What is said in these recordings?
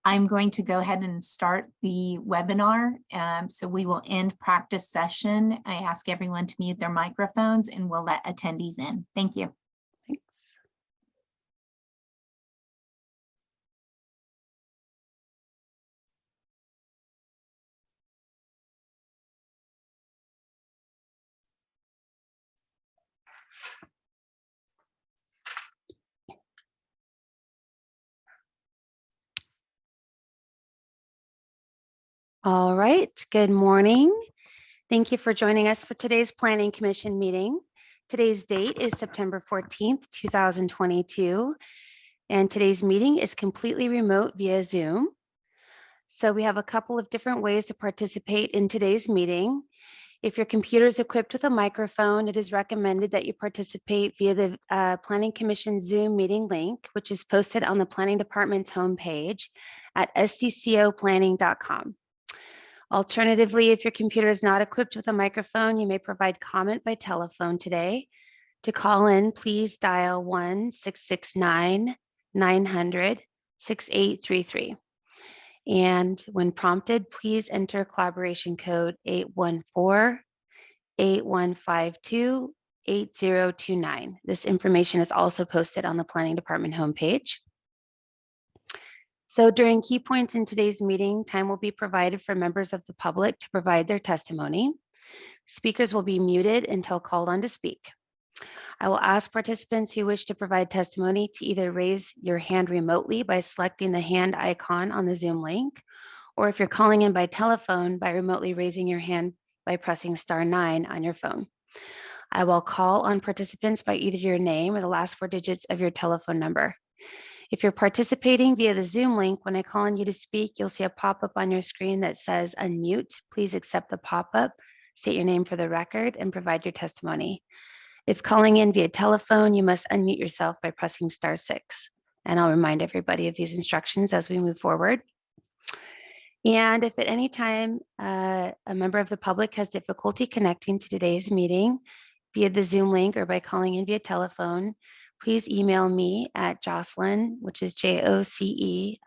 I'm going to go ahead and start the webinar. So we will end practice session. I ask everyone to mute their microphones and we'll let attendees in. Thank you. Thanks. All right, good morning. Thank you for joining us for today's Planning Commission meeting. Today's date is September 14th, 2022, and today's meeting is completely remote via Zoom. So we have a couple of different ways to participate in today's meeting. If your computer is equipped with a microphone, it is recommended that you participate via the Planning Commission Zoom meeting link, which is posted on the Planning Department's homepage at sccoplanning.com. Alternatively, if your computer is not equipped with a microphone, you may provide comment by telephone today. To call in, please dial 1-669-900-6833. And when prompted, please enter collaboration code 814-8152-8029. This information is also posted on the Planning Department homepage. So during key points in today's meeting, time will be provided for members of the public to provide their testimony. Speakers will be muted until called on to speak. I will ask participants who wish to provide testimony to either raise your hand remotely by selecting the hand icon on the Zoom link, or if you're calling in by telephone, by remotely raising your hand by pressing *9 on your phone. I will call on participants by either your name or the last 4 digits of your telephone number. If you're participating via the Zoom link, when I call on you to speak, you'll see a pop-up on your screen that says unmute. Please accept the pop-up, state your name for the record, and provide your testimony. If calling in via telephone, you must unmute yourself by pressing *6. And I'll remind everybody of these instructions as we move forward. And if at any time a member of the public has difficulty connecting to today's meeting via the Zoom link or by calling in via telephone, please email me at Jocelyn, which is JOCELYN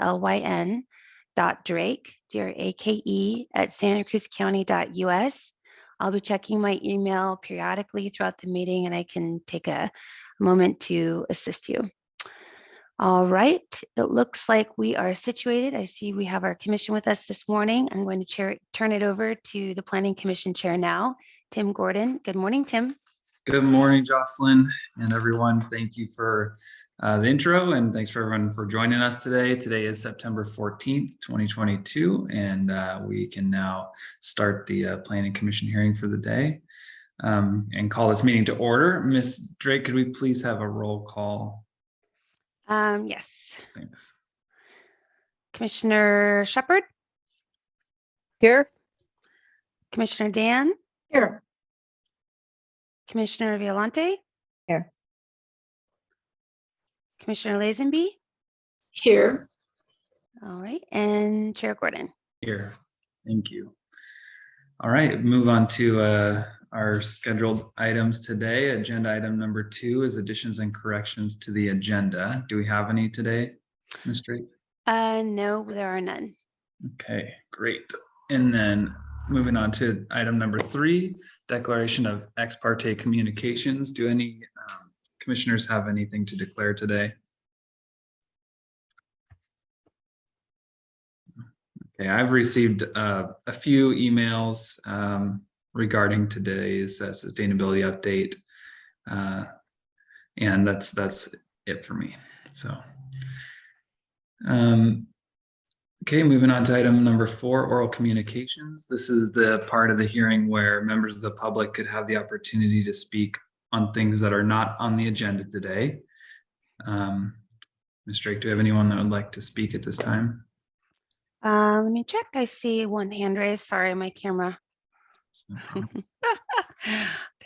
.Drake, DRAKE at santacruzcounty.us. I'll be checking my email periodically throughout the meeting and I can take a moment to assist you. All right, it looks like we are situated. I see we have our commission with us this morning. I'm going to turn it over to the Planning Commission Chair now, Tim Gordon. Good morning, Tim. Good morning, Jocelyn and everyone. Thank you for the intro and thanks for everyone for joining us today. Today is September 14th, 2022, and we can now start the Planning Commission hearing for the day and call this meeting to order. Ms. Drake, could we please have a roll call? Yes. Thanks. Commissioner Shepard? Here. Commissioner Dan? Here. Commissioner Violante? Here. Commissioner Lazenby? Here. All right, and Chair Gordon? Here. Thank you. All right, move on to our scheduled items today. Agenda item number 2 is additions and corrections to the agenda. Do we have any today, Ms. Drake? No, there are none. Okay, great. And then moving on to item number 3, declaration of ex parte communications. Do any commissioners have anything to declare today? Okay, I've received a few emails regarding today's sustainability update, and that's it for me. So, okay, moving on to item number 4, oral communications. This is the part of the hearing where members of the public could have the opportunity to speak on things that are not on the agenda today. Ms. Drake, do we have anyone that would like to speak at this time? Let me check. I see one hand raised. Sorry, my camera. I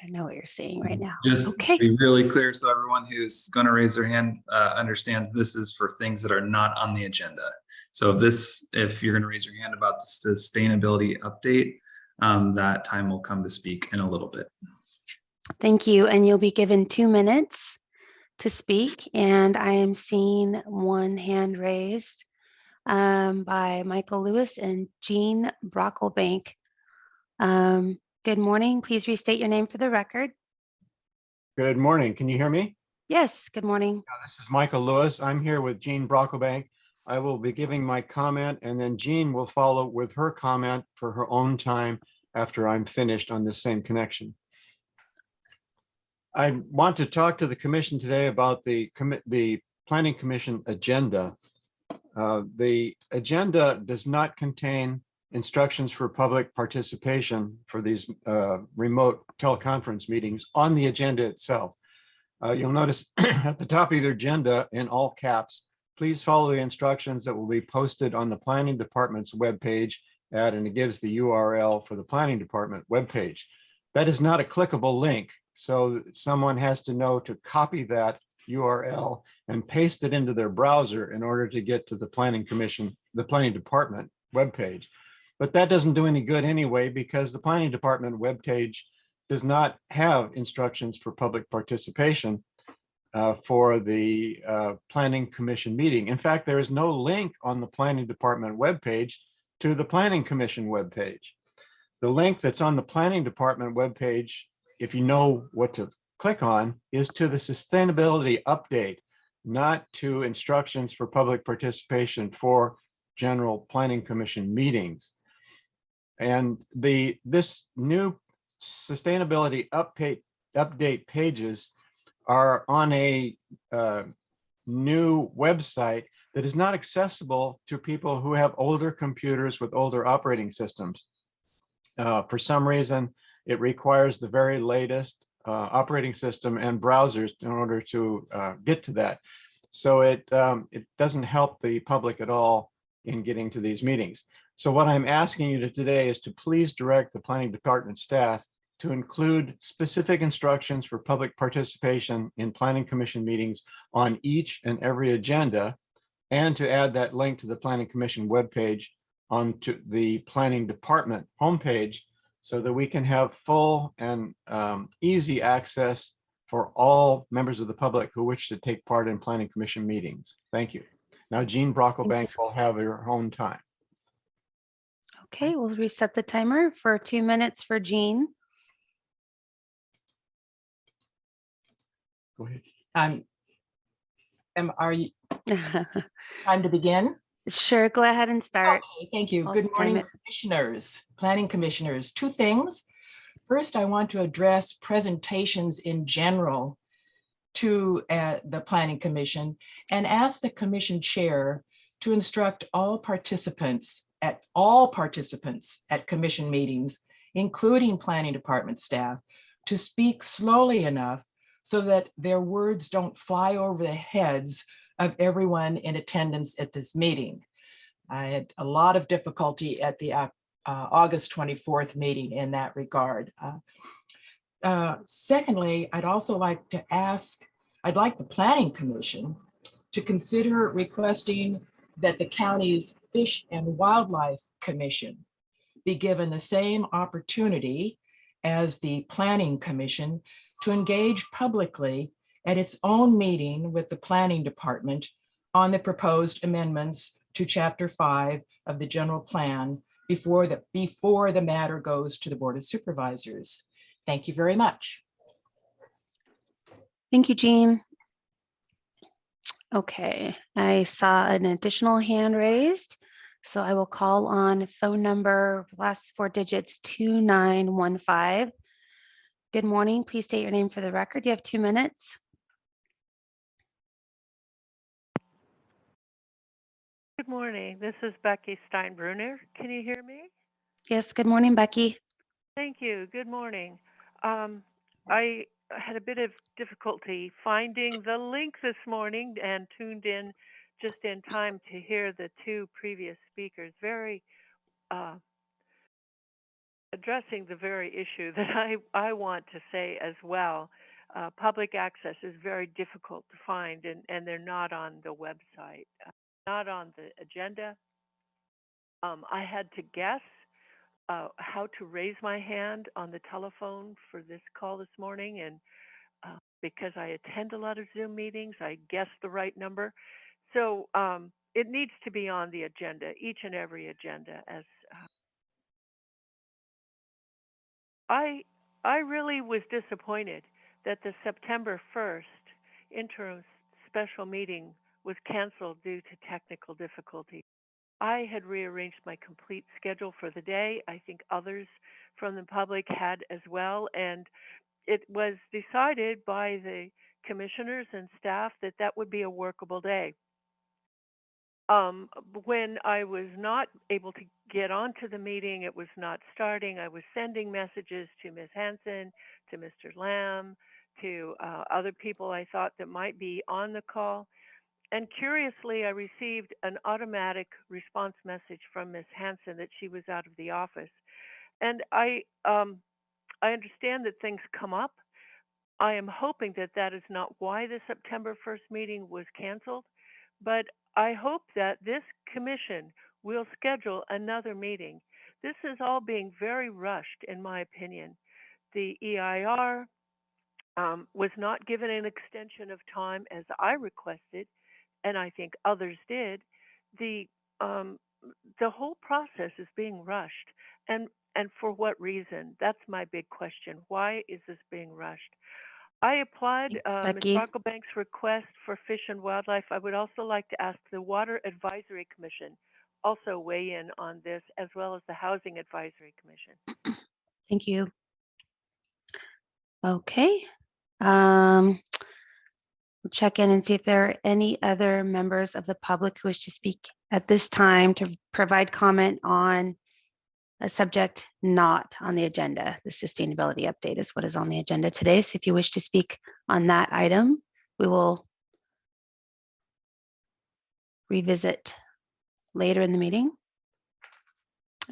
know what you're seeing right now. Just okay. To be really clear, so everyone who's going to raise their hand understands this is for things that are not on the agenda. So if you're going to raise your hand about the sustainability update, that time will come to speak in a little bit. Thank you. And you'll be given 2 minutes to speak. And I am seeing one hand raised. by Michael Lewis and Jean Brocklebank. Good morning. Please restate your name for the record. Good morning. Can you hear me? Yes, good morning. This is Michael Lewis. I'm here with Jean Brocklebank. I will be giving my comment and then Jean will follow with her comment for her own time after I'm finished on this same connection. I want to talk to the commission today about the Planning Commission agenda. The agenda does not contain instructions for public participation for these remote teleconference meetings on the agenda itself. You'll notice at the top of the agenda in all caps, please follow the instructions that will be posted on the Planning Department's webpage and it gives the URL for the Planning Department webpage. That is not a clickable link, so someone has to know to copy that URL and paste it into their browser in order to get to the Planning Commission, the Planning Department webpage. But that doesn't do any good anyway, because the Planning Department webpage does not have instructions for public participation for the Planning Commission meeting. In fact, there is no link on the Planning Department webpage to the Planning Commission webpage. The link that's on the Planning Department webpage, if you know what to click on, is to the sustainability update, not to instructions for public participation for general Planning Commission meetings. And this new sustainability update pages are on a new website that is not accessible to people who have older computers with older operating systems. For some reason, it requires the very latest operating system and browsers in order to get to that. So it doesn't help the public at all in getting to these meetings. So what I'm asking you today is to please direct the Planning Department staff to include specific instructions for public participation in Planning Commission meetings on each and every agenda, and to add that link to the Planning Commission webpage onto the Planning Department homepage so that we can have full and easy access for all members of the public who wish to take part in Planning Commission meetings. Thank you. Now, Jean Brocklebank Thanks. will have her own time. Okay, we'll reset the timer for 2 minutes for Jean. Go ahead. Are you time to begin? Sure, go ahead and start. Okay, thank you. I'll Good just time morning, it. commissioners, planning commissioners. Two things. First, I want to address presentations in general to the Planning Commission and ask the commission chair to instruct all participants at commission meetings, including Planning Department staff, to speak slowly enough so that their words don't fly over the heads of everyone in attendance at this meeting. I had a lot of difficulty at the August 24th meeting in that regard. Secondly, I'd also like to ask, I'd like the Planning Commission to consider requesting that the county's Fish and Wildlife Commission be given the same opportunity as the Planning Commission to engage publicly at its own meeting with the Planning Department on the proposed amendments to Chapter 5 of the general plan before the matter goes to the Board of Supervisors. Thank you very much. Thank you, Jean. Okay, I saw an additional hand raised, so I will call on phone number last 4 digits 2915. Good morning. Please state your name for the record. You have 2 minutes. Good morning. This is Becky Steinbrunner. Can you hear me? Yes, good morning, Becky. Thank you. Good morning. I had a bit of difficulty finding the link this morning and tuned in just in time to hear the two previous speakers addressing the very issue that I want to say as well. Public access is very difficult to find, and they're not on the website, not on the agenda. I had to guess how to raise my hand on the telephone for this call this morning, and because I attend a lot of Zoom meetings, I guessed the right number. So it needs to be on the agenda, each and every agenda. As I really was disappointed that the September 1st interim special meeting was canceled due to technical difficulties. I had rearranged my complete schedule for the day. I think others from the public had as well. And it was decided by the commissioners and staff that that would be a workable day. When I was not able to get onto the meeting, it was not starting. I was sending messages to Ms. Hanson, to Mr. Lamb, to other people I thought that might be on the call. And curiously, I received an automatic response message from Ms. Hanson that she was out of the office. And I understand that things come up. I am hoping that that is not why the September 1st meeting was canceled, but I hope that this commission will schedule another meeting. This is all being very rushed, in my opinion. The EIR was not given an extension of time as I requested, and I think others did. The um, the whole process is being rushed, and for what reason? That's my big question. Why is this being rushed? I applied Thanks, Ms. Becky. Brocklebank's request for Fish and Wildlife. I would also like to ask the Water Advisory Commission also weigh in on this, as well as the Housing Advisory Commission. Thank you. Okay. We'll check in and see if there are any other members of the public who wish to speak at this time to provide comment on a subject not on the agenda. The sustainability update is what is on the agenda today. So if you wish to speak on that item, we will revisit later in the meeting.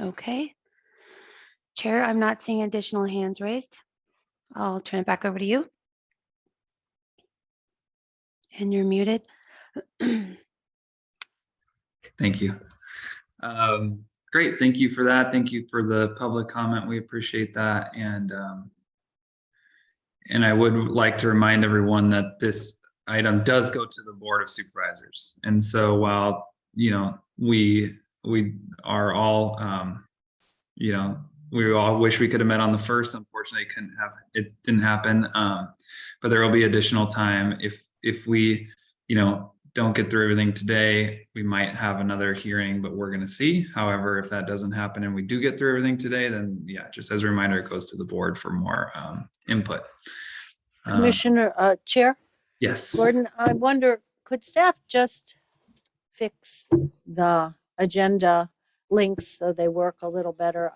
Okay. Chair, I'm not seeing additional hands raised. I'll turn it back over to you. And you're muted. Thank you. Great. Thank you for that. Thank you for the public comment. We appreciate that. And I would like to remind everyone that this item does go to the Board of Supervisors. And so while, you know, we are all, you know, we all wish we could have met on the 1st. Unfortunately, it didn't happen. But there will be additional time if we, you know, don't get through everything today, we might have another hearing, but we're going to see. However, if that doesn't happen and we do get through everything today, then yeah, just as a reminder, it goes to the board for more input. Commissioner, Chair, Yes. Gordon, I wonder, could staff just fix the agenda links so they work a little better?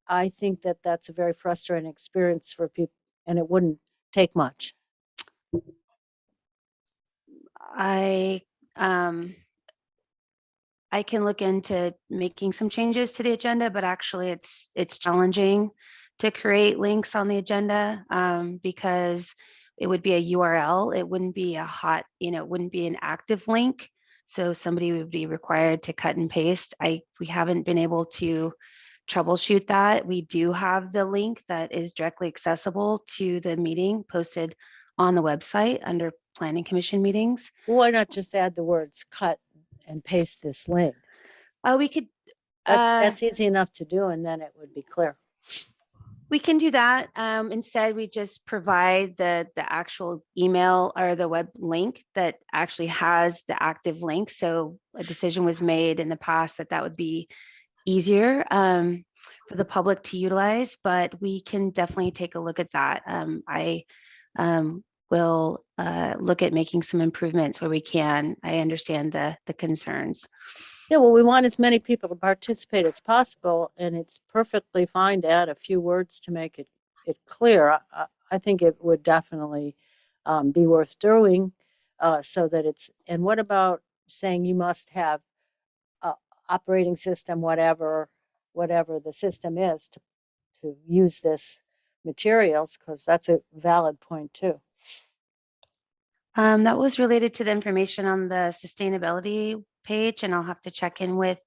I think that that's a very frustrating experience for people, and it wouldn't take much. I can look into making some changes to the agenda, but actually it's challenging to create links on the agenda because it would be a URL. It wouldn't be a hot, you know, it wouldn't be an active link. So somebody would be required to cut and paste. We haven't been able to troubleshoot that. We do have the link that is directly accessible to the meeting posted on the website under Planning Commission meetings. Why not just add the words cut and paste this link? Oh, we could. That's easy enough to do, and then it would be clear. We can do that. Instead, we just provide the actual email or the web link that actually has the active link. So a decision was made in the past that would be easier for the public to utilize, but we can definitely take a look at that. I will look at making some improvements where we can. I understand the concerns. Yeah, well, we want as many people to participate as possible, and it's perfectly fine to add a few words to make it clear. I think it would definitely be worth doing so that it's, and what about saying you must have operating system, whatever the system is to use this materials, because that's a valid point too. That was related to the information on the sustainability page, and I'll have to check in with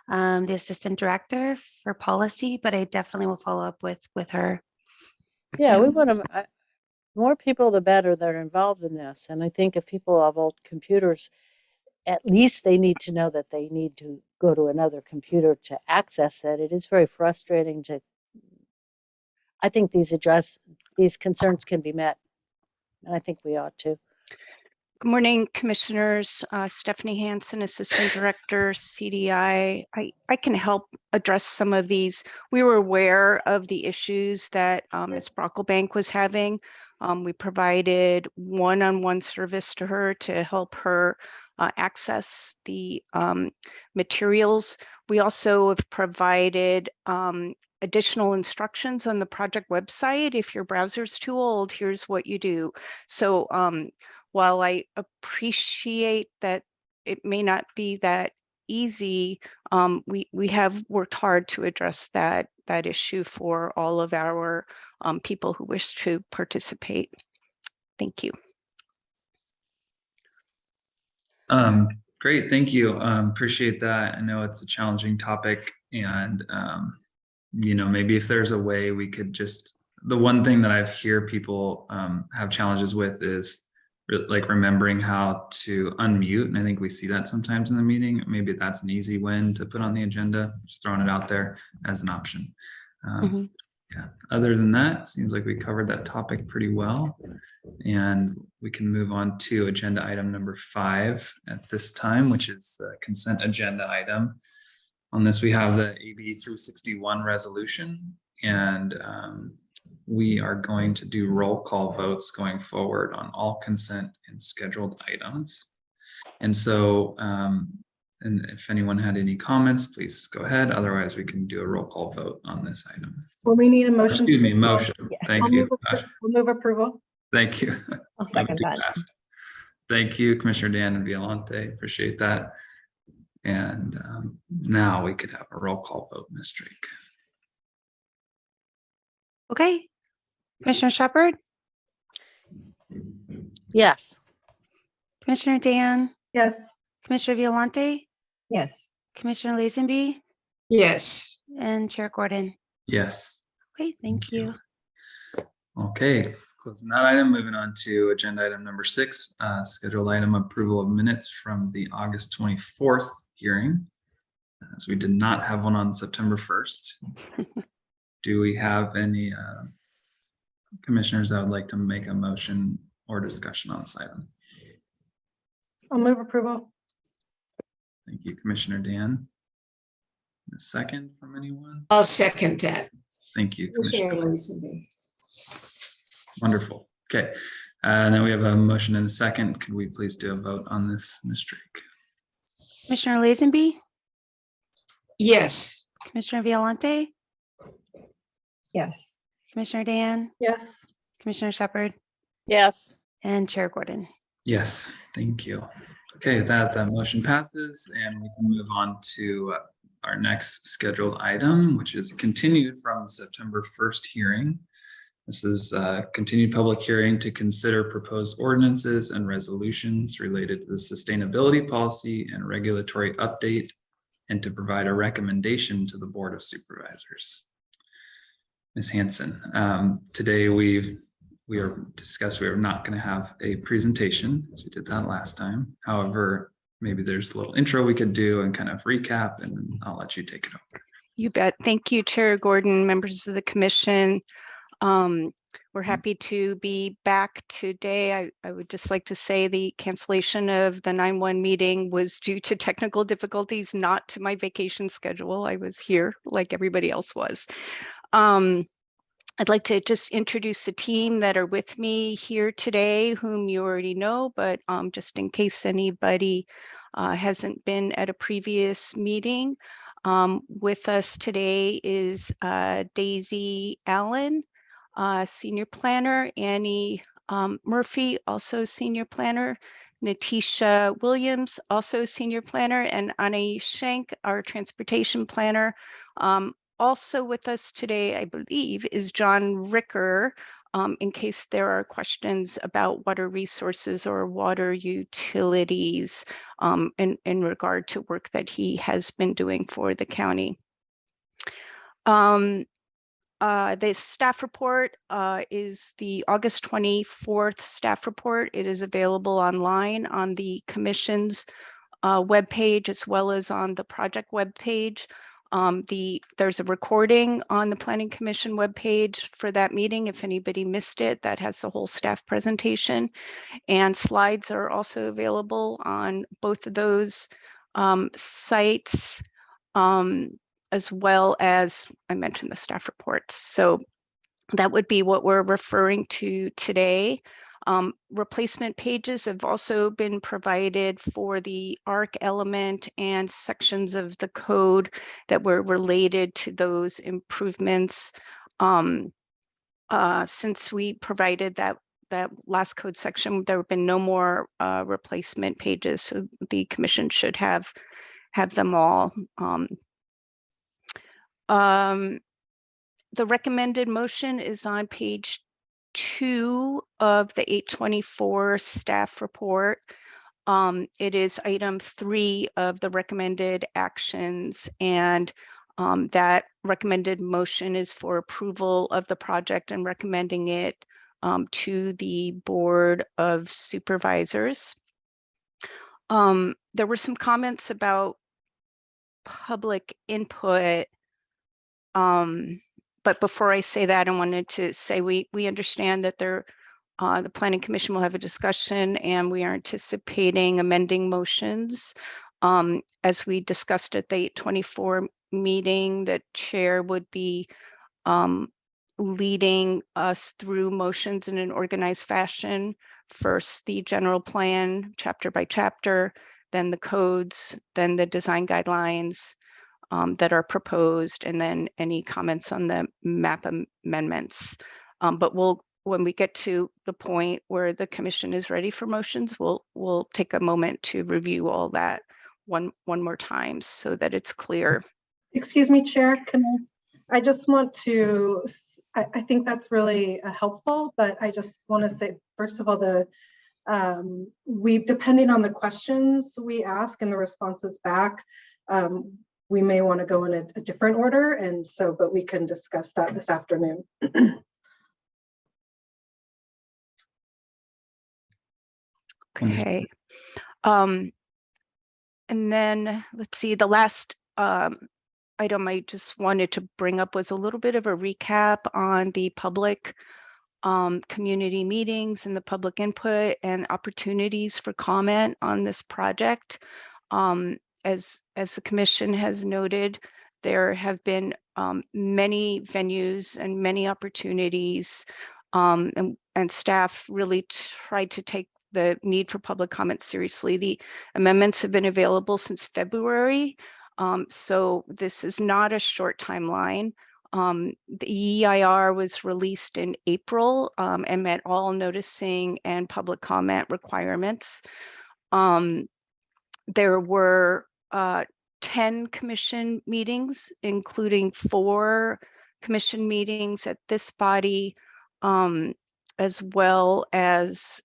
the assistant director for policy, but I definitely will follow up with her. Yeah, we want to, more people the better that are involved in this. And I think if people have old computers, at least they need to know that they need to go to another computer to access it. It is very frustrating I think these concerns can be met. And I think we ought to. Good morning, Commissioners. Stephanie Hansen, Assistant Director, CDI. I can help address some of these. We were aware of the issues that Ms. Brocklebank was having. We provided one-on-one service to her to help her access the materials. We also have provided additional instructions on the project website. If your browser's too old, here's what you do. So while I appreciate that it may not be that easy, we have worked hard to address that issue for all of our people who wish to participate. Thank you. Great, thank you. Appreciate that. I know it's a challenging topic, and maybe if there's a way we could just, the one thing that I've hear people have challenges with is like remembering how to unmute. And I think we see that sometimes in the meeting. Maybe that's an easy win to put on the agenda, just throwing it out there as an option. Yeah, other than that, seems like we covered that topic pretty well. And we can move on to agenda item number 5 at this time, which is the consent agenda item. On this, we have the AB 361 resolution, and we are going to do roll call votes going forward on all consent and scheduled items. And so, and if anyone had any comments, please go ahead. Otherwise, we can do a roll call vote on this item. Well, we need a motion. Excuse me, motion. Yeah. Thank I'll you. move approval. Thank you. I'll second that. Thank you, Commissioner Dan and Violante. Appreciate that. And now we could have a roll call vote, Ms. Drake. Okay. Commissioner Shepherd, Yes. Commissioner Dan, Yes. Commissioner Violante, Yes. Commissioner Lazenby, Yes. and Chair Gordon. Yes. Okay, thank you. Okay, closing that item, moving on to agenda item number 6, scheduled item approval of minutes from the August 24th hearing, as we did not have one on September 1st. Do we have any commissioners that would like to make a motion or discussion on this item? I'll move approval. Thank you, Commissioner Dan. A second from anyone? I'll second that. Thank you, Commissioner Commissioner. Lazenby. Wonderful. Okay, and then we have a motion and a second. Could we please do a vote on this, Ms. Drake? Commissioner Lazenby, Yes. Commissioner Violante, Yes. Commissioner Dan, Yes. Commissioner Shepherd, Yes. and Chair Gordon. Yes, thank you. Okay, that motion passes, and we can move on to our next scheduled item, which is continued from September 1st hearing. This is a continued public hearing to consider proposed ordinances and resolutions related to the sustainability policy and regulatory update, and to provide a recommendation to the Board of Supervisors. Ms. Hansen, today we are not going to have a presentation, as we did that last time. However, maybe there's a little intro we could do and kind of recap, and then I'll let you take it over. You bet. Thank you, Chair Gordon, members of the commission. We're happy to be back today. I would just like to say the cancellation of the 9/1 meeting was due to technical difficulties, not to my vacation schedule. I was here like everybody else was. I'd like to just introduce the team that are with me here today, whom you already know, but just in case anybody hasn't been at a previous meeting. With us today is Daisy Allen, Senior Planner, Annie Murphy, also Senior Planner, Natisha Williams, also Senior Planner, and Annie Schenk, our Transportation Planner. Also with us today, I believe, is John Ricker, in case there are questions about water resources or water utilities in regard to work that he has been doing for the county. The staff report is the August 24th staff report. It is available online on the Commission's webpage as well as on the project webpage. There's a recording on the Planning Commission webpage for that meeting. If anybody missed it, that has the whole staff presentation. And slides are also available on both of those sites, as well as I mentioned the staff reports. So that would be what we're referring to today. Replacement pages have also been provided for the ARC element and sections of the code that were related to those improvements. Since we provided that last code section, there have been no more replacement pages, so the commission should have them all. The recommended motion is on page 2 of the 824 staff report. It is item 3 of the recommended actions, and that recommended motion is for approval of the project and recommending it to the Board of Supervisors. There were some comments about public input. But before I say that, I wanted to say we understand that the Planning Commission will have a discussion, and we are anticipating amending motions. As we discussed at the 824 meeting, the chair would be leading us through motions in an organized fashion. First, the general plan, chapter by chapter, then the codes, then the design guidelines that are proposed, and then any comments on the map amendments. But when we get to the point where the commission is ready for motions, we'll take a moment to review all that one more time so that it's clear. Excuse me, Chair, I just want to, I think that's really helpful, but I just want to say, first of all, depending on the questions we ask and the responses back, we may want to go in a different order, and so, but we can discuss that this afternoon. Okay. And then let's see, the last item I just wanted to bring up was a little bit of a recap on the public community meetings and the public input and opportunities for comment on this project. As the commission has noted, there have been many venues and many opportunities, and staff really tried to take the need for public comment seriously. The amendments have been available since February, so this is not a short timeline. The EIR was released in April and met all noticing and public comment requirements. There were 10 commission meetings, including 4 commission meetings at this body, as well as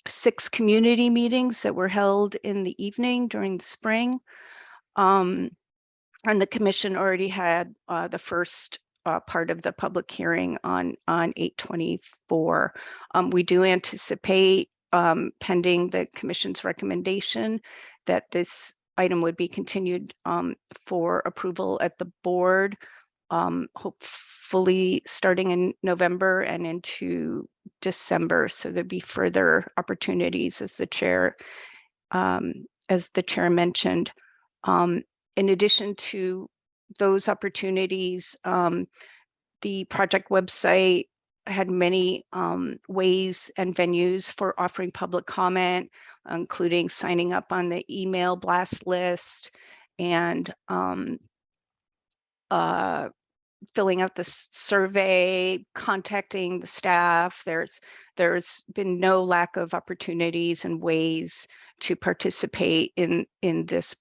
6 community meetings that were held in the evening during the spring. And the commission already had the first part of the public hearing on 824. We do anticipate, pending the commission's recommendation, that this item would be continued for approval at the board, hopefully starting in November and into December. So there'd be further opportunities, as the chair mentioned. In addition to those opportunities, the project website had many ways and venues for offering public comment, including signing up on the email blast list and filling out the survey, contacting the staff. There's been no lack of opportunities and ways to participate in this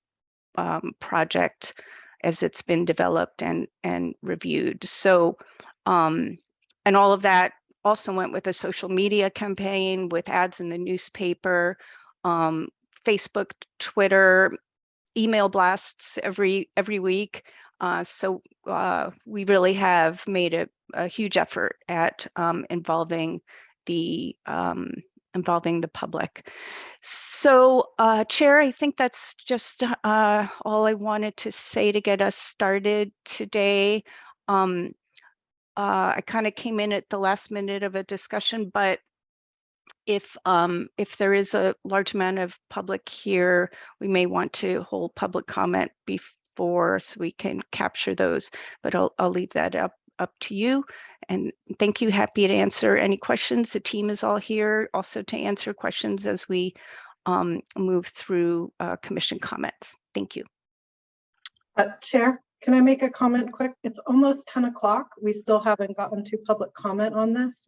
project as it's been developed and reviewed. So, and all of that also went with a social media campaign with ads in the newspaper, Facebook, Twitter, email blasts every week. So we really have made a huge effort at involving the involving the public. So, Chair, I think that's just all I wanted to say to get us started today. I kind of came in at the last minute of a discussion, but if there is a large amount of public here, we may want to hold public comment before so we can capture those, but I'll leave that up to you. And thank you. Happy to answer any questions. The team is all here also to answer questions as we move through commission comments. Thank you. Chair, can I make a comment quick? It's almost 10 o'clock. We still haven't gotten to public comment on this.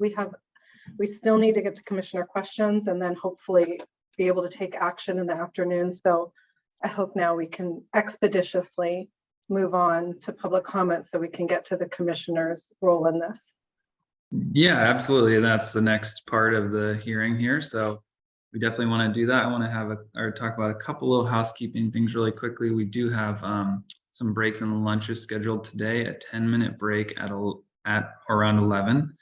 We still need to get to commissioner questions and then hopefully be able to take action in the afternoon. So I hope now we can expeditiously move on to public comment so we can get to the commissioner's role in this. Yeah, absolutely. That's the next part of the hearing here. So we definitely want to do that. I want to have talk about a couple little housekeeping things really quickly. We do have some breaks in the lunches scheduled today, a 10-minute break at around 11.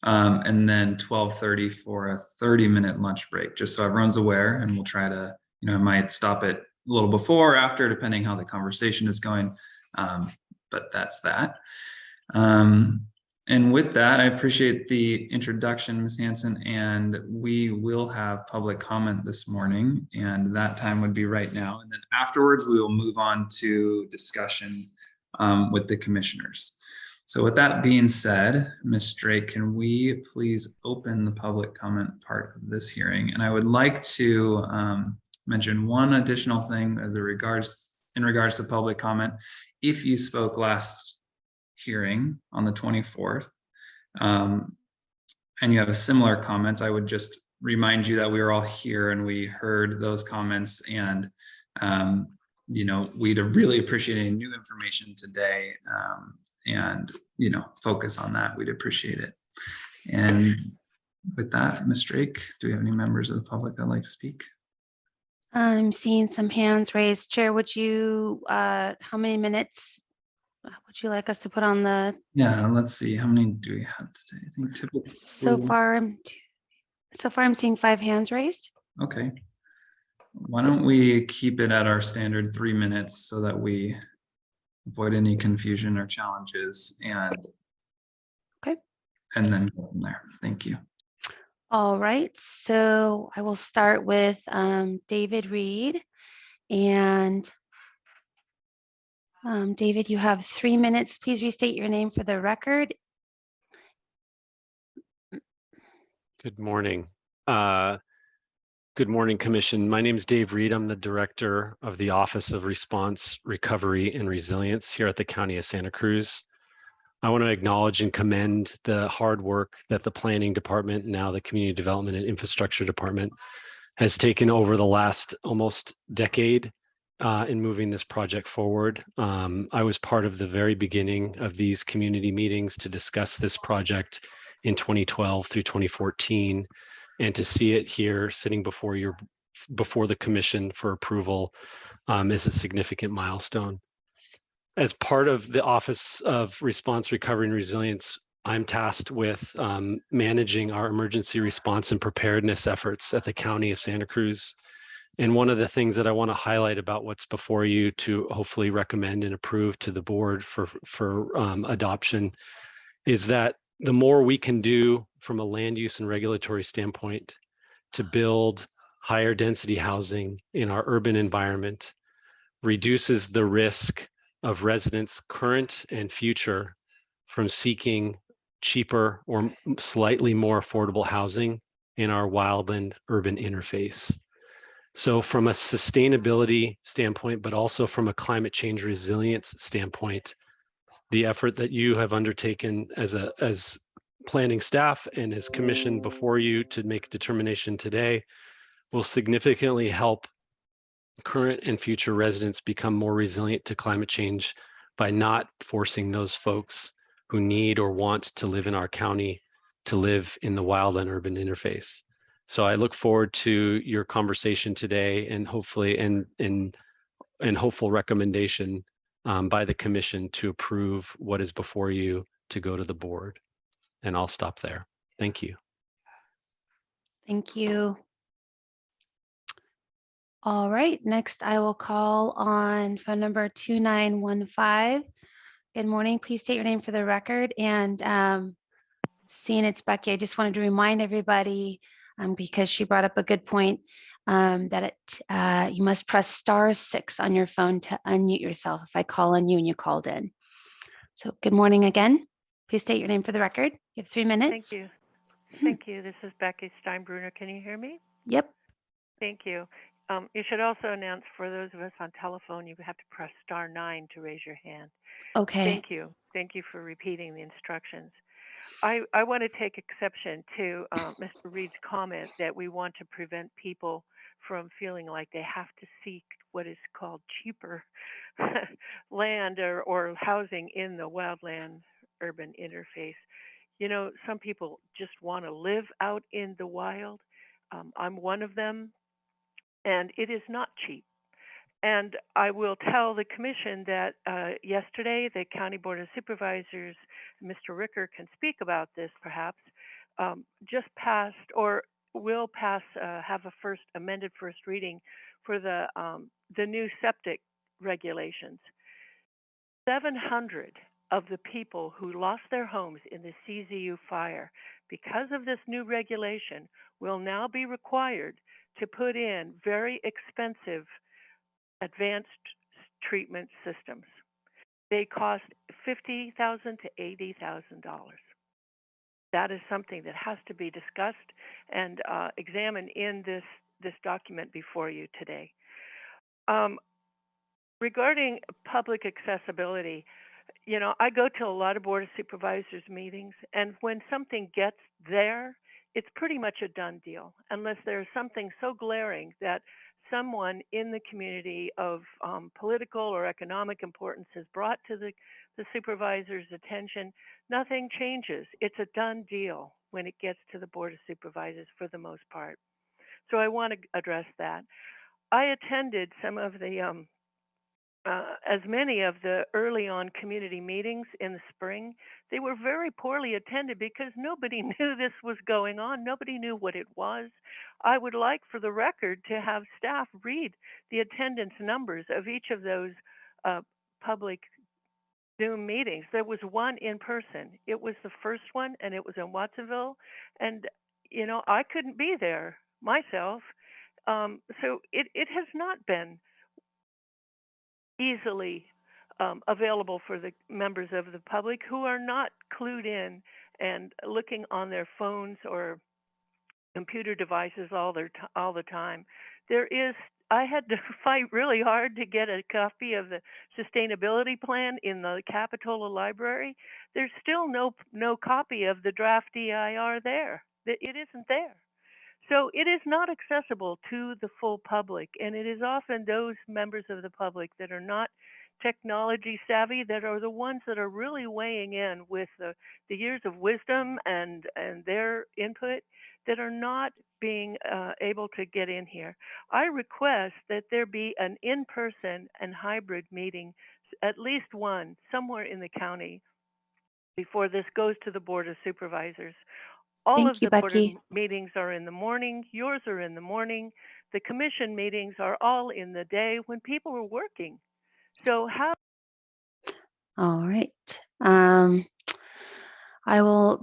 And then 12:30 for a 30-minute lunch break, just so everyone's aware. And we'll try to, I might stop it a little before or after, depending how the conversation is going. But that's that. And with that, I appreciate the introduction, Ms. Hanson, and we will have public comment this morning, and that time would be right now. And then afterwards, we will move on to discussion with the commissioners. So with that being said, Ms. Drake, can we please open the public comment part of this hearing? And I would like to mention one additional thing in regards to public comment. If you spoke last hearing on the 24th and you have similar comments, I would just remind you that we were all here and we heard those comments, and we'd really appreciate any new information today, and focus on that. We'd appreciate it. And with that, Ms. Drake, do we have any members of the public that'd like to speak? I'm seeing some hands raised. Chair, would you, how many minutes would you like us to put on the? Yeah, let's see. How many do we have today? I think typically. So far I'm seeing 5 hands raised. Okay. Why don't we keep it at our standard 3 minutes so that we avoid any confusion or challenges, and then go from there. Thank you. All right, so I will start with David Reed. And David, you have 3 minutes. Please restate your name for the record. Good morning. Good morning, Commission. My name is Dave Reed. I'm the Director of the Office of Response, Recovery, and Resilience here at the County of Santa Cruz. I want to acknowledge and commend the hard work that the Planning Department, now the Community Development and Infrastructure Department, has taken over the last almost decade in moving this project forward. I was part of the very beginning of these community meetings to discuss this project in 2012 through 2014, and to see it here sitting before the Commission for approval is a significant milestone. As part of the Office of Response, Recovery, and Resilience, I'm tasked with managing our emergency response and preparedness efforts at the County of Santa Cruz. And one of the things that I want to highlight about what's before you to hopefully recommend and approve to the board for adoption is that the more we can do from a land use and regulatory standpoint to build higher density housing in our urban environment reduces the risk of residents current and future from seeking cheaper or slightly more affordable housing in our wildland urban interface. So from a sustainability standpoint, but also from a climate change resilience standpoint, the effort that you have undertaken as planning staff and as commission before you to make a determination today will significantly help current and future residents become more resilient to climate change by not forcing those folks who need or want to live in our county to live in the wild and urban interface. So I look forward to your conversation today and hopefully and hopeful recommendation by the commission to approve what is before you to go to the board. And I'll stop there. Thank you. Thank you. All right, next I will call on phone number 2915. Good morning. Please state your name for the record. And seeing it's Becky, I just wanted to remind everybody, because she brought up a good point, that you must press *6 on your phone to unmute yourself if I call on you and you called in. So good morning again. Please state your name for the record. You have 3 minutes. Thank you. Thank you. This is Becky Steinbruner. Can you hear me? Yep. Thank you. You should also announce for those of us on telephone, you have to press *9 to raise your hand. Okay. Thank you. Thank you for repeating the instructions. I want to take exception to Mr. Reed's comment that we want to prevent people from feeling like they have to seek what is called cheaper land or housing in the wildland urban interface. You know, some people just want to live out in the wild. I'm one of them, and it is not cheap. And I will tell the commission that yesterday the County Board of Supervisors, Mr. Ricker can speak about this perhaps, just passed or will pass, have a amended first reading for the new septic regulations. 700 of the people who lost their homes in the CZU fire because of this new regulation will now be required to put in very expensive advanced treatment systems. They cost $50,000 to $80,000. That is something that has to be discussed and examined in this document before you today. Regarding public accessibility, you know, I go to a lot of Board of Supervisors meetings, and when something gets there, it's pretty much a done deal, unless there's something so glaring that someone in the community of political or economic importance has brought to the supervisor's attention. Nothing changes. It's a done deal when it gets to the Board of Supervisors for the most part. So I want to address that. I attended some of the as many of the early on community meetings in the spring. They were very poorly attended because nobody knew this was going on. Nobody knew what it was. I would like for the record to have staff read the attendance numbers of each of those public Zoom meetings. There was one in person. It was the first one, and it was in Watsonville. And, you know, I couldn't be there myself. So it has not been easily available for the members of the public who are not clued in and looking on their phones or computer devices all the time. I had to fight really hard to get a copy of the sustainability plan in the Capitola Library. There's still no copy of the draft DIR there. It isn't there. So it is not accessible to the full public, and it is often those members of the public that are not technology savvy that are the ones that are really weighing in with the years of wisdom and their input that are not being able to get in here. I request that there be an in-person and hybrid meeting, at least one, somewhere in the county before this goes to the Board of Supervisors. All Thank of you, the board Becky. meetings are in the morning. Yours are in the morning. The commission meetings are all in the day when people are working. So how? All right. I will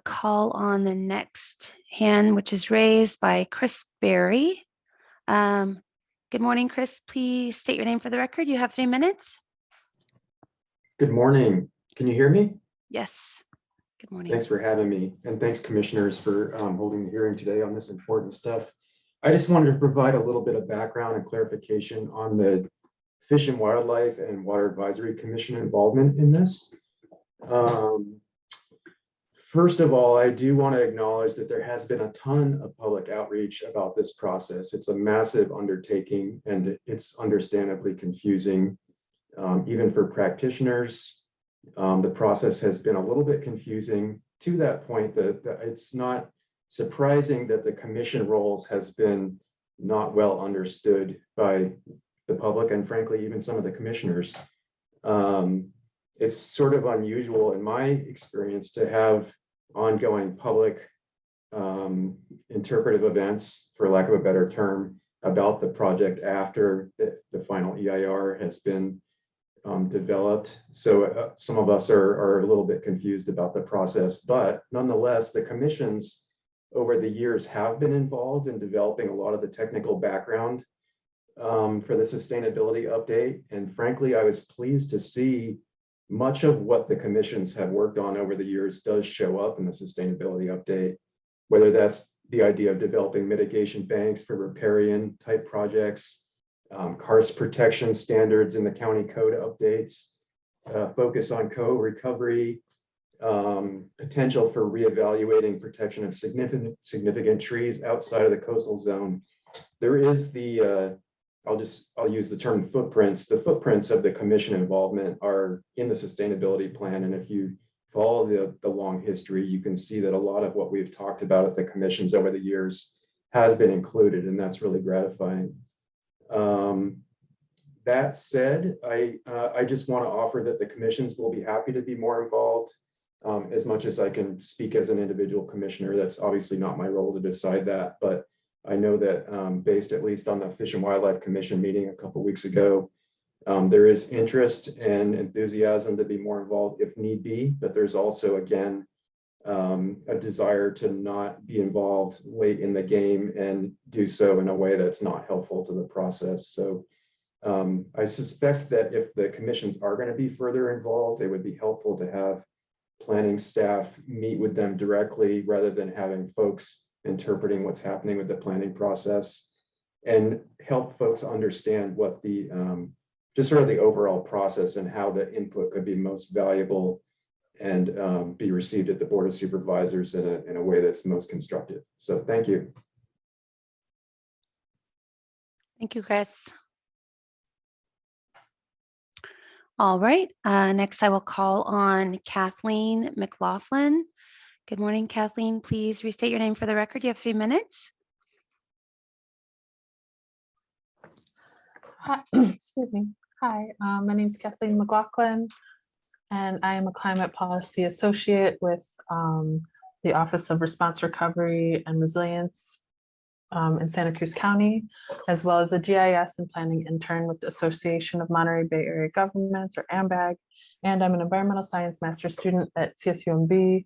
call on the next hand, which is raised by Chris Berry. Good morning, Chris. Please state your name for the record. You have 3 minutes. Good morning. Can you hear me? Yes. Good morning. Thanks for having me. And thanks, commissioners, for holding the hearing today on this important stuff. I just wanted to provide a little bit of background and clarification on the Fish and Wildlife and Water Advisory Commission involvement in this. First of all, I do want to acknowledge that there has been a ton of public outreach about this process. It's a massive undertaking, and it's understandably confusing, even for practitioners. The process has been a little bit confusing to that point that it's not surprising that the commission roles has been not well understood by the public and frankly, even some of the commissioners. It's sort of unusual in my experience to have ongoing public interpretive events, for lack of a better term, about the project after the final EIR has been developed. So some of us are a little bit confused about the process, but nonetheless, the commissions over the years have been involved in developing a lot of the technical background for the sustainability update. And frankly, I was pleased to see much of what the commissions have worked on over the years does show up in the sustainability update, whether that's the idea of developing mitigation banks for riparian type projects, karst protection standards in the county code updates, focus on co-recovery, potential for reevaluating protection of significant trees outside of the coastal zone. There is the, I'll use the term footprints. The footprints of the commission involvement are in the sustainability plan. And if you follow the long history, you can see that a lot of what we've talked about at the commissions over the years has been included, and that's really gratifying. That said, I just want to offer that the commissions will be happy to be more involved. As much as I can speak as an individual commissioner, that's obviously not my role to decide that, but I know that based at least on the Fish and Wildlife Commission meeting a couple of weeks ago, there is interest and enthusiasm to be more involved if need be, but there's also, again, a desire to not be involved late in the game and do so in a way that's not helpful to the process. So I suspect that if the commissions are going to be further involved, it would be helpful to have planning staff meet with them directly rather than having folks interpreting what's happening with the planning process, and help folks understand what the just sort of the overall process and how the input could be most valuable and be received at the Board of Supervisors in a way that's most constructive. So thank you. Thank you, Chris. All right, next I will call on Kathleen McLaughlin. Good morning, Kathleen. Please restate your name for the record. You have 3 minutes. Hi, excuse me. Hi, my name is Kathleen McLaughlin, and I am a climate policy associate with the Office of Response Recovery and Resilience in Santa Cruz County, as well as a GIS and planning intern with the Association of Monterey Bay Area Governments, or AMBAG, and I'm an environmental science master's student at CSUMB.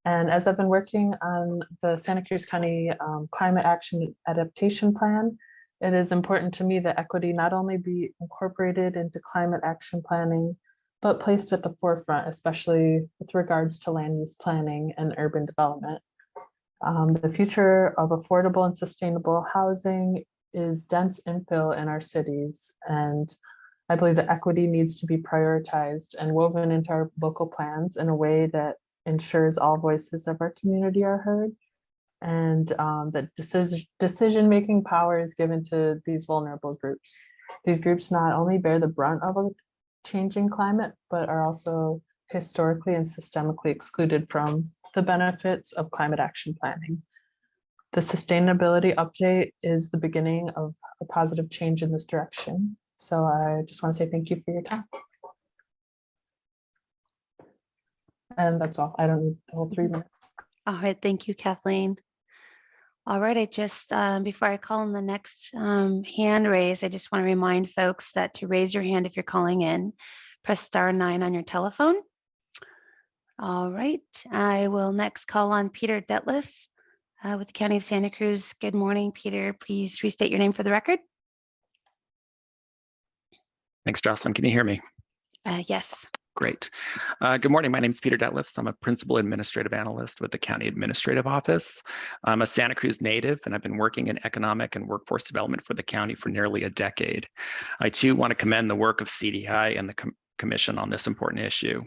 And as I've been working on the Santa Cruz County Climate Action Adaptation Plan, it is important to me that equity not only be incorporated into climate action planning, but placed at the forefront, especially with regards to land use planning and urban development. The future of affordable and sustainable housing is dense infill in our cities, and I believe that equity needs to be prioritized and woven into our local plans in a way that ensures all voices of our community are heard, and that decision-making power is given to these vulnerable groups. These groups not only bear the brunt of a changing climate, but are also historically and systemically excluded from the benefits of climate action planning. The sustainability update is the beginning of a positive change in this direction. So I just want to say thank you for your time. And that's all. I don't need the whole 3 minutes. All right, thank you, Kathleen. All right, I just, before I call on the next hand raise, I just want to remind folks that to raise your hand if you're calling in, press *9 on your telephone. All right, I will next call on Peter Detlefs with the County of Santa Cruz. Good morning, Peter. Please restate your name for the record. Thanks, Jocelyn. Can you hear me? Yes. Great. Good morning. My name is Peter Detlefs. I'm a principal administrative analyst with the County Administrative Office. I'm a Santa Cruz native, and I've been working in economic and workforce development for the county for nearly a decade. I too want to commend the work of CDI and the Commission on this important issue.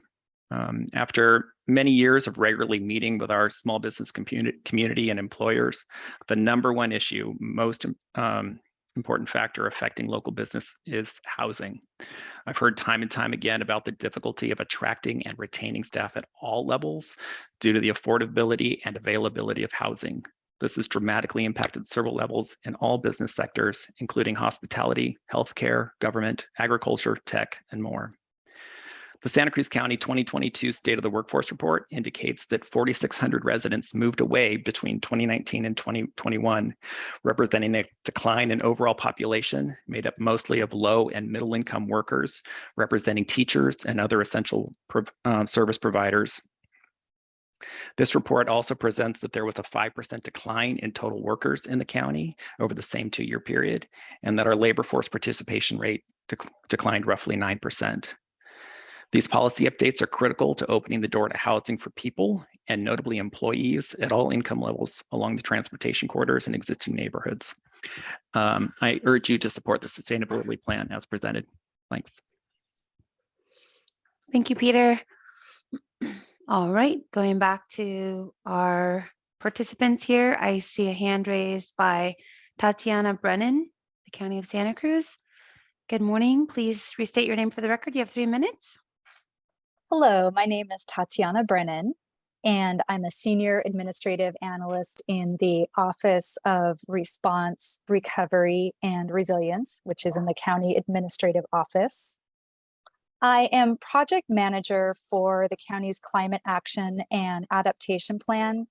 After many years of regularly meeting with our small business community and employers, the #1 issue, most important factor affecting local business is housing. I've heard time and time again about the difficulty of attracting and retaining staff at all levels due to the affordability and availability of housing. This has dramatically impacted several levels in all business sectors, including hospitality, healthcare, government, agriculture, tech, and more. The Santa Cruz County 2022 State of the Workforce Report indicates that 4,600 residents moved away between 2019 and 2021, representing a decline in overall population made up mostly of low and middle income workers, representing teachers and other essential service providers. This report also presents that there was a 5% decline in total workers in the county over the same 2-year period, and that our labor force participation rate declined roughly 9%. These policy updates are critical to opening the door to housing for people and notably employees at all income levels along the transportation corridors and existing neighborhoods. I urge you to support the sustainability plan as presented. Thanks. Thank you, Peter. All right, going back to our participants here, I see a hand raised by Tatiana Brennan, the County of Santa Cruz. Good morning. Please restate your name for the record. You have 3 minutes. Hello, my name is Tatiana Brennan, and I'm a senior administrative analyst in the Office of Response, Recovery, and Resilience, which is in the County Administrative Office. I am project manager for the county's climate action and adaptation plan,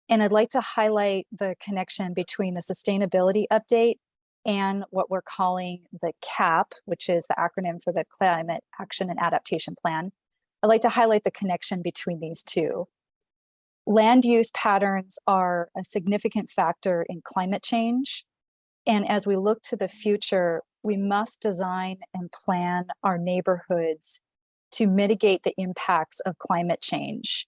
and I'd like to highlight the connection between the sustainability update and what we're calling the CAP, which is the acronym for the Climate Action and Adaptation Plan. I'd like to highlight the connection between these two. Land use patterns are a significant factor in climate change. And as we look to the future, we must design and plan our neighborhoods to mitigate the impacts of climate change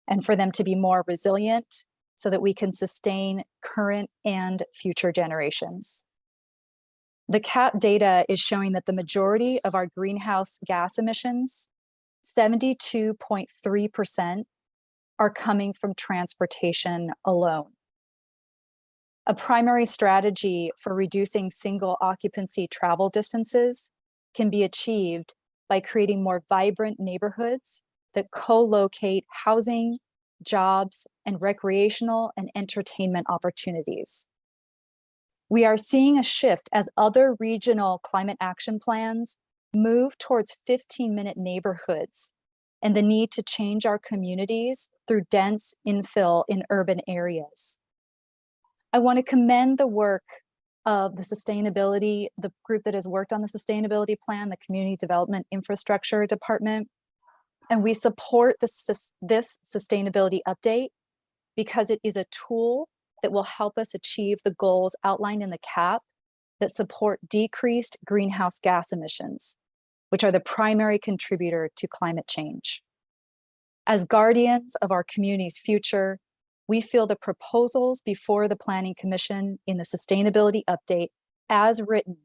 and for them to be more resilient so that we can sustain current and future generations. The CAP data is showing that the majority of our greenhouse gas emissions, 72.3%, are coming from transportation alone. A primary strategy for reducing single occupancy travel distances can be achieved by creating more vibrant neighborhoods that co-locate housing, jobs, and recreational and entertainment opportunities. We are seeing a shift as other regional climate action plans move towards 15-minute neighborhoods and the need to change our communities through dense infill in urban areas. I want to commend the work of the group that has worked on the sustainability plan, the Community Development Infrastructure Department. And we support this sustainability update because it is a tool that will help us achieve the goals outlined in the CAP that support decreased greenhouse gas emissions, which are the primary contributor to climate change. As guardians of our community's future, we feel the proposals before the Planning Commission in the sustainability update, as written,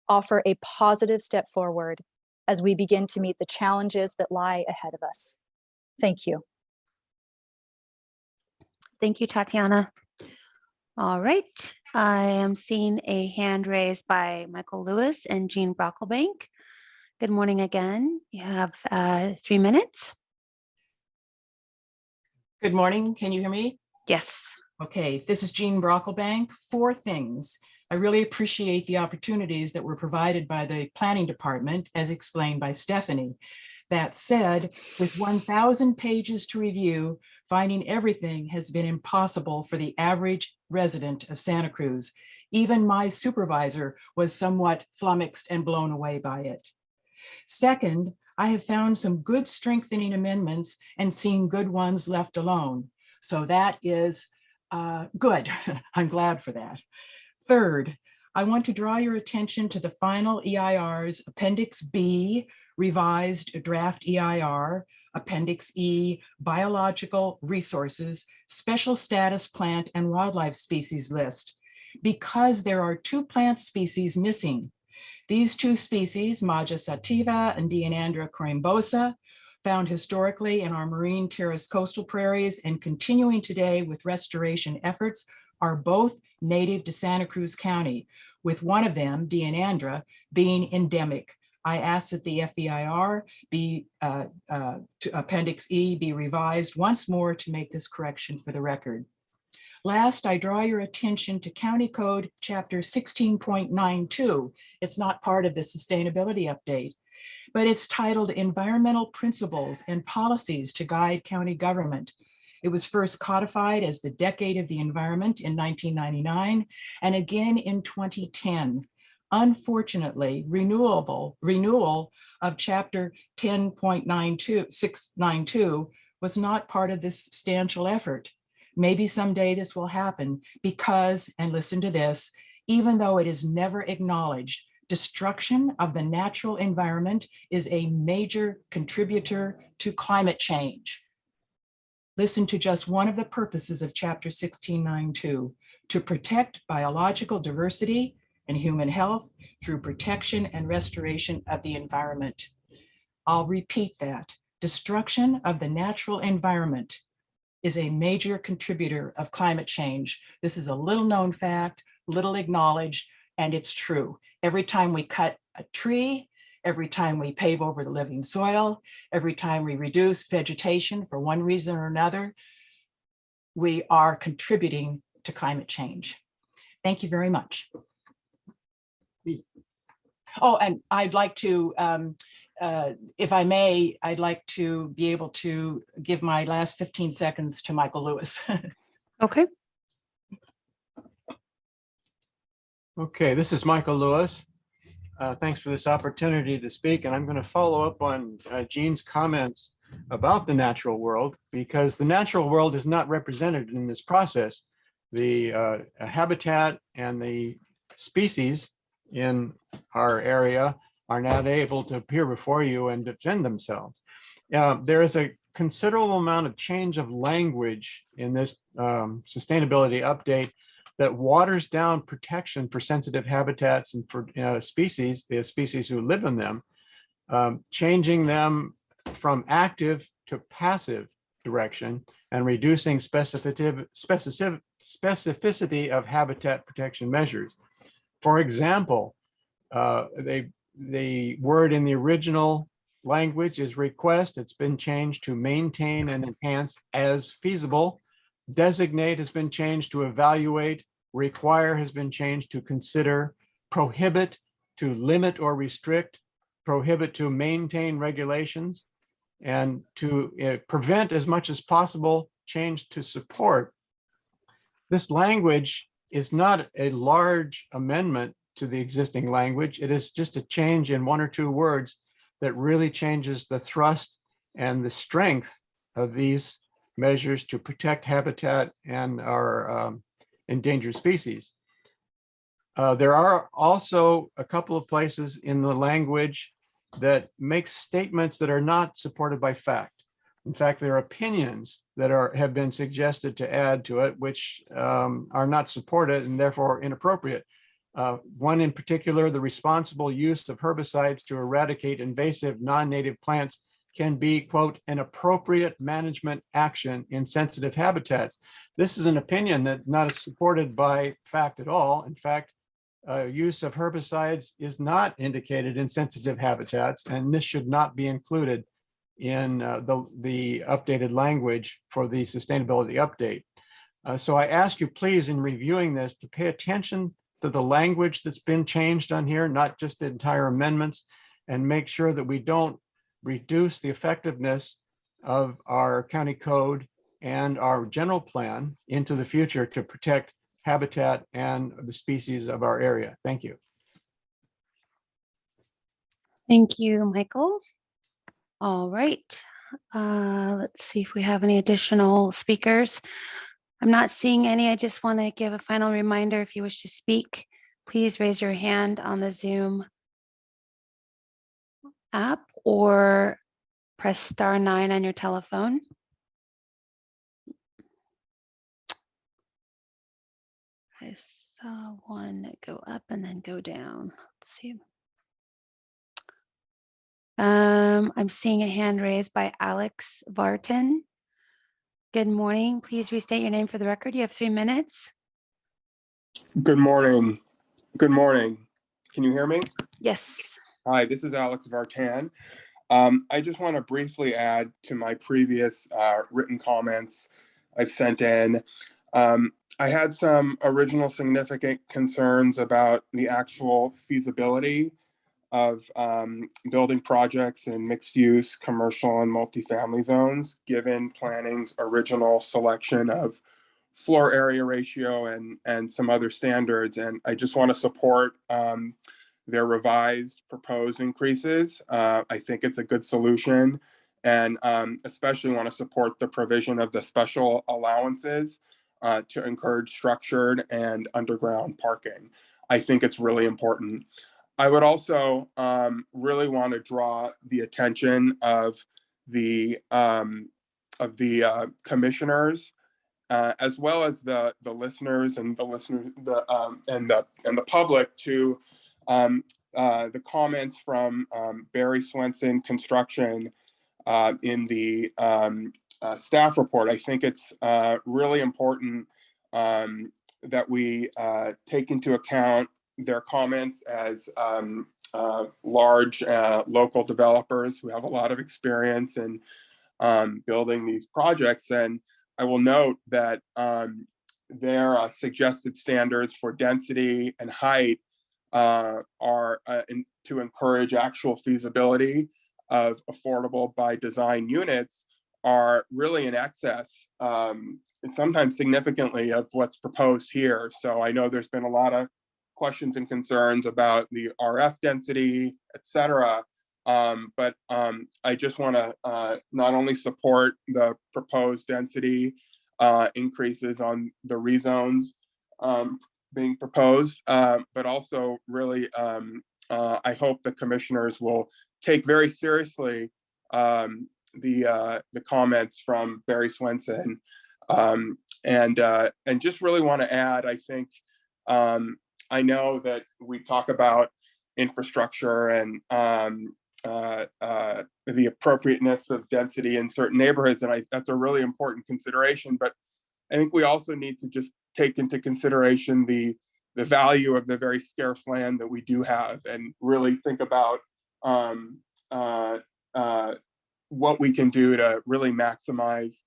offer a positive step forward as we begin to meet the challenges that lie ahead of us. Thank you. Thank you, Tatiana. All right, I am seeing a hand raised by Michael Lewis and Jean Brocklebank. Good morning again. You have 3 minutes. Good morning. Can you hear me? Yes. Okay, this is Jean Brocklebank. 4 things. I really appreciate the opportunities that were provided by the Planning Department, as explained by Stephanie. That said, with 1,000 pages to review, finding everything has been impossible for the average resident of Santa Cruz. Even my supervisor was somewhat flummoxed and blown away by it. Second, I have found some good strengthening amendments and seen good ones left alone. So that is good. I'm glad for that. Third, I want to draw your attention to the final EIR's Appendix B, revised draft EIR, Appendix E, biological resources, special status plant and wildlife species list, because there are 2 plant species missing. These 2 species, Maja sativa and Deanandra corimbosa, found historically in our marine terrace coastal prairies and continuing today with restoration efforts, are both native to Santa Cruz County, with one of them, Deanandra, being endemic. I ask that the FEIR be Appendix E be revised once more to make this correction for the record. Last, I draw your attention to County Code Chapter 16.92. It's not part of the sustainability update. but it's titled Environmental Principles and Policies to Guide County Government. It was first codified as the Decade of the Environment in 1999 and again in 2010. Unfortunately, renewal of Chapter 10.692 was not part of this substantial effort. Maybe someday this will happen because, and listen to this, even though it is never acknowledged, destruction of the natural environment is a major contributor to climate change. Listen to just one of the purposes of Chapter 1692, to protect biological diversity and human health through protection and restoration of the environment. I'll repeat that. Destruction of the natural environment is a major contributor of climate change. This is a little known fact, little acknowledged, and it's true. Every time we cut a tree, every time we pave over the living soil, every time we reduce vegetation for one reason or another, we are contributing to climate change. Thank you very much. Oh, and I'd like to, if I may, I'd like to be able to give my last 15 seconds to Michael Lewis. Okay. Okay, this is Michael Lewis. Thanks for this opportunity to speak, and I'm going to follow up on Jean's comments about the natural world, because the natural world is not represented in this process. The habitat and the species in our area are not able to appear before you and defend themselves. There is a considerable amount of change of language in this sustainability update that waters down protection for sensitive habitats and for the species who live in them, changing them from active to passive direction and reducing specificity of habitat protection measures. For example, the word in the original language is request. It's been changed to maintain and enhance as feasible. Designate has been changed to evaluate. Require has been changed to consider. Prohibit to limit or restrict. Prohibit to maintain regulations. And to prevent as much as possible, change to support. This language is not a large amendment to the existing language. It is just a change in one or two words that really changes the thrust and the strength of these measures to protect habitat and our endangered species. There are also a couple of places in the language that make statements that are not supported by fact. In fact, there are opinions that have been suggested to add to it, which are not supported and therefore inappropriate. One in particular, the responsible use of herbicides to eradicate invasive non-native plants can be, quote, an appropriate management action in sensitive habitats. This is an opinion that not supported by fact at all. In fact, use of herbicides is not indicated in sensitive habitats, and this should not be included in the updated language for the sustainability update. So I ask you, please, in reviewing this, to pay attention to the language that's been changed on here, not just the entire amendments, and make sure that we don't reduce the effectiveness of our county code and our general plan into the future to protect habitat and the species of our area. Thank you. Thank you, Michael. All right. Let's see if we have any additional speakers. I'm not seeing any. I just want to give a final reminder. If you wish to speak, please raise your hand on the Zoom app or press *9 on your telephone. I saw one go up and then go down. Let's see. I'm seeing a hand raised by Alex Vartan. Good morning. Please restate your name for the record. You have 3 minutes. Good morning. Good morning. Can you hear me? Yes. Hi, this is Alex Vartan. I just want to briefly add to my previous written comments I've sent in. I had some original significant concerns about the actual feasibility of building projects in mixed use, commercial and multifamily zones, given planning's original selection of floor area ratio and some other standards. And I just want to support their revised proposed increases. I think it's a good solution, and especially want to support the provision of the special allowances to encourage structured and underground parking. I think it's really important. I would also really want to draw the attention of the commissioners, as well as the listeners and the public, to the comments from Barry Swenson Construction in the staff report. I think it's really important that we take into account their comments as large local developers who have a lot of experience in building these projects. And I will note that their suggested standards for density and height are to encourage actual feasibility of affordable by design units are really in excess, and sometimes significantly, of what's proposed here. So I know there's been a lot of questions and concerns about the RF density, et cetera. But I just want to not only support the proposed density increases on the rezones being proposed, but also really I hope the commissioners will take very seriously the comments from Barry Swenson, and just really want to add, I think, I know that we talk about infrastructure and the appropriateness of density in certain neighborhoods, and that's a really important consideration. But I think we also need to just take into consideration the value of the very scarce land that we do have, and really think about what we can do to really maximize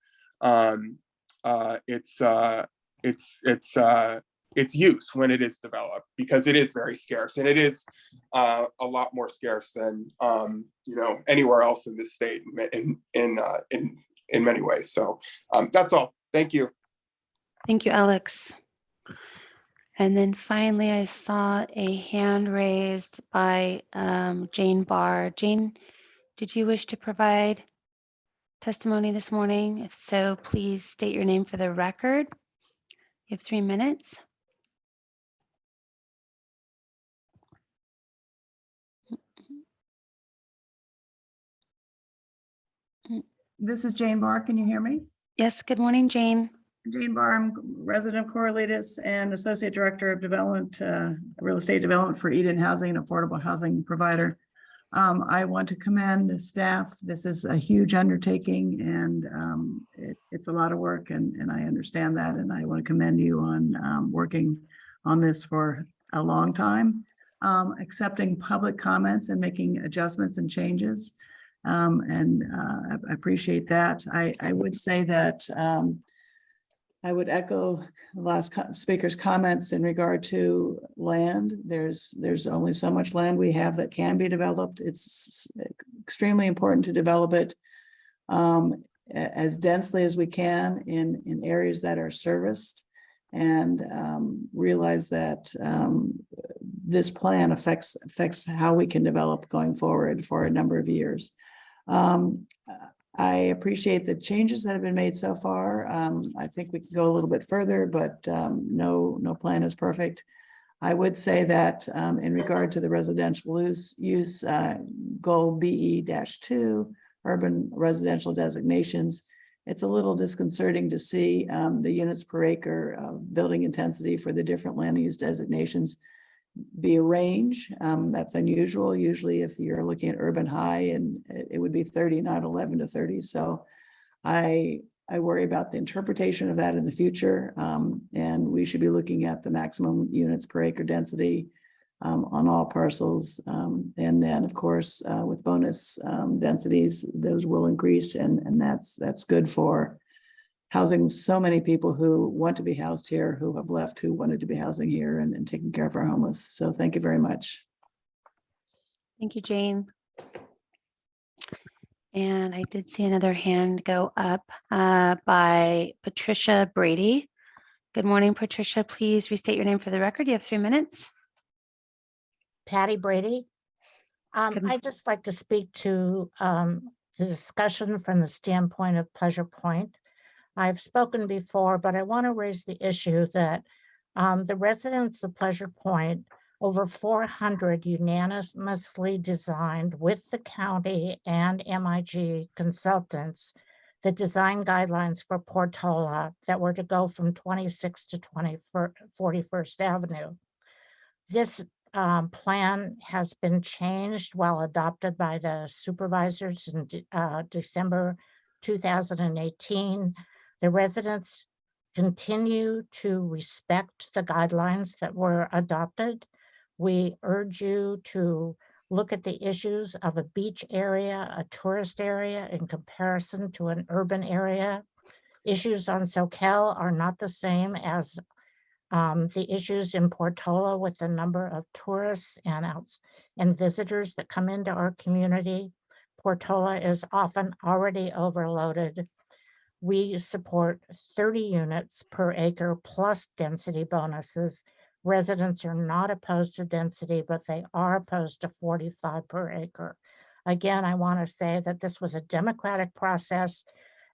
its use when it is developed, because it is very scarce, and it is a lot more scarce than anywhere else in this state in many ways. So that's all. Thank you. Thank you, Alex. And then finally, I saw a hand raised by Jane Barr. Jane, did you wish to provide testimony this morning? If so, please state your name for the record. You have 3 minutes. This is Jane Barr. Can you hear me? Yes, good morning, Jane. Jane Barr, I'm resident of Corralitos and Associate Director of Development, Real Estate Development for Eden Housing, an affordable housing provider. I want to commend staff. This is a huge undertaking, and it's a lot of work, and I understand that, and I want to commend you on working on this for a long time, accepting public comments and making adjustments and changes. I appreciate that. I would say that I would echo the last speaker's comments in regard to land. There's only so much land we have that can be developed. It's extremely important to develop it as densely as we can in areas that are serviced, and realize that this plan affects how we can develop going forward for a number of years. I appreciate the changes that have been made so far. I think we can go a little bit further, but no plan is perfect. I would say that in regard to the residential use goal BE-2, urban residential designations, it's a little disconcerting to see the units per acre building intensity for the different land use designations be a range. That's unusual. Usually if you're looking at urban high, and it would be 30, not 11 to 30. So I worry about the interpretation of that in the future. And we should be looking at the maximum units per acre density on all parcels. And then of course, with bonus densities, those will increase, and that's good for housing so many people who want to be housed here, who have left, who wanted to be housing here, and taking care of our homeless. So thank you very much. Thank you, Jane. And I did see another hand go up by Patricia Brady. Good morning, Patricia. Please restate your name for the record. You have 3 minutes. Patty Brady. Good. I'd just like to speak to the discussion from the standpoint of Pleasure Point. I've spoken before, but I want to raise the issue that the residents of Pleasure Point, over 400 unanimously designed with the county and MIG consultants, the design guidelines for Portola that were to go from 26th to 41st Avenue. This plan has been changed while adopted by the supervisors in December 2018. The residents continue to respect the guidelines that were adopted. We urge you to look at the issues of a beach area, a tourist area in comparison to an urban area. Issues on Soquel are not the same as the issues in Portola with the number of tourists and visitors that come into our community. Portola is often already overloaded. We support 30 units per acre plus density bonuses. Residents are not opposed to density, but they are opposed to 45 per acre. Again, I want to say that this was a democratic process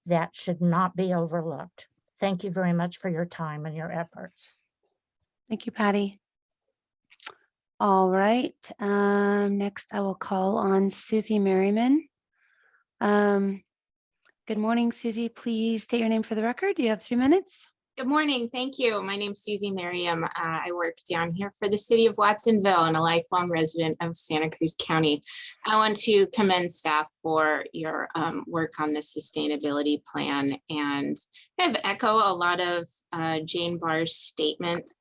that should not be overlooked. Thank you very much for your time and your efforts. Thank you, Patty. All right. Next, I will call on Susie Merriman. Good morning, Susie. Please state your name for the record. You have 3 minutes. Good morning. Thank you. My name's Susie Merriam. I work down here for the city of Watsonville and a lifelong resident of Santa Cruz County. I want to commend staff for your work on the sustainability plan and kind of echo a lot of Jane Barr's statement.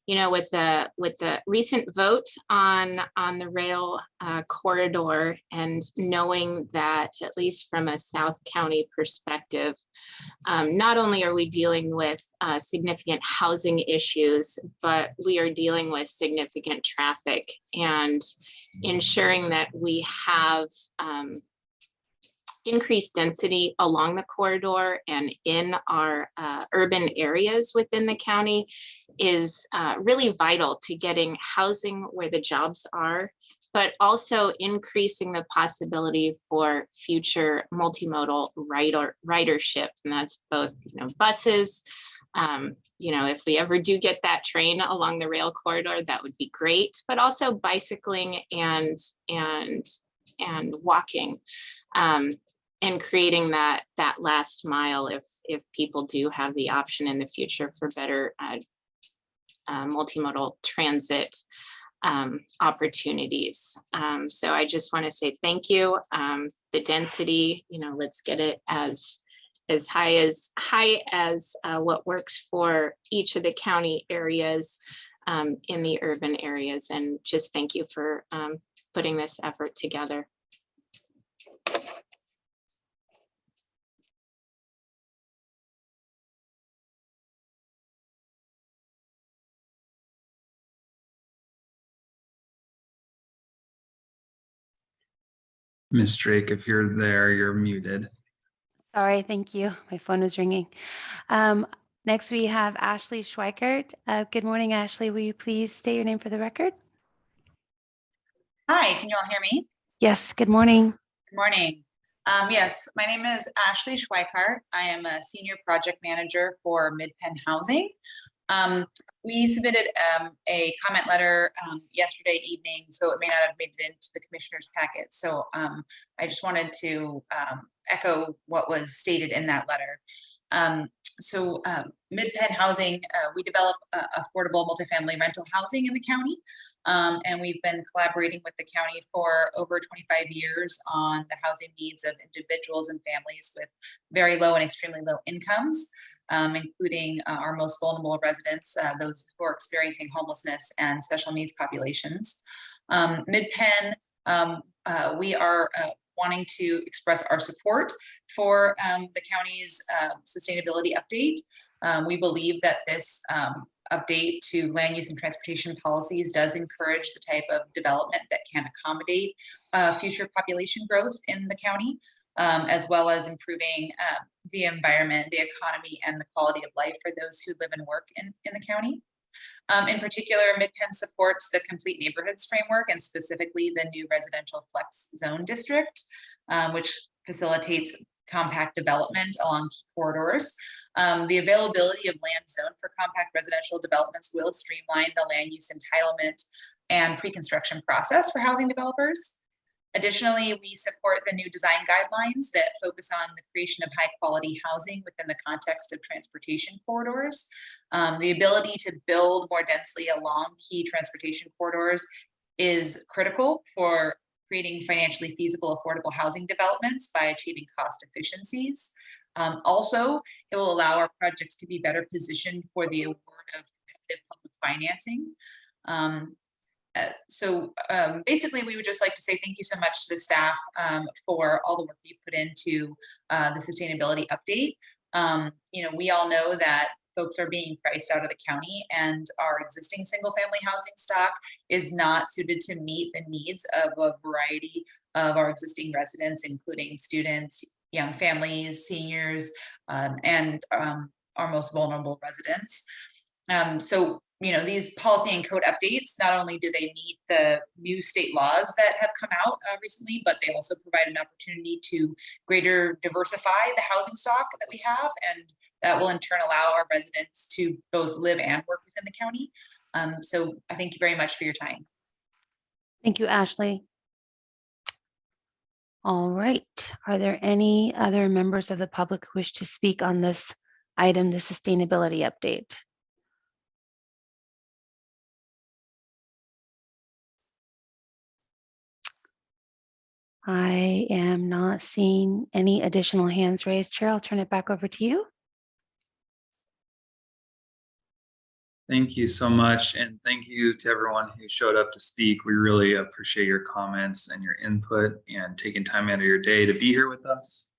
You know, with the recent vote on the rail corridor, and knowing that at least from a South County perspective, not only are we dealing with significant housing issues, but we are dealing with significant traffic, and ensuring that we have increased density along the corridor and in our urban areas within the county is really vital to getting housing where the jobs are, but also increasing the possibility for future multimodal ridership. And that's both, you know, buses. You know, if we ever do get that train along the rail corridor, that would be great, but also bicycling and walking. And creating that last mile if people do have the option in the future for better multimodal transit opportunities. So I just want to say thank you. The density, you know, let's get it as high as what works for each of the county areas in the urban areas. And just thank you for putting this effort together. Miss Drake, if you're there, you're muted. Sorry, thank you. My phone is ringing. Next, we have Ashley Schweikert. Good morning, Ashley. Will you please state your name for the record? Hi, can you all hear me? Yes, good morning. Good morning. Yes, my name is Ashley Schweikart. I am a senior project manager for Mid-Penn Housing. We submitted a comment letter yesterday evening, so it may not have made it into the commissioner's packet. So I just wanted to echo what was stated in that letter. So Mid-Penn Housing, we develop affordable multifamily rental housing in the county. And we've been collaborating with the county for over 25 years on the housing needs of individuals and families with very low and extremely low incomes, including our most vulnerable residents, those who are experiencing homelessness and special needs populations. Mid-Penn, we are wanting to express our support for the county's sustainability update. We believe that this update to land use and transportation policies does encourage the type of development that can accommodate future population growth in the county, as well as improving the environment, the economy, and the quality of life for those who live and work in the county. In particular, MidPenn supports the Complete Neighborhoods Framework and specifically the new residential flex zone district, which facilitates compact development along key corridors. The availability of land zoned for compact residential developments will streamline the land use entitlement and pre-construction process for housing developers. Additionally, we support the new design guidelines that focus on the creation of high quality housing within the context of transportation corridors. The ability to build more densely along key transportation corridors is critical for creating financially feasible, affordable housing developments by achieving cost efficiencies. Also, it will allow our projects to be better positioned for the award of competitive public financing. Basically, we would just like to say thank you so much to the staff for all the work you put into the sustainability update. We all know that folks are being priced out of the county, and our existing single family housing stock is not suited to meet the needs of a variety of our existing residents, including students, young families, seniors, and our most vulnerable residents. These policy and code updates, not only do they meet the new state laws that have come out recently, but they also provide an opportunity to greater diversify the housing stock that we have, and that will in turn allow our residents to both live and work within the county. So I thank you very much for your time. Thank you, Ashley. All right. Are there any other members of the public who wish to speak on this item, the sustainability update? I am not seeing any additional hands raised. Chair, I'll turn it back over to you. Thank you so much. And thank you to everyone who showed up to speak. We really appreciate your comments and your input and taking time out of your day to be here with us.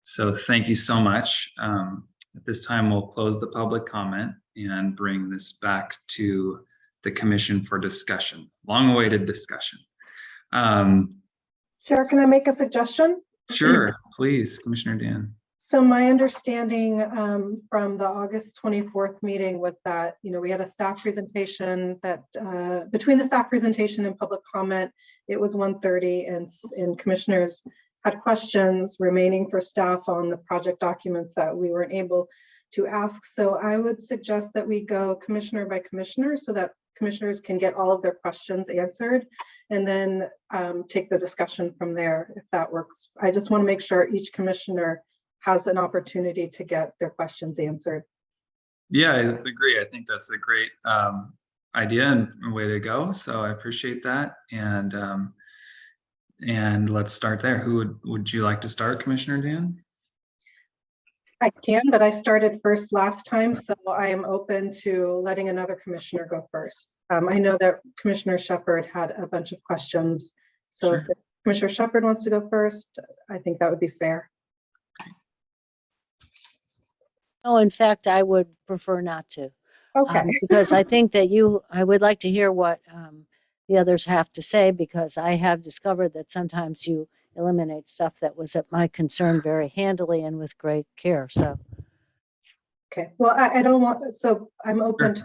So thank you so much. At this time, we'll close the public comment and bring this back to the commission for discussion, long-awaited discussion. Chair, can I make a suggestion? Sure, please, Commissioner Dan. So my understanding from the August 24th meeting was that, we had a staff presentation that between the staff presentation and public comment, it was 1:30 and commissioners had questions remaining for staff on the project documents that we weren't able to ask. So I would suggest that we go commissioner by commissioner so that commissioners can get all of their questions answered and then take the discussion from there, if that works. I just want to make sure each commissioner has an opportunity to get their questions answered. Yeah, I agree. I think that's a great idea and way to go. So I appreciate that. And let's start there. Who would you like to start, Commissioner Dan? I can, but I started first last time, so I am open to letting another commissioner go first. I know that Commissioner Shepherd had a bunch of questions. So if Commissioner Shepherd wants to go first, I think that would be fair. No, in fact, I would prefer not to. Okay. Because I think that I would like to hear what the others have to say, because I have discovered that sometimes you eliminate stuff that was at my concern very handily and with great care. So. Okay. Well, I don't want, so I'm open to,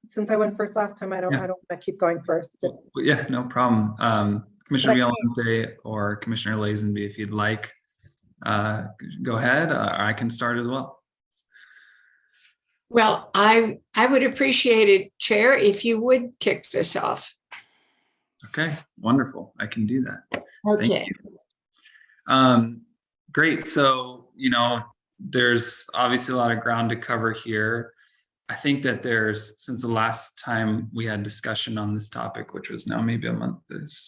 since I went first last time, I don't want to keep going first. Yeah, no problem. Commissioner Violante or Commissioner Lazenby, if you'd like, go ahead. I can start as well. Well, I would appreciate it, Chair, if you would kick this off. Okay, wonderful. I can do that. Okay. Thank you. Great. So, there's obviously a lot of ground to cover here. I think that since the last time we had discussion on this topic, which was now maybe a month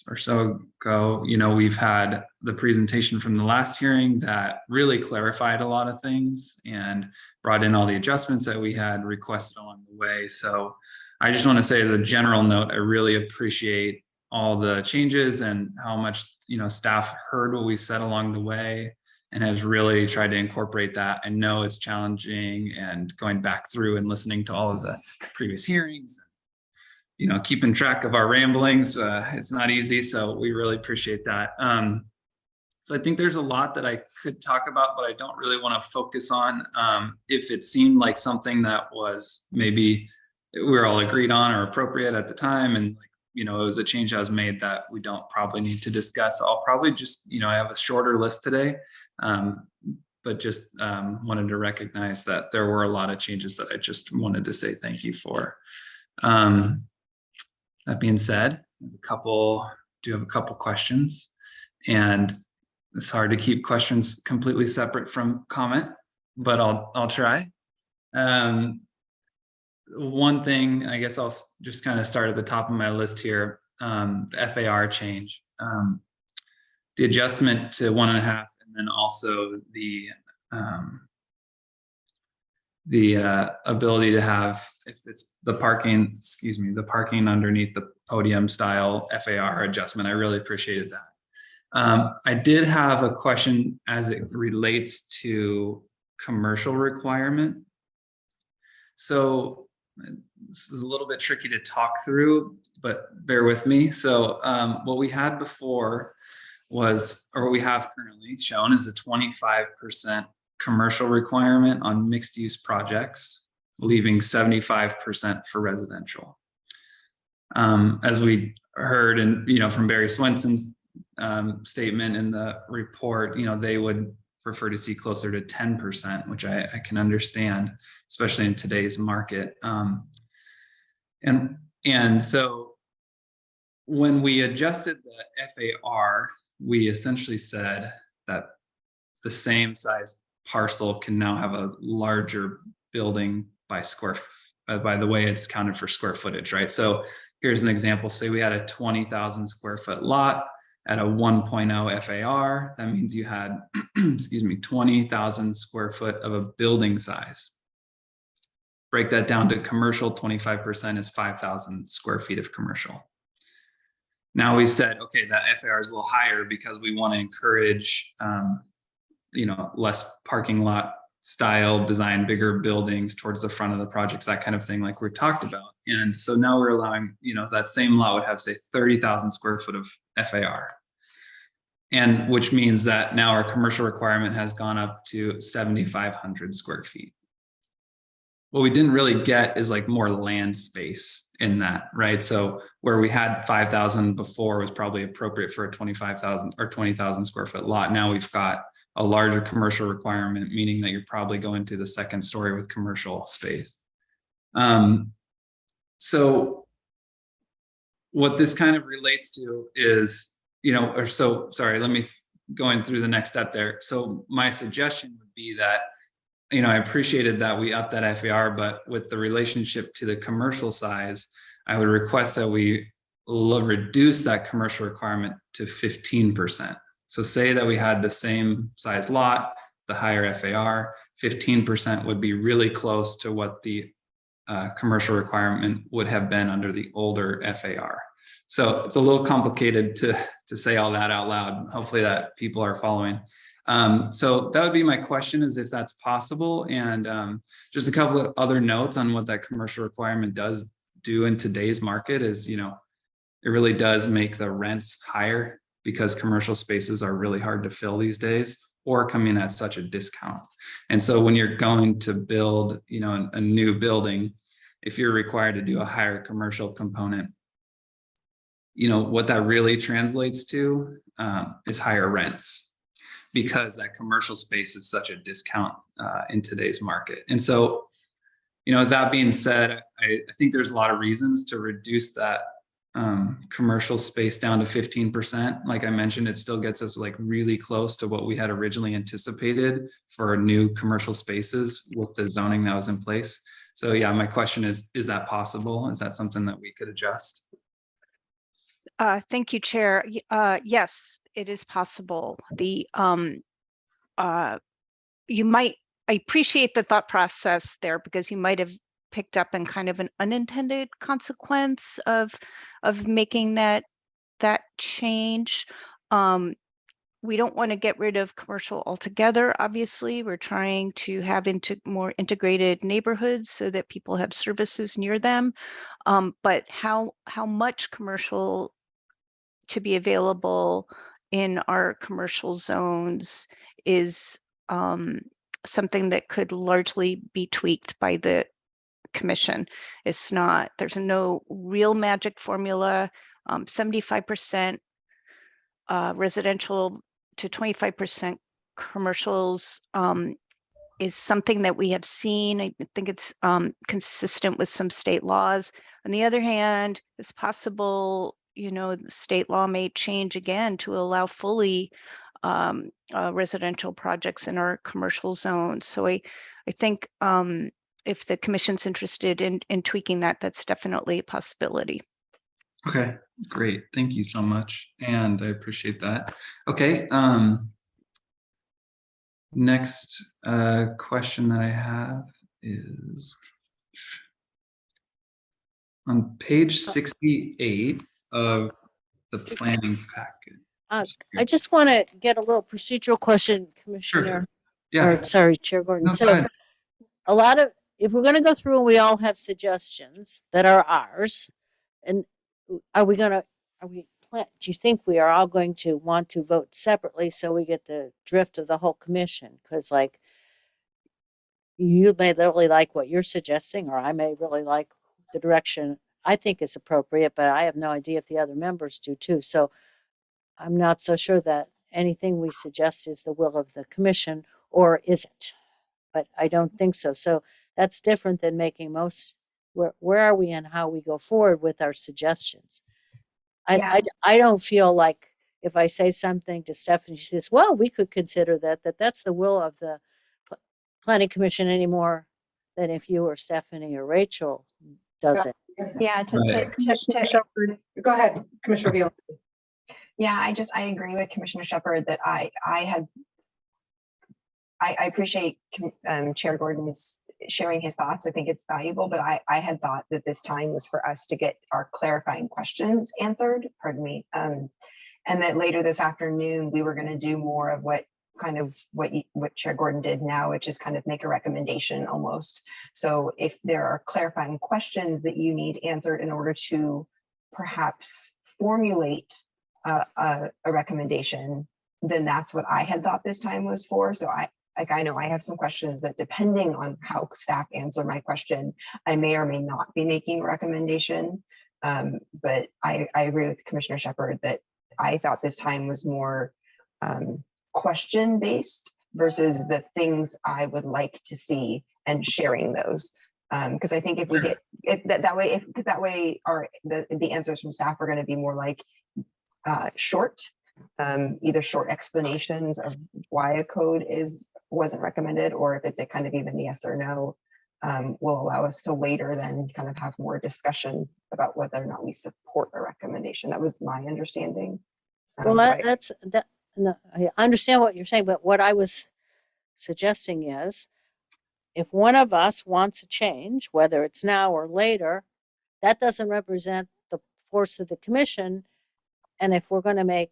or so ago, we've had the presentation from the last hearing that really clarified a lot of things and brought in all the adjustments that we had requested along the way. So I just want to say as a general note, I really appreciate all the changes and how much, staff heard what we said along the way and has really tried to incorporate that. I know it's challenging, and going back through and listening to all of the previous hearings, you know, keeping track of our ramblings, it's not easy. So we really appreciate that. So I think there's a lot that I could talk about, but I don't really want to focus on. If it seemed like something that was maybe we were all agreed on or appropriate at the time, and like, you know, it was a change that was made that we don't probably need to discuss, I'll probably just, you know, I have a shorter list today, but just wanted to recognize that there were a lot of changes that I just wanted to say thank you for. That being said, do have a couple questions, and it's hard to keep questions completely separate from comment, but I'll try. One thing, I guess I'll just kind of start at the top of my list here, the FAR change, the adjustment to 1.5, and then also the ability to have, if it's the parking, the parking underneath the podium style FAR adjustment. I really appreciated that. I did have a question as it relates to commercial requirement. So this is a little bit tricky to talk through, but bear with me. So what we had before was, or what we have currently shown, is a 25% commercial requirement on mixed use projects, leaving 75% for residential. As we heard, and you know, from Barry Swenson's statement in the report, you know, they would prefer to see closer to 10%, which I can understand, especially in today's market. And so when we adjusted the FAR, we essentially said that the same size parcel can now have a larger building by the way it's counted for square footage, right? So here's an example. Say we had a 20,000 square foot lot at a 1.0 FAR. That means you had, 20,000 square foot of a building size. Break that down to commercial, 25% is 5,000 square feet of commercial. Now we've said, okay, that FAR is a little higher because we want to encourage, you know, less parking lot style design, bigger buildings towards the front of the projects, that kind of thing, like we talked about. And so now we're allowing, you know, that same lot would have, say, 30,000 square foot of FAR. And which means that now our commercial requirement has gone up to 7,500 square feet. What we didn't really get is like more land space in that, right? So where we had 5,000 before was probably appropriate for a 25,000 or 20,000 square foot lot. Now we've got a larger commercial requirement, meaning that you're probably going to the second story with commercial space. So what this kind of relates to is, you know, or so, sorry, let me going through the next step there. So my suggestion would be that, you know, I appreciated that we upped that FAR, but with the relationship to the commercial size, I would request that we reduce that commercial requirement to 15%. So say that we had the same size lot, the higher FAR, 15% would be really close to what the commercial requirement would have been under the older FAR. So it's a little complicated to say all that out loud. Hopefully that people are following. So that would be my question, is if that's possible. And just a couple of other notes on what that commercial requirement does do in today's market is, you know, it really does make the rents higher because commercial spaces are really hard to fill these days or come in at such a discount. And so when you're going to build, you know, a new building, if you're required to do a higher commercial component, you know, what that really translates to is higher rents, because that commercial space is such a discount in today's market. And so, you know, that being said, I think there's a lot of reasons to reduce that commercial space down to 15%. Like I mentioned, it still gets us like really close to what we had originally anticipated for new commercial spaces with the zoning that was in place. So yeah, my question is that possible? Is that something that we could adjust? Thank you, Chair. Yes, it is possible. I appreciate the thought process there, because you might have picked up on kind of an unintended consequence of making that change. we don't want to get rid of commercial altogether. Obviously, we're trying to have more integrated neighborhoods so that people have services near them. But how much commercial to be available in our commercial zones is something that could largely be tweaked by the commission. There's no real magic formula. 75% residential to 25% commercials is something that we have seen. I think it's consistent with some state laws. On the other hand, it's possible, the state law may change again to allow fully residential projects in our commercial zones. So I think if the commission's interested in tweaking that, that's definitely a possibility. Okay, great. Thank you so much. And I appreciate that. Okay. Next question that I have is on page 68 of the planning packet. I just want to get a little procedural question, Commissioner. Yeah. Or sorry, Chair Gordon. No, go So ahead. if we're going to go through and we all have suggestions that are ours, and do you think we are all going to want to vote separately so we get the drift of the whole commission? Because like you may really like what you're suggesting, or I may really like the direction I think is appropriate, but I have no idea if the other members do too. So I'm not so sure that anything we suggest is the will of the commission, or is it? But I don't think so. So that's different than making where are we and how we go forward with our suggestions. I don't feel like if I say something to Stephanie, she says, well, we could consider that's the will of the planning commission anymore than if you or Stephanie or Rachel does it. Yeah, Go ahead, Commissioner Veal. Yeah, I agree with Commissioner Shepherd that I appreciate Chair Gordon's sharing his thoughts. I think it's valuable, but I had thought that this time was for us to get our clarifying questions answered, and that later this afternoon, we were going to do more of what Chair Gordon did now, which is kind of make a recommendation almost. So if there are clarifying questions that you need answered in order to perhaps formulate a recommendation, then that's what I had thought this time was for. So I know I have some questions that, depending on how staff answer my question, I may or may not be making a recommendation. But I agree with Commissioner Shepherd that I thought this time was more question based versus the things I would like to see and sharing those. Because I think if we get that way the answers from staff are going to be more like short, either short explanations of why a code wasn't recommended, or if it's a kind of even yes or no, will allow us to later then kind of have more discussion about whether or not we support a recommendation. That was my understanding. Well, no, I understand what you're saying, but what I was suggesting is if one of us wants a change, whether it's now or later, that doesn't represent the force of the commission. And if we're going to make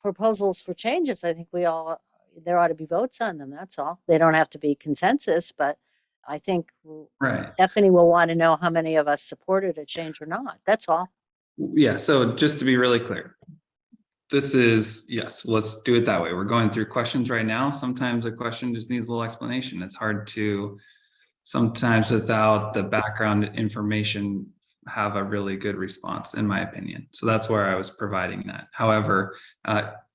proposals for changes, I think there ought to be votes on them. That's all. They don't have to be consensus, but I think Stephanie will want to know how many of us supported a change or not. That's all. Yeah. So just to be really clear, this is, yes, let's do it that way. We're going through questions right now. Sometimes a question just needs a little explanation. It's hard to, sometimes without the background information, have a really good response, in my opinion. So that's where I was providing that. However,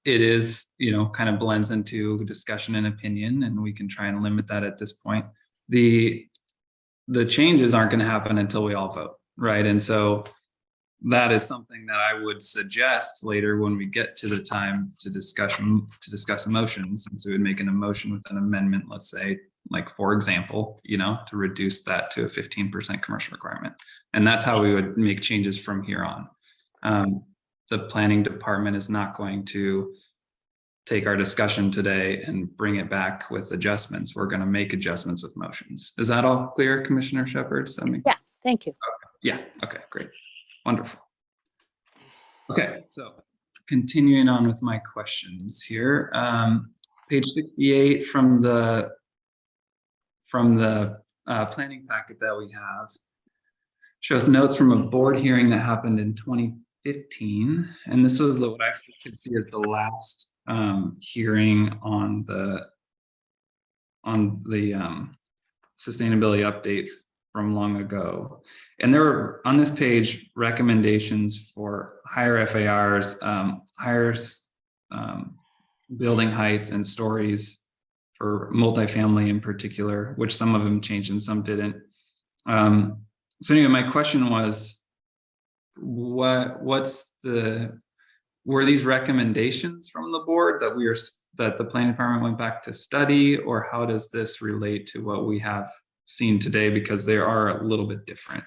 it is, kind of blends into discussion and opinion, and we can try and limit that at this point. The changes aren't going to happen until we all vote, right? And so that is something that I would suggest later when we get to the time to discuss motions. And so we would make an emotion with an amendment, let's say, like, for example, to reduce that to a 15% commercial requirement. And that's how we would make changes from here on. The planning department is not going to take our discussion today and bring it back with adjustments. We're going to make adjustments with motions. Is that all clear, Commissioner Shepherd? Does that make sense? Yeah, thank you. Okay. Yeah, okay, great. Wonderful. Okay, so continuing on with my questions here. Page 68 from the planning packet that we have shows notes from a board hearing that happened in 2015. And this was what I could see as the last hearing on the sustainability update from long ago. And there were on this page recommendations for higher FARs, higher building heights and stories for multifamily in particular, which some of them changed and some didn't. So anyway, my question was, were these recommendations from the board that the planning department went back to study, or how does this relate to what we have seen today? Because they are a little bit different.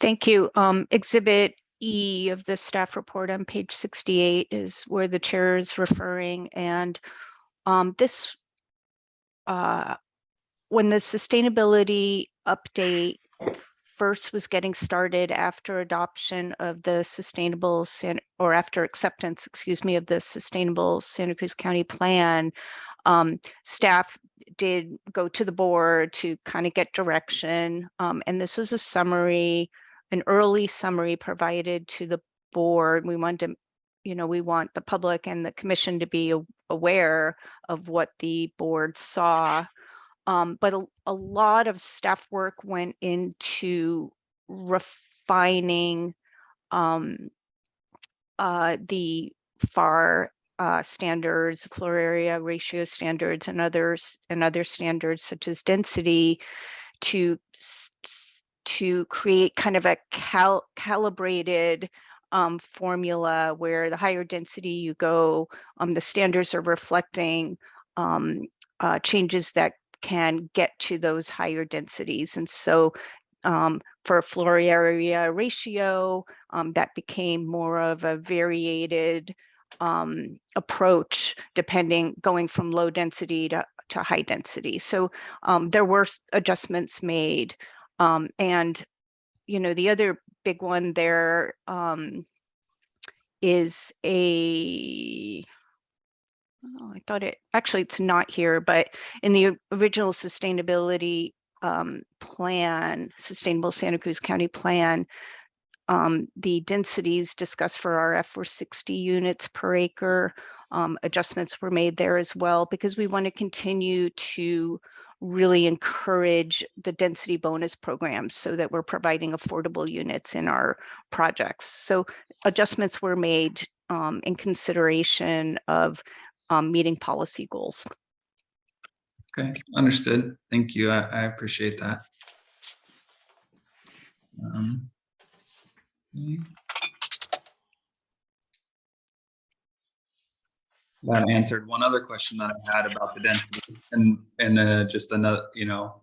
Thank you. Exhibit E of the staff report on page 68 is where the chair is referring. And this, when the sustainability update first was getting started after adoption of the after acceptance, excuse me, of the sustainable Santa Cruz County plan, staff did go to the board to kind of get direction. And this was a summary, an early summary provided to the board. We want to, we want the public and the commission to be aware of what the board saw. But a lot of staff work went into refining the FAR standards, floor area ratio standards, and other standards such as density to create kind of a calibrated formula where the higher density you go, the standards are reflecting changes that can get to those higher densities. And so for floor area ratio, that became more of a variated approach, going from low density to high density. So there were adjustments made. And, the other big one there is it's not here, but in the original sustainability plan, Sustainable Santa Cruz County plan, the densities discussed for RF were 60 units per acre. Adjustments were made there as well, because we want to continue to really encourage the density bonus programs so that we're providing affordable units in our projects. So adjustments were made in consideration of meeting policy goals. Okay, understood. Thank you. I appreciate that. Okay. That answered one other question that I had about the density, and just another,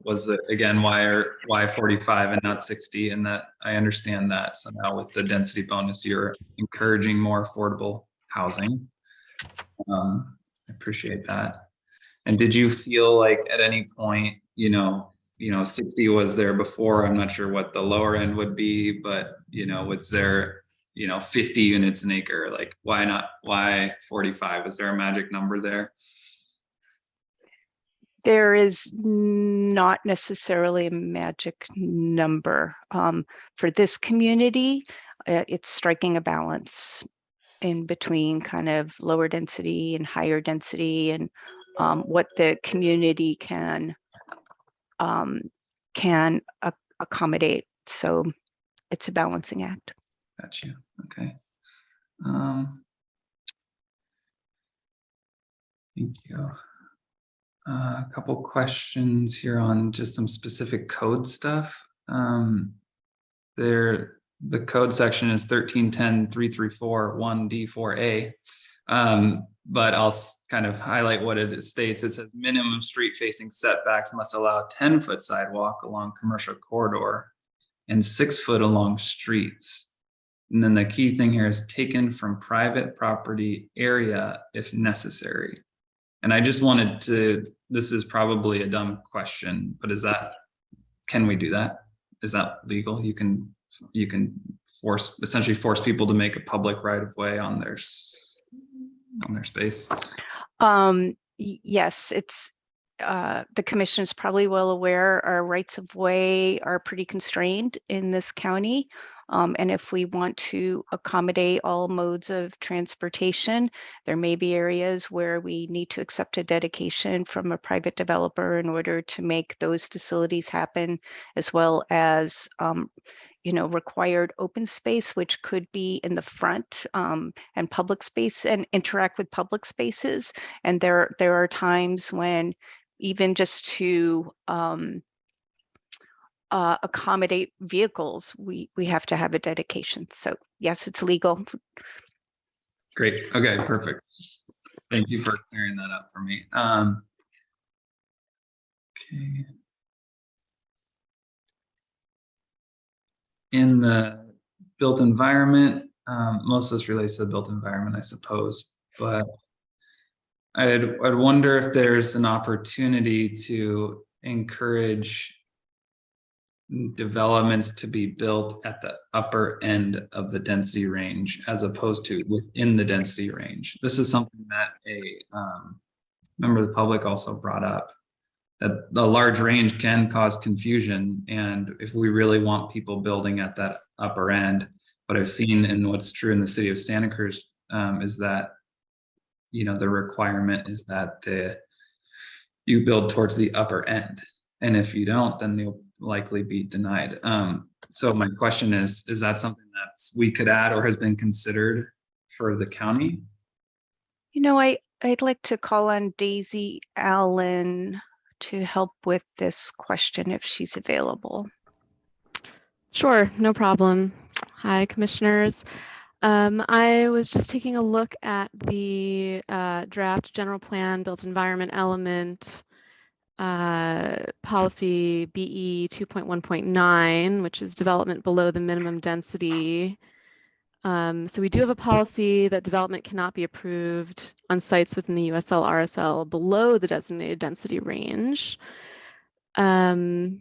was it, again, why 45 and not 60? And that I understand that. So now with the density bonus, you're encouraging more affordable housing. I appreciate that. And did you feel like at any point, 60 was there before? I'm not sure what the lower end would be, but was there 50 units an acre? Like, why not? Why 45? Is there a magic number there? There is not necessarily a magic number. For this community, it's striking a balance in between kind of lower density and higher density, and what the community can accommodate. So it's a balancing act. Gotcha. Okay. Thank you. A couple questions here on just some specific code stuff. The code section is 1310.334.1D4A. But I'll kind of highlight what it states. It says minimum street facing setbacks must allow 10-foot sidewalk along commercial corridor and 6 foot along streets. And then the key thing here is taken from private property area if necessary. And I just wanted to, this is probably a dumb question, but can we do that? Is that legal? You can essentially force people to make a public right of way on their space? Yes, it's the commission is probably well aware our rights of way are pretty constrained in this county. And if we want to accommodate all modes of transportation, there may be areas where we need to accept a dedication from a private developer in order to make those facilities happen, as well as required open space, which could be in the front and public space and interact with public spaces. And there are times when even just to accommodate vehicles, we have to have a dedication. So yes, it's legal. Great. Okay, perfect. Thank you for clearing that up for me. Okay. In the built environment, most of this relates to the built environment, I suppose, but I'd wonder if there's an opportunity to encourage developments to be built at the upper end of the density range as opposed to within the density range. This is something that a member of the public also brought up, that the large range can cause confusion. And if we really want people building at that upper end, what I've seen and what's true in the city of Santa Cruz is that, the requirement is that you build towards the upper end. And if you don't, then you'll likely be denied. So my question is that something that we could add or has been considered for the county? I'd like to call on Daisy Allen to help with this question if she's available. Sure, no problem. Hi, commissioners. I was just taking a look at the draft general plan built environment element policy BE 2.1.9, which is development below the minimum density. So we do have a policy that development cannot be approved on sites within the USL RSL below the designated density range. So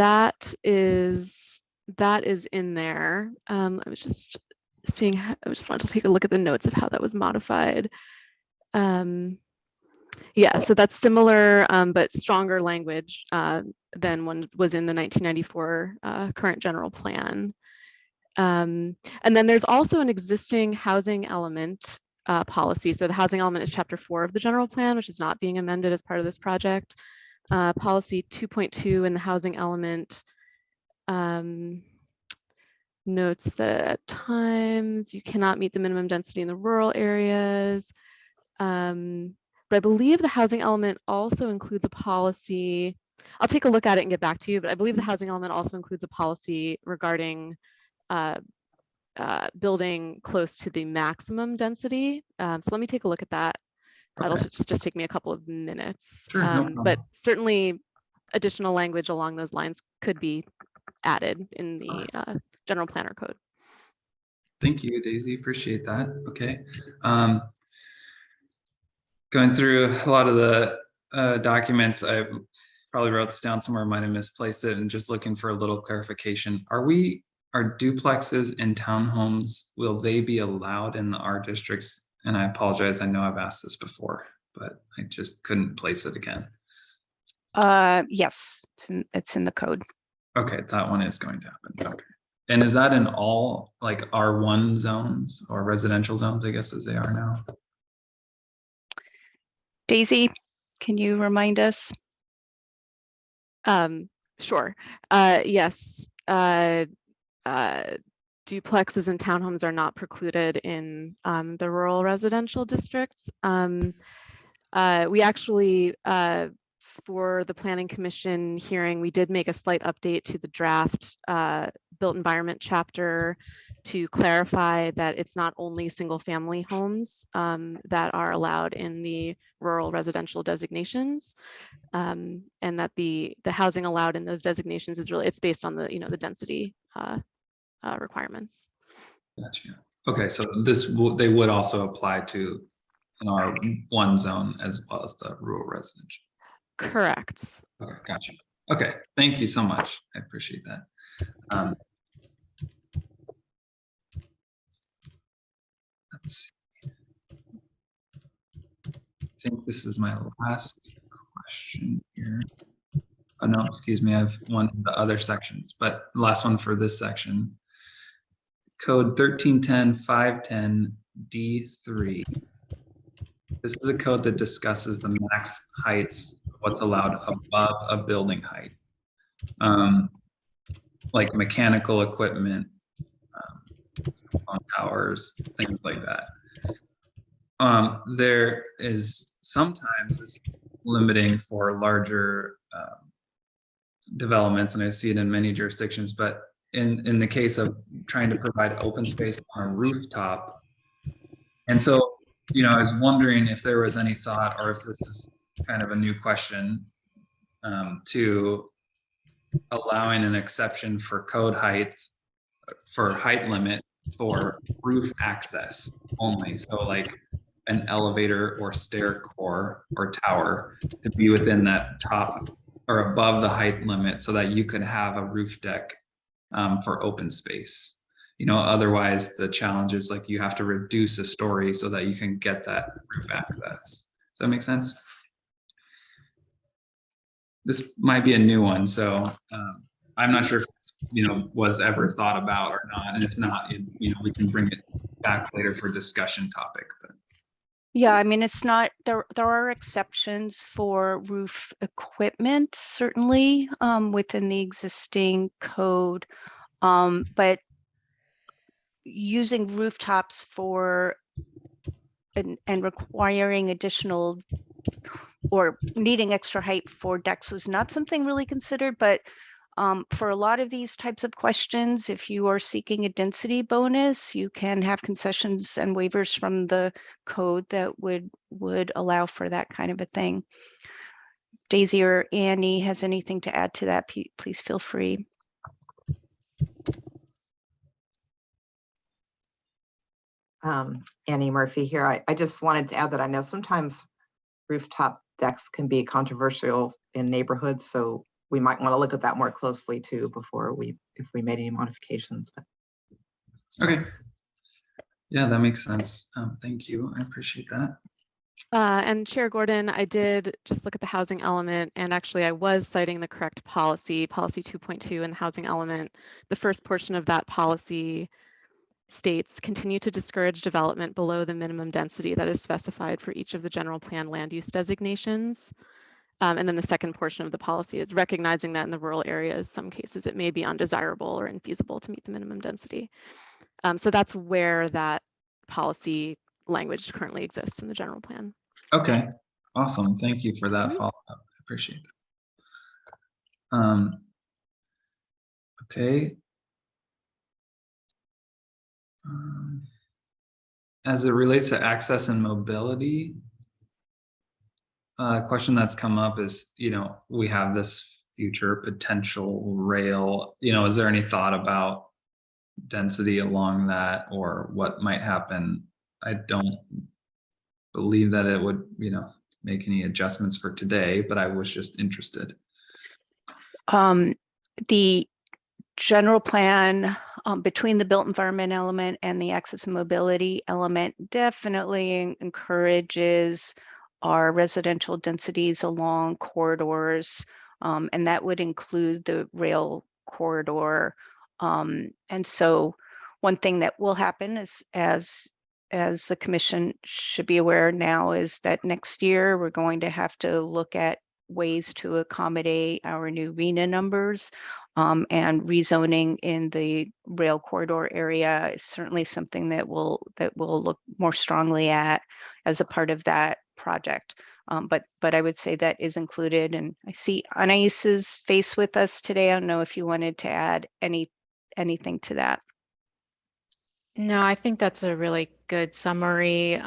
that is in there. I was just seeing, I just wanted to take a look at the notes of how that was modified. Yeah, so that's similar, but stronger language than was in the 1994 current general plan. And then there's also an existing housing element policy. So the housing element is chapter 4 of the general plan, which is not being amended as part of this project. Policy 2.2 in the housing element notes that at times you cannot meet the minimum density in the rural areas. But I believe the housing element also includes a policy. I'll take a look at it and get back to you, but I believe the housing element also includes a policy regarding building close to the maximum density. So let me take a look at that. That'll just take me a couple of minutes. Sure, no problem. But certainly additional language along those lines could be added in the general planner code. Thank you, Daisy. Appreciate that. Okay. Going through a lot of the documents, I probably wrote this down somewhere, might have misplaced it, and just looking for a little clarification. Are duplexes and townhomes, will they be allowed in the R districts? And I apologize, I know I've asked this before, but I just couldn't place it again. Yes, it's in the code. Okay, that one is going to happen. Okay. And is that in all like R1 zones or residential zones, I guess, as they are now? Daisy, can you remind us? Sure. Yes. Duplexes and townhomes are not precluded in the rural residential districts. We actually, for the Planning Commission hearing, we did make a slight update to the draft built environment chapter to clarify that it's not only single family homes that are allowed in the rural residential designations, and that the housing allowed in those designations is really, it's based on the, the density requirements. Gotcha. Okay, so they would also apply to an R1 zone as well as the rural residential. Correct. Okay, gotcha. Okay, thank you so much. I appreciate that. let's see. I think this is my last question here. Oh no, excuse me, I have one of the other sections, but last one for this section. Code 1310.510 D3. This is a code that discusses the max heights, what's allowed above a building height. Like mechanical equipment, on towers, things like that. There is sometimes this limiting for larger developments, and I see it in many jurisdictions, but in the case of trying to provide open space on a rooftop. And so, you know, I was wondering if there was any thought, or if this is kind of a new question, to allowing an exception for code heights, for height limit for roof access only. So like an elevator or stair core or tower to be within that top or above the height limit, so that you could have a roof deck for open space. You know, otherwise the challenge is like you have to reduce a story so that you can get that roof access. Does that make sense? This might be a new one, so I'm not sure if it's, you know, was ever thought about or not, and if not, you know, we can bring it back later for discussion topic. But Yeah, I mean, it's not, there are exceptions for roof equipment, certainly, within the existing code. But using rooftops for and requiring additional or needing extra height for decks was not something really considered, but for a lot of these types of questions, if you are seeking a density bonus, you can have concessions and waivers from the code that would allow for that kind of a thing. Daisy or Annie has anything to add to that, please feel free. Annie Murphy here. I just wanted to add that I know sometimes rooftop decks can be controversial in neighborhoods, so we might want to look at that more closely too before if we made any modifications. But. Okay. Yeah, that makes sense. Thank you. I appreciate that. And Chair Gordon, I did just look at the housing element, and actually I was citing the correct policy 2.2 in the housing element. The first portion of that policy states continue to discourage development below the minimum density that is specified for each of the general plan land use designations. And then the second portion of the policy is recognizing that in the rural areas, some cases it may be undesirable or infeasible to meet the minimum density. So that's where that policy language currently exists in the general plan. Okay, awesome. Thank you for that follow-up. I appreciate it. Okay. As it relates to access and mobility, a question that's come up is, you know, we have this future potential rail, you know, is there any thought about density along that or what might happen? I don't believe that it would, you know, make any adjustments for today, but I was just interested. The general plan between the built environment element and the access and mobility element definitely encourages our residential densities along corridors, and that would include the rail corridor. And so one thing that will happen is, as the commission should be aware now, is that next year we're going to have to look at ways to accommodate our new RENA numbers, and rezoning in the rail corridor area is certainly something that we'll look more strongly at as a part of that project. But I would say that is included, and I see Anais's face with us today. I don't know if you wanted to add anything to that. No, I think that's a really good summary.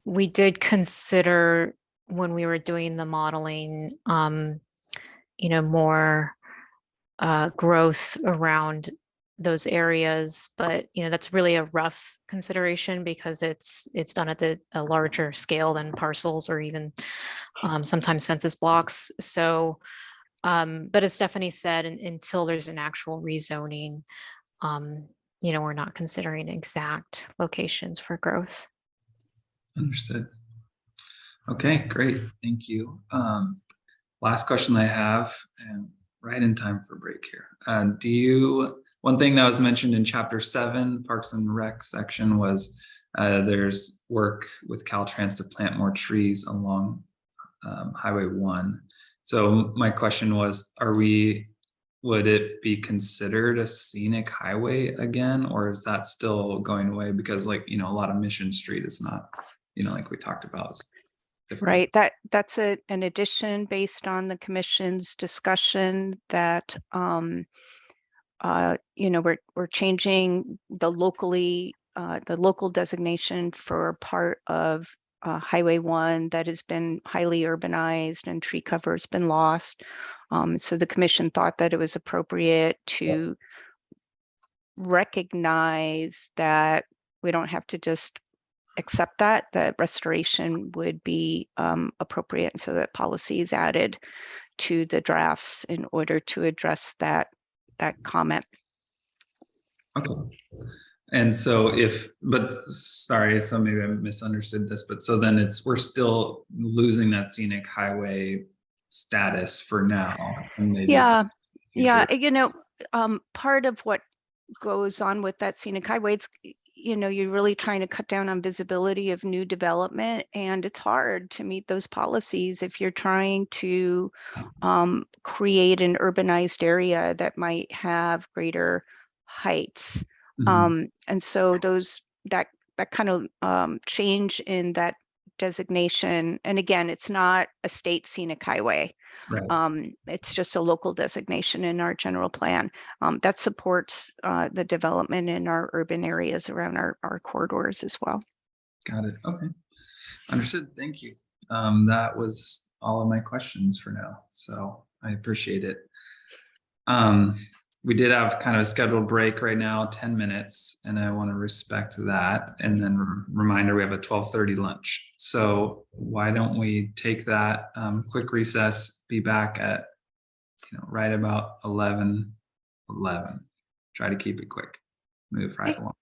We did consider when we were doing the modeling, you know, more growth around those areas, but you know, that's really a rough consideration because it's done at a larger scale than parcels or even sometimes census blocks. So, but as Stephanie said, until there's an actual rezoning, we're not considering exact locations for growth. Understood. Okay, great. Thank you. Last question I have, and right in time for break here. One thing that was mentioned in chapter 7, Parks and Rec section, was there's work with Caltrans to plant more trees along Highway 1. So my question was, would it be considered a scenic highway again, or is that still going away? Because a lot of Mission Street is not, like we talked about. Right, that's an addition based on the commission's discussion that we're changing the local designation for part of Highway 1 that has been highly urbanized and tree cover has been lost. So the commission thought that it was appropriate to recognize that we don't have to just accept that restoration would be appropriate, so that policy is added to the drafts in order to address that comment. Okay. And so sorry, so maybe I misunderstood this, but so then we're still losing that scenic highway status for now. And maybe part of what goes on with that scenic highway, it's you're really trying to cut down on visibility of new development, and it's hard to meet those policies if you're trying to create an urbanized area that might have greater heights. And so that kind of change in that designation, and again, it's not a state scenic highway. Right. It's just a local designation in our general plan that supports the development in our urban areas around our corridors as well. Got it. Okay. Understood. Thank you. That was all of my questions for now, so I appreciate it. We did have kind of a scheduled break right now, 10 minutes, and I want to respect that. And then reminder, we have a 12:30 lunch. So why don't we take that quick recess, be back at, right about 11:11. Try to keep it quick, move right along.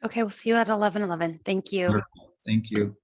Okay, we'll see you at 11:11. Thank you. Wonderful. Thank you.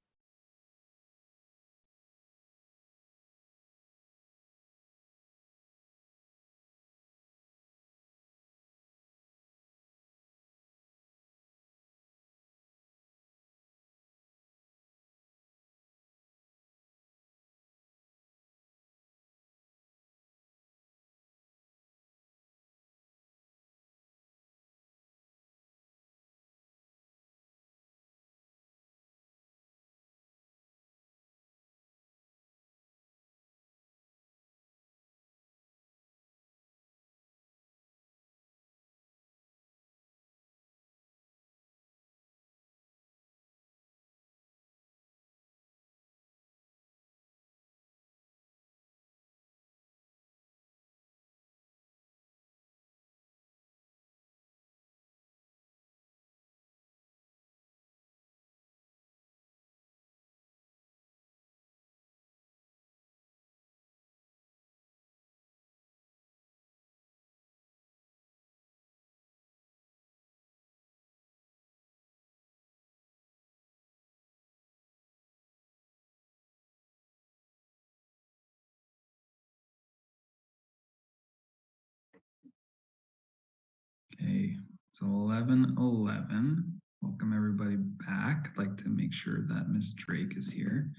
Okay, it's 11:11. Welcome everybody back. I'd like to make sure that Miss Drake is here.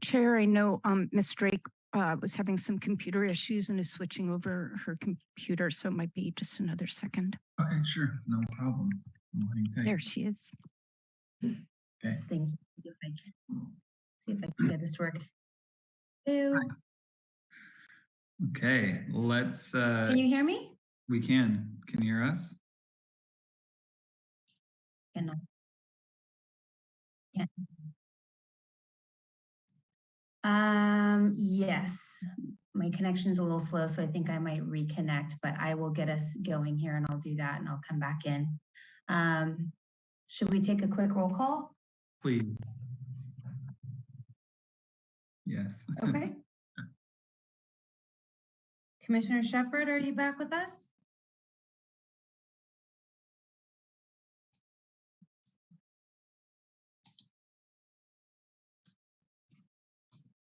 Chair, I know Ms. Drake was having some computer issues and is switching over her computer, so it might be just another second. Okay, sure, no problem. There she is. Okay. Thank you. See if I can get this to work. Hello. Okay, let's. Can you hear me? We can. Can you hear us? Cannot. Yeah. Yes, my connection's a little slow, so I think I might reconnect, but I will get us going here and I'll do that and I'll come back in. Should we take a quick roll call? Please. Yes. Okay. Commissioner Shepherd, are you back with us?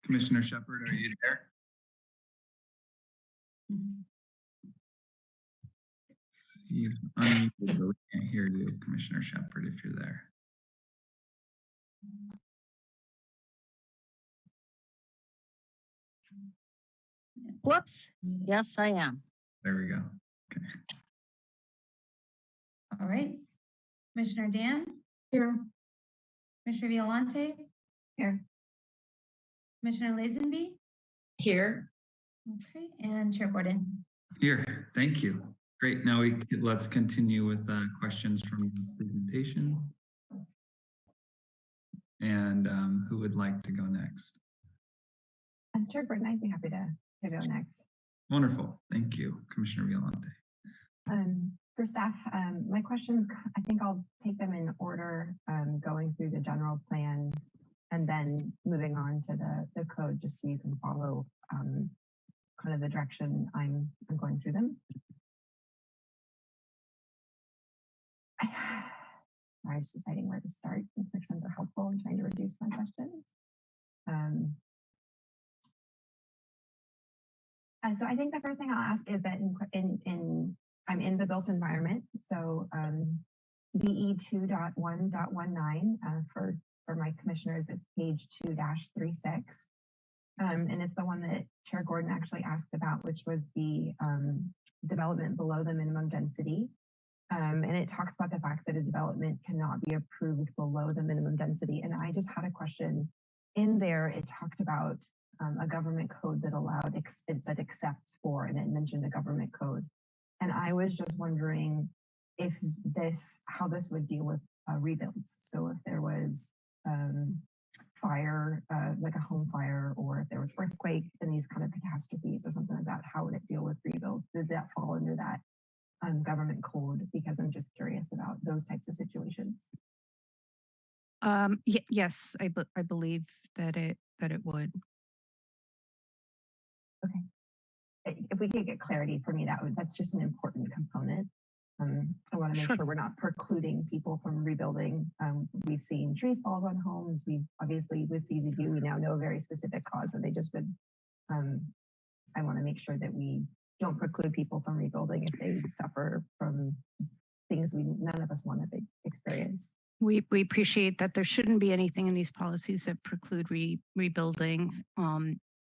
Commissioner Shepherd, are you there? You're unmuted, but we can't hear you, Commissioner Shepherd, if you're there. Whoops. Yes, I am. There we go. Okay. All right. Commissioner Dan? Here. Commissioner Violante? Here. Commissioner Lazenby? Here. Okay, and Chair Gordon. Here, thank you. Great. Now let's continue with questions from the presentation. And who would like to go next? Chair Gordon, I'd be happy to go next. Wonderful. Thank you, Commissioner Violante. For staff, my questions, I think I'll take them in order, going through the general plan and then moving on to the code, just so you can follow kind of the direction I'm going through them. I was deciding where to start, which ones are helpful. I'm trying to reduce my questions. So I think the first thing I'll ask is that I'm in the built environment. So BE 2.1.19 for my commissioners, it's page 2-36. And it's the one that Chair Gordon actually asked about, which was the development below the minimum density. And it talks about the fact that a development cannot be approved below the minimum density. And I just had a question. In there, it talked about a government code that allowed, it said except for, and it mentioned a government code. And I was just wondering if how this would deal with rebuilds. So if there was fire, like a home fire, or if there was earthquake and these kind of catastrophes or something like that, how would it deal with rebuild? Did that fall under that government code? Because I'm just curious about those types of situations. Yes, I believe that it would. Okay. If we could get clarity for me, that's just an important component. I want to make sure we're not precluding people from rebuilding. We've seen trees falls on homes. We've obviously with CZU, we now know a very specific cause, and they just would. I want to make sure that we don't preclude people from rebuilding if they suffer from things none of us want to experience. We appreciate that there shouldn't be anything in these policies that preclude rebuilding.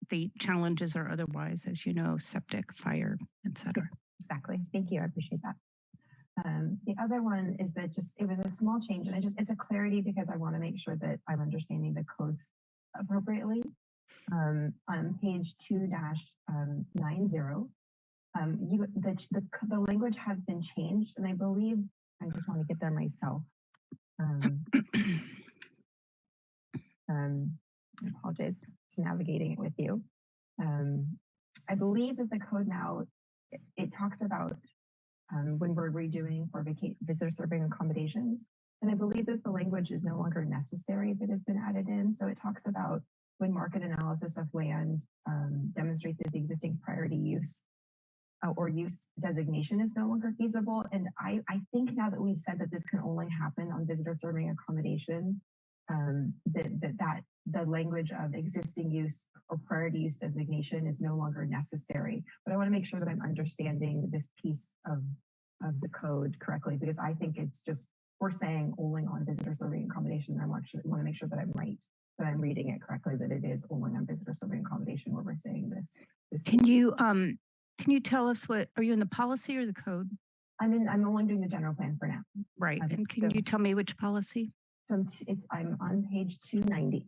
The challenges are otherwise, as you know, septic, fire, etc. Exactly. Thank you. I appreciate that. The other one is that it was a small change, and it's a clarity because I want to make sure that I'm understanding the codes appropriately. On page 2-90, the language has been changed, and I believe I just want to get there myself. I apologize for navigating it with you. I believe that the code now, it talks about when we're redoing for visitor serving accommodations. And I believe that the language is no longer necessary that has been added in. So it talks about when market analysis of land demonstrate that the existing priority use or use designation is no longer feasible. And I think now that we've said that this can only happen on visitor serving accommodation, that the language of existing use or priority use designation is no longer necessary. But I want to make sure that I'm understanding this piece of the code correctly, because I think it's just, we're saying only on visitor serving accommodation. And I want to make sure that I'm right, that I'm reading it correctly, that it is only on visitor serving accommodation where we're saying this. Can you tell us are you in the policy or the code? I'm only doing the general plan for now. Right. And can you tell me which policy? So I'm on page 2-9,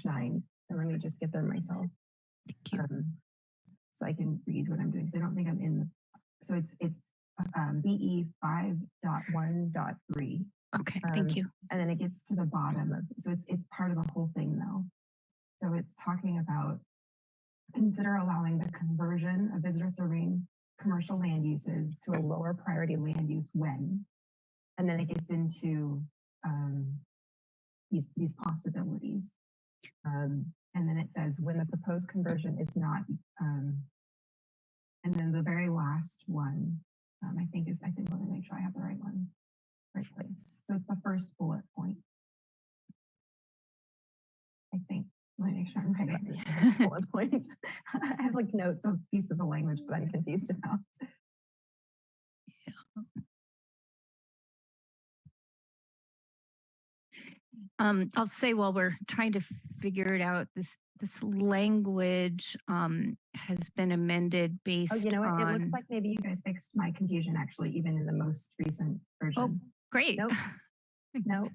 and let me just get there myself. Thank you. So I can read what I'm doing. So I don't think I'm in so it's BE 5.1.3. Okay, thank you. And then it gets to the bottom of, so it's part of the whole thing though. So it's talking about consider allowing the conversion of visitor serving commercial land uses to a lower priority land use when, and then it gets into these possibilities. And then it says when the proposed conversion is not, and then the very last one, I want to make sure I have the right one, right place. So it's the first bullet point. I think, let me make sure I'm right at the first bullet point. I have like notes of piece of the language that I'm confused about. I'll say while we're trying to figure it out, this language has been amended based Oh, you know what? It looks on. like maybe you guys fixed my confusion actually, even in the most recent version. Oh, great. Nope. No.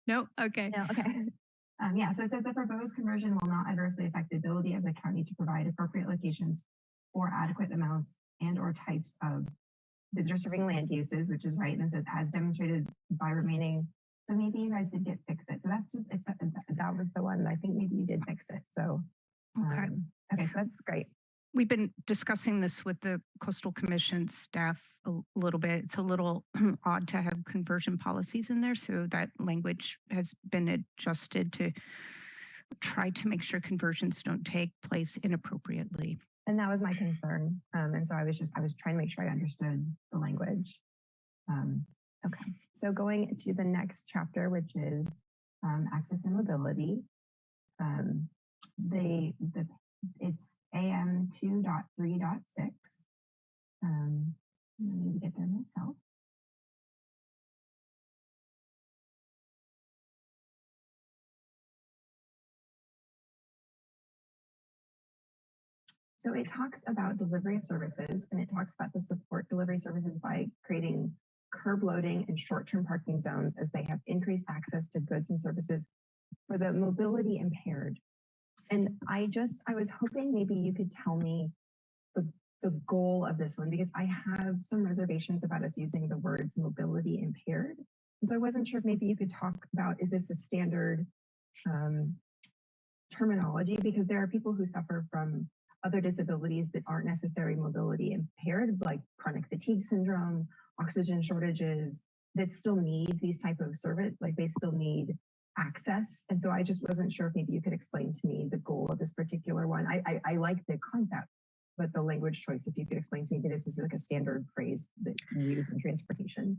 No. Okay. No. Okay. Yeah. So it says the proposed conversion will not adversely affect the ability of the county to provide appropriate locations for adequate amounts and/or types of visitor serving land uses, which is right. And it says as demonstrated by remaining. So maybe you guys did fix it. So that's just that was the one. I think maybe you did fix it. So Okay. Okay. So that's great. We've been discussing this with the Coastal Commission staff a little bit. It's a little odd to have conversion policies in there, so that language has been adjusted to try to make sure conversions don't take place inappropriately. And that was my concern. And so I was trying to make sure I understood the language. Okay, so going to the next chapter, which is access and mobility. It's AM 2.3.6. I need to get there myself. So it talks about delivery of services, and it talks about the support delivery services by creating curb loading and short-term parking zones as they have increased access to goods and services for the mobility impaired. And I was hoping maybe you could tell me the goal of this one, because I have some reservations about us using the words mobility impaired. And so I wasn't sure if maybe you could talk about, is this a standard terminology? Because there are people who suffer from other disabilities that aren't necessarily mobility impaired, like chronic fatigue syndrome, oxygen shortages, that still need these type of service, like they still need access. And so I just wasn't sure if maybe you could explain to me the goal of this particular one. I like the concept, but the language choice, if you could explain to me that this is like a standard phrase that you use in transportation.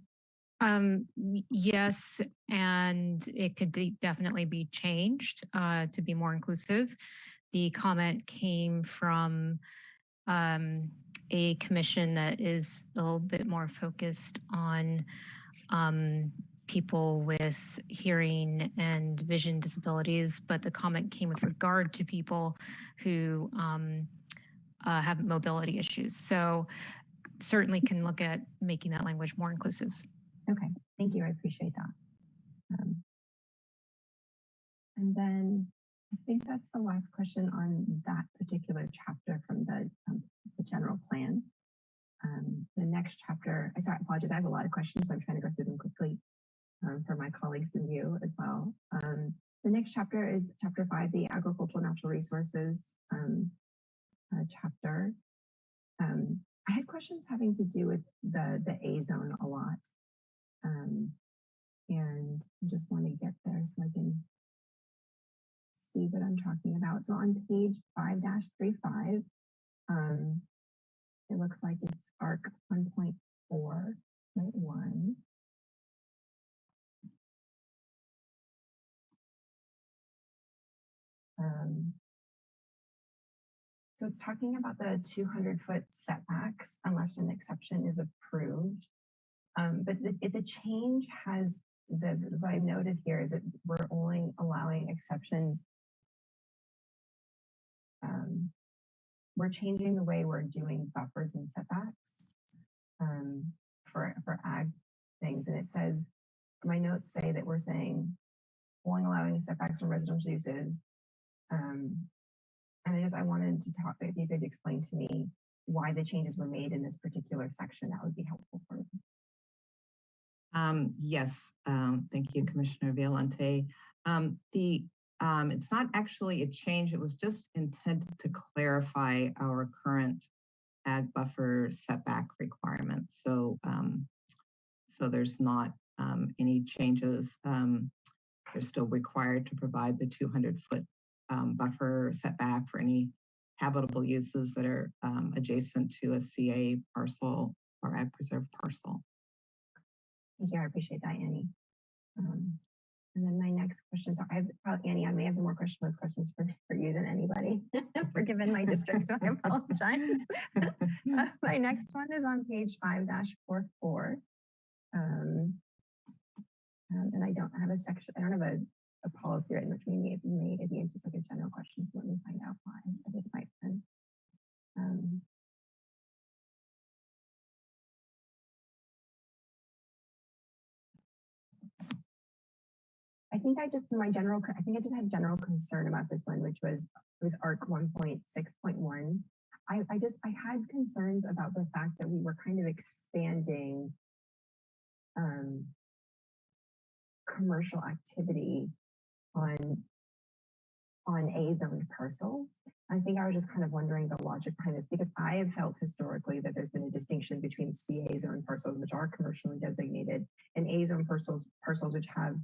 Yes, and it could definitely be changed to be more inclusive. The comment came from a commission that is a little bit more focused on people with hearing and vision disabilities, but the comment came with regard to people who have mobility issues. So certainly can look at making that language more inclusive. Okay, thank you. I appreciate that. And then I think that's the last question on that particular chapter from the general plan. The next chapter, I apologize, I have a lot of questions, so I'm trying to go through them quickly for my colleagues and you as well. The next chapter is chapter 5, the agricultural natural resources chapter. I had questions having to do with the A zone a lot. And I just want to get there so I can see what I'm talking about. So on page 5-35, it looks like it's ARC 1.4.1. So it's talking about the 200-foot setbacks unless an exception is approved. But the change has, what I noted here is that we're only allowing exception. We're changing the way we're doing buffers and setbacks for ag things. And it says, my notes say that we're saying only allowing setbacks from residential uses. And I wanted to talk, if you could explain to me why the changes were made in this particular section, that would be helpful for me. Yes, thank you, Commissioner Violante. It's not actually a change. It was just intended to clarify our current ag buffer setback requirements. So, so there's not any changes. They're still required to provide the 200-foot buffer setback for any habitable uses that are adjacent to a CA parcel or ag preserve parcel. Thank you. I appreciate that, Annie. And then my next questions are, Annie, I may have more questions for you than anybody, for given my district, so I apologize. My next one is on page 5-44. And I don't have a section, I don't have a policy written, which may be just like a general question, so let me find out why. I think it might have been. I think I just had general concern about this one, which was ARC 1.6.1. I had concerns about the fact that we were kind of expanding commercial activity on A-zoned parcels. I think I was just kind of wondering the logic behind this, because I have felt historically that there's been a distinction between CA zone parcels, which are commercially designated, and A-zone parcels which have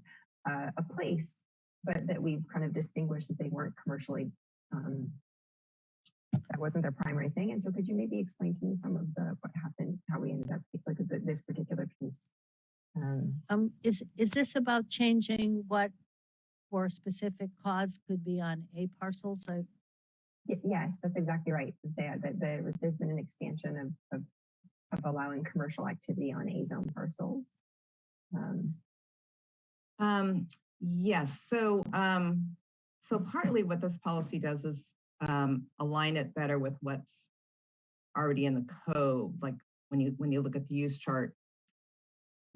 a place, but that we've kind of distinguished that they weren't commercially, that wasn't their primary thing. And so could you maybe explain to me some of what happened, how we ended up with this particular piece? Is this about changing what for a specific cause could be on A parcels? Yes, that's exactly right. There's been an expansion of allowing commercial activity on A-zone parcels. Yes, so partly what this policy does is align it better with what's already in the code. Like when you look at the use chart,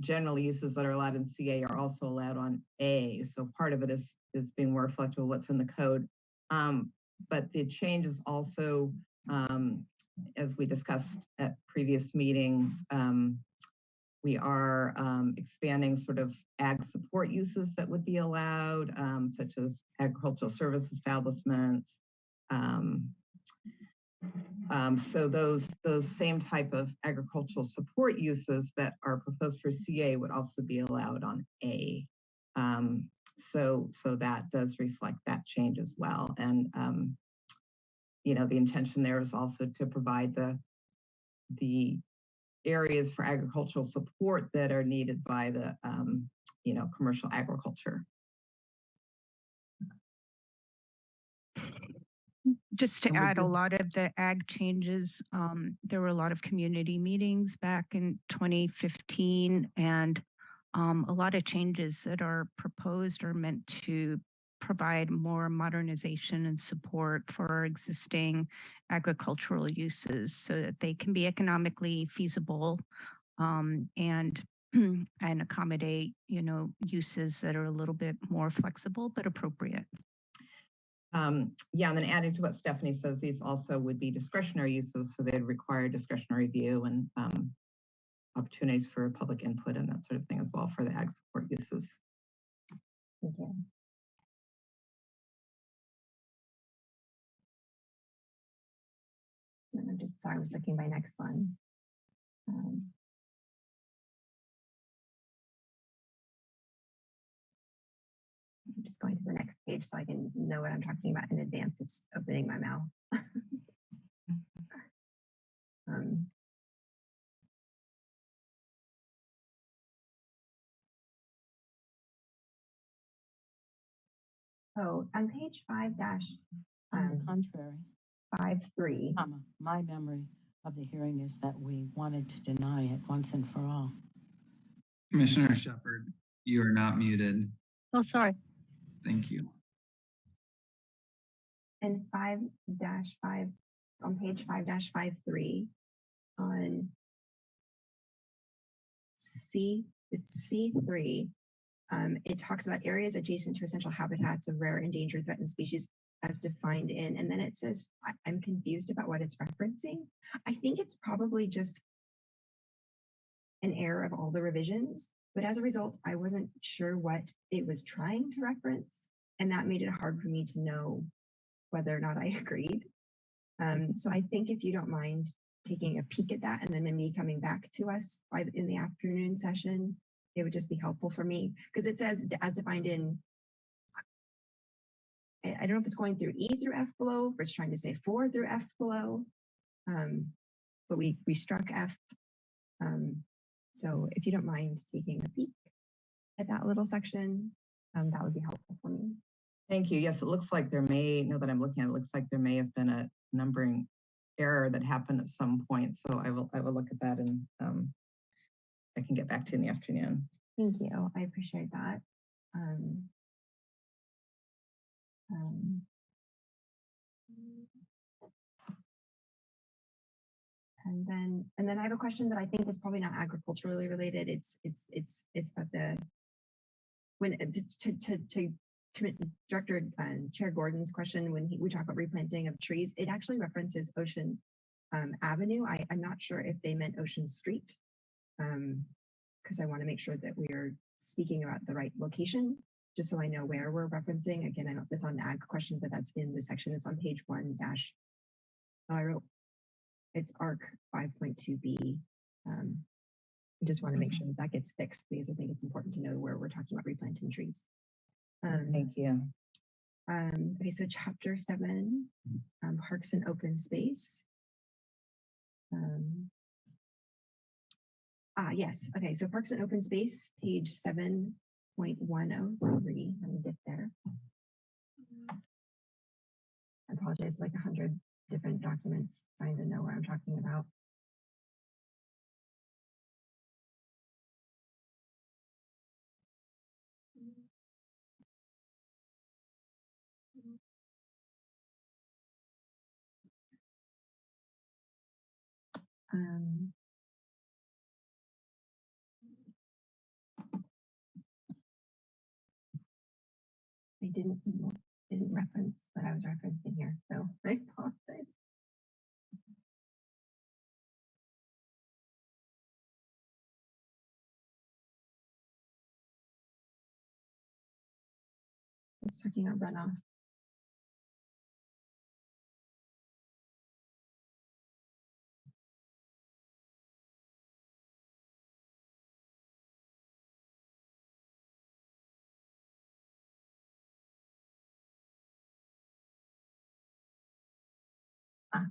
general uses that are allowed in CA are also allowed on A. So part of it is being more reflective of what's in the code. But the change is also, as we discussed at previous meetings, we are expanding sort of ag support uses that would be allowed, such as agricultural service establishments. So those same type of agricultural support uses that are proposed for CA would also be allowed on A. So that does reflect that change as well. And the intention there is also to provide the areas for agricultural support that are needed by the commercial agriculture. Just to add, a lot of the ag changes, there were a lot of community meetings back in 2015, and a lot of changes that are proposed are meant to provide more modernization and support for our existing agricultural uses so that they can be economically feasible and accommodate, uses that are a little bit more flexible but appropriate. Yeah, and then adding to what Stephanie says, these also would be discretionary uses, so they'd require discretionary review and opportunities for public input and that sort of thing as well for the ag support uses. Thank you. And I'm just sorry, I was looking at my next one. I'm just going to the next page so I can know what I'm talking about in advance. It's opening my mouth. On page 5 contrary. 5.3. My memory of the hearing is that we wanted to deny it once and for all. Commissioner Shepherd, you are not muted. Oh, sorry. Thank you. And 5-5 on page 5-5.3 on C, it's C3. It talks about areas adjacent to essential habitats of rare, endangered, threatened species as defined in, and then it says, I'm confused about what it's referencing. I think it's probably just an error of all the revisions, but as a result, I wasn't sure what it was trying to reference, and that made it hard for me to know whether or not I agreed. So I think if you don't mind taking a peek at that and then me coming back to us in the afternoon session it would just be helpful for me because it says as defined in, I don't know if it's going through E through F below, or it's trying to say 4 through F below. But we struck F. So if you don't mind taking a peek at that little section, that would be helpful for me. Thank you. Yes, it looks like there may, now that I'm looking at it, it looks like there may have been a numbering error that happened at some point. So I will look at that and I can get back to you in the afternoon. Thank you. I appreciate that. And then I have a question that I think is probably not agriculturally related. It's about the when to Director Chair Gordon's question when we talk about replanting of trees. It actually references Ocean Avenue. I'm not sure if they meant Ocean Street because I want to make sure that we are speaking about the right location, just so I know where we're referencing. Again, I know that's on ag question, but that's in the section. It's on page 1 dash. Oh, I wrote it's ARC 5.2b. I just want to make sure that gets fixed because I think it's important to know where we're talking about replanting trees. Thank you. Okay, so chapter 7, parks and open space. Yes. Okay, so parks and open space, page 7.103. Let me get there. I apologize, like 100 different documents trying to know what I'm talking about. I didn't reference what I was referencing here, so I apologize. It's talking about runoff.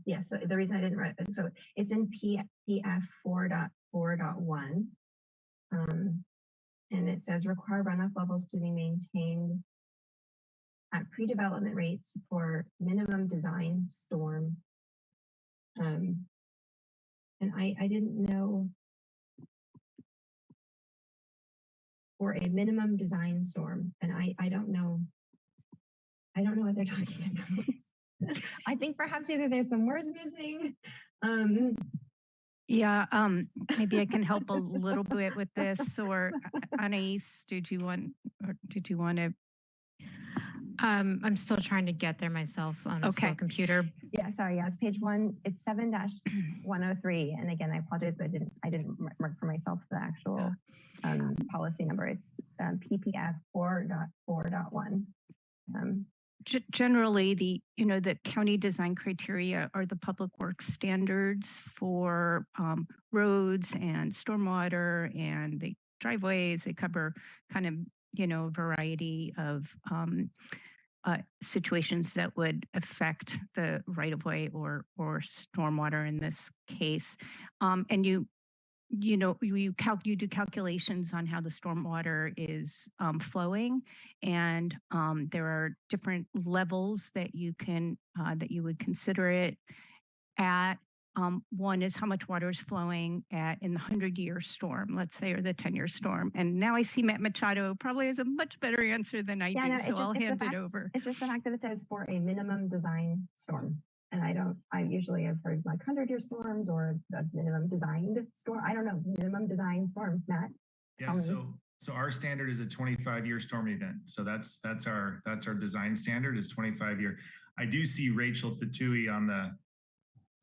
Yeah, so the reason I didn't write it, so it's in PF 4.4.1. And it says require runoff levels to be maintained at pre-development rates for minimum design storm. And I didn't know for a minimum design storm, and I don't know what they're talking about. I think perhaps either there's some words missing. Yeah, maybe I can help a little bit with this. Or Anais, did you want to? I'm still trying to get there myself on a slow computer. Yeah, sorry. Yeah, it's page 1. It's 7-103. And again, I apologize, but I didn't mark for myself the actual policy number. It's PPF 4.4.1. Generally, the county design criteria are the public works standards for roads and stormwater and the driveways. They cover kind of a variety of situations that would affect the right of way or stormwater in this case. And you do calculations on how the stormwater is flowing, and there are different levels that you would consider it at. One is how much water is flowing in the 100-year storm, let's say, or the 10-year storm. And now I see Matt Machado probably has a much better answer than I do, so I'll hand it over. It's just the fact that it says for a minimum design storm. And I usually have heard like 100-year storms or the minimum designed storm. I don't know, minimum design storm, Matt. Yeah, so our standard is a 25-year storm event. So that's our design standard is 25-year. I do see Rachel Fatui on the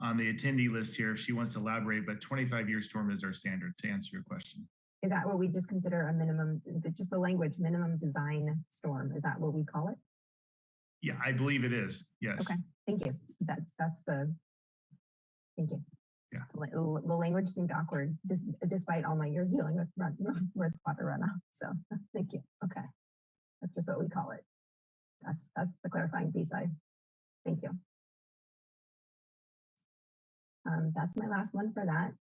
attendee list here if she wants to elaborate, but 25-year storm is our standard, to answer your question. Is that what we just consider a minimum, just the language, minimum design storm? Is that what we call it? Yeah, I believe it is. Yes. Okay, thank you. Thank you. Yeah. The language seemed awkward, despite all my years dealing with water runoff. So thank you. Okay, that's just what we call it. That's the clarifying piece. Thank you. That's my last one for that.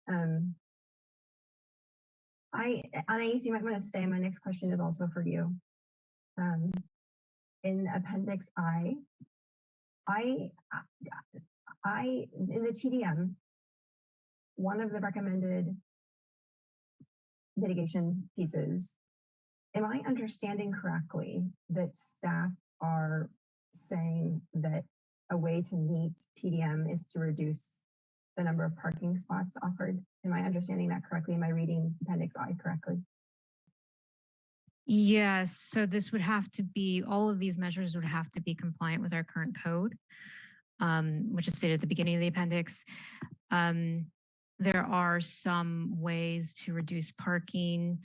Anais, you might want to stay. My next question is also for you. In Appendix I, in the TDM, one of the recommended mitigation pieces, am I understanding correctly that staff are saying that a way to meet TDM is to reduce the number of parking spots offered? Am I understanding that correctly? Am I reading Appendix I correctly? Yes, so this would have to be, all of these measures would have to be compliant with our current code, which is stated at the beginning of the appendix. There are some ways to reduce parking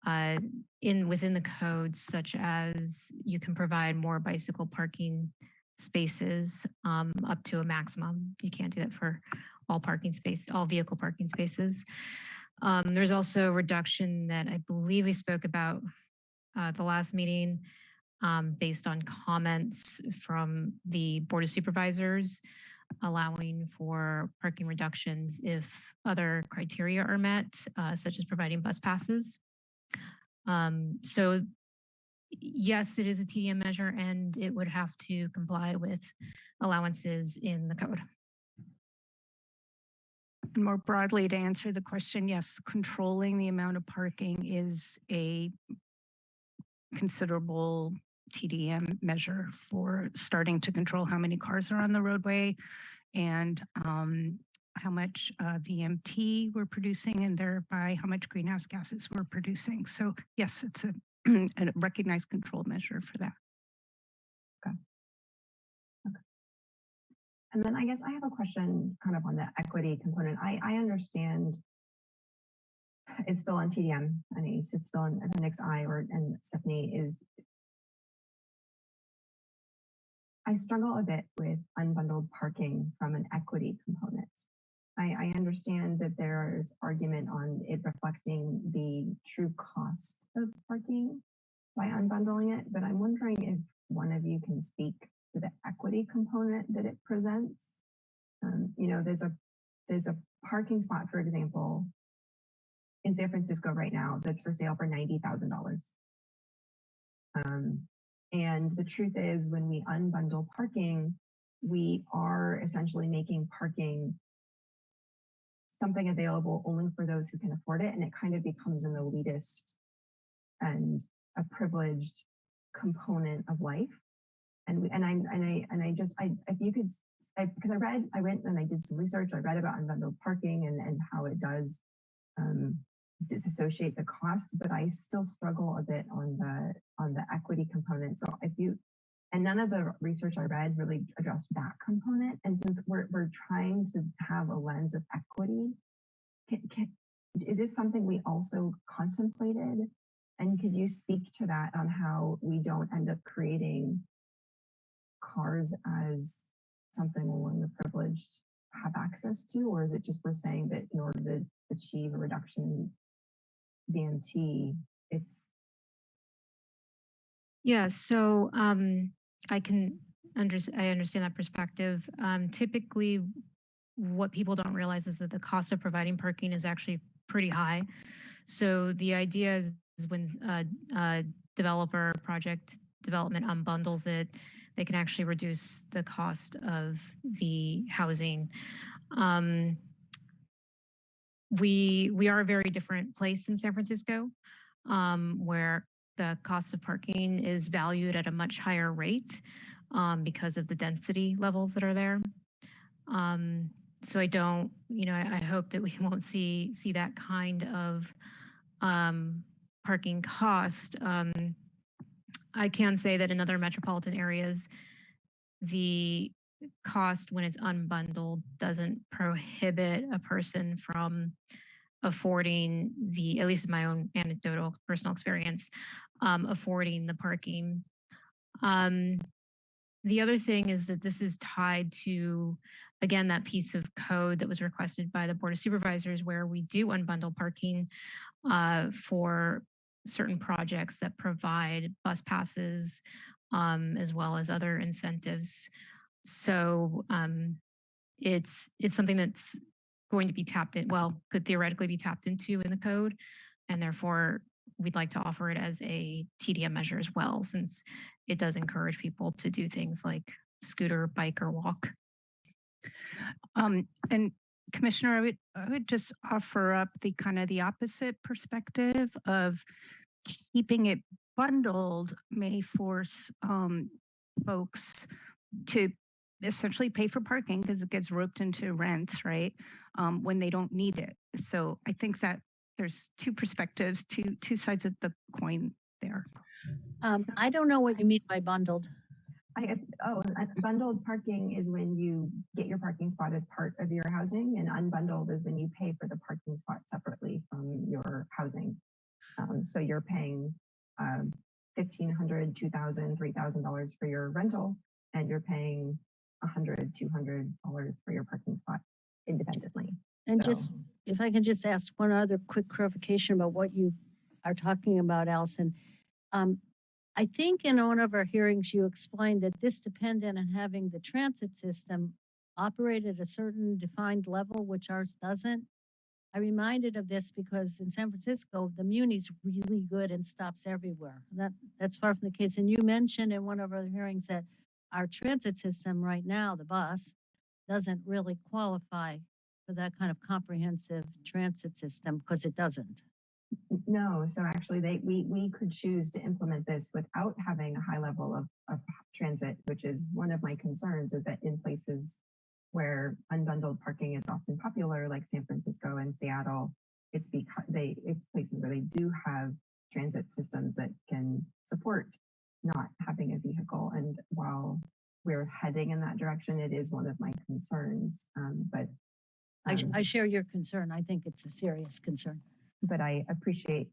within the code, such as you can provide more bicycle parking spaces up to a maximum. You can't do that for all vehicle parking spaces. There's also a reduction that I believe we spoke about the last meeting based on comments from the Board of Supervisors, allowing for parking reductions if other criteria are met, such as providing bus passes. So yes, it is a TDM measure and it would have to comply with allowances in the code. And more broadly, to answer the question, yes, controlling the amount of parking is a considerable TDM measure for starting to control how many cars are on the roadway and how much VMT we're producing and thereby how much greenhouse gases we're producing. So yes, it's a recognized control measure for that. Okay. And then I guess I have a question kind of on the equity component. I understand it's still on TDM, Anais, it's still in Appendix I, and Stephanie is. I struggle a bit with unbundled parking from an equity component. I understand that there is argument on it reflecting the true cost of parking by unbundling it, but I'm wondering if one of you can speak to the equity component that it presents. You know, there's a parking spot, for example, in San Francisco right now that's for sale for $90,000. And the truth is, when we unbundle parking, we are essentially making parking something available only for those who can afford it, and it kind of becomes an elitist and a privileged component of life. And if you could, because I went and I did some research. I read about unbundled parking and how it does disassociate the cost, but I still struggle a bit on the equity component. So and none of the research I read really addressed that component. And since we're trying to have a lens of equity, is this something we also contemplated? And could you speak to that on how we don't end up creating cars as something only the privileged have access to? Or is it just we're saying that in order to achieve a reduction in VMT, it's... Yeah, so I understand that perspective. Typically, what people don't realize is that the cost of providing parking is actually pretty high. So the idea is when a developer project development unbundles it, they can actually reduce the cost of the housing. We are a very different place in San Francisco, where the cost of parking is valued at a much higher rate because of the density levels that are there. So I don't, I hope that we won't see that kind of parking cost. I can say that in other metropolitan areas, the cost when it's unbundled doesn't prohibit a person from affording at least in my own anecdotal personal experience, affording the parking. The other thing is that this is tied to, again, that piece of code that was requested by the Board of Supervisors where we do unbundle parking for certain projects that provide bus passes as well as other incentives. So it's something that's going to be tapped in, well, could theoretically be tapped into in the code. And therefore, we'd like to offer it as a TDM measure as well, since it does encourage people to do things like scooter, bike, or walk. And Commissioner, I would just offer up the kind of the opposite perspective of keeping it bundled may force folks to essentially pay for parking because it gets roped into rent, right? When they don't need it. So I think that there's two perspectives, two sides of the coin there. I don't know what you mean by bundled. Bundled parking is when you get your parking spot as part of your housing, and unbundled is when you pay for the parking spot separately from your housing. So you're paying $1,500, $2,000, $3,000 for your rental, and you're paying $100, $200 for your parking spot independently. And just, if I can just ask one other quick clarification about what you are talking about, Allison. I think in one of our hearings, you explained that this depended on having the transit system operate at a certain defined level, which ours doesn't. I reminded of this because in San Francisco, the Muni's really good and stops everywhere. That's far from the case. And you mentioned in one of our hearings that our transit system right now, the bus, doesn't really qualify for that kind of comprehensive transit system because it doesn't. No, so actually we could choose to implement this without having a high level of transit, which is one of my concerns, is that in places where unbundled parking is often popular, like San Francisco and Seattle, it's because it's places where they do have transit systems that can support not having a vehicle. And while we're heading in that direction, it is one of my concerns. I share your concern. I think it's a serious concern. But I appreciate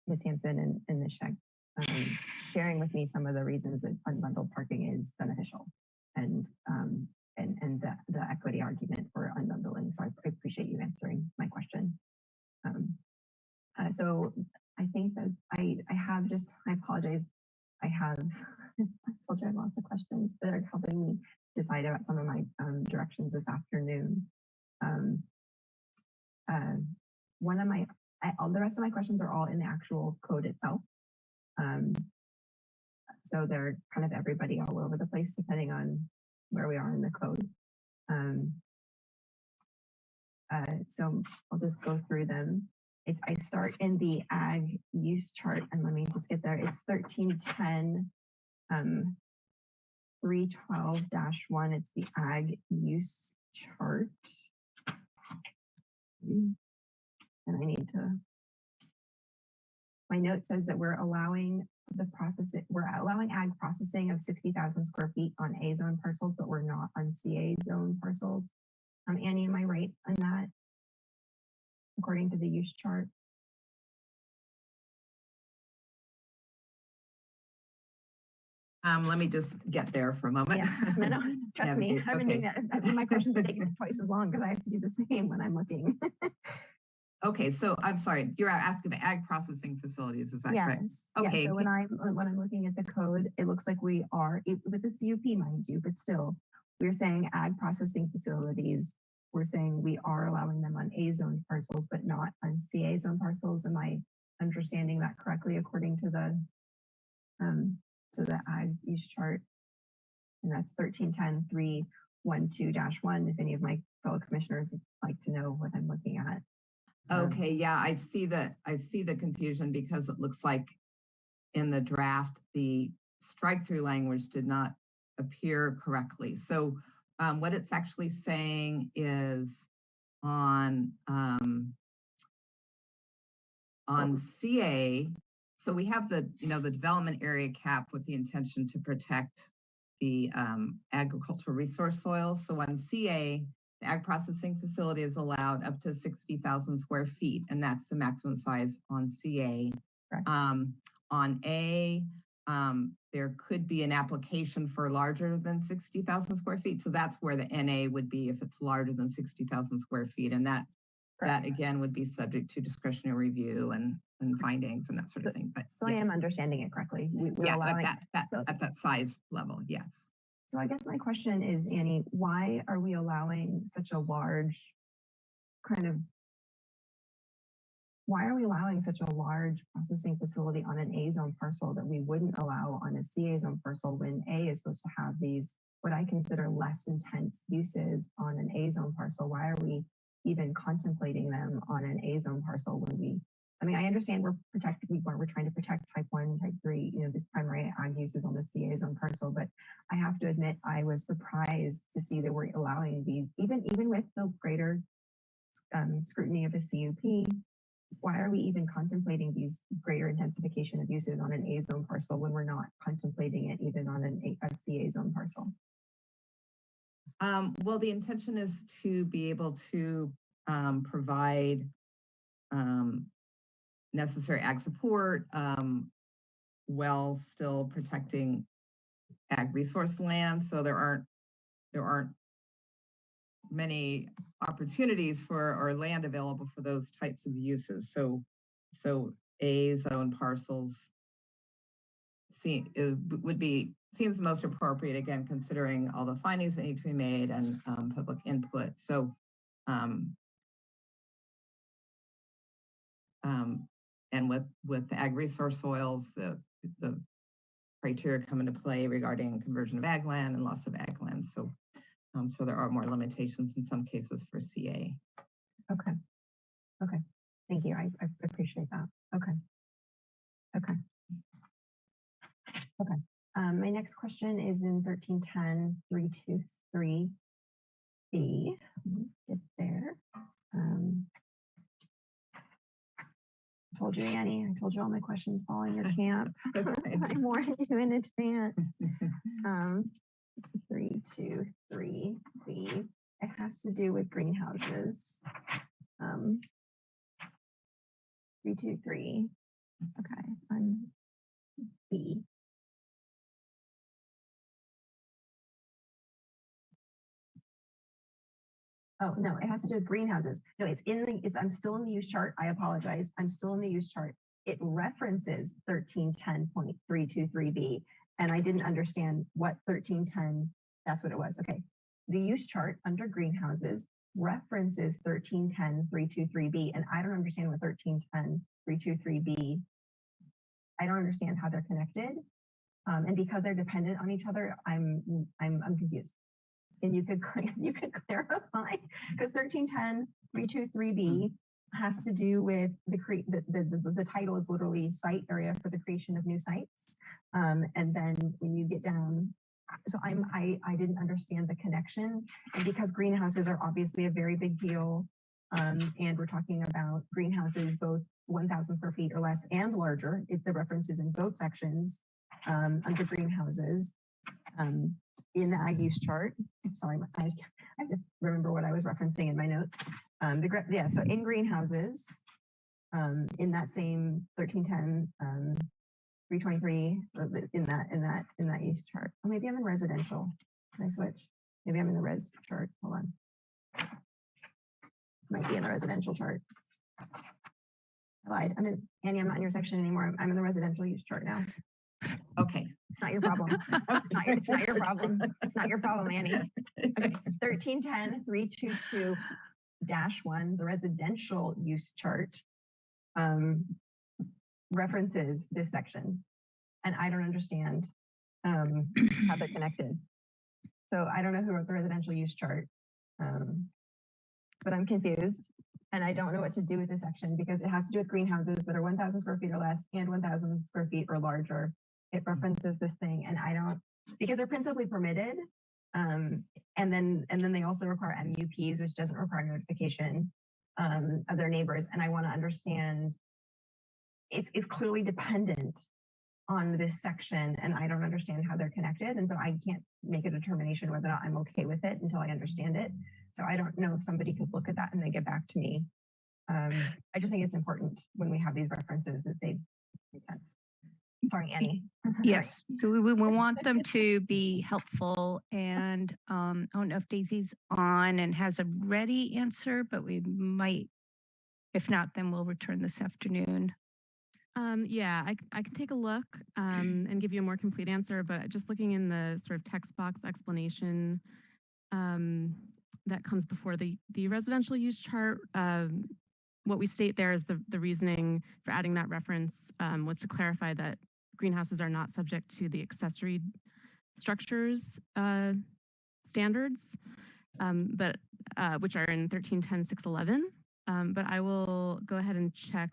Ms. Hanson and Ms. Scheck sharing with me some of the reasons that unbundled parking is beneficial and the equity argument for unbundling. So I appreciate you answering my question. So I think that I apologize. I told you I have lots of questions that are helping me decide about some of my directions this afternoon. The rest of my questions are all in the actual code itself. So they're kind of everybody all over the place, depending on where we are in the code. So I'll just go through them. I start in the ag use chart, and let me just get there. It's 1310 312-1. It's the ag use chart. And I need to, my note says that we're allowing ag processing of 60,000 square feet on A zone parcels, but we're not on CA zone parcels. Annie, am I right on that? According to the use chart? Let me just get there for a moment. Yeah, no, trust me. I've been doing that. My questions are taking twice as long because I have to do the same when I'm looking. Okay, so I'm sorry, you're asking about ag processing facilities, is that correct? Okay. Yeah, so when I'm looking at the code, it looks like we are with the CUP, mind you, but still, we're saying ag processing facilities. We're saying we are allowing them on A zone parcels, but not on CA zone parcels. Am I understanding that correctly according to the ag use chart? And that's 1310-312-1. If any of my fellow commissioners would like to know what I'm looking at. Okay, yeah, I see the confusion because it looks like in the draft, the strike through language did not appear correctly. So what it's actually saying is on CA, so we have the development area cap with the intention to protect the agricultural resource soil. So on CA, the ag processing facility is allowed up to 60,000 square feet, and that's the maximum size on CA. On A, there could be an application for larger than 60,000 square feet. So that's where the NA would be if it's larger than 60,000 square feet. And that again would be subject to discretionary review and findings and that sort of thing. But So I am understanding it correctly. We're yeah, allowing. at that size level, yes. So I guess my question is, Annie, why are we allowing such a large processing facility on an A zone parcel that we wouldn't allow on a CA zone parcel when A is supposed to have these, what I consider less intense uses on an A zone parcel? Why are we even contemplating them on an A zone parcel when I understand we're trying to protect type 1, type 3, this primary ag uses on the CA zone parcel, but I have to admit I was surprised to see that we're allowing these, even with the greater scrutiny of the CUP. Why are we even contemplating these greater intensification of uses on an A zone parcel when we're not contemplating it even on a CA zone parcel? Well, the intention is to be able to provide necessary ag support while still protecting ag resource land. So there aren't many opportunities or land available for those types of uses. So A zone parcels seems most appropriate, again, considering all the findings that need to be made and public input. So and with the ag resource soils, the criteria come into play regarding conversion of ag land and loss of ag land. So there are more limitations in some cases for CA. Okay. Thank you. I appreciate that. Okay. My next question is in 1310-323B. Get there. I told you, Annie. I told you all my questions fall in your camp. I warned you in advance. 323B. It has to do with greenhouses. 323. Okay, on B. Oh, no, it has to do with greenhouses. No, I'm still in the use chart. I apologize. I'm still in the use chart. It references 1310.323B, and I didn't understand what 1310, that's what it was. Okay. The use chart under greenhouses references 1310.323B, and I don't understand what 1310.323B, I don't understand how they're connected. And because they're dependent on each other, I'm confused. And you could clarify, because 1310.323B has to do with the title is literally site area for the creation of new sites. And then when you get down, so I didn't understand the connection. And because greenhouses are obviously a very big deal, and we're talking about greenhouses both 1,000 square feet or less and larger, the references in both sections under greenhouses. In the ag use chart, sorry, I have to remember what I was referencing in my notes. So in greenhouses, in that same 1310, 323, in that use chart. Or maybe I'm in residential. Can I switch? Maybe I'm in the res chart. Hold on. Might be in the residential chart. I lied. Annie, I'm not in your section anymore. I'm in the residential use chart now. Okay. It's not your problem. It's not your problem. It's not your problem, Annie. Okay. 1310.322-1, the residential use chart, references this section. And I don't understand how they're connected. So I don't know who wrote the residential use chart, but I'm confused. And I don't know what to do with this section because it has to do with greenhouses that are 1,000 square feet or less and 1,000 square feet or larger. It references this thing, and I don't, because they're principally permitted, and then they also require MUPs, which doesn't require notification of their neighbors. And I want to understand, it's clearly dependent on this section, and I don't understand how they're connected, and so I can't make a determination whether or not I'm okay with it until I understand it. So I don't know if somebody could look at that and then get back to me. I just think it's important when we have these references that they make sense. Sorry, Annie. I'm so sorry. Yes, we want them to be helpful, and I don't know if Daisy's on and has a ready answer, but we might, if not, then we'll return this afternoon. Yeah, I can take a look and give you a more complete answer, but just looking in the sort of text box explanation that comes before the residential use chart, what we state there is the reasoning for adding that reference was to clarify that greenhouses are not subject to the accessory structures standards, but which are in 1310-611. But I will go ahead and check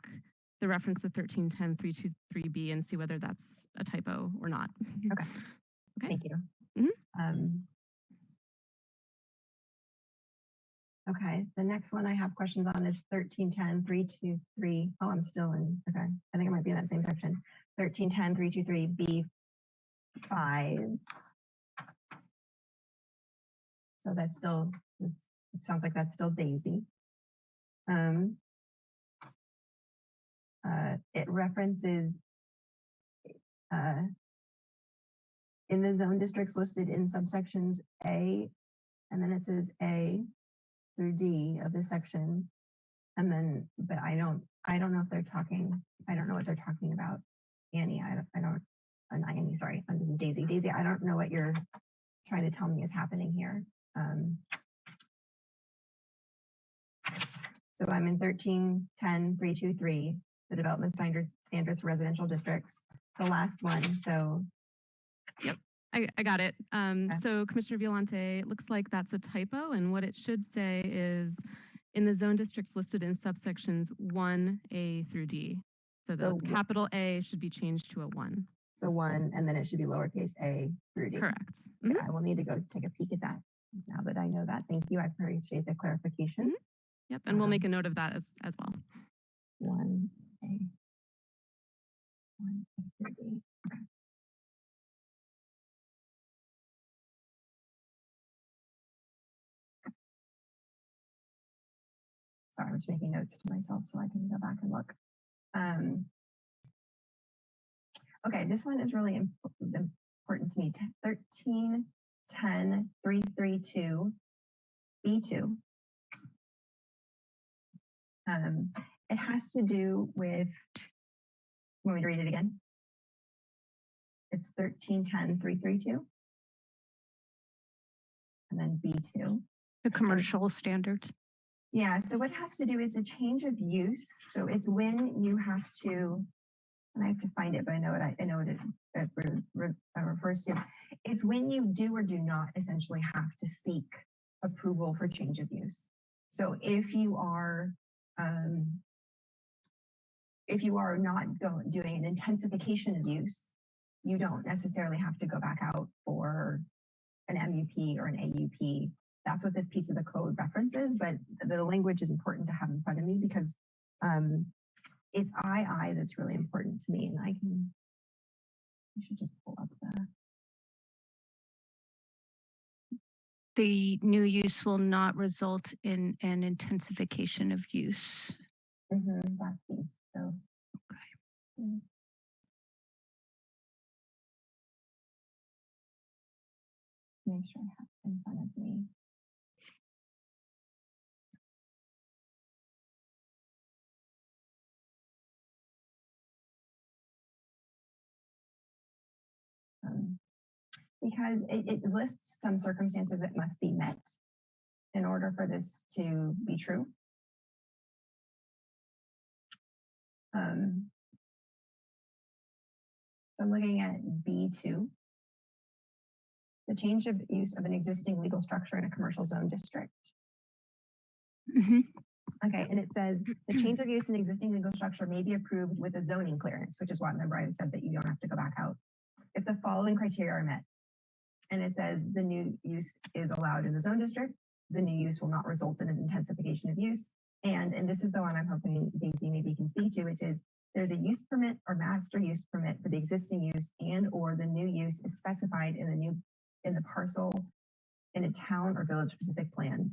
the reference to 1310-323B and see whether that's a typo or not. Okay. Thank you. Mhm. Okay, the next one I have questions on is 1310-323. Oh, I'm still in, okay. I think I might be in that same section. 1310-323B5. So that's still, it sounds like that's still Daisy. It references in the zone districts listed in subsections A, and then it says A through D of this section. And then, but I don't know if they're talking, I don't know what they're talking about. Annie, I don't, not Annie, sorry, this is Daisy. Daisy, I don't know what you're trying to tell me is happening here. So I'm in 1310-323, the development standards for residential districts, the last one. So Yep, I got it. So Commissioner Violante, it looks like that's a typo, and what it should say is in the zone districts listed in subsections 1A through D. So the capital A should be changed to a 1. So 1, and then it should be lowercase a through D. Correct. Okay, I will need to go take a peek at that now that I know that. Thank you. I appreciate the clarification. Yep, and we'll make a note of that as well. 1A. 1A through D. Okay. Sorry, I'm just making notes to myself so I can go back and look. Okay, this one is really important to me. 1310-332 B2. It has to do with, want me to read it again? It's 1310-332. And then B2. The commercial standards. Yeah, so what it has to do is a change of use. So it's when you have to, and I have to find it, but I know what it refers to. It's when you do or do not essentially have to seek approval for change of use. So if you are not doing an intensification of use, you don't necessarily have to go back out for an MUP or an AUP. That's what this piece of the code references, but the language is important to have in front of me because it's II that's really important to me, and I should just pull up The new use will not result in an intensification of use. that piece. So, make sure I have it in front of me. Because it lists some circumstances that must be met in order for this to be true. So I'm looking at B2, the change of use of an existing legal structure in a commercial zone district. Okay, and it says the change of use in existing legal structure may be approved with a zoning clearance, which is why remember I said that you don't have to go back out. If the following criteria are met, and it says the new use is allowed in the zone district, the new use will not result in an intensification of use. And this is the one I'm hoping Daisy maybe can speak to, which is there's a use permit or master use permit for the existing use and or the new use is specified in the parcel in a town or village specific plan.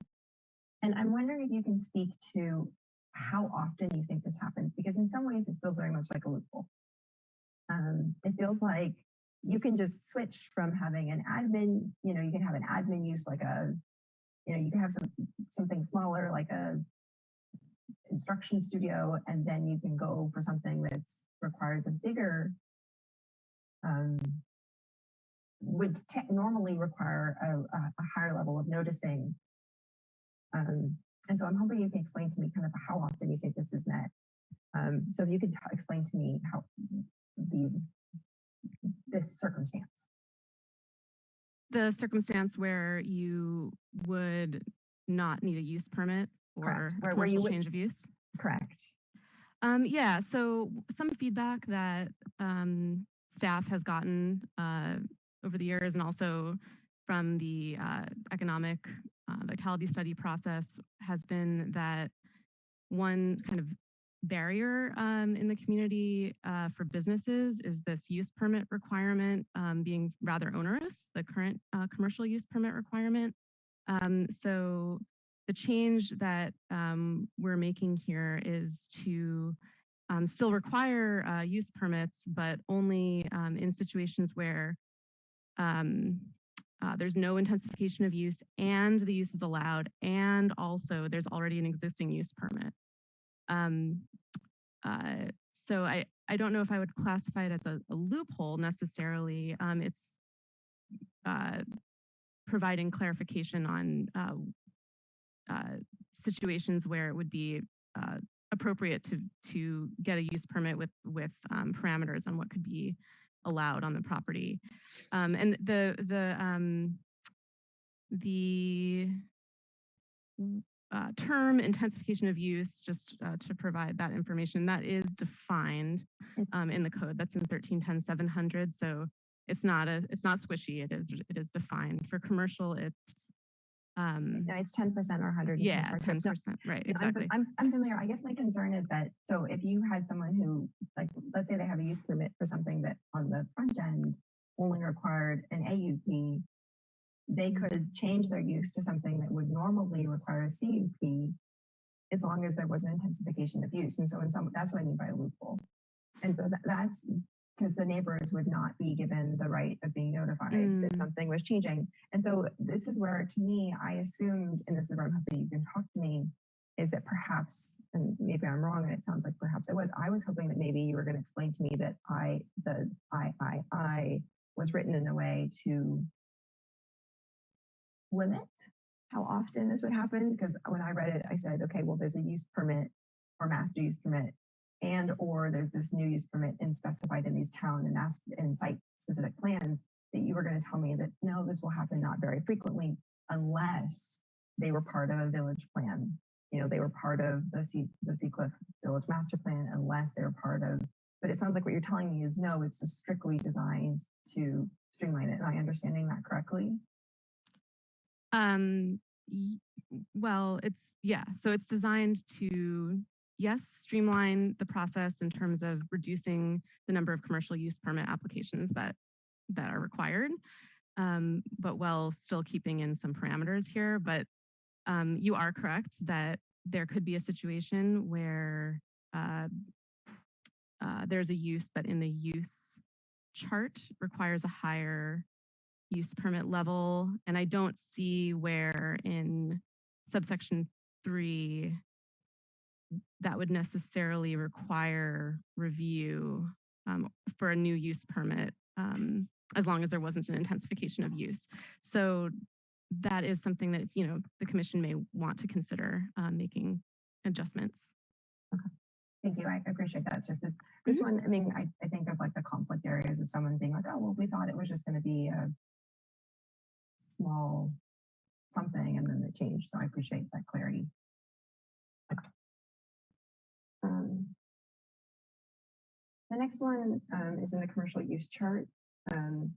And I'm wondering if you can speak to how often you think this happens, because in some ways this feels very much like a loophole. It feels like you can just switch from having an admin, you can have an admin use like you can have something smaller like a instruction studio, and then you can go for something that requires a bigger, would normally require a higher level of noticing. And so I'm hoping you can explain to me kind of how often you think this is met. So if you could explain to me how this circumstance. The circumstance where you would not need a use permit or Correct. a Where you commercial would- change of use? Correct. Yeah, so some feedback that staff has gotten over the years, and also from the economic vitality study process, has been that one kind of barrier in the community for businesses is this use permit requirement being rather onerous, the current commercial use permit requirement. So the change that we're making here is to still require use permits, but only in situations where there's no intensification of use and the use is allowed, and also there's already an existing use permit. So I don't know if I would classify it as a loophole necessarily. It's providing clarification on situations where it would be appropriate to get a use permit with parameters on what could be allowed on the property. And the term intensification of use, just to provide that information, that is defined in the code. That's in 1310-700. So it's not squishy. It is defined. For commercial, it's no, it's 10% or 100. Yeah, 10%. Right, exactly. I'm familiar. I guess my concern is that, so if you had someone who, like, let's say they have a use permit for something that on the front end only required an AUP, they could change their use to something that would normally require a CUP as long as there was an intensification of use. And so that's what I mean by a loophole. And so that's because the neighbors would not be given the right of being notified that something was changing. And so this is where, to me, I assumed, and this is where I'm hoping you can talk to me, is that perhaps, and maybe I'm wrong, and it sounds like perhaps I was hoping that maybe you were going to explain to me that the I was written in a way to limit how often this would happen. Because when I read it, I said, okay, well, there's a use permit or master use permit, and or there's this new use permit and specified in these town and site specific plans, that you were going to tell me that no, this will happen not very frequently unless they were part of a village plan. They were part of the Seacliff Village Master Plan, unless they were part of, but it sounds like what you're telling me is no, it's just strictly designed to streamline it. Am I understanding that correctly? Well, so it's designed to, yes, streamline the process in terms of reducing the number of commercial use permit applications that are required, but while still keeping in some parameters here. But you are correct that there could be a situation where there's a use that in the use chart requires a higher use permit level. And I don't see where in subsection 3 that would necessarily require review for a new use permit, as long as there wasn't an intensification of use. So that is something that, the commission may want to consider making adjustments. Okay. Thank you. I appreciate that. It's just this one, I mean, I think of like the conflict areas of someone being like, oh, well, we thought it was just going to be a small something, and then it changed. So I appreciate that clarity. Okay. The next one is in the commercial use chart. And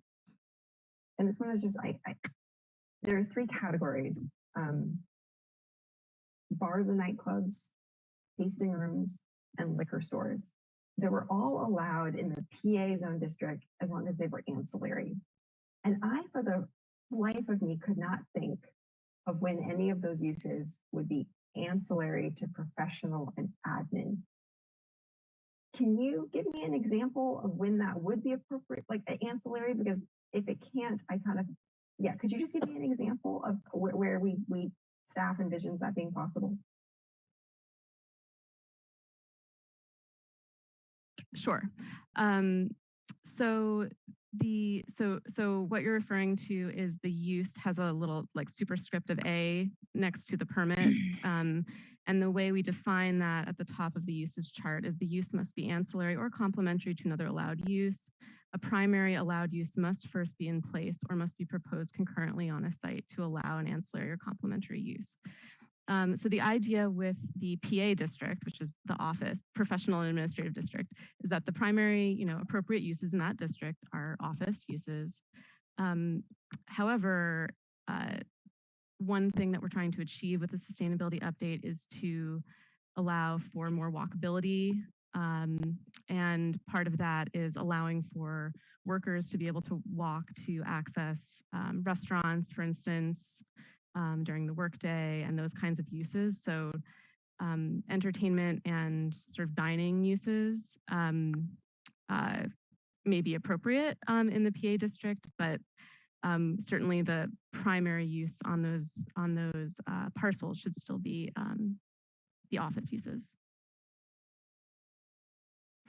this one is just, there are 3 categories: bars and nightclubs, tasting rooms, and liquor stores. They were all allowed in the PA zone district as long as they were ancillary. And I, for the life of me, could not think of when any of those uses would be ancillary to professional and admin. Can you give me an example of when that would be appropriate, like ancillary? Because if it can't, I kind of, yeah, could you just give me an example of where we staff envisions that being possible? Sure. So what you're referring to is the use has a little like superscript of A next to the permits. And the way we define that at the top of the uses chart is the use must be ancillary or complementary to another allowed use. A primary allowed use must first be in place or must be proposed concurrently on a site to allow an ancillary or complementary use. So the idea with the PA district, which is the office, professional and administrative district, is that the primary, appropriate uses in that district are office uses. However, one thing that we're trying to achieve with the sustainability update is to allow for more walkability. And part of that is allowing for workers to be able to walk to access restaurants, for instance, during the workday and those kinds of uses. So entertainment and sort of dining uses may be appropriate in the PA district, but certainly the primary use on those parcels should still be the office uses.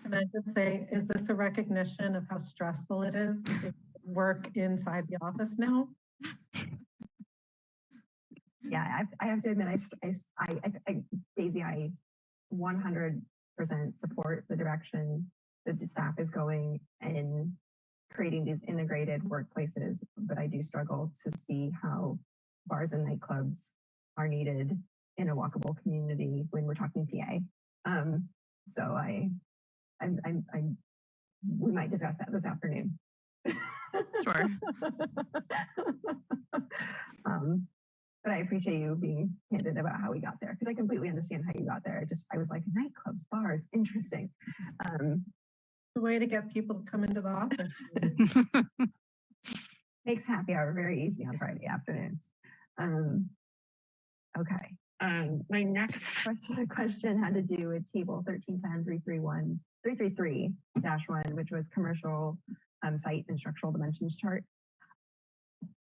Can I just say, is this a recognition of how stressful it is to work inside the office now? Yeah, I have to admit, Daisy, I 100% support the direction that the staff is going in creating these integrated workplaces, but I do struggle to see how bars and nightclubs are needed in a walkable community when we're talking PA. So we might discuss that this afternoon. Sure. But I appreciate you being candid about how we got there, because I completely understand how you got there. I was like, nightclubs, bars, interesting. The way to get people to come into the office. Makes happy hour very easy on Friday afternoons. Okay. My next question had to do with table 1310-333-1, which was commercial site and structural dimensions chart.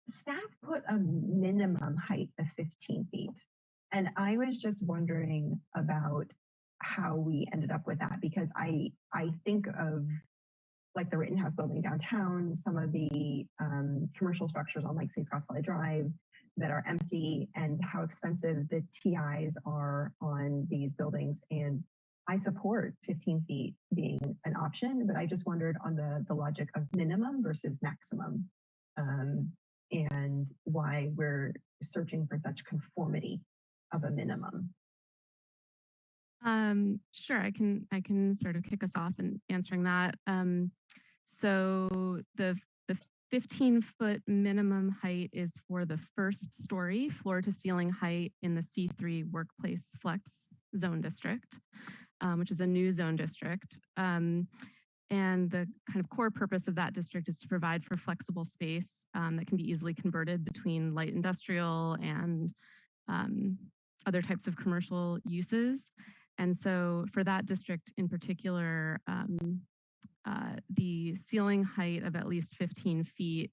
Staff put a minimum height of 15 feet. And I was just wondering about how we ended up with that, because I think of like the Rittenhouse building downtown, some of the commercial structures on like say Scotts Valley Drive that are empty, and how expensive the TIs are on these buildings. And I support 15 feet being an option, but I just wondered on the logic of minimum versus maximum. And why we're searching for such conformity of a minimum. Sure, I can sort of kick us off in answering that. So the 15-foot minimum height is for the first story, floor to ceiling height in the C3 workplace flex zone district, which is a new zone district. And the kind of core purpose of that district is to provide for flexible space that can be easily converted between light industrial and other types of commercial uses. And so for that district in particular, the ceiling height of at least 15 feet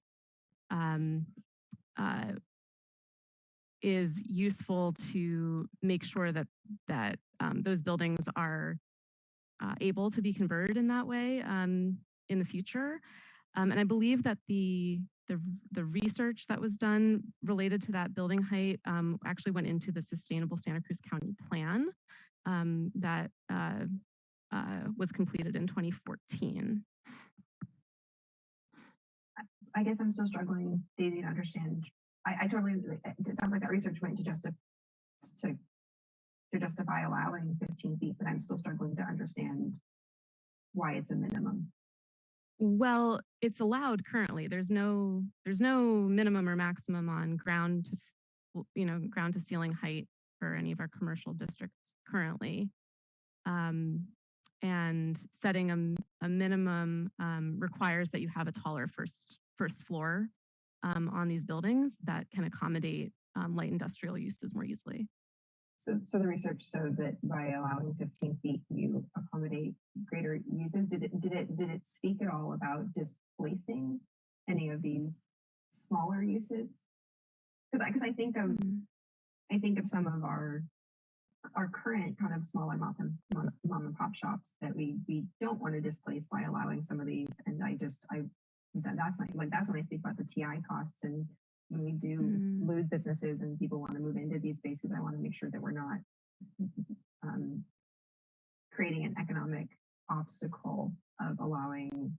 is useful to make sure that those buildings are able to be converted in that way in the future. And I believe that the research that was done related to that building height actually went into the Sustainable Santa Cruz County Plan that was completed in 2014. I guess I'm still struggling, Daisy, to understand. I totally, it sounds like that research went to justify allowing 15 feet, but I'm still struggling to understand why it's a minimum. Well, it's allowed currently. There's no minimum or maximum on ground to ceiling height for any of our commercial districts currently. And setting a minimum requires that you have a taller first floor on these buildings that can accommodate light industrial uses more easily. So the research showed that by allowing 15 feet, you accommodate greater uses. Did it speak at all about displacing any of these smaller uses? Because I think of some of our current kind of smaller mom and pop shops that we don't want to displace by allowing some of these. And that's when I speak about the TI costs, and when we do lose businesses and people want to move into these spaces, I want to make sure that we're not creating an economic obstacle of allowing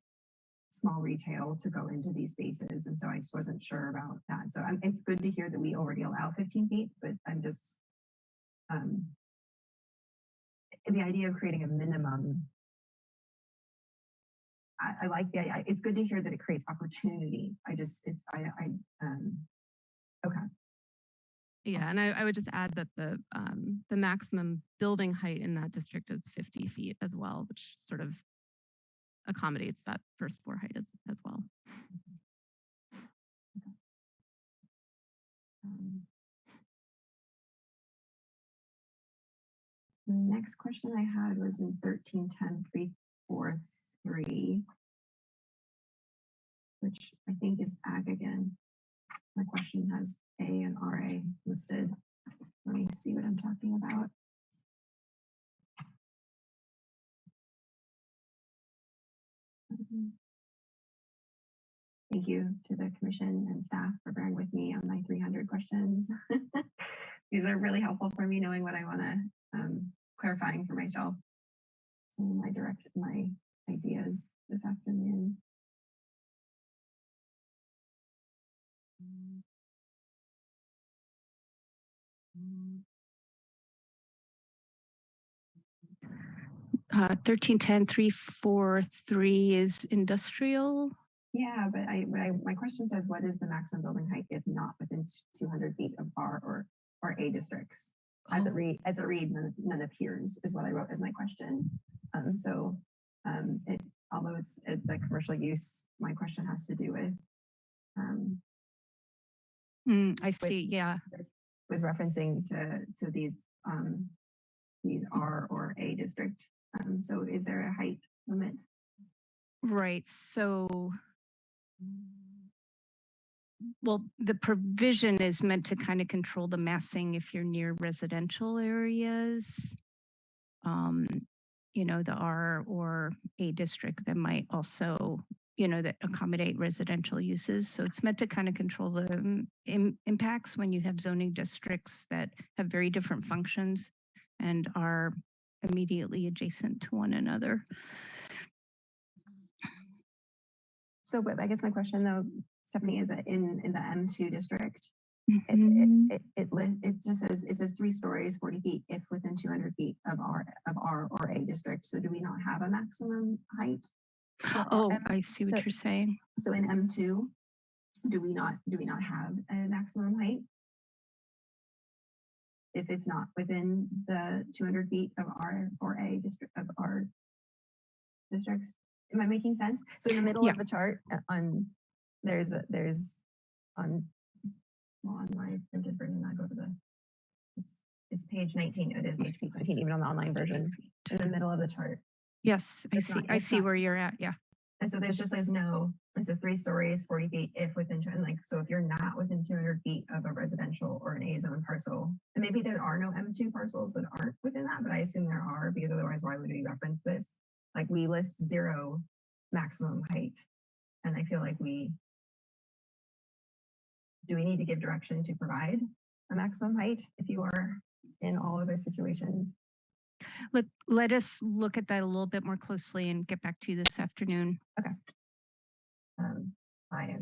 small retail to go into these spaces. And so I just wasn't sure about that. So it's good to hear that we already allow 15 feet, but I'm just, the idea of creating a minimum, I like it's good to hear that it creates opportunity. Okay. Yeah, and I would just add that the maximum building height in that district is 50 feet as well, which sort of accommodates that first floor height as well. The next question I had was in 1310.343, which I think is ag again. My question has A and RA listed. Let me see what I'm talking about. Thank you to the commission and staff for bearing with me on my 300 questions. These are really helpful for me knowing what I want to clarifying for myself. Some of my ideas this afternoon. 1310.343 is industrial. Yeah, but my question says, what is the maximum building height if not within 200 feet of R or A districts? As it read, none appears is what I wrote as my question. Although it's the commercial use, my question has to do with. I see. Yeah. With referencing to these R or A district. So is there a height limit? Right. So, well, the provision is meant to kind of control the massing if you're near residential areas. The R or A district that might also, that accommodate residential uses. So it's meant to kind of control the impacts when you have zoning districts that have very different functions and are immediately adjacent to one another. So, but I guess my question though, Stephanie, is that in the M2 district, it just says 3 stories, 40 feet, if within 200 feet of R or A district. So do we not have a maximum height? Oh, I see what you're saying. So in M2, do we not have a maximum height? If it's not within the 200 feet of R or A district of R districts. Am I making sense? So in the middle of the chart there's on my printed version, I go to it's page 19. It is page 19, even on the online version. In the middle of the chart. Yes, I see where you're at. Yeah. And so it says 3 stories, 40 feet, if within, so if you're not within 200 feet of a residential or an A zone parcel, and maybe there are no M2 parcels that aren't within that, but I assume there are, because otherwise why would we reference this? Like we list 0 maximum height. And I feel like do we need to give direction to provide a maximum height if you are in all other situations? Let us look at that a little bit more closely and get back to you this afternoon. Okay.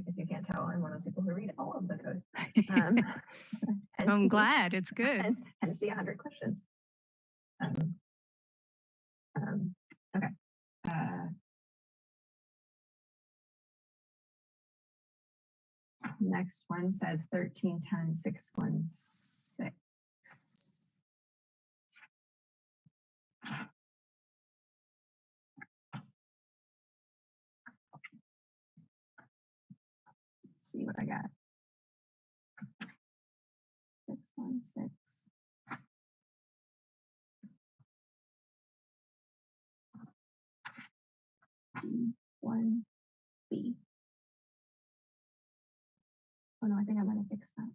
If you can't tell, I'm one of those people who read all of the code. I'm glad, it's good. Hence the 100 questions. Okay. Next one says 1310.616. Let's see what I got. 616. 1B. Oh no, I think I might have fixed that.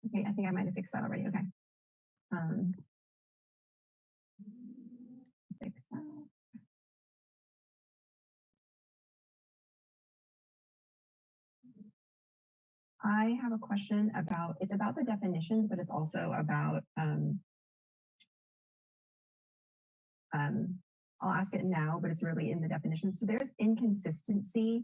Okay, I think I might have fixed that already. Okay. Fix that. I have a question about, it's about the definitions, but it's also about, I'll ask it now, but it's really in the definition. So there's inconsistency.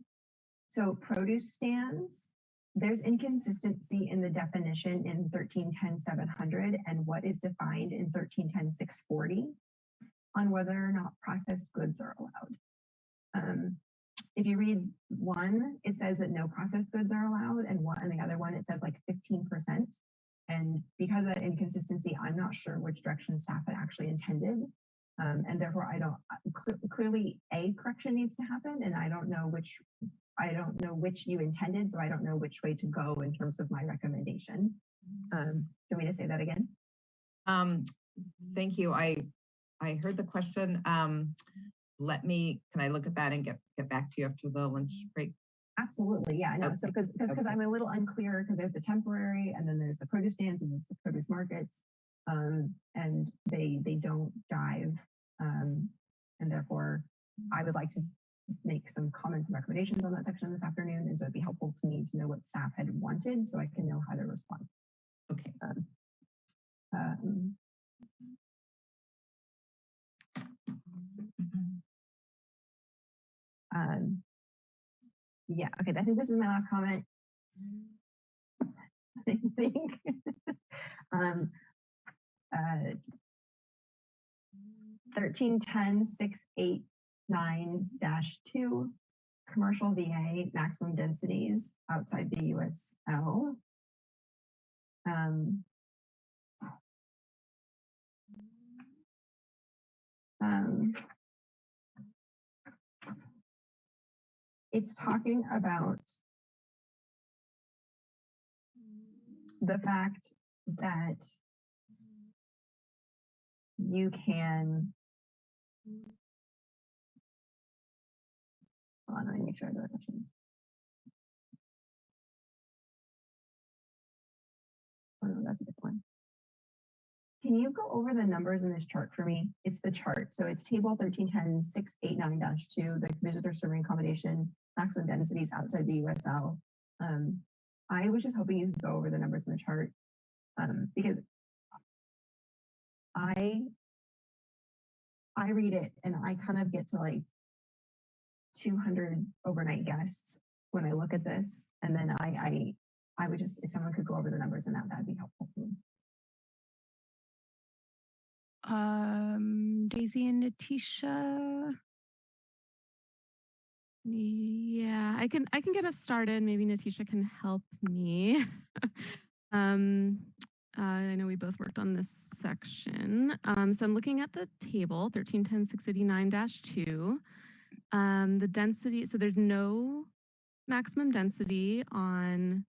So produce stands, there's inconsistency in the definition in 1310-700 and what is defined in 1310-640 on whether or not processed goods are allowed. If you read one, it says that no processed goods are allowed, and the other one, it says like 15%. And because of that inconsistency, I'm not sure which direction staff had actually intended. And therefore, I don't clearly a correction needs to happen, and I don't know which you intended, so I don't know which way to go in terms of my recommendation. Do you want me to say that again? Thank you. I heard the question. Can I look at that and get back to you after the lunch break? Absolutely, yeah, no. Okay. So because I'm a little unclear because there's the temporary and then there's the produce stands and there's the produce markets, and they don't jive, and therefore I would like to make some comments and recommendations on that section this afternoon, and so it'd be helpful to me to know what staff had wanted so I can know how to respond. Okay. Yeah, okay, I think this is my last comment. I think 1310-689-2, commercial VA maximum densities outside the USL. It's talking about the fact that you can, hold on, let me make sure I got the question. Oh no, that's a different one. Can you go over the numbers in this chart for me? It's the chart. So it's table 1310-689-2, the visitor serving accommodation maximum densities outside the USL. I was just hoping you could go over the numbers in the chart, because I read it and I kind of get to like 200 overnight guests when I look at this. And then I would just, if someone could go over the numbers in that'd be helpful for me. Daisy and Natisha. Yeah, I can get us started. Maybe Natisha can help me. I know we both worked on this section. So I'm looking at the table 1310-689-2. The density, so there's no maximum density on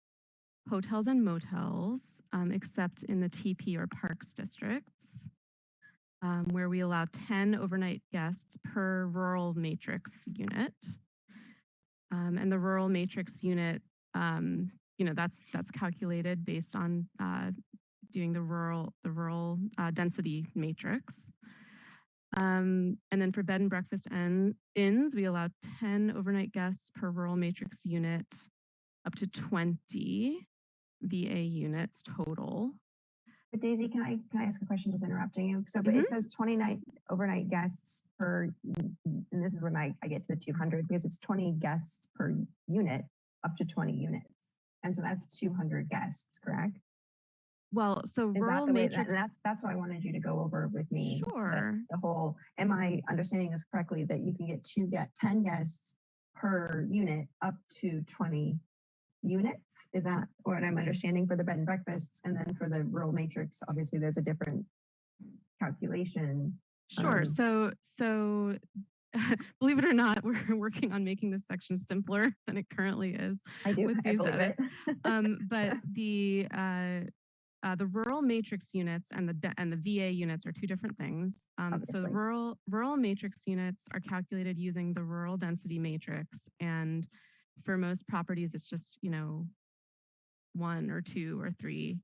hotels and motels, except in the TP or parks districts, where we allow 10 overnight guests per rural matrix unit. And the rural matrix unit, that's calculated based on doing the rural density matrix. And then for bed and breakfast and inns, we allow 10 overnight guests per rural matrix unit, up to 20 VA units total. But Daisy, can I ask a question, just interrupting you? So but it says 20 overnight guests per, and this is when I get to the 200, because it's 20 guests per unit, up to 20 units. And so that's 200 guests, correct? Well, so is rural that the way, matrix. that's what I wanted you to go over with me. Sure. The whole, am I understanding this correctly, that you can get 10 guests per unit up to 20 units? Is that what I'm understanding for the bed and breakfasts? And then for the rural matrix, obviously there's a different calculation. Sure. So believe it or not, we're working on making this section simpler than it currently is. I do. With I these believe it. edits. But the rural matrix units and the VA units are two different things. So the Obviously. rural matrix units are calculated using the rural density matrix, and for most properties, it's just 1 or 2 or 3,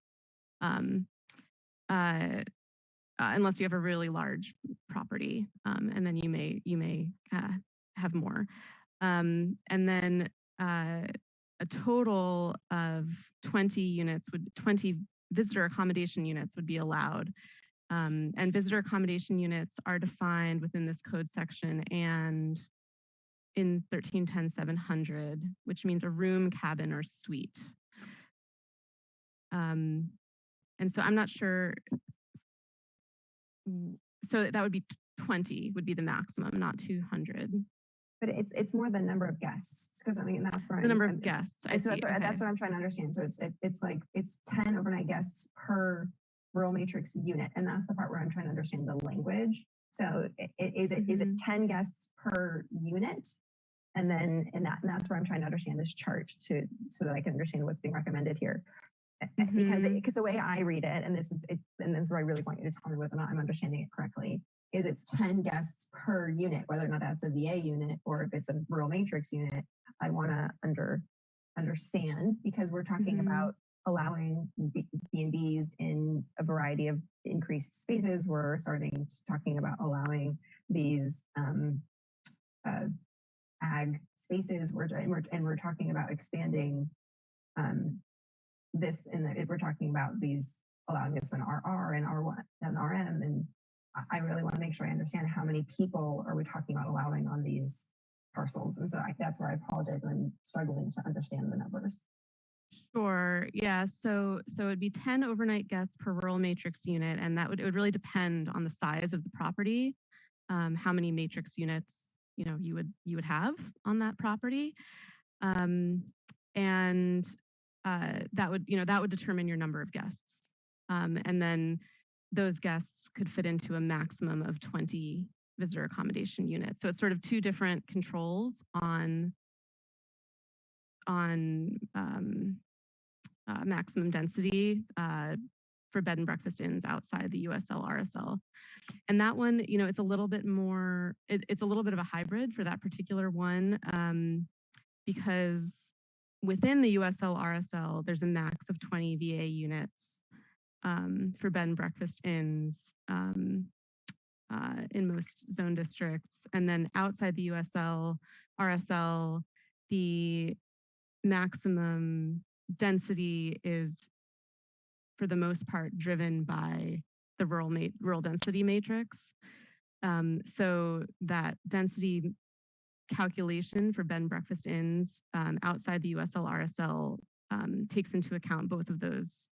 unless you have a really large property, and then you may have more. And then a total of 20 visitor accommodation units would be allowed. And visitor accommodation units are defined within this code section and in 1310-700, which means a room, cabin, or suite. And so I'm not sure. So that would be 20 would be the maximum, not 200. But it's more the number of guests, because I mean that's where The number of guests. I so see. that's what I'm trying to understand. So it's like it's 10 overnight guests per rural matrix unit, and that's the part where I'm trying to understand the language. So is it 10 guests per unit, and that's where I'm trying to understand this chart so that I can understand what's being recommended here. Because the way I read it, and this is where I really want you to tell me whether or not I'm understanding it correctly, is it's 10 guests per unit, whether or not that's a VA unit or if it's a rural matrix unit. I want to understand, because we're talking about allowing B&Bs in a variety of increased spaces. We're talking about allowing these ag spaces. We're talking about expanding this, and we're talking about these allowing this in RR and R1 and RM, and I really want to make sure I understand how many people are we talking about allowing on these parcels. And so that's where I apologize. I'm struggling to understand the numbers. Sure. Yeah. So it'd be 10 overnight guests per rural matrix unit, and it would really depend on the size of the property, how many matrix units you would have on that property, and that would determine your number of guests, and then those guests could fit into a maximum of 20 visitor accommodation units. So it's sort of two different controls on maximum density for bed and breakfast inns outside the USL RSL. And that one, it's a little bit more, it's a little bit of a hybrid for that particular one, because within the USL RSL, there's a max of 20 VA units for bed and breakfast inns in most zone districts. And then outside the USL RSL, the maximum density is, for the most part, driven by the rural density matrix. So that density calculation for bed and breakfast inns outside the USL RSL takes into account both of those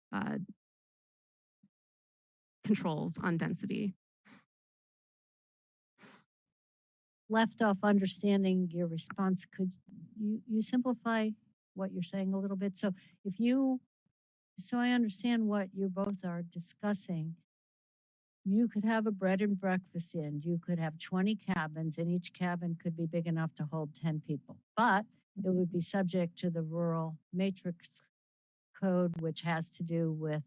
controls on density. Left off understanding your response, could you simplify what you're saying a little bit? So so I understand what you both are discussing. You could have a bed and breakfast inn. You could have 20 cabins, and each cabin could be big enough to hold 10 people. But it would be subject to the rural matrix code, which has to do with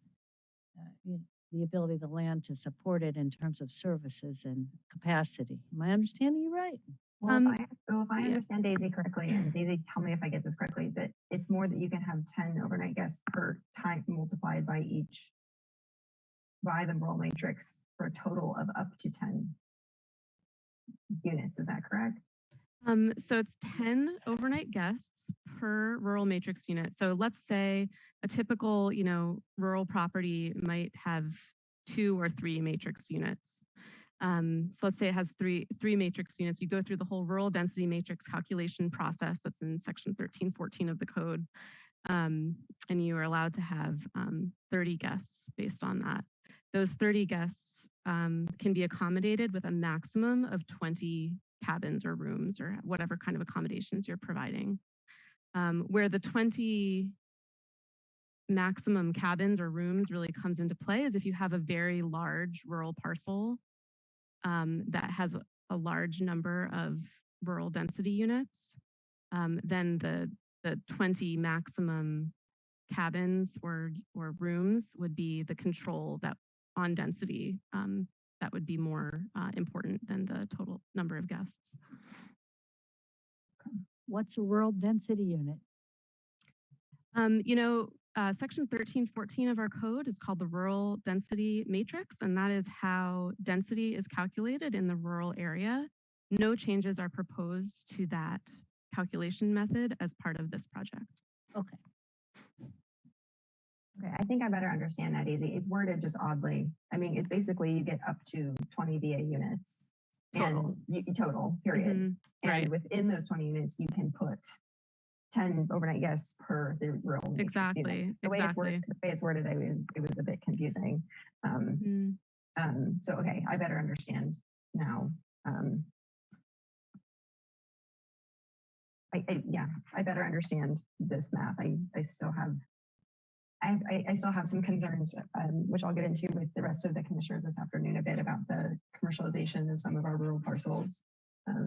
the ability of the land to support it in terms of services and capacity. Am I understanding you right? Well, if I understand Daisy correctly, and Daisy, tell me if I get this correctly, that it's more that you can have 10 overnight guests per time multiplied by the rural matrix for a total of up to 10 units. Is that correct? So it's 10 overnight guests per rural matrix unit. So let's say a typical, rural property might have 2 or 3 matrix units. So let's say it has three matrix units. You go through the whole rural density matrix calculation process that's in section 1314 of the code. And you are allowed to have 30 guests based on that. Those 30 guests can be accommodated with a maximum of 20 cabins or rooms or whatever kind of accommodations you're providing. Where the 20 maximum cabins or rooms really comes into play is if you have a very large rural parcel that has a large number of rural density units, then the 20 maximum cabins or rooms would be the control that on density that would be more important than the total number of guests. What's a rural density unit? Section 1314 of our code is called the rural density matrix, and that is how density is calculated in the rural area. No changes are proposed to that calculation method as part of this project. Okay. Okay, I think I better understand that, Daisy. It's worded just oddly. I mean, it's basically you get up to 20 VA units Total. and total, period. Mhm, And right. within those 20 units, you can put 10 overnight guests per the rural matrix unit. Exactly. The way it's worded, it was a bit confusing. So okay, I better understand now. I better understand this map. I still have some concerns, which I'll get into with the rest of the commissioners this afternoon a bit about the commercialization of some of our rural parcels,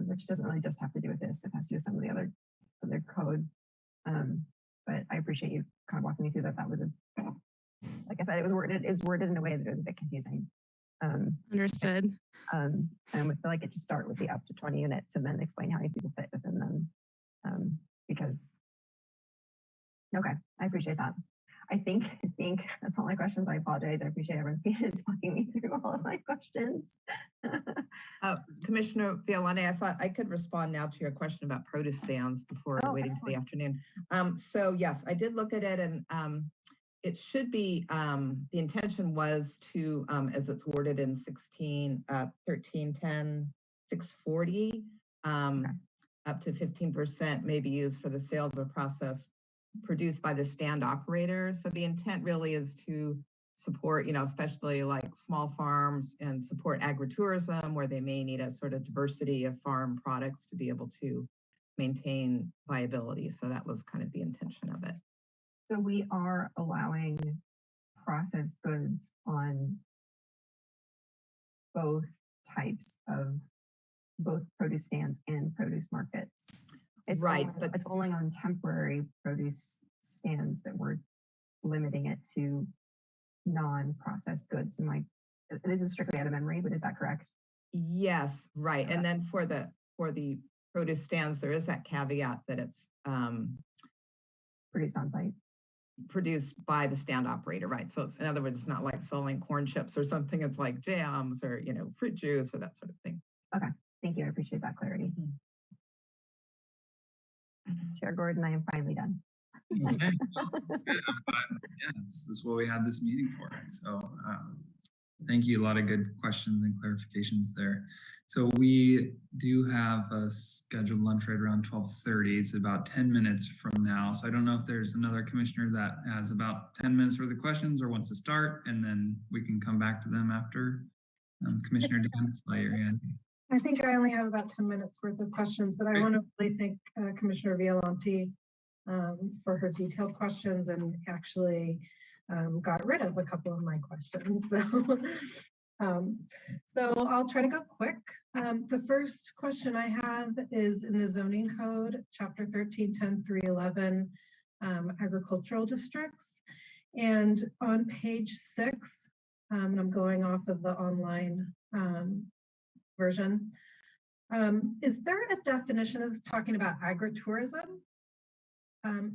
which doesn't really just have to do with this. It has to do with some of the other code. But I appreciate you kind of walking me through that. That was like I said, it was worded in a way that it was a bit confusing. Understood. I almost feel like it should start with the up to 20 units and then explain how many people fit within them. Okay, I appreciate that. I think that's all my questions. I apologize. I appreciate everyone's patience walking me through all of my questions. Commissioner Violani, I thought I could respond now to your question about produce stands before waiting to the afternoon. So yes, I did look at it, and it should be, the intention was to, as it's worded in 1310 640, up to 15% may be used for the sales or process produced by the stand operator. So the intent really is to support, especially like small farms, and support agritourism where they may need a sort of diversity of farm products to be able to maintain viability. So that was kind of the intention of it. So we are allowing processed goods on both types of both produce stands and produce markets. It's right, but it's only on temporary produce stands that we're limiting it to non-processed goods. This is strictly out of memory, but is that correct? Yes, right. And then for the produce stands, there is that caveat that it's produced on site. Produced by the stand operator, right? So it's, in other words, it's not like selling corn chips or something. It's like jams or fruit juice or that sort of thing. Okay, thank you. I appreciate that clarity. Chair Gordon, I am finally done. Okay. This is what we had this meeting for. So thank you. A lot of good questions and clarifications there. So we do have a scheduled lunch right around 12:30. It's about 10 minutes from now. So I don't know if there's another commissioner that has about 10 minutes for the questions or wants to start, and then we can come back to them after. Commissioner Dan, slide your hand. I think I only have about 10 minutes worth of questions, but I want to really thank Commissioner Violante for her detailed questions, and actually got rid of a couple of my questions. So I'll try to go quick. The first question I have is in the zoning code, chapter 1310-311, agricultural districts. And on page 6, and I'm going off of the online version. Is there a definition? This is talking about agritourism.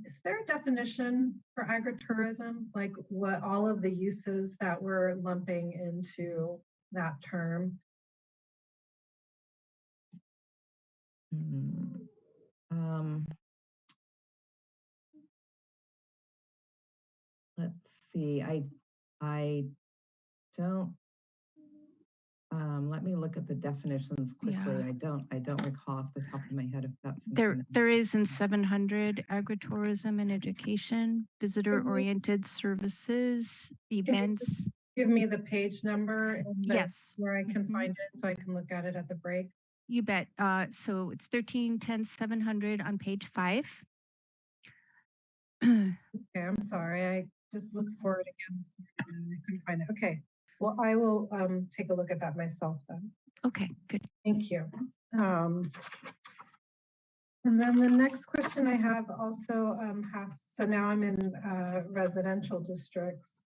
Is there a definition for agritourism, like what all of the uses that we're lumping into that term? Let's see. I don't. Let me look at the definitions quickly. Yeah. I don't recall off the top of my head if that's There is in 700 agritourism and education, visitor-oriented services, events. Give me the page number and Yes. where I can find it so I can look at it at the break. You bet. So it's 1310-700 on page 5. Okay, I'm sorry. I just looked for it again and I couldn't find it. Okay. Well, I will take a look at that myself then. Okay, good. Thank you. And then the next question I have also so now I'm in residential districts.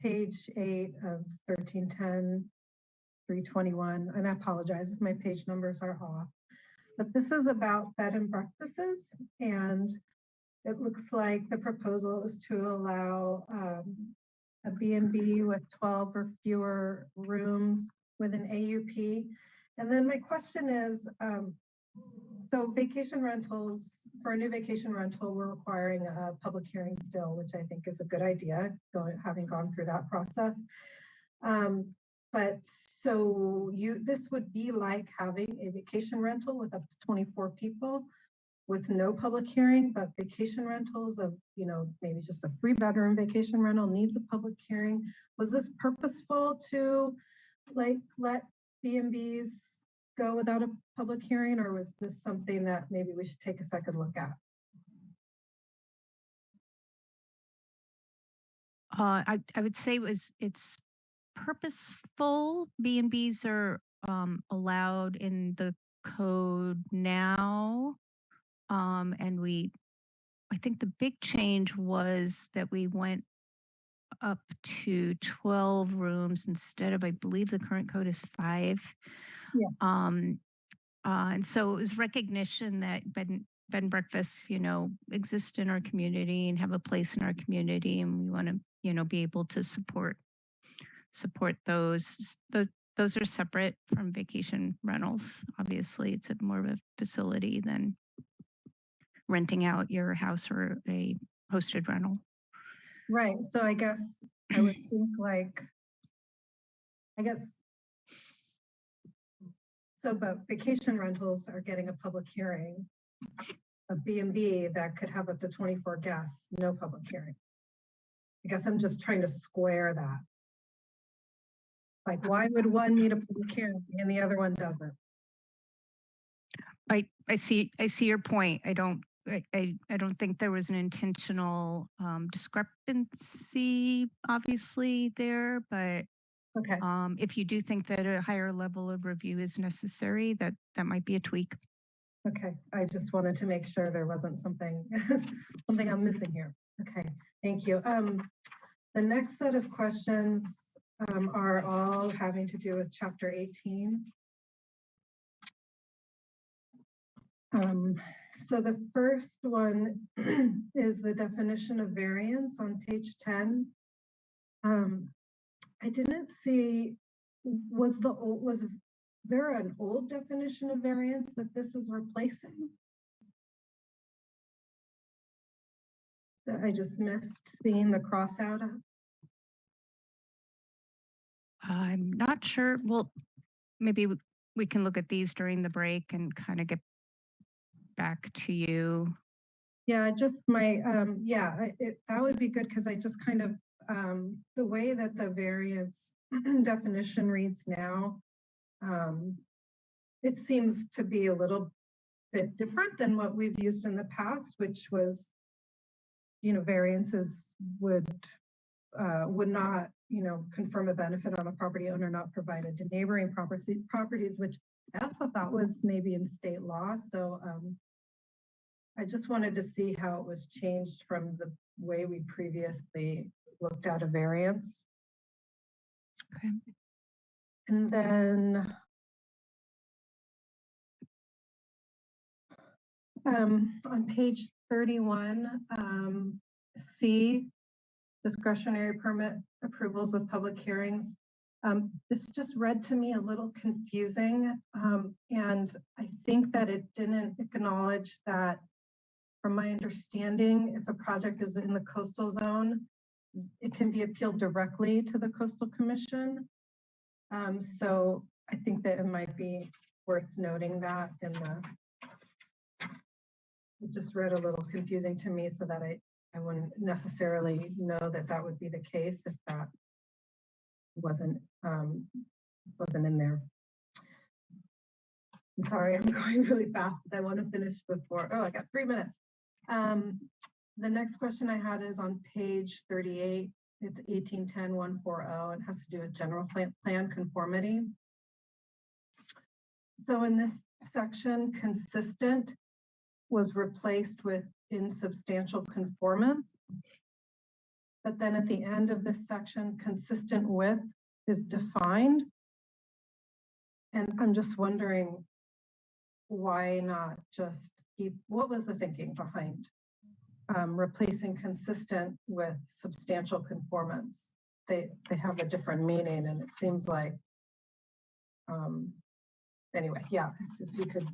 Page 8 of 1310, 321, and I apologize if my page numbers are off, but this is about bed and breakfasts, and it looks like the proposal is to allow a B&B with 12 or fewer rooms with an AUP. And then my question is, so vacation rentals, for a new vacation rental, we're requiring a public hearing still, which I think is a good idea, having gone through that process. But so this would be like having a vacation rental with up to 24 people with no public hearing, but vacation rentals of, maybe just a 3-bedroom vacation rental needs a public hearing. Was this purposeful to let B&Bs go without a public hearing, or was this something that maybe we should take a second look at? I would say it's purposeful. B&Bs are allowed in the code now. And I think the big change was that we went up to 12 rooms instead of, I believe the current code is 5. Yeah. And so it was recognition that bed and breakfasts, exist in our community and have a place in our community, and we want to, be able to support those. Those are separate from vacation rentals. Obviously, it's more of a facility than renting out your house or a hosted rental. Right. So I guess I would think but vacation rentals are getting a public hearing. A B&B that could have up to 24 guests, no public hearing. I guess I'm just trying to square that. Like, why would one need a public hearing and the other one doesn't? I see your point. I don't think there was an intentional discrepancy, obviously, there, but okay. If you do think that a higher level of review is necessary, that might be a tweak. Okay, I just wanted to make sure there wasn't something I'm missing here. Okay, thank you. The next set of questions are all having to do with Chapter 18. So the first one is the definition of variance on page 10. I didn't see, was there an old definition of variance that this is replacing? That I just missed seeing the cross out of? I'm not sure. Well, maybe we can look at these during the break and kind of get back to you. Yeah, just my, that would be good, because I just kind of, the way that the variance definition reads now, it seems to be a little bit different than what we've used in the past, which was, variances would not, confirm a benefit on a property owner not provided to neighboring properties, which I also thought was maybe in state law. So I just wanted to see how it was changed from the way we previously looked at a variance. Okay. And then on page 31, C, discretionary permit approvals with public hearings. This just read to me a little confusing, and I think that it didn't acknowledge that, from my understanding, if a project is in the coastal zone, it can be appealed directly to the Coastal Commission. So I think that it might be worth noting that in it just read a little confusing to me, so that I wouldn't necessarily know that that would be the case if that wasn't in there. I'm sorry, I'm going really fast because I want to finish before, I got 3 minutes. The next question I had is on page 38 It's 1810-140. It has to do with general plan conformity. So in this section, consistent was replaced with insubstantial conformance. But then at the end of this section, consistent with is defined. And I'm just wondering, why not just keep, what was the thinking behind replacing consistent with substantial conformance? They have a different meaning, and it seems like, anyway, yeah, if we could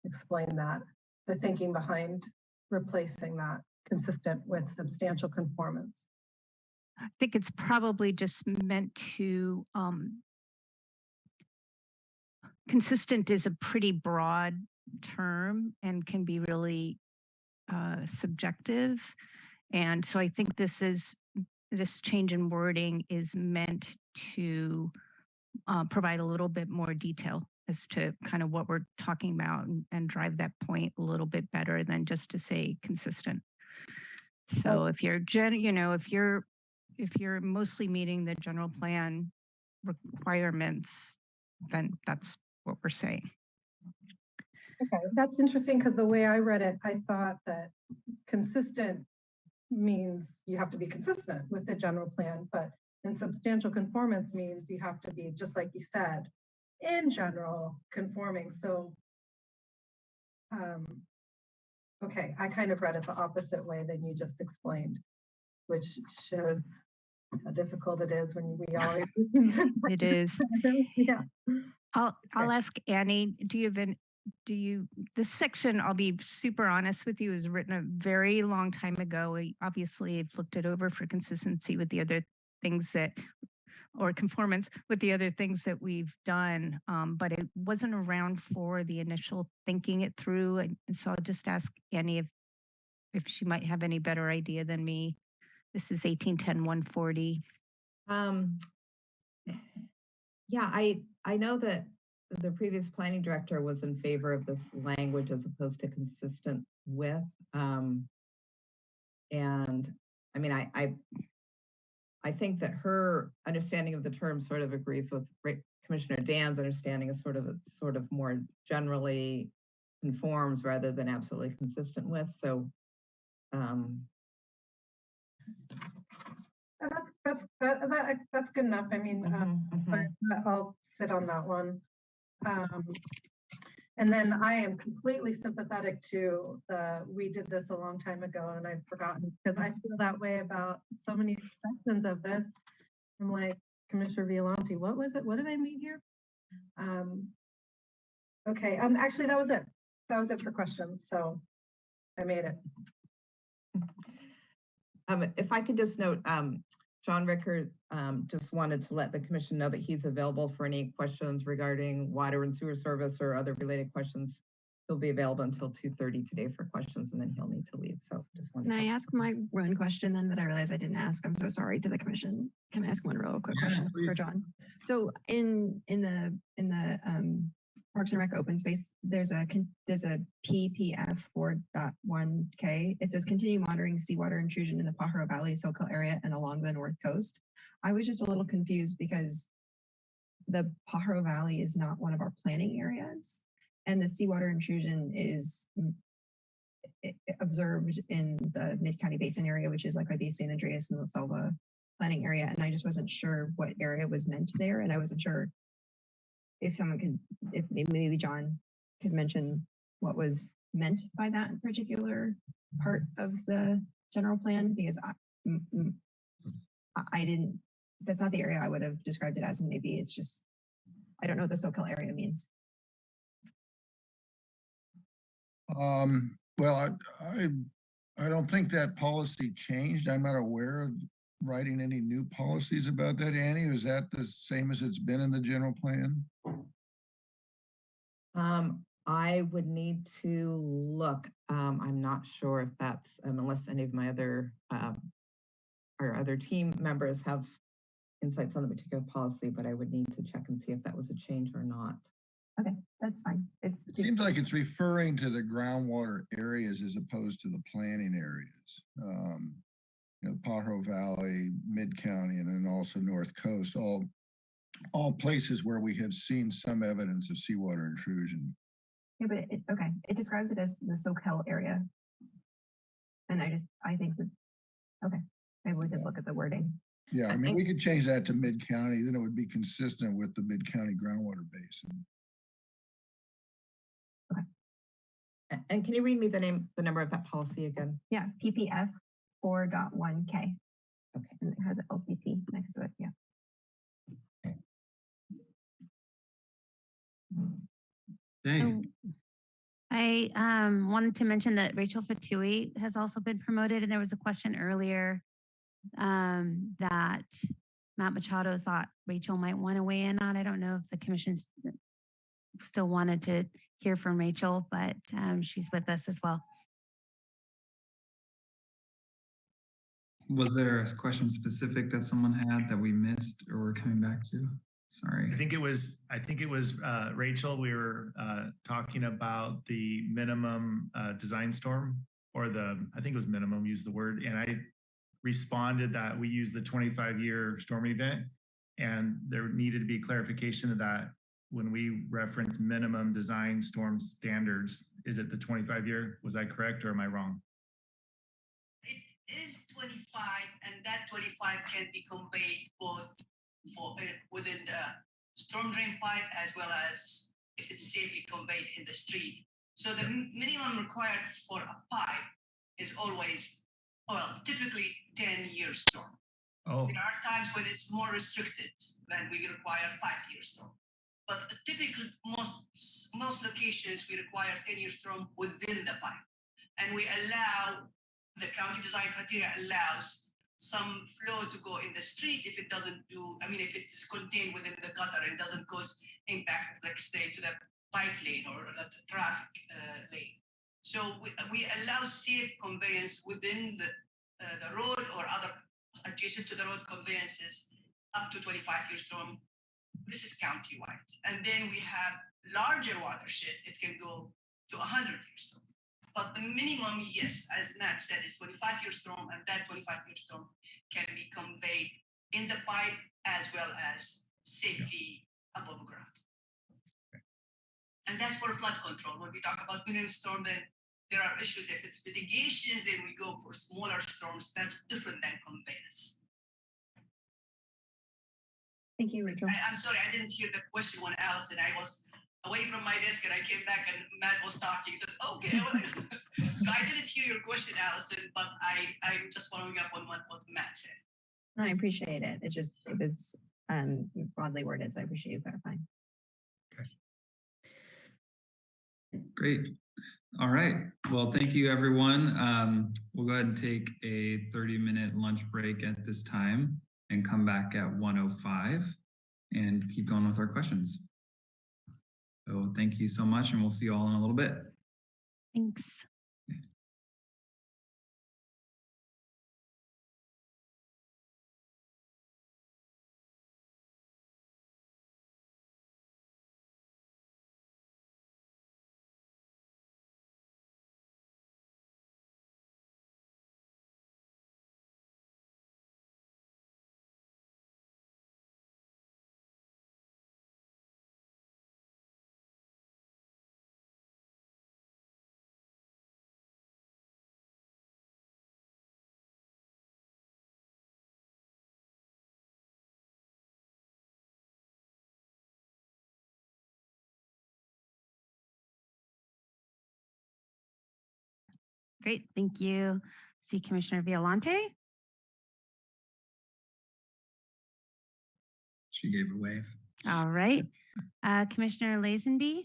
explain that, the thinking behind replacing that consistent with substantial conformance. I think it's probably just meant to, consistent is a pretty broad term and can be really subjective. And so I think this change in wording is meant to provide a little bit more detail as to kind of what we're talking about and drive that point a little bit better than just to say consistent. So if you're if you're mostly meeting the general plan requirements, then that's what we're saying. Okay, that's interesting, because the way I read it, I thought that consistent means you have to be consistent with the general plan, but in substantial conformance means you have to be, just like you said, in general conforming. So, okay, I kind of read it the opposite way than you just explained, which shows how difficult it is when we always It is. Yeah. I'll ask Annie, this section, I'll be super honest with you, was written a very long time ago. We obviously have looked it over for consistency with the other things or conformance with the other things that we've done, but it wasn't around for the initial thinking it through. And so I'll just ask Annie if she might have any better idea than me. This is 1810-140. Yeah, I know that the previous planning director was in favor of this language as opposed to consistent with. And I mean, I think that her understanding of the term sort of agrees with Commissioner Dan's understanding of sort of more generally conforms rather than absolutely consistent with. So that's good enough. I mean, I'll sit on that one. And then I am completely sympathetic to we did this a long time ago and I've forgotten, because I feel that way about so many sections of this. I'm like, Commissioner Violante, what was it? What did I mean here? Okay, actually that was it. That was it for questions. So I made it. If I could just note, John Ricker just wanted to let the commission know that he's available for any questions regarding water and sewer service or other related questions. He'll be available until 2:30 today for questions, and then he'll need to leave. So just wanted. Can I ask my one question then that I realized I didn't ask? I'm so sorry to the commission. Can I ask one real quick question for John? So in the Parks and Rec open space, there's a PPF 4.1K. It says continue monitoring seawater intrusion in the Pajaro Valley, Soquel area, and along the north coast. I was just a little confused because the Pajaro Valley is not one of our planning areas, and the seawater intrusion is observed in the Mid-County Basin area, which is like the San Andreas and La Selva planning area. And I just wasn't sure what area was meant there, and I wasn't sure if maybe John could mention what was meant by that particular part of the general plan, because I didn't, that's not the area I would have described it as, and maybe it's just, I don't know what the Soquel area means. Well, I don't think that policy changed. I'm not aware of writing any new policies about that. Annie, is that the same as it's been in the general plan? I would need to look. I'm not sure if that's unless any of my other or other team members have insights on the particular policy, but I would need to check and see if that was a change or not. Okay, that's fine. It seems like it's referring to the groundwater areas as opposed to the planning areas. Pajaro Valley, Mid-County, and then also North Coast, all places where we have seen some evidence of seawater intrusion. Yeah, but it describes it as the SoCal area. And I think that, okay, maybe we could look at the wording. Yeah, I mean, we could change that to Mid-County, then it would be consistent with the Mid-County groundwater basin. And can you read me the number of that policy again? Yeah, PPF 4.1K. Okay. And it has an LCP next to it, yeah. I wanted to mention that Rachel Fatui has also been promoted, and there was a question earlier that Matt Machado thought Rachel might want to weigh in on. I don't know if the commission still wanted to hear from Rachel, but she's with us as well. Was there a question specific that someone had that we missed or we're coming back to? Sorry. I think it was Rachel. We were talking about the minimum design storm, or I think it was minimum, use the word. And I responded that we use the 25-year storm event, and there needed to be clarification of that. When we reference minimum design storm standards, is it the 25-year? Was I correct, or am I wrong? It is 25, and that 25 can be conveyed both within the storm drain pipe as well as if it's safely conveyed in the street. So the minimum required for a pipe is always, typically 10-year storm. Oh. There are times when it's more restricted, then we require 5-year storm. But typically, most locations, we require 10-year storm within the pipe. And we allow, the county design criteria allows some flow to go in the street if it doesn't if it is contained within the gutter and doesn't cause impact, like say, to the bike lane or the traffic lane. So we allow safe conveyance within the road or other adjacent to the road conveyances up to 25-year storm. This is countywide. And then we have larger watershed, it can go to 100-year storm. But the minimum, yes, as Matt said, is 25-year storm, and that 25-year storm can be conveyed in the pipe as well as safely above ground. And that's for flood control. When we talk about minimum storm, then there are issues. If it's mitigations, then we go for smaller storms. That's different than conveyance. Thank you, Rachel. I'm sorry, I didn't hear the question when Allison, I was away from my desk and I came back and Matt was talking. Okay. So I didn't hear your question, Allison, but I'm just following up on what Matt said. I appreciate it. It was broadly worded, so I appreciate you clarifying. Great. All right. Well, thank you, everyone. We'll go ahead and take a 30-minute lunch break at this time and come back at 1:05 and keep going with our questions. So thank you so much, and we'll see you all in a little bit. Thanks. Great, thank you. See Commissioner Violante. She gave a wave. All right. Commissioner Lazenby?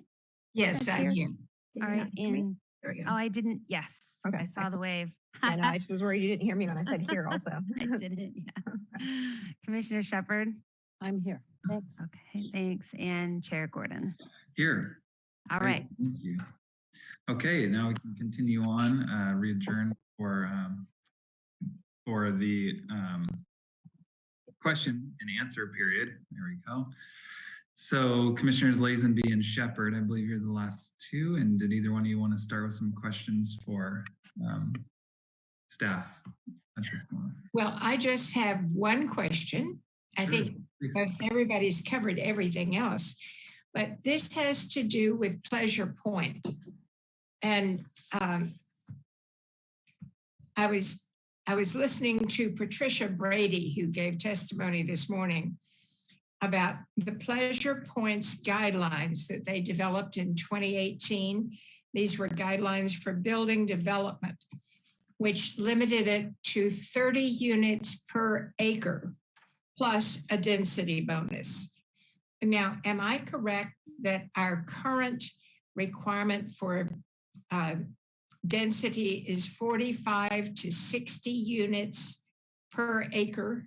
Yes, I'm here. All right. And there we go. oh, I didn't. Yes. Okay. I saw the wave. Yeah, no, I just was worried you didn't hear me when I said here also. I didn't. Yeah. Commissioner Shepard? I'm here. Thanks. Okay, thanks. And Chair Gordon? Here. All Great, right. Thank you. Okay, now we can continue on, re-adjourn for the question and answer period. There we go. So Commissioners Lazenby and Shepard, I believe you're the last two. And did either one of you want to start with some questions for staff at this point. Well, I just have one question. I think most everybody's covered everything else, but this has to do with Pleasure Point. And I was listening to Patricia Brady, who gave testimony this morning about the Pleasure Point's guidelines that they developed in 2018. These were guidelines for building development, which limited it to 30 units per acre, plus a density bonus. Now, am I correct that our current requirement for density is 45 to 60 units per acre?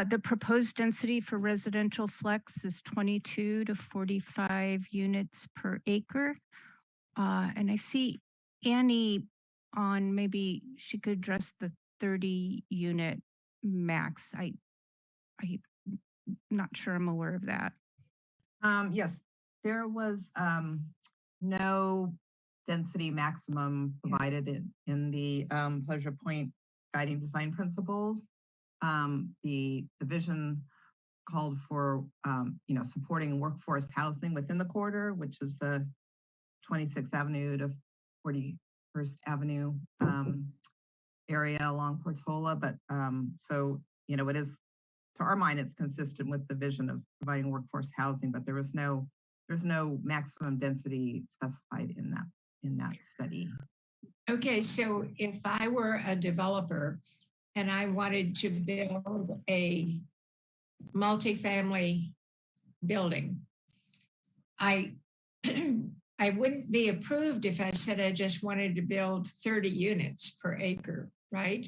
The proposed density for residential flex is 22 to 45 units per acre. And I see Annie on, maybe she could address the 30 unit max. I'm not sure I'm aware of that. Yes, there was no density maximum provided in the Pleasure Point guiding design principles. The vision called for supporting workforce housing within the corridor, which is the 26th Avenue to 41st Avenue area along Portola. But so it is, to our mind, it's consistent with the vision of providing workforce housing, but there's no maximum density specified in that study. Okay, so if I were a developer and I wanted to build a multifamily building, I wouldn't be approved if I said I just wanted to build 30 units per acre, right?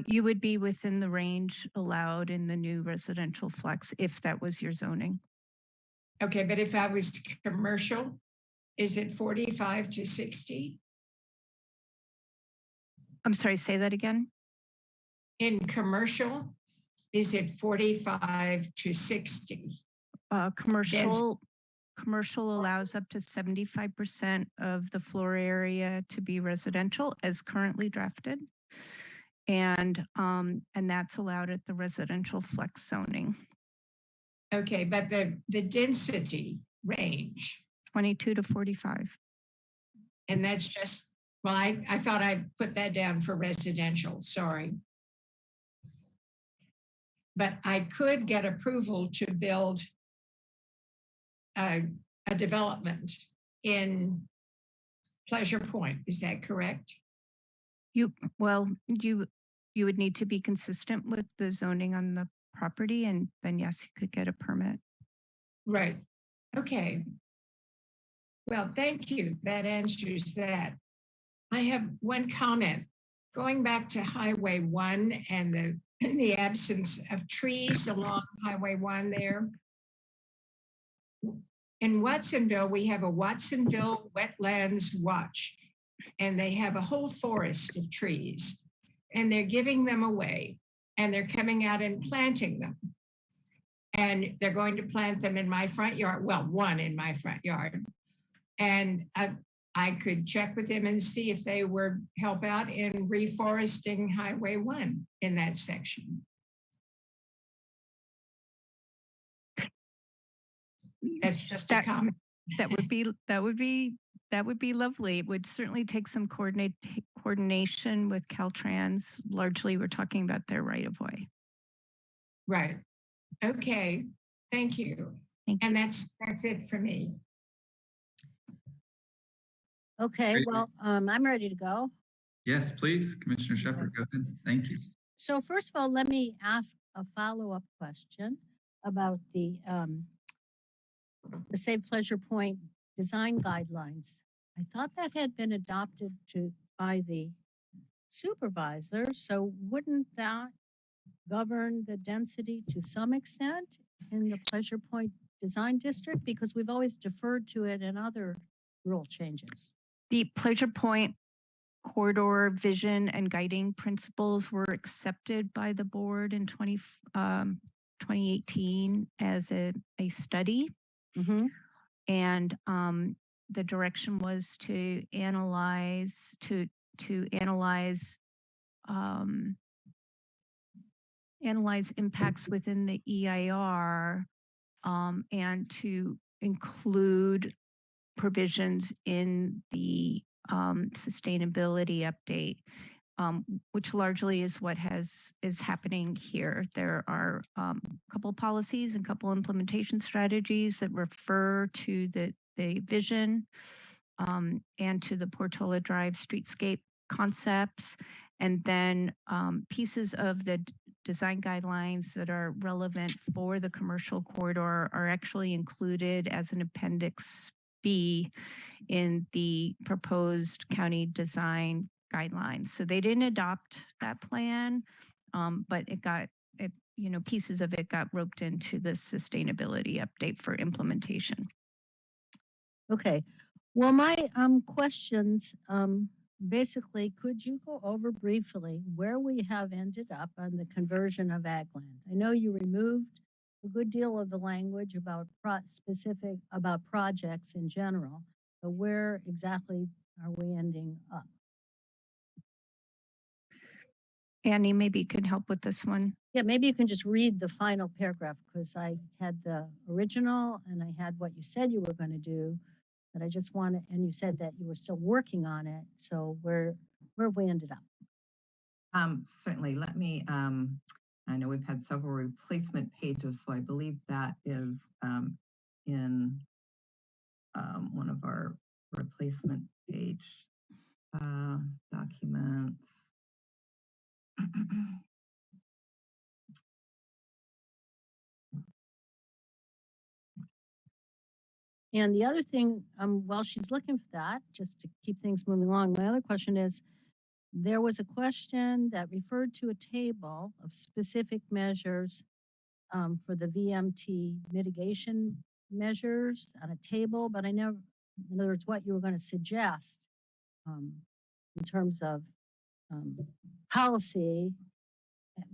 You would be within the range allowed in the new residential flex if that was your zoning. Okay, but if I was commercial, is it 45 to 60? I'm sorry, say that again. In commercial, is it 45 to 60? Commercial allows up to 75% of the floor area to be residential as currently drafted. And that's allowed at the residential flex zoning. Okay, but the density range? 22 to 45. And that's just, well, I thought I put that down for residential, sorry. But I could get approval to build a development in Pleasure Point, is that correct? You would need to be consistent with the zoning on the property, and then yes, you could get a permit. Right, okay. Well, thank you, that answers that. I have one comment. Going back to Highway 1 and the absence of trees along Highway 1 there. In Watsonville, we have a Watsonville Wetlands Watch, and they have a whole forest of trees, and they're giving them away, and they're coming out and planting them. And they're going to plant them in my front yard, well, one in my front yard. And I could check with them and see if they would help out in reforesting Highway 1 in that section. That's just a comment. That would be lovely. It would certainly take some coordination with Caltrans. Largely, we're talking about their right of way. Right. Okay. Thank you. And that's it for me. Okay, Great. well, I'm ready to go. Yes, please, Commissioner Shepherd, go ahead. Thank you. So first of all, let me ask a follow-up question about the Save Pleasure Point design guidelines. I thought that had been adopted by the supervisor, so wouldn't that govern the density to some extent in the Pleasure Point Design District? Because we've always deferred to it in other rule changes. The Pleasure Point corridor vision and guiding principles were accepted by the board in 2018 as a study. Mm-hmm. And the direction was to analyze um, analyze impacts within the EIR and to include provisions in the sustainability update, which largely is what is happening here. There are a couple policies and couple implementation strategies that refer to the vision and to the Portola Drive streetscape concepts, and then pieces of the design guidelines that are relevant for the commercial corridor are actually included as an appendix B in the proposed county design guidelines. So they didn't adopt that plan, but pieces of it got roped into the sustainability update for implementation. Okay. Well, my questions, basically, could you go over briefly where we have ended up on the conversion of ag land? I know you removed a good deal of the language about projects in general, but where exactly are we ending up? Annie, maybe you could help with this one. Yeah, maybe you can just read the final paragraph, because I had the original and I had what you said you were going to do, but I just wanted, and you said that you were still working on it. So where have we ended up? Certainly, let me, I know we've had several replacement pages, so I believe that is in one of our replacement page documents. And the other thing, while she's looking for that, just to keep things moving along, my other question is, there was a question that referred to a table of specific measures for the VMT mitigation measures on a table, but I never, in other words, what you were going to suggest in terms of policy,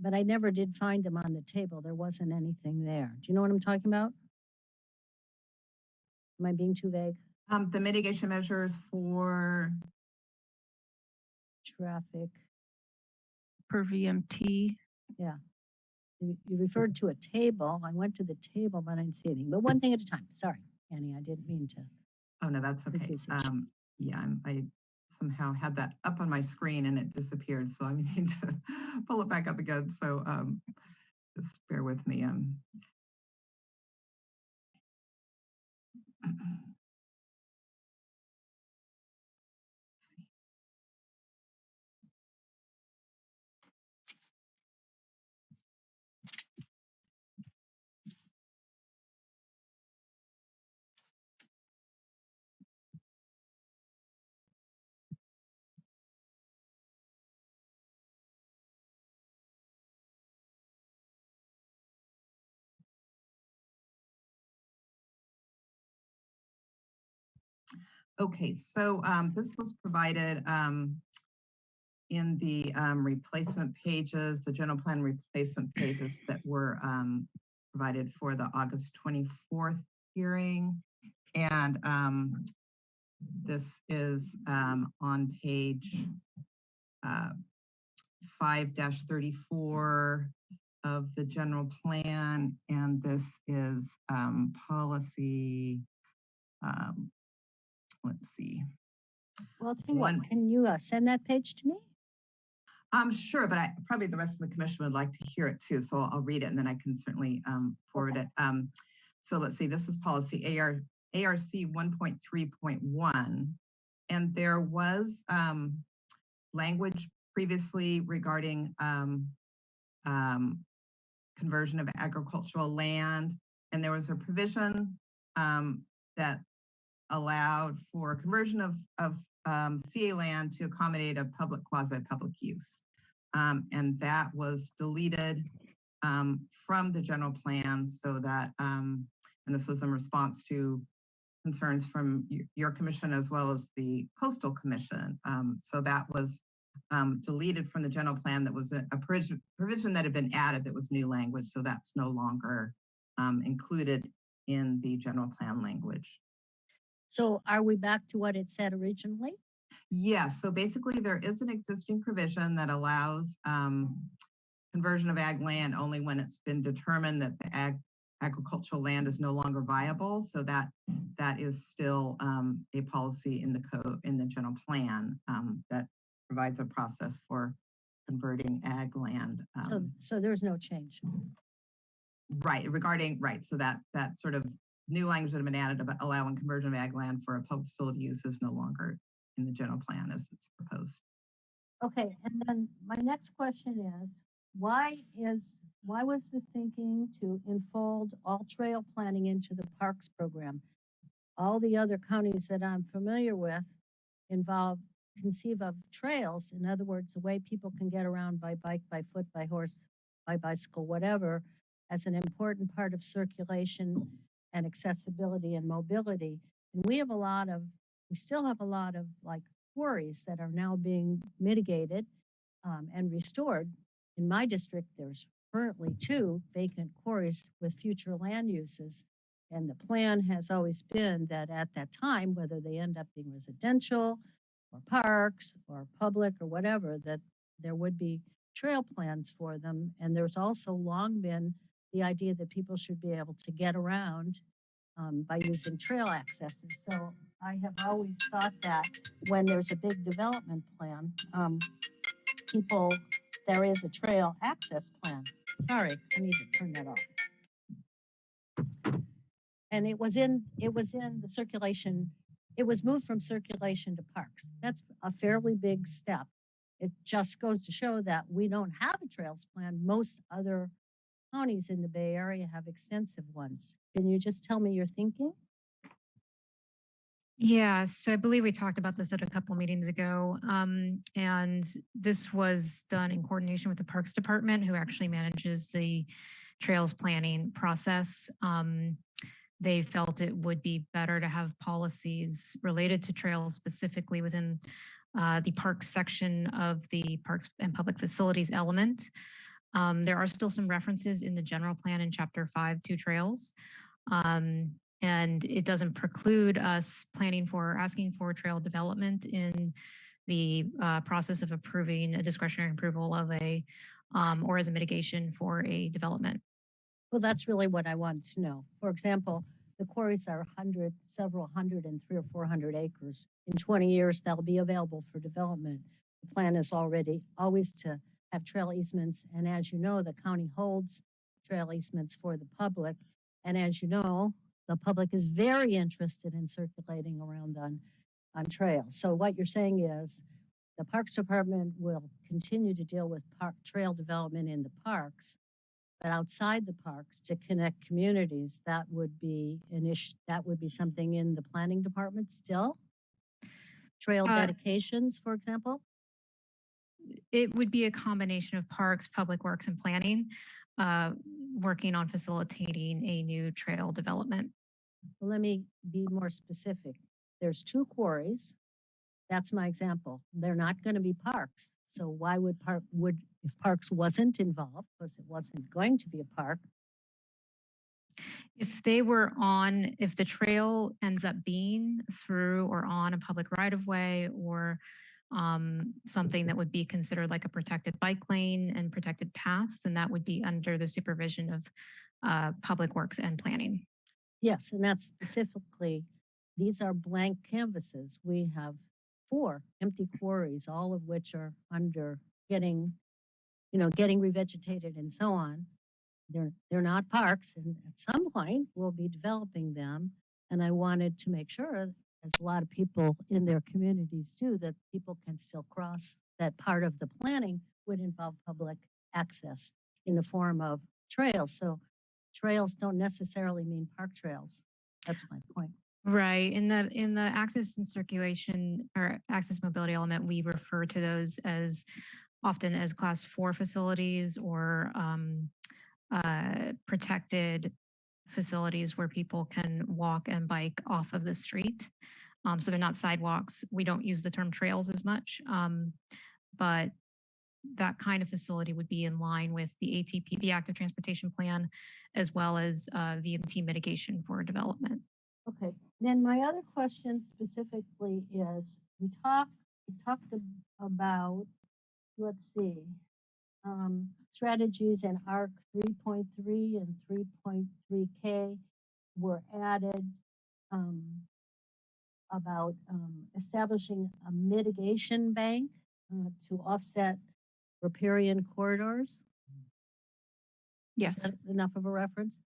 but I never did find them on the table. There wasn't anything there. Do you know what I'm talking about? Am I being too vague? The mitigation measures for traffic per VMT. Yeah. You referred to a table. I went to the table, but I didn't see anything. But one thing at a time. Sorry, Annie, I didn't mean to. Oh, no, that's okay. Yeah, I somehow had that up on my screen and it disappeared. So I need to pull it back up again. So just bear with me. Okay, so this was provided in the replacement pages, the general plan replacement pages that were provided for the August 24th hearing. And this is on page 5-34 of the general plan. And this is policy, let's see. Well, tell you what, can you send that page to me? Sure, but probably the rest of the commission would like to hear it too. So I'll read it and then I can certainly forward it. So let's see, this is policy ARC 1.3.1. And there was language previously regarding conversion of agricultural land. And there was a provision that allowed for conversion of CA land to accommodate a public quasi-public use. And that was deleted from the general plan so that, and this was in response to concerns from your commission as well as the Coastal Commission. So that was deleted from the general plan. That was a provision that had been added that was new language. So that's no longer included in the general plan language. So are we back to what it said originally? Yes, so basically there is an existing provision that allows conversion of ag land only when it's been determined that the agricultural land is no longer viable. So that is still a policy in the code, in the general plan, that provides a process for converting ag land. So there's no change. Right, so that sort of new language that have been added about allowing conversion of ag land for a public facility use is no longer in the general plan as it's proposed. Okay, and then my next question is, why was the thinking to enfold all trail planning into the parks program? All the other counties that I'm familiar with conceive of trails, in other words, the way people can get around by bike, by foot, by horse, by bicycle, whatever, as an important part of circulation and accessibility and mobility. And we still have a lot of like quarries that are now being mitigated and restored. In my district, there's currently 2 vacant quarries with future land uses. And the plan has always been that at that time, whether they end up being residential or parks or public or whatever, that there would be trail plans for them. And there's also long been the idea that people should be able to get around by using trail accesses. So I have always thought that when there's a big development plan, there is a trail access plan. Sorry, I need to turn that off. And it was in the circulation. It was moved from circulation to parks. That's a fairly big step. It just goes to show that we don't have a trails plan. Most other counties in the Bay Area have extensive ones. Can you just tell me your thinking? Yeah, so I believe we talked about this at a couple meetings ago, and this was done in coordination with the Parks Department, who actually manages the trails planning process. They felt it would be better to have policies related to trails specifically within the parks section of the Parks and Public Facilities element. There are still some references in the general plan in Chapter 5 to trails. And it doesn't preclude us planning for or asking for trail development in the process of approving a discretionary approval of a or as a mitigation for a development. Well, that's really what I wanted to know. For example, the quarries are several hundred and 300 or 400 acres. In 20 years, they'll be available for development. The plan is always to have trail easements. And as you know, the county holds trail easements for the public. And as you know, the public is very interested in circulating around on trails. So what you're saying is the Parks Department will continue to deal with trail development in the parks, but outside the parks to connect communities, that would be an issue. That would be something in the planning department still. Trail dedications, for example. It would be a combination of parks, public works, and planning, working on facilitating a new trail development. Well, let me be more specific. There's 2 quarries. That's my example. They're not going to be parks. So why would if parks wasn't involved, because it wasn't going to be a park? If the trail ends up being through or on a public right of way or something that would be considered like a protected bike lane and protected path, then that would be under the supervision of public works and planning. Yes, and that's specifically, these are blank canvases. We have 4 empty quarries, all of which are under getting revegetated and so on. They're not parks, and at some point we'll be developing them. And I wanted to make sure, as a lot of people in their communities do, that people can still cross. That part of the planning would involve public access in the form of trails. So trails don't necessarily mean park trails. That's my point. Right. In the access and circulation or access mobility element, we refer to those as often as class 4 facilities or protected facilities where people can walk and bike off of the street. So they're not sidewalks. We don't use the term trails as much, but that kind of facility would be in line with the ATP, the Active Transportation Plan, as well as VMT mitigation for development. Okay, Then my other question specifically is, we talked about, let's see, strategies in ARC 3.3 and 3.3K were added, about establishing a mitigation bank to offset riparian corridors. Yes. Is that enough of a reference?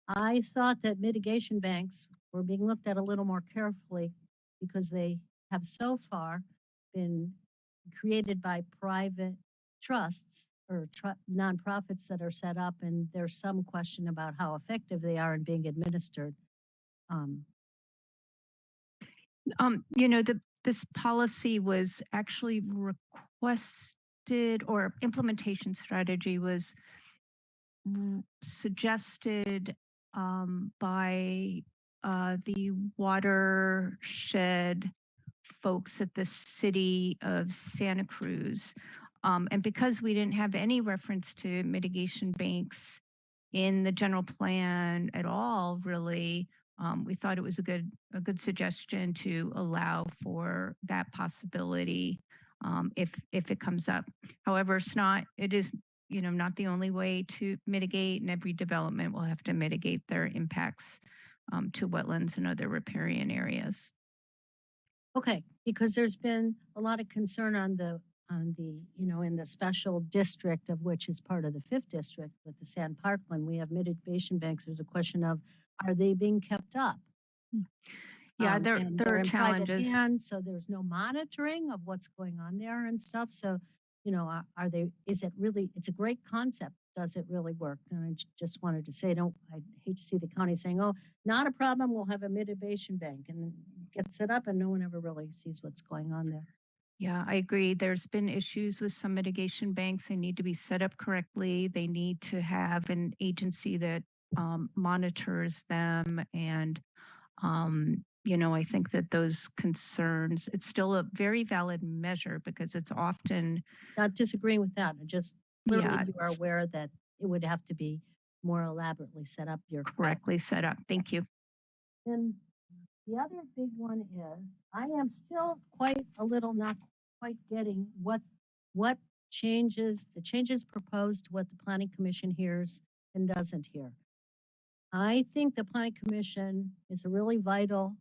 I thought that mitigation banks were being looked at a little more carefully because they have so far been created by private trusts or nonprofits that are set up, and there's some question about how effective they are in being administered. You know, this policy was actually requested, or implementation strategy was suggested by the watershed folks at the city of Santa Cruz. And because we didn't have any reference to mitigation banks in the general plan at all, really, we thought it was a good suggestion to allow for that possibility if it comes up. However, it is not the only way to mitigate, and every development will have to mitigate their impacts to wetlands and other riparian areas. Okay, because there's been a lot of concern on the in the special district, of which is part of the 5th district with the Sand Parkland, we have mitigation banks. There's a question of, are they being kept up? Yeah, there And are they're in private challenges. hands, so there's no monitoring of what's going on there and stuff. So, are they, is it really, it's a great concept. Does it really work? And I just wanted to say, I hate to see the county saying, oh, not a problem, we'll have a mitigation bank, and get set up and no one ever really sees what's going on there. Yeah, I agree. There's been issues with some mitigation banks. They need to be set up correctly. They need to have an agency that monitors them. And, I think that those concerns, it's still a very valid measure because it's often. Not disagreeing with that. Just clearly Yeah, you are aware that it would have to be more elaborately set up. You're correctly set up. Thank you. And the other big one is, I am still not quite getting what changes, the changes proposed to what the Planning Commission hears and doesn't hear. I think the Planning Commission is a really vital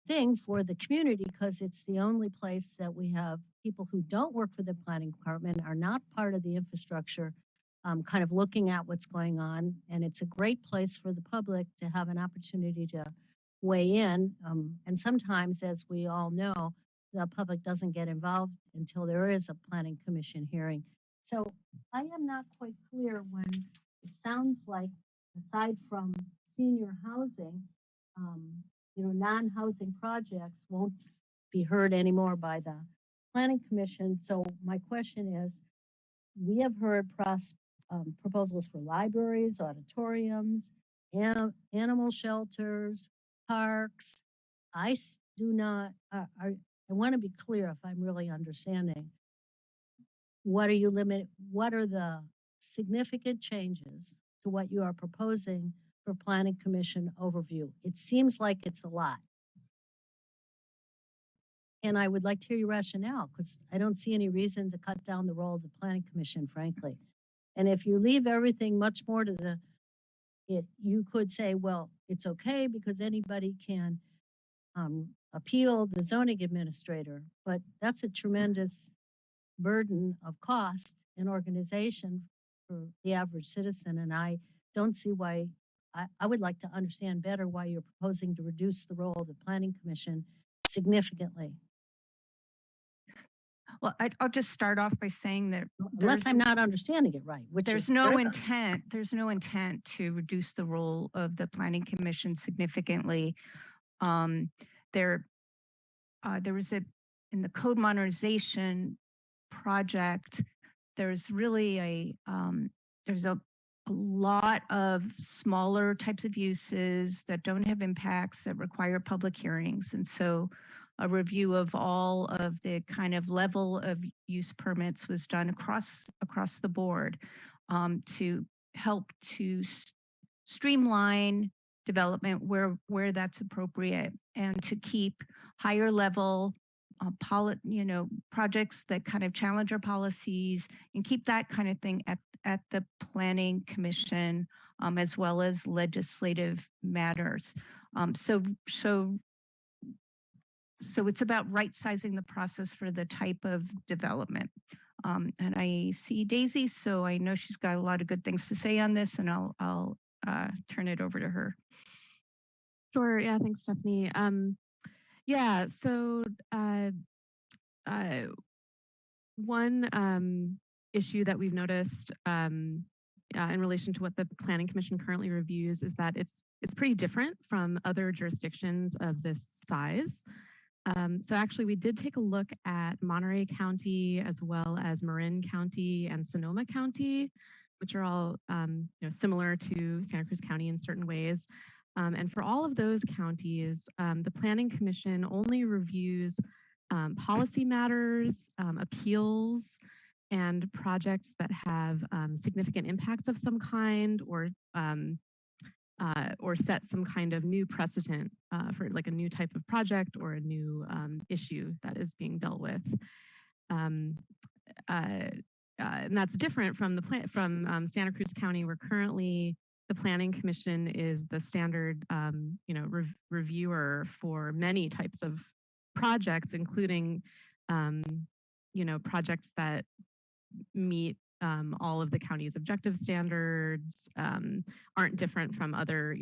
thing for the community because it's the only place that we have people who don't work for the planning department, are not part of the infrastructure, kind of looking at what's going on. And it's a great place for the public to have an opportunity to weigh in. And sometimes, as we all know, the public doesn't get involved until there is a planning commission hearing. So I am not quite clear when it sounds like, aside from senior housing, non-housing projects won't be heard anymore by the planning commission. So my question is, we have heard proposals for libraries, auditoriums, animal shelters, parks. I want to be clear if I'm really understanding. What are the significant changes to what you are proposing for planning commission overview? It seems like it's a lot. And I would like to hear your rationale, because I don't see any reason to cut down the role of the planning commission, frankly. And if you leave everything much more to you could say, well, it's okay because anybody can appeal the zoning administrator, but that's a tremendous burden of cost and organization for the average citizen. And I don't see why. I would like to understand better why you're proposing to reduce the role of the planning commission significantly. Well, I'll just start off by saying that unless I'm not understanding it right, which there's is no intent. There's no intent to reduce the role of the planning commission significantly. There was in the code modernization project, there's really there's a lot of smaller types of uses that don't have impacts that require public hearings. And so a review of all of the kind of level of use permits was done across the board to help to streamline development where that's appropriate, and to keep higher level projects that kind of challenge our policies and keep that kind of thing at the Planning Commission, as well as legislative matters. So it's about right sizing the process for the type of development. And I see Daisy, so I know she's got a lot of good things to say on this, and I'll turn it over to her. Sure. Yeah. Thanks, Stephanie. Yeah. So one issue that we've noticed in relation to what the Planning Commission currently reviews is that it's pretty different from other jurisdictions of this size. So actually, we did take a look at Monterey County as well as Marin County and Sonoma County, which are all similar to Santa Cruz County in certain ways. And for all of those counties, the Planning Commission only reviews policy matters, appeals, and projects that have significant impacts of some kind, or set some kind of new precedent for like a new type of project or a new issue that is being dealt with. And that's different from Santa Cruz County, where currently the Planning Commission is the standard reviewer for many types of projects, including projects that meet all of the county's objective standards, aren't different from other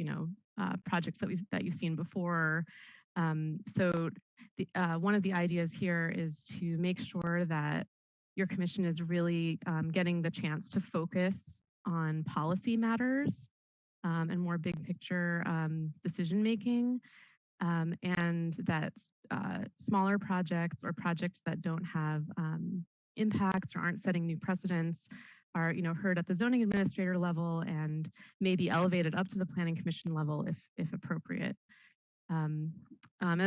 projects that you've seen before. So one of the ideas here is to make sure that your commission is really getting the chance to focus on policy matters and more big picture decision making, and that smaller projects or projects that don't have impacts or aren't setting new precedents are heard at the zoning administrator level and maybe elevated up to the Planning Commission level if appropriate. And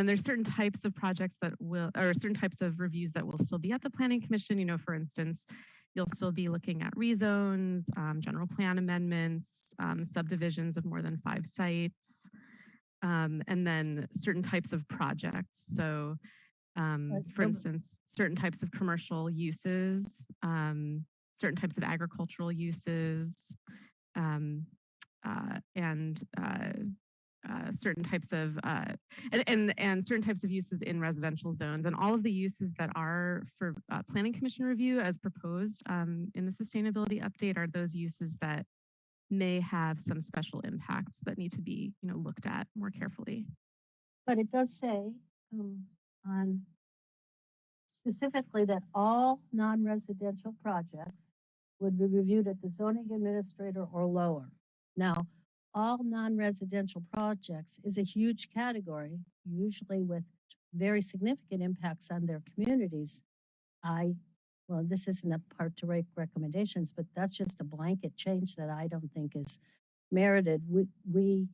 there's certain types of projects that will, or certain types of reviews that will still be at the Planning Commission. For instance, you'll still be looking at rezones, general plan amendments, subdivisions of more than 5 sites, and then certain types of projects. So for instance, certain types of commercial uses, certain types of agricultural uses, and certain types of and certain types of uses in residential zones, and all of the uses that are for Planning Commission review as proposed in the sustainability update are those uses that may have some special impacts that need to be looked at more carefully. But it does say on specifically that all non-residential projects would be reviewed at the zoning administrator or lower. Now, all non-residential projects is a huge category, usually with very significant impacts on their communities. Well, this isn't a part to make recommendations, but that's just a blanket change that I don't think is merited. We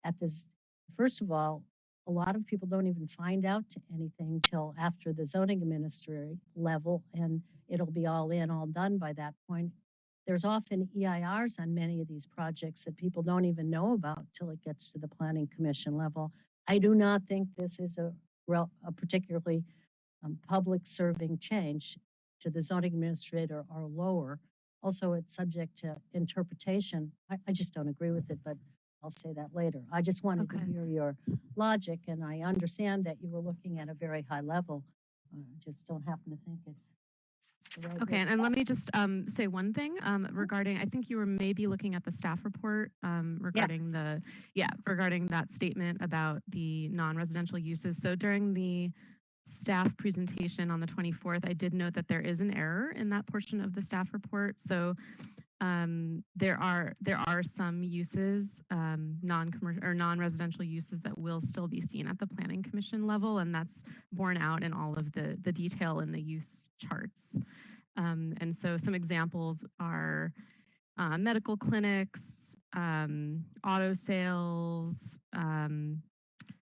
at this, first of all, a lot of people don't even find out anything till after the zoning administrator level, and it'll be all done by that point. There's often EIRs on many of these projects that people don't even know about till it gets to the Planning Commission level. I do not think this is a particularly public serving change to the zoning administrator or lower. Also, it's subject to interpretation. I just don't agree with it, but I'll say that later. I just wanted to hear your logic, and I understand that you were looking at a very high level. I just don't happen to think it's the right Okay, way. and let me just say one thing regarding, I think you were maybe looking at the staff report regarding regarding that statement about the non-residential uses. So during the staff presentation on the 24th, I did note that there is an error in that portion of the staff report. So there are some uses, non-commercial or non-residential uses that will still be seen at the Planning Commission level, and that's borne out in all of the detail in the use charts. And so some examples are medical clinics, auto sales,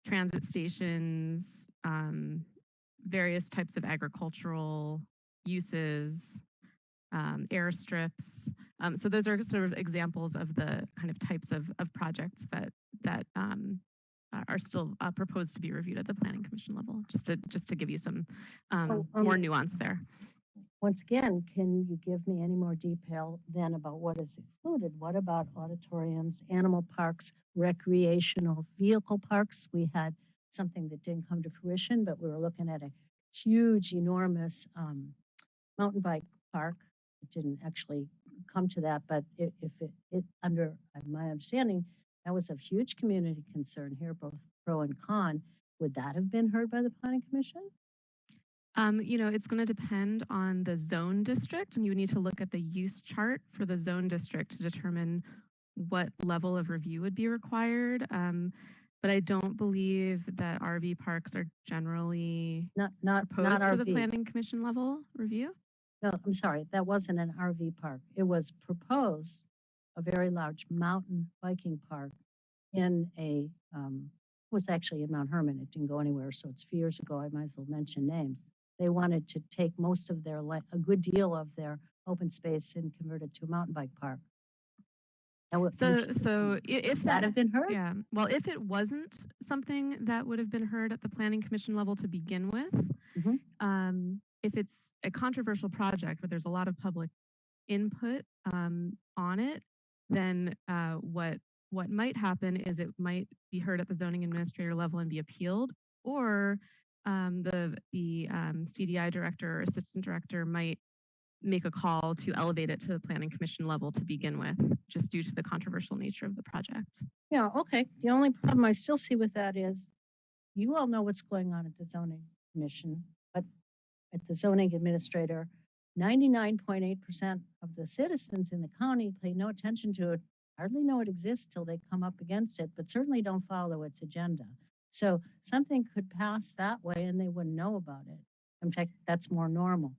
transit stations, various types of agricultural uses, airstrips. So those are sort of examples of the kind of types of projects that that are still proposed to be reviewed at the Planning Commission level, just to give you some more nuance there. Once again, can you give me any more detail then about what is excluded? What about auditoriums, animal parks, recreational vehicle parks? We had something that didn't come to fruition, but we were looking at a huge, enormous mountain bike park. It didn't actually come to that, but if it under my understanding, that was of huge community concern here, both pro and con. Would that have been heard by the Planning Commission? It's going to depend on the zone district, and you need to look at the use chart for the zone district to determine what level of review would be required. But I don't believe that RV parks are generally not proposed for the RV. Planning Commission level review. No, I'm sorry, that wasn't an RV park. It was proposed a very large mountain biking park in was actually in Mount Herman. It didn't go anywhere, so it's a few years ago. I might as well mention names. They wanted to take most of their, a good deal of their open space and convert it to a mountain bike park. So if that have been heard? Yeah, well, if it wasn't something that would have been heard at the Planning Commission level to begin with, if it's a controversial project where there's a lot of public input on it, then what might happen is it might be heard at the zoning administrator level and be appealed, or the CDI director or assistant director might make a call to elevate it to the Planning Commission level to begin with, just due to the controversial nature of the project. Yeah, okay. The only problem I still see with that is you all know what's going on at the zoning commission, but at the zoning administrator, 99.8% of the citizens in the county pay no attention to it, hardly know it exists till they come up against it, but certainly don't follow its agenda. So something could pass that way and they wouldn't know about it. In fact, that's more normal.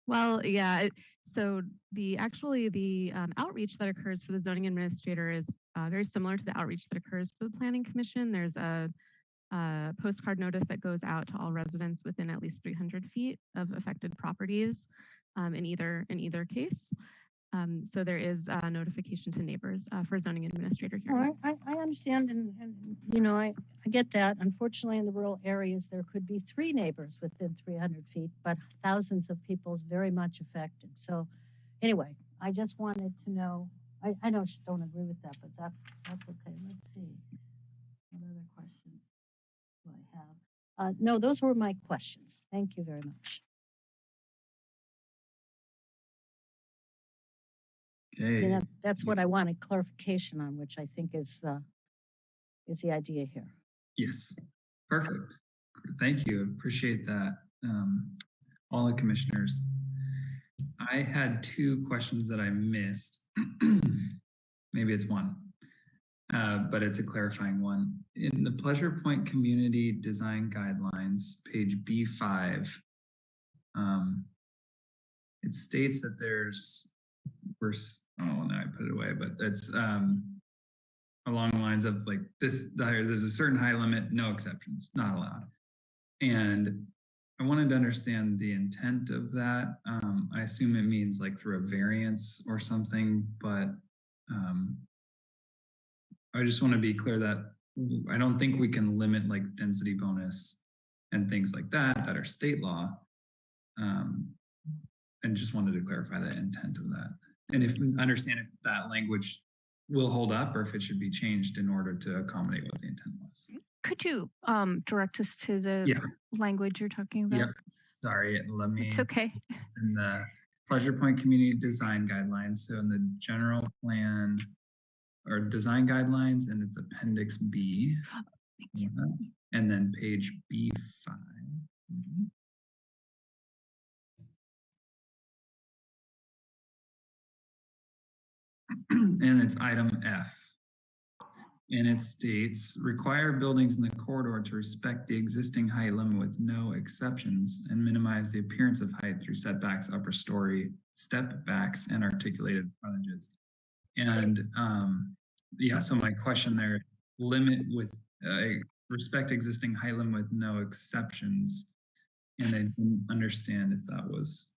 Well, yeah. So the outreach that occurs for the zoning administrator is very similar to the outreach that occurs for the Planning Commission. There's a postcard notice that goes out to all residents within at least 300 feet of affected properties in either case. So there is a notification to neighbors for zoning administrator hearings. I understand, and I get that. Unfortunately, in the rural areas, there could be 3 neighbors within 300 feet, but thousands of people's very much affected. So anyway, I just wanted to know, I just don't agree with that, but that's okay. Let's see. What other questions do I have? No, those were my questions. Thank you very much. Okay. That's what I wanted clarification on, which I think is the idea here. Yes, perfect. Thank you. Appreciate that. All the commissioners. I had 2 questions that I missed. Maybe it's one, but it's a clarifying one. In the Pleasure Point Community Design Guidelines, page B5, it states that there's now I put it away, but it's along the lines of like there's a certain height limit, no exceptions, not allowed. And I wanted to understand the intent of that. I assume it means like through a variance or something, but I just want to be clear that I don't think we can limit like density bonus and things like that are state law. And just wanted to clarify the intent of that. And understand if that language will hold up or if it should be changed in order to accommodate what the intent was. Could you direct us to the language you're talking about? Yep. Sorry, let me. It's okay. It's in the Pleasure Point Community Design Guidelines. So in the general plan or design guidelines, and it's Appendix B. And then page B5. And it's item F. And it states, require buildings in the corridor to respect the existing height limit with no exceptions and minimize the appearance of height through setbacks, upper story, step backs, and articulated frontages. And so my question there is limit with respect existing height limit with no exceptions. And I didn't understand if that was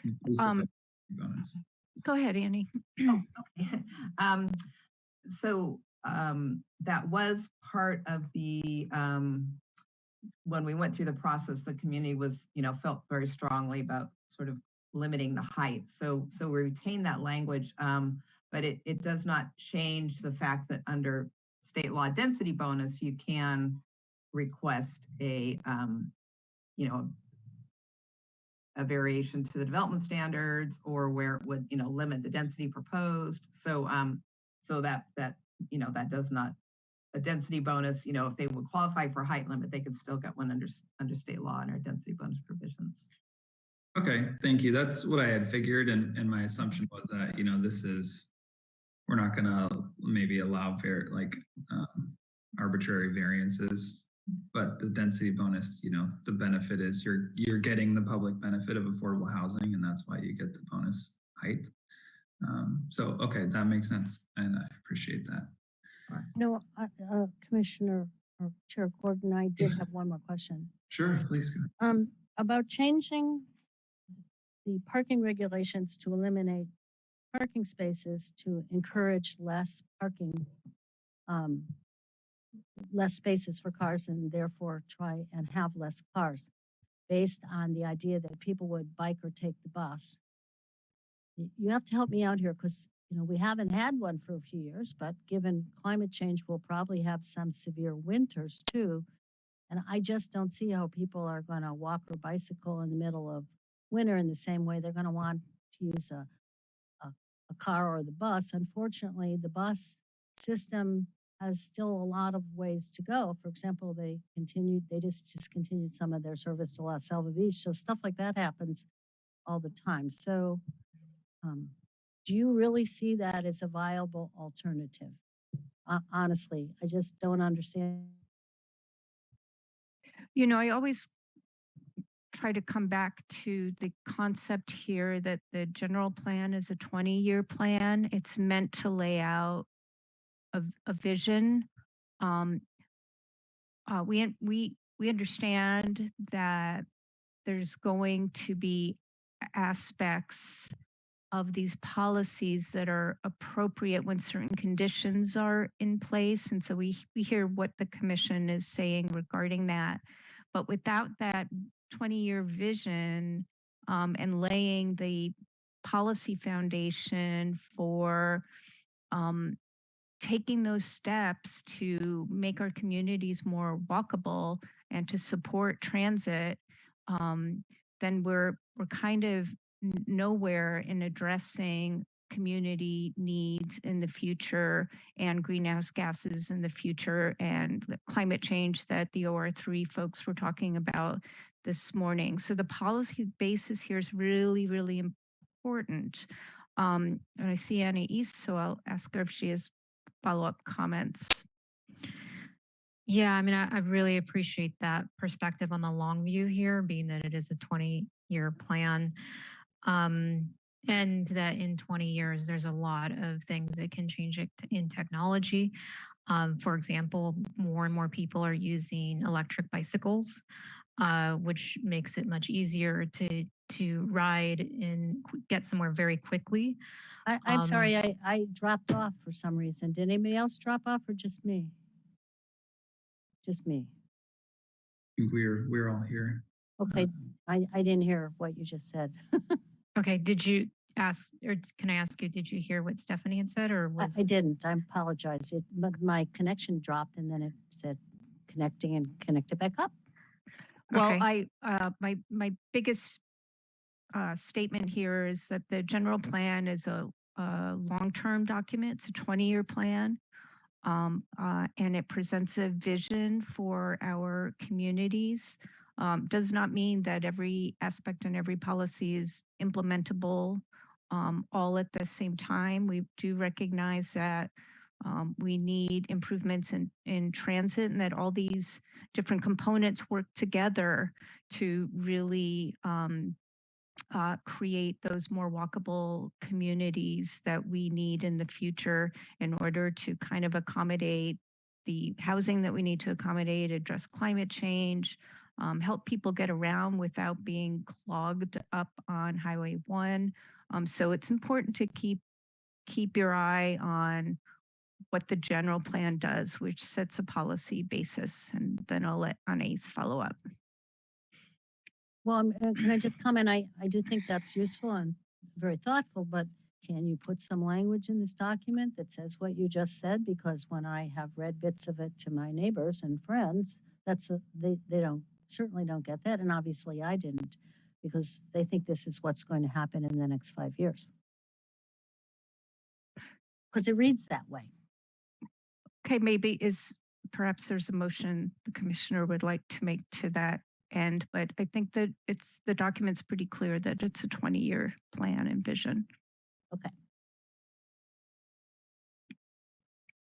inclusive of bonus. Go ahead, Annie. Oh, okay. So that was part of the, when we went through the process, the community was, felt very strongly about sort of limiting the height. So we retain that language, but it does not change the fact that under state law density bonus, you can request a variation to the development standards, or where it would, limit the density proposed. So that does not, a density bonus, if they would qualify for height limit, they could still get one under state law and our density bonus provisions. Okay, thank you. That's what I had figured, and my assumption was that we're not going to maybe allow arbitrary variances, but the density bonus, the benefit is you're getting the public benefit of affordable housing, and that's why you get the bonus height. So okay, that makes sense, and I appreciate that. No, Commissioner or Chair Gordon, I did have one more question. Sure, please go. About changing the parking regulations to eliminate parking spaces to encourage less parking, less spaces for cars, and therefore try and have less cars, based on the idea that people would bike or take the bus. You have to help me out here, because we haven't had one for a few years, but given climate change, we'll probably have some severe winters too. And I just don't see how people are going to walk or bicycle in the middle of winter in the same way they're going to want to use a car or the bus. Unfortunately, the bus system has still a lot of ways to go. For example, they just discontinued some of their service to La Selva Beach. So stuff like that happens all the time. So do you really see that as a viable alternative? Honestly, I just don't understand. I always try to come back to the concept here that the general plan is a 20-year plan. It's meant to lay out a vision. We understand that there's going to be aspects of these policies that are appropriate when certain conditions are in place. And so we hear what the commission is saying regarding that. But without that 20-year vision and laying the policy foundation for taking those steps to make our communities more walkable and to support transit, then we're kind of nowhere in addressing community needs in the future and greenhouse gases in the future and the climate change that the OR3 folks were talking about this morning. So the policy basis here is really, really important. And I see Annie East, so I'll ask her if she has follow-up comments. Yeah, I mean, I really appreciate that perspective on the long view here, being that it is a 20-year plan. And that in 20 years, there's a lot of things that can change in technology. For example, more and more people are using electric bicycles, which makes it much easier to ride and get somewhere very quickly. I'm sorry, I dropped off for some reason. Did anybody else drop off or just me? Just me. I think we're all here. Okay, I didn't hear what you just said. Okay, did you ask, or can I ask you, did you hear what Stephanie had said, or was? I didn't, I apologize. My connection dropped and then it said connecting and connected back up. Well, Okay. my biggest statement here is that the general plan is a long-term document. It's a 20-year plan. And it presents a vision for our communities. Does not mean that every aspect and every policy is implementable all at the same time. We do recognize that we need improvements in transit, and that all these different components work together to really create those more walkable communities that we need in the future in order to kind of accommodate the housing that we need to accommodate, address climate change, help people get around without being clogged up on Highway 1. So it's important to keep your eye on what the general plan does, which sets a policy basis, and then I'll let Anais follow up. Well, can I just comment? I do think that's useful and very thoughtful, but can you put some language in this document that says what you just said? Because when I have read bits of it to my neighbors and friends, they certainly don't get that. And obviously I didn't, because they think this is what's going to happen in the next 5 years. Because it reads that way. Okay, perhaps there's a motion the commissioner would like to make to that end, but I think that the document's pretty clear that it's a 20-year plan and vision. Okay.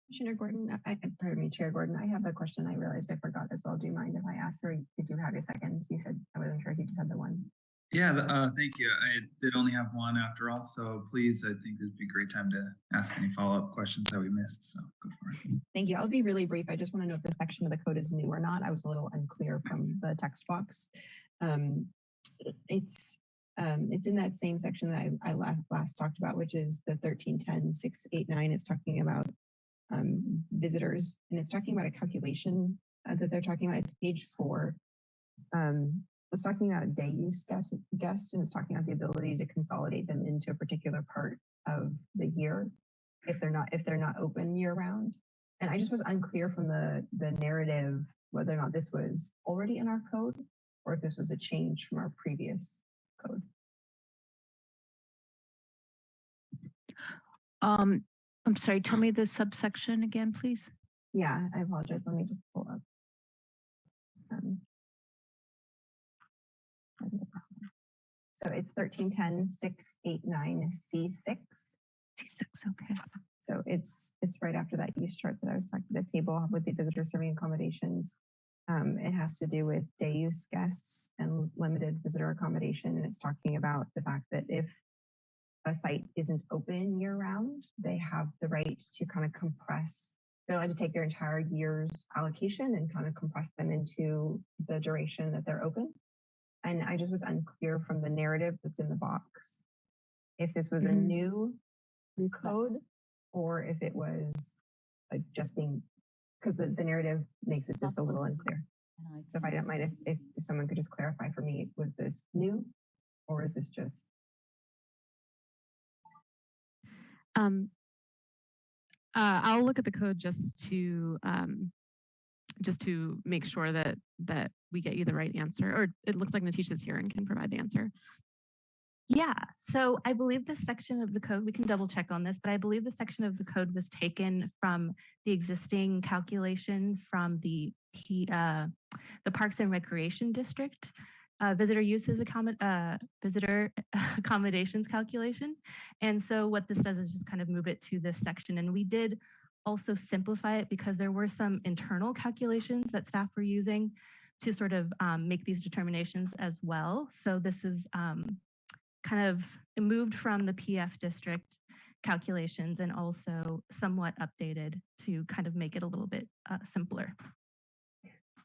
Commissioner Gordon, pardon me, Chair Gordon, I have a question I realized I forgot as well. Do you mind if I ask, or did you have a second? You said, I wasn't sure if you just had the one. Yeah, thank you. I did only have one after all, so please, I think it'd be a great time to ask any follow-up questions that we missed, so go for it. Thank you. I'll be really brief. I just want to know if the section of the code is new or not. I was a little unclear from the text box. It's in that same section that I last talked about, which is the 1310-689. It's talking about visitors, and it's talking about a calculation that they're talking about. It's page 4. It's talking about day use guests, and it's talking about the ability to consolidate them into a particular part of the year if they're not open year round. And I just was unclear from the narrative whether or not this was already in our code or if this was a change from our previous code. I'm sorry, tell me the subsection again, please. Yeah, I apologize. Let me just pull up. So it's 1310-689-C6. C6, okay. So it's right after that use chart that I was talking, the table with the visitor serving accommodations. It has to do with day use guests and limited visitor accommodation. And it's talking about the fact that if a site isn't open year round, they have the right to kind of compress. They're allowed to take their entire year's allocation and kind of compress them into the duration that they're open. And I just was unclear from the narrative that's in the box if this was a new code or if it was adjusting, because the narrative makes it just a little unclear. So if I don't mind, if someone could just clarify for me, was this new or is this just? I'll look at the code just to make sure that we get you the right answer. Or it looks like Natisha's here and can provide the answer. Yeah, so I believe this section of the code, we can double check on this, but I believe the section of the code was taken from the existing calculation from the Parks and Recreation District visitor accommodations calculation. And so what this does is just kind of move it to this section. And we did also simplify it because there were some internal calculations that staff were using to sort of make these determinations as well. So this is kind of moved from the PF district calculations and also somewhat updated to kind of make it a little bit simpler.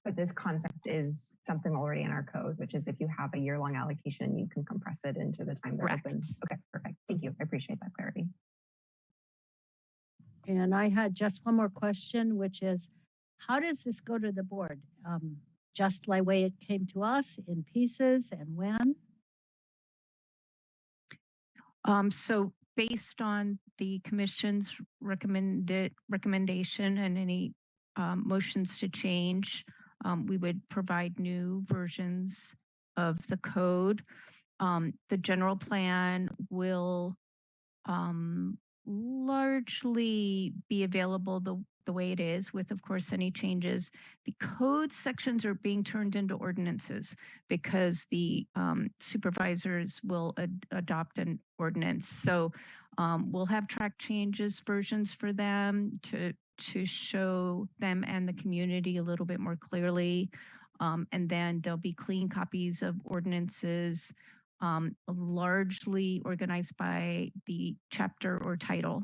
But this concept is something already in our code, which is if you have a year-long allocation, you can compress it into the time they're open. Okay, perfect. Thank you. I appreciate that clarity. And I had just one more question, which is, how does this go to the board? Just the way it came to us in pieces, and when? So based on the commission's recommendation and any motions to change, we would provide new versions of the code. The general plan will largely be available the way it is, with, of course, any changes. The code sections are being turned into ordinances because the supervisors will adopt an ordinance. So we'll have track changes versions for them to show them and the community a little bit more clearly. And then there'll be clean copies of ordinances, largely organized by the chapter or title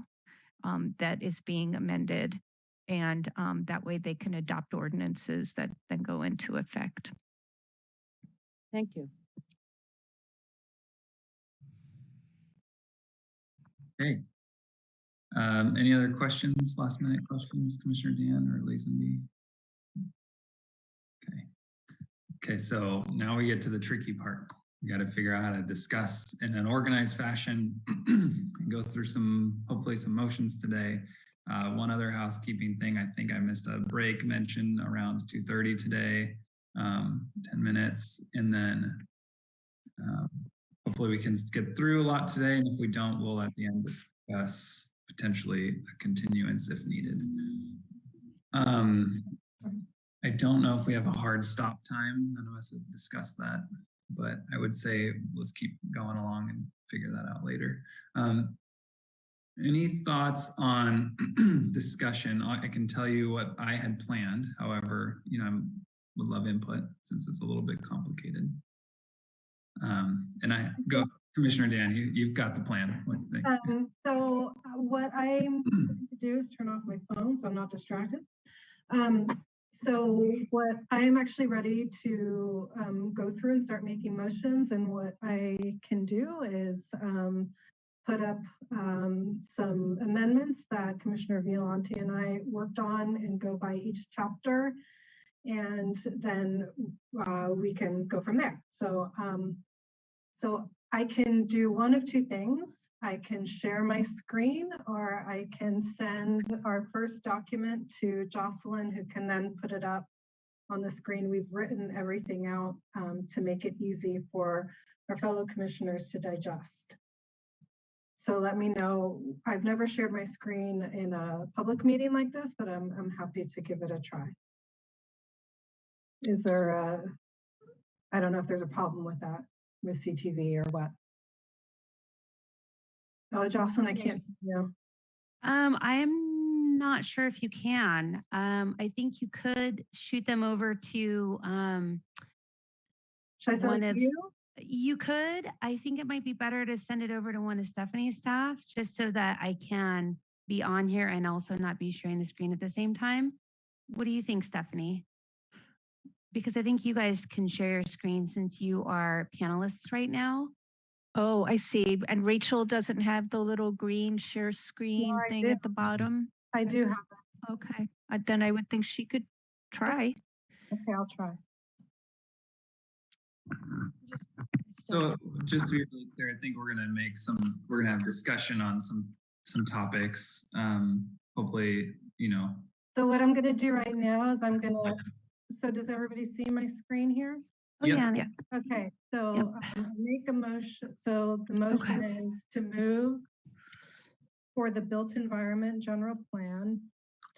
that is being amended. And that way they can adopt ordinances that then go into effect. Thank you. Okay. Any other questions, last minute questions, Commissioner Dan or Lazenby? Okay, so now we get to the tricky part. We got to figure out how to discuss in an organized fashion and go through hopefully some motions today. One other housekeeping thing, I think I missed a break mention around 2:30 today, 10 minutes. And then hopefully we can get through a lot today. And if we don't, we'll at the end discuss potentially a continuance if needed. I don't know if we have a hard stop time. None of us have discussed that, but I would say let's keep going along and figure that out later. Any thoughts on discussion? I can tell you what I had planned. However, I would love input since it's a little bit complicated. And I go, Commissioner Dan, you've got the plan. What do you think? So what I'm going to do is turn off my phone so I'm not distracted. So what I'm actually ready to go through and start making motions, and what I can do is put up some amendments that Commissioner Violante and I worked on and go by each chapter, and then we can go from there. So I can do one of two things. I can share my screen, or I can send our first document to Jocelyn, who can then put it up on the screen. We've written everything out to make it easy for our fellow commissioners to digest. So let me know. I've never shared my screen in a public meeting like this, but I'm happy to give it a try. Is there I don't know if there's a problem with that, with CTV or what. Oh, Jocelyn, I can't see you. I am not sure if you can. I think you could shoot them over to Should I send it to you? You could. I think it might be better to send it over to one of Stephanie's staff, just so that I can be on here and also not be sharing the screen at the same time. What do you think, Stephanie? Because I think you guys can share your screen since you are panelists right now. Oh, I see. And Rachel doesn't have the little green share screen thing at the bottom? I do have it. Okay. Then I would think she could try. Okay, I'll try. So just to be really clear, I think we're gonna have discussion on some topics. Hopefully, So what I'm going to do right now is so does everybody see my screen here? Oh, yeah. Okay, so make a motion. So the motion is to move for the built environment general plan,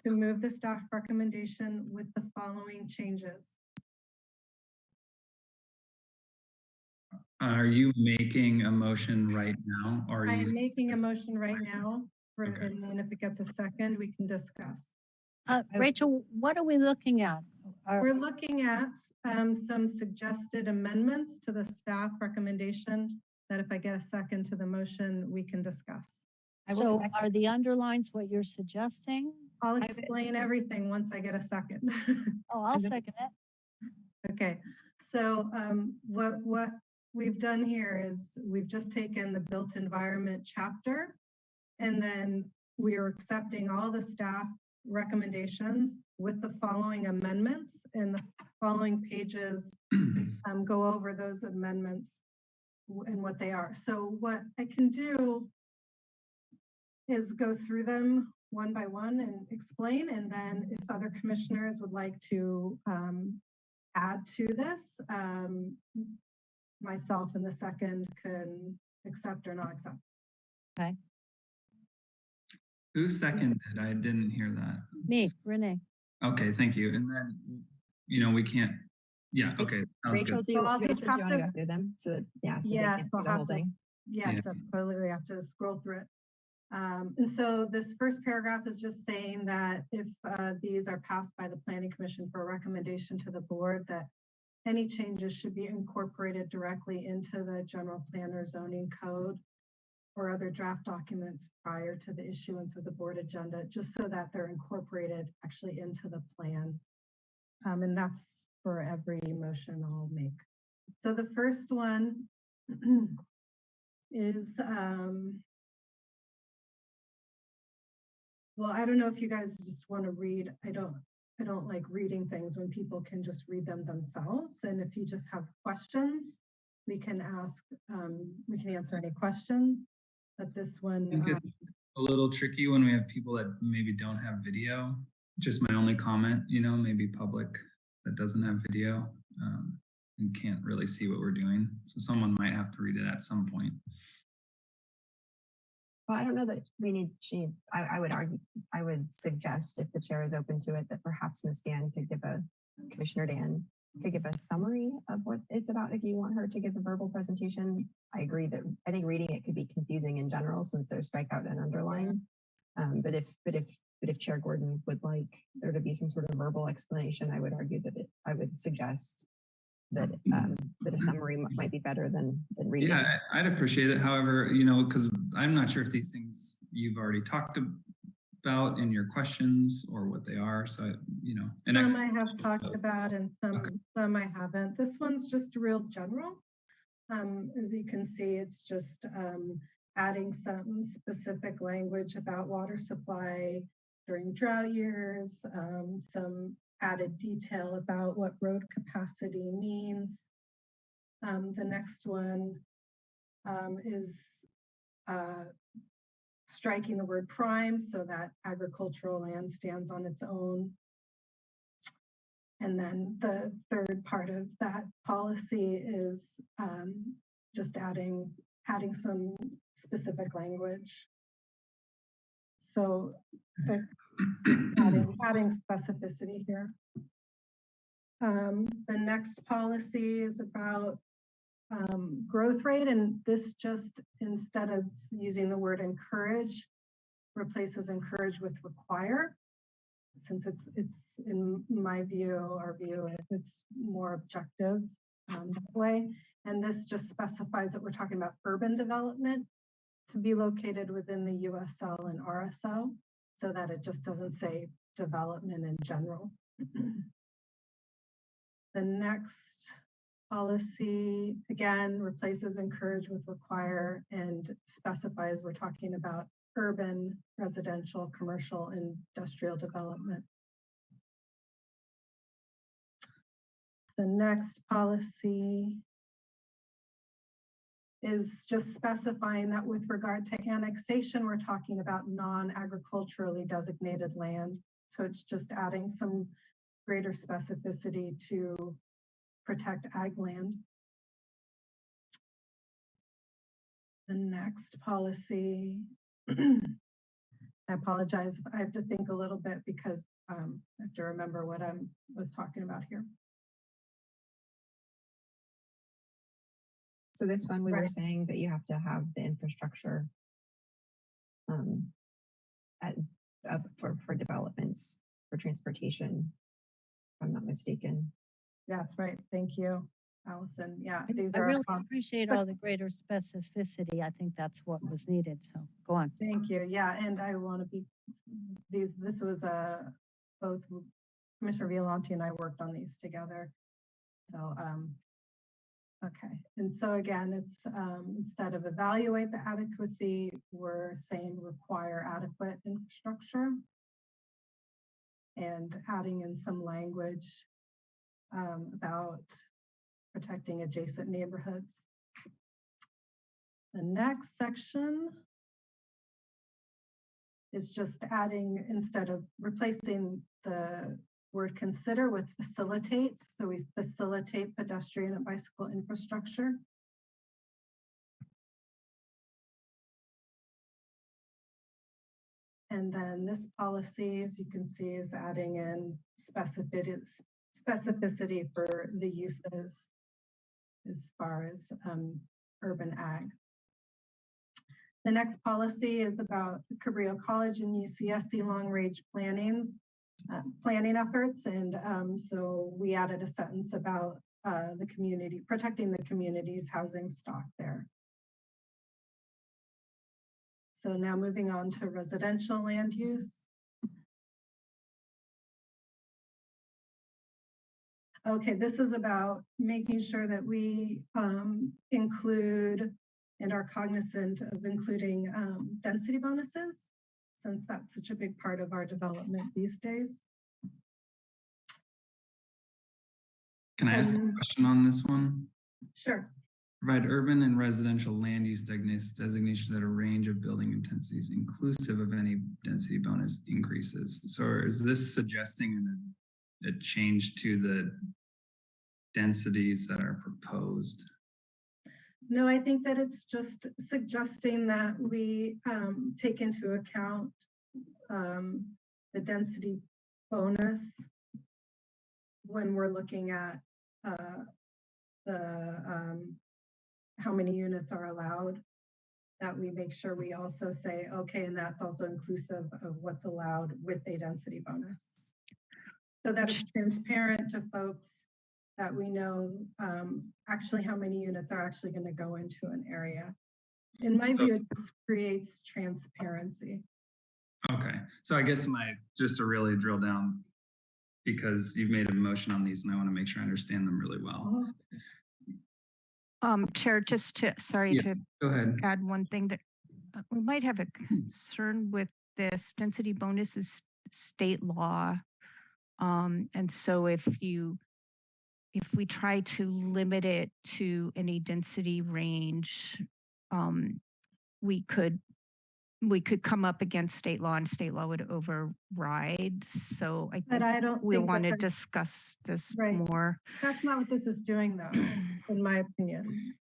to move the staff recommendation with the following changes. Are you making a motion right now? Or are I'm you? making a motion right now, and then if it gets a second, we can discuss. Rachel, what are we looking at? We're looking at some suggested amendments to the staff recommendation that if I get a second to the motion, we can discuss. So are the underlines what you're suggesting? I'll explain everything once I get a second. Oh, I'll second it. Okay, so what we've done here is we've just taken the built environment chapter, and then we are accepting all the staff recommendations with the following amendments, and the following pages go over those amendments and what they are. So what I can do is go through them one by one and explain, and then if other commissioners would like to add to this, myself and the second can accept or not accept. Okay. Who seconded? I didn't hear that. Me, Renee. Okay, thank you. And then, we can't, yeah, okay. Sounds Rachel, good. do you, I'll Rachel, just do you have want to to- go through them? So yeah, so Yes, they can I'll do the have whole to- thing. Yes, absolutely. I have to scroll through it. And so this first paragraph is just saying that if these are passed by the Planning Commission for a recommendation to the board, that any changes should be incorporated directly into the general plan or zoning code or other draft documents prior to the issuance of the board agenda, just so that they're incorporated actually into the plan. And that's for every motion I'll make. So the first one is Well, I don't know if you guys just want to read. I don't like reading things when people can just read them themselves. And if you just have questions, we can ask, we can answer any question. But this one, I think it's a little tricky when we have people that maybe don't have video. Just my only comment, you know, maybe public that doesn't have video and can't really see what we're doing. So someone might have to read it at some point. Well, I don't know that we need, I would argue, I would suggest if the chair is open to it, that perhaps Ms. Dan could give Commissioner Dan could give a summary of what it's about if you want her to give a verbal presentation. I agree that I think reading it could be confusing in general since there's strikeout and underline. But if Chair Gordon would like there to be some sort of verbal explanation, I would argue that I would suggest that that a summary might be better than reading. Yeah, I'd appreciate it. However, you know, because I'm not sure if these things you've already talked about in your questions or what they are. So, you know, some I have talked about and some I haven't. This one's just real general. As you can see, it's just adding some specific language about water supply during drought years, some added detail about what road capacity means. The next one is striking the word prime so that agricultural land stands on its own. And then the third part of that policy is just adding some specific language. So adding specificity here. The next policy is about growth rate, and this just, instead of using the word encourage, replaces encourage with require, since it's in my view, our view, it's more objective that way. And this just specifies that we're talking about urban development to be located within the USL and RSL, so that it just doesn't say development in general. The next policy, again, replaces encourage with require and specifies we're talking about urban, residential, commercial, industrial development. The next policy is just specifying that with regard to annexation, we're talking about non-agriculturally designated land. So it's just adding some greater specificity to protect ag land. The next policy, I apologize, I have to think a little bit because I have to remember what I was talking about here. So this one, we were saying that you have to have the infrastructure for developments, for transportation, if I'm not mistaken. Yeah, that's right. Thank you, Allison. Yeah, I really appreciate all the greater specificity. I think that's what was needed. So go on. Thank you. Yeah, and I want to be this was both Commissioner Violante and I worked on these together. So okay, and so again, it's instead of evaluate the adequacy, we're saying require adequate infrastructure and adding in some language about protecting adjacent neighborhoods. The next section is just adding, instead of replacing the word consider with facilitates, so we facilitate pedestrian and bicycle infrastructure. And then this policy, as you can see, is adding in specificity for the uses as far as urban ag. The next policy is about Cabrillo College and UCSC long-range planning efforts. And so we added a sentence about the community, protecting the community's housing stock there. So now moving on to residential land use. Okay, this is about making sure that we include and are cognizant of including density bonuses. since that's such a big part of our development these days. Can I ask a question on this one? Sure. Provide urban and residential land use designations at a range of building intensities inclusive of any density bonus increases. So is this suggesting a change to the densities that are proposed? No, I think that it's just suggesting that we take into account the density bonus when we're looking at how many units are allowed, that we make sure we also say, okay, and that's also inclusive of what's allowed with a density bonus. So that it's transparent to folks, that we know actually how many units are actually going to go into an area. In my view, it just creates transparency. Okay, so I guess just to really drill down, because you've made a motion on these and I want to make sure I understand them really well. Chair, just to, sorry Yeah, to go ahead. add one thing that we might have a concern with this. Density bonus is state law. And so if we try to limit it to any density range, we could come up against state law, and state law would override. So I But think I don't we think want to that discuss this right. more. That's not what this is doing, though, in my opinion.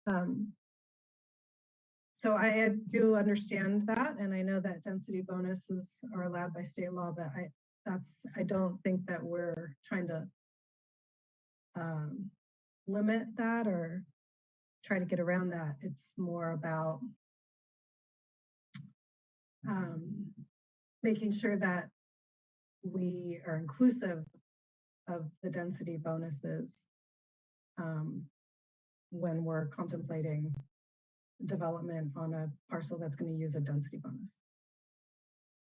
So I do understand that, and I know that density bonuses are allowed by state law, but I don't think that we're trying to limit that or try to get around that. It's more about making sure that we are inclusive of the density bonuses when we're contemplating development on a parcel that's going to use a density bonus.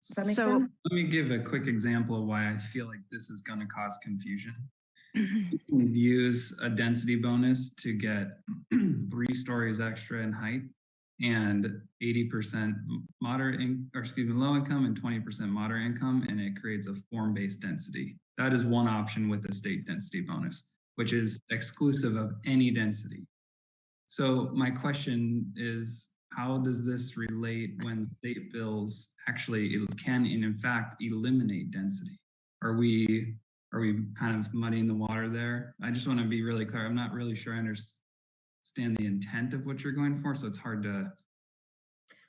Does that make sense? Let me give a quick example of why I feel like this is going to cause confusion. You can use a density bonus to get 3 stories extra in height and 80% low income and 20% moderate income, and it creates a form-based density. That is one option with the state density bonus, which is exclusive of any density. So my question is, how does this relate when state bills actually can, in fact, eliminate density? Are we kind of muddying the water there? I just want to be really clear. I'm not really sure I understand the intent of what you're going for, so it's hard to.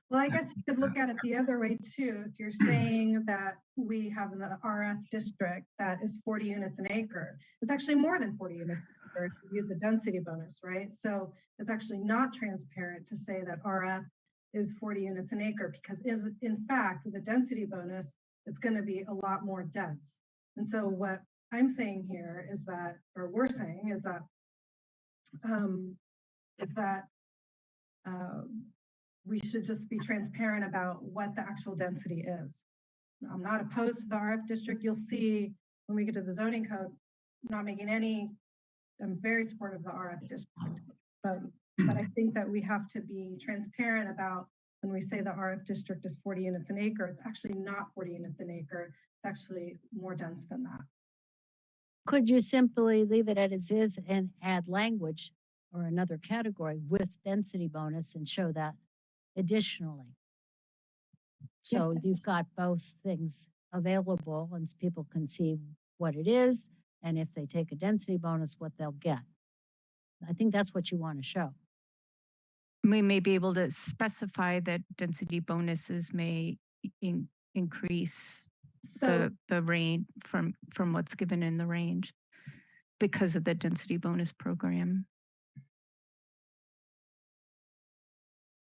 Well, I guess you could look at it the other way too. If you're saying that we have the RF district that is 40 units an acre, it's actually more than 40 units an acre if you use a density bonus, right? So it's actually not transparent to say that RF is 40 units an acre, because in fact, with a density bonus, it's going to be a lot more dense. And so what I'm saying here is that, or we're saying is that, we should just be transparent about what the actual density is. I'm not opposed to the RF district. You'll see when we get to the zoning code, I'm very supportive of the RF district, but I think that we have to be transparent about when we say the RF district is 40 units an acre, it's actually not 40 units an acre. It's actually more dense than that. Could you simply leave it as is and add language or another category with density bonus and show that additionally? So you've got both things available and people can see what it is, and if they take a density bonus, what they'll get. I think that's what you want to show. We may be able the density bonuses may increase the range from what's given in the range because of the density bonus program.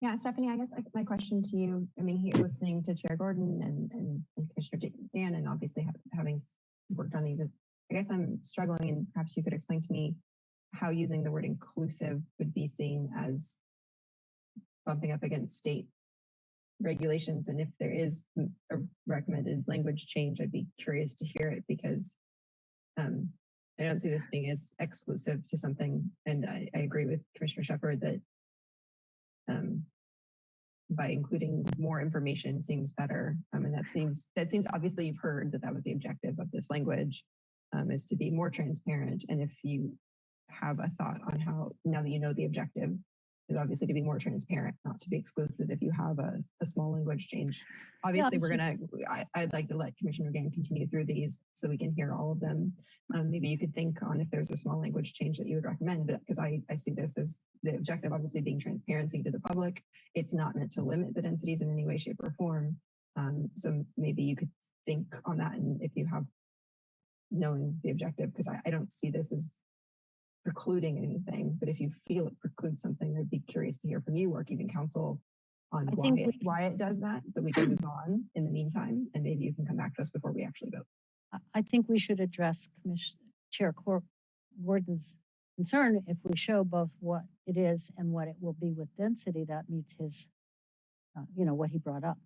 Yeah, Stephanie, I guess my question to you, I mean, here listening to Chair Gordon and Commissioner Dan, and obviously having worked on these, is I guess I'm struggling, and perhaps you could explain to me how using the word inclusive would be seen as bumping up against state regulations. And if there is a recommended language change, I'd be curious to hear it, because I don't see this being as exclusive to something. And I agree with Commissioner Shepherd that by including more information seems better. And that seems obviously you've heard that was the objective of this language, is to be more transparent. And if you have a thought on how, now that you know the objective is obviously to be more transparent, not to be exclusive if you have a small language change. Obviously, I'd like to let Commissioner Dan continue through these so we can hear all of them. Maybe you could think on if there's a small language change that you would recommend, but because I see this as the objective obviously being transparency to the public. It's not meant to limit the densities in any way, shape, or form. So maybe you could think on that, and if you have knowing the objective, because I don't see this as precluding anything, but if you feel it precludes something, I'd be curious to hear from you or even council on why it does that, so we can move on in the meantime, and maybe you can come back to us before we actually vote. I think we should address Chair Gordon's concern. If we show both what it is and what it will be with density, that meets his, what he brought up.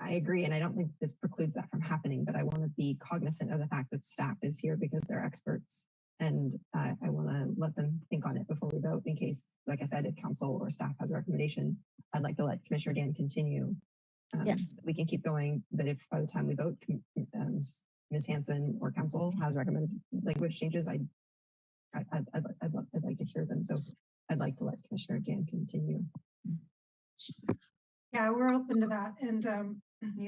I agree, and I don't think this precludes that from happening, but I want to be cognizant of the fact that staff is here because they're experts, and I want to let them think on it before we vote in case, like I said, if council or staff has a recommendation, I'd like to let Commissioner Dan continue. Yes. We can keep going, but if by the time we vote, Ms. Hanson or council has recommended language changes, I'd like to hear them. So I'd like to let Commissioner Dan continue. Yeah, we're open to that. And,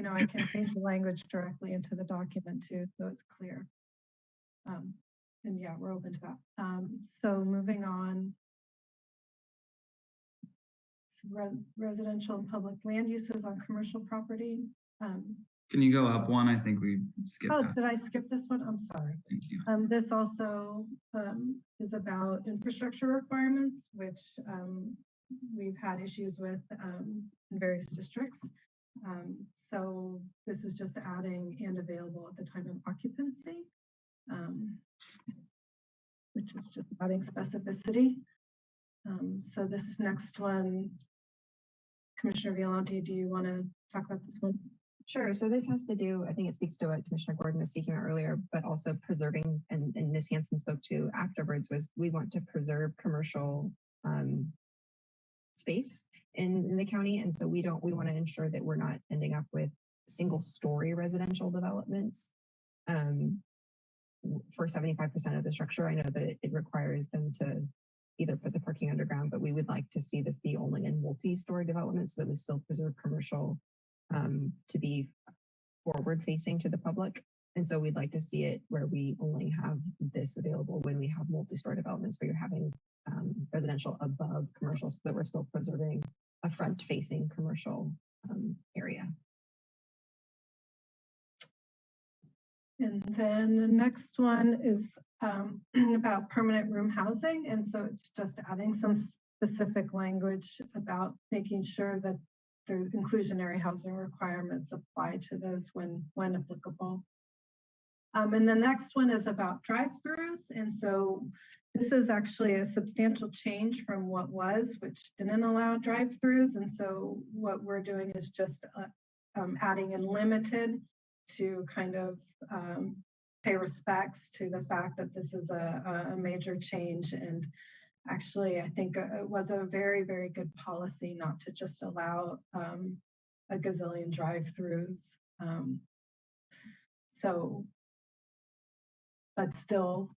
I can change the language directly into the document too, so it's clear. And yeah, we're open to that. So moving on. So residential and public land uses on commercial property. Can you go up one? I think we skipped that. Did I skip this one? I'm sorry. Thank you. This also is about infrastructure requirements, which we've had issues with in various districts. So this is just adding and available at the time of occupancy, which is just adding specificity. So this next one, Commissioner Violante, do you want to talk about this one? Sure. So this has to do, I think it speaks to what Commissioner Gordon was speaking about earlier, but also preserving, and Ms. Hanson spoke to afterwards, was we want to preserve commercial space in the county. And so we want to ensure that we're not ending up with single story residential developments for 75% of the structure. I know that it requires them to either put the parking underground, but we would like to see this be only in multi-story developments so that we still preserve commercial to be forward facing to the public. And so we'd like to see it where we only have this available when we have multi-story developments where you're having residential above commercial, so that we're still preserving a front facing commercial area. And then the next one is about permanent room housing. And so it's just adding some specific language about making sure that the inclusionary housing requirements apply to those when applicable. And the next one is about drive-throughs. And so this is actually a substantial change from what was, which didn't allow drive-throughs. And so what we're doing is just adding in limited to kind of pay respects to the fact that this is a major change. And actually, I think it was a very, very good policy not to just allow a gazillion drive-throughs. But still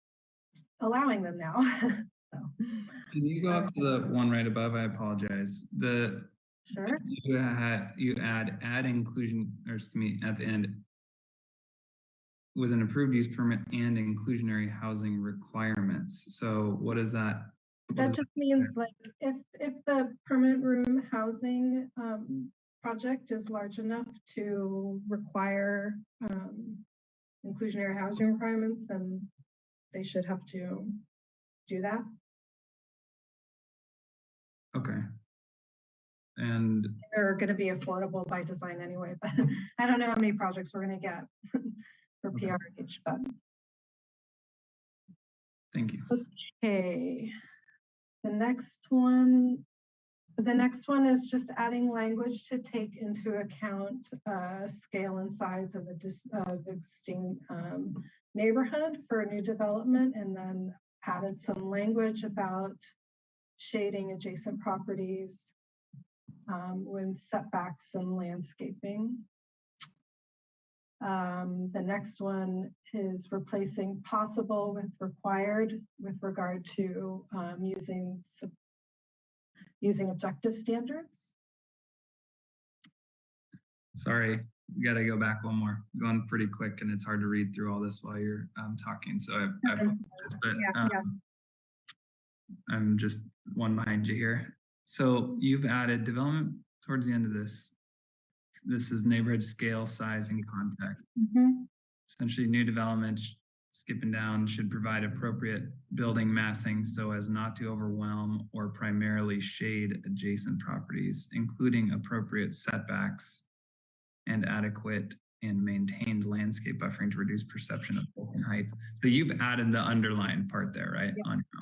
allowing them now. So, can you go up to the one right above? I apologize. Sure. You add inclusion, or excuse me, at the end, with an approved use permit and inclusionary housing requirements. So what is that? That just means like if the permanent room housing project is large enough to require inclusionary housing requirements, then they should have to do that. Okay. And they're going to be affordable by design anyway, but I don't know how many projects we're going to get for PRH, but. Thank you. Okay. The next one is just adding language to take into account scale and size of existing neighborhood for a new development, and then added some language about shading adjacent properties with setbacks and landscaping. The next one is replacing possible with required with regard to using objective standards. Sorry, we got to go back one more. Going pretty quick, and it's hard to read through all this while you're talking. So I apologize, but I'm just one behind you here. So you've added development towards the end of this. This is neighborhood scale, size, and context. Essentially, new development, skipping down, should provide appropriate building massing so as not to overwhelm or primarily shade adjacent properties, including appropriate setbacks and adequate and maintained landscape buffering to reduce perception of bulk and height. So you've added the underlined part there, right?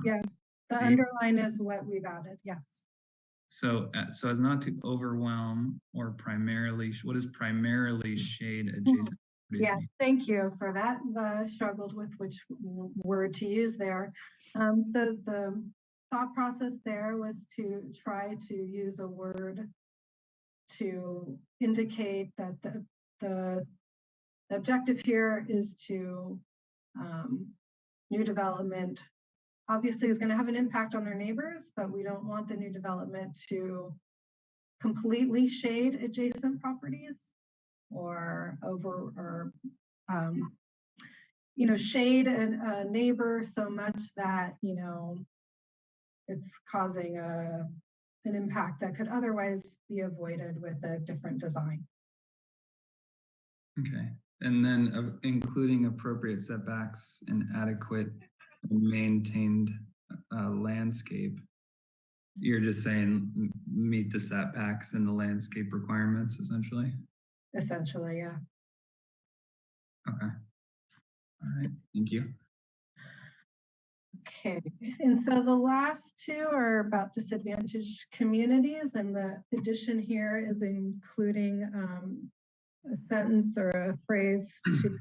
Yeah, the underline is what we've added, yes. So as not to overwhelm or primarily, what does primarily shade adjacent? Yeah, thank you for that. I struggled with which word to use there. The thought process there was to try to use a word to indicate that the objective here is to new development obviously is going to have an impact on their neighbors, but we don't want the new development to completely shade adjacent properties or shade a neighbor so much that, it's causing an impact that could otherwise be avoided with a different design. Okay. And then including appropriate setbacks and adequate maintained landscape. You're just saying meet the setbacks and the landscape requirements, essentially? Essentially, yeah. Okay. All right. Thank you. Okay. And so the last two are about disadvantaged communities, and the addition here is including a sentence or a phrase to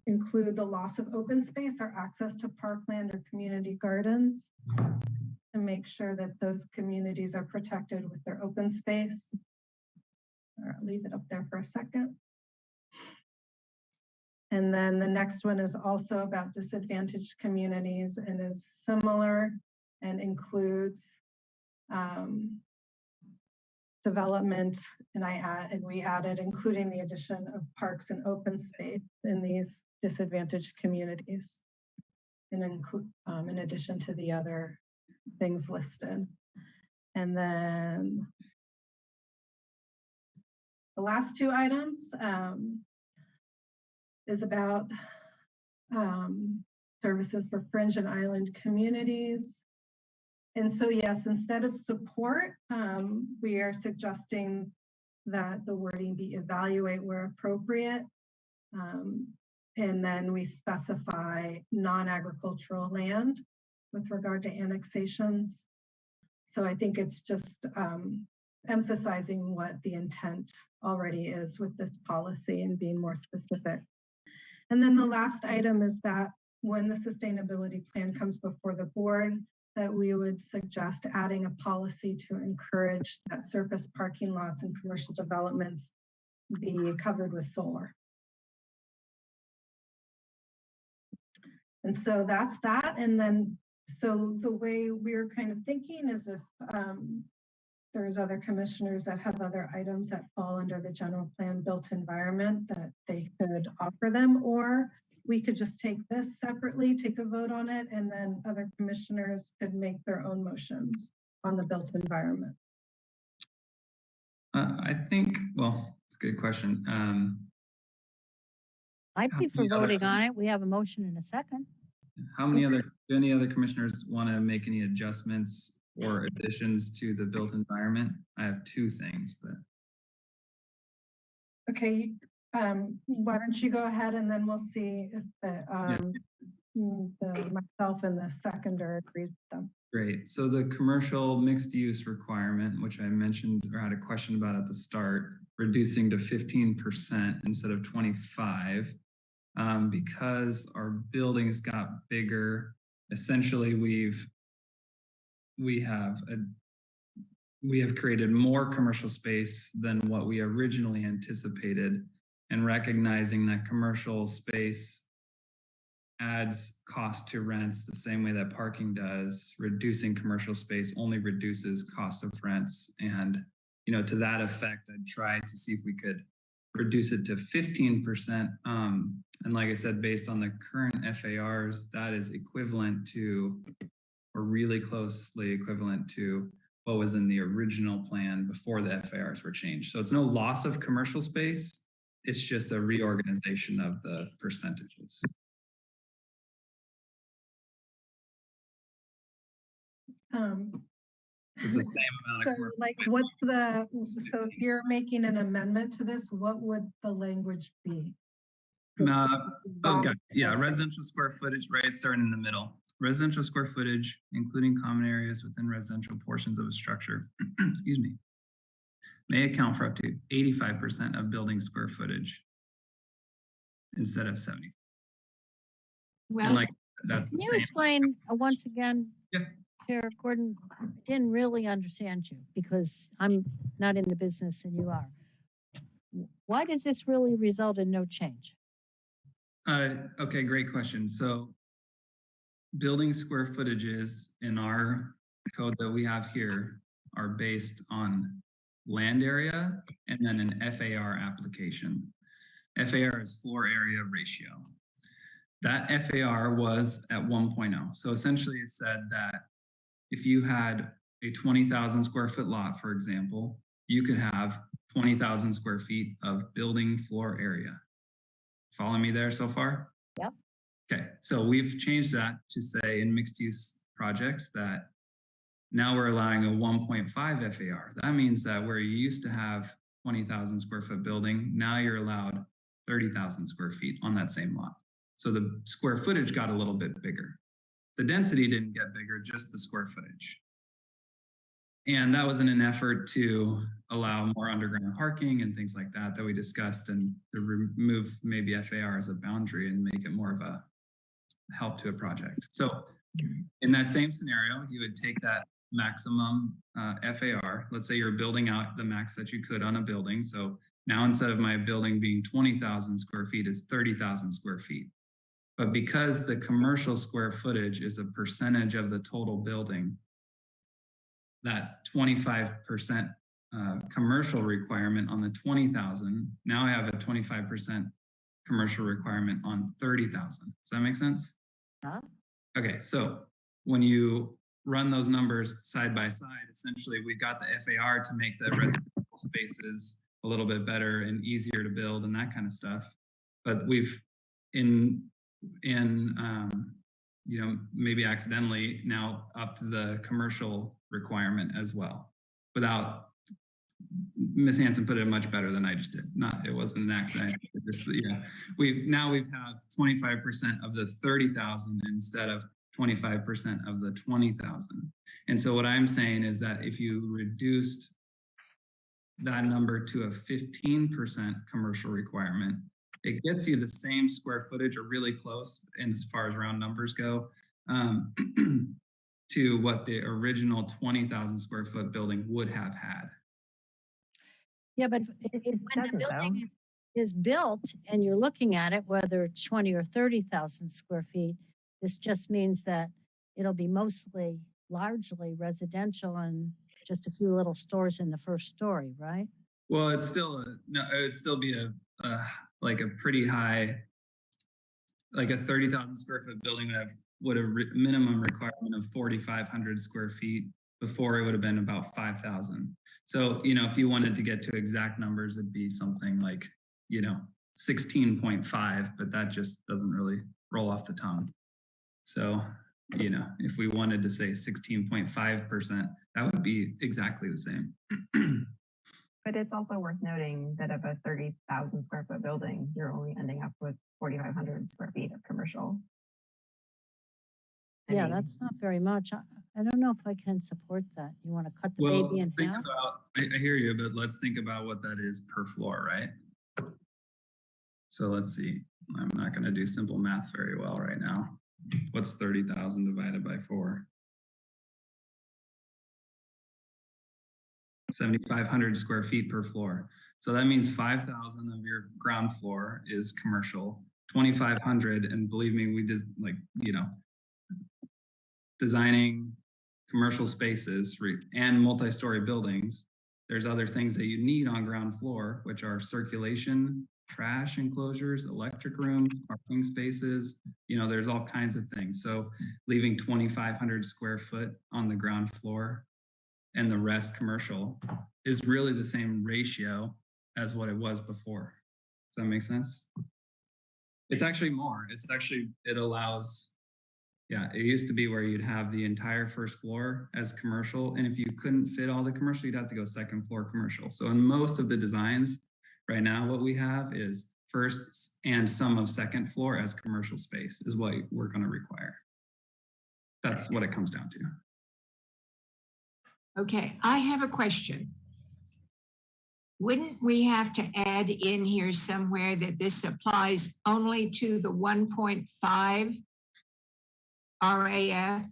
include the loss of open space or access to parkland or community gardens, to make sure that those communities are protected with their open space. I'll leave it up there for a second. And then the next one is also about disadvantaged communities and is similar and includes development, and we added including the addition of parks and open space in these disadvantaged communities, and in addition to the other things listed. And then the last two items is about services for fringe and island communities. And so, yes, instead of support, we are suggesting that the wording be evaluate where appropriate. And then we specify non-agricultural land with regard to annexations. So I think it's just emphasizing what the intent already is with this policy and being more specific. And then the last item is that when the sustainability plan comes before the board, that we would suggest adding a policy to encourage that surface parking lots and commercial developments be covered with solar. And so that's that. And then, so the way we're kind of thinking is if there's other commissioners that have other items that fall under the general plan built environment, that they could offer them, or we could just take this separately, take a vote on it, and then other commissioners could make their own motions on the built environment. I think, well, it's a good question. I'd be for voting on it. We have a motion in a second. Do any other commissioners want to make any adjustments or additions to the built environment? I have two things, but. Okay, why don't you go ahead and then we'll see if myself and the seconder agrees with them. Great. So the commercial mixed use requirement, which I mentioned or had a question about at the start, reducing to 15% instead of 25%, because our buildings got bigger. Essentially, we have we have created more commercial space than what we originally anticipated, and recognizing that commercial space adds cost to rents the same way that parking does. Reducing commercial space only reduces cost of rents. And, to that effect, I'd try to see if we could reduce it to 15%. And like I said, based on the current FARs, that is equivalent to, or really closely equivalent to, what was in the original plan before the FARs were changed. So it's no loss of commercial space. It's just a reorganization of the percentages. It's the same amount of So commercial like, space. so if you're making an amendment to this, what would the language be? Okay, yeah, residential square footage, right, starting in the middle. Residential square footage, including common areas within residential portions of a structure, excuse me, may account for up to 85% of building square footage instead of 70. Well, and like, that's can the you same. explain once again? Yeah. Chair Gordon, I didn't really understand you because I'm not in the business and you are. Why does this really result in no change? Okay, great question. So building square footages in our code that we have here are based on land area and then an FAR application. FAR is floor area ratio. That FAR was at 1.0. So essentially it said that if you had a 20,000 square foot lot, for example, you could have 20,000 square feet of building floor area. Follow me there so far? Yep. Okay, so we've changed that to say in mixed use projects that now we're allowing a 1.5 FAR. That means that where you used to have 20,000 square foot building, now you're allowed 30,000 square feet on that same lot. So the square footage got a little bit bigger. The density didn't get bigger, just the square footage. And that was in an effort to allow more underground parking and things like that that we discussed, and to remove maybe FAR as a boundary and make it more of a help to a project. So in that same scenario, you would take that maximum FAR. Let's say you're building out the max that you could on a building. So now instead of my building being 20,000 square feet, it's 30,000 square feet. But because the commercial square footage is a percentage of the total building, that 25% commercial requirement on the 20,000, now I have a 25% commercial requirement on 30,000. Does that make sense? Yeah. Okay, so when you run those numbers side by side, essentially we got the FAR to make the residential spaces a little bit better and easier to build and that kind of stuff. But we've maybe accidentally now up to the commercial requirement as well, without Ms. Hanson put it much better than I just did. It wasn't an accident. We've have 25% of the 30,000 instead of 25% of the 20,000. And so what I'm saying is that if you reduced that number to a 15% commercial requirement, it gets you the same square footage or really close, and as far as round numbers go, to what the original 20,000 square foot building would have had. Yeah, but when the building is built and you're looking at it, whether it's 20 or 30,000 square feet, this just means that it'll be largely residential and just a few little stores in the first story, right? Well, it would still be like a pretty high, like a 30,000 square foot building would have minimum requirement of 4,500 square feet. Before it would have been about 5,000. So, if you wanted to get to exact numbers, it'd be something like, 16.5, but that just doesn't really roll off the tongue. So, if we wanted to say 16.5%, that would be exactly the same. But it's also worth noting that of a 30,000 square foot building, you're only ending up with 4,500 square feet of commercial. Yeah, that's not very much. I don't know if I can support that. You want to cut the baby in half? I hear you, but let's think about what that is per floor, right? So let's see. I'm not going to do simple math very well right now. What's 30,000 divided by 4? 7,500 square feet per floor. So that means 5,000 of your ground floor is commercial, 2,500, and believe me, we just designing commercial spaces and multi-story buildings. There's other things that you need on ground floor, which are circulation, trash enclosures, electric rooms, parking spaces, there's all kinds of things. So leaving 2,500 square foot on the ground floor and the rest commercial is really the same ratio as what it was before. Does that make sense? It's actually more. It allows, it used to be where you'd have the entire first floor as commercial. And if you couldn't fit all the commercial, you'd have to go second floor commercial. So in most of the designs right now, what we have is first and some of second floor as commercial space is what we're going to require. That's what it comes down to. Okay, I have a question. Wouldn't we have to add in here somewhere that this applies only to the 1.5 RAF?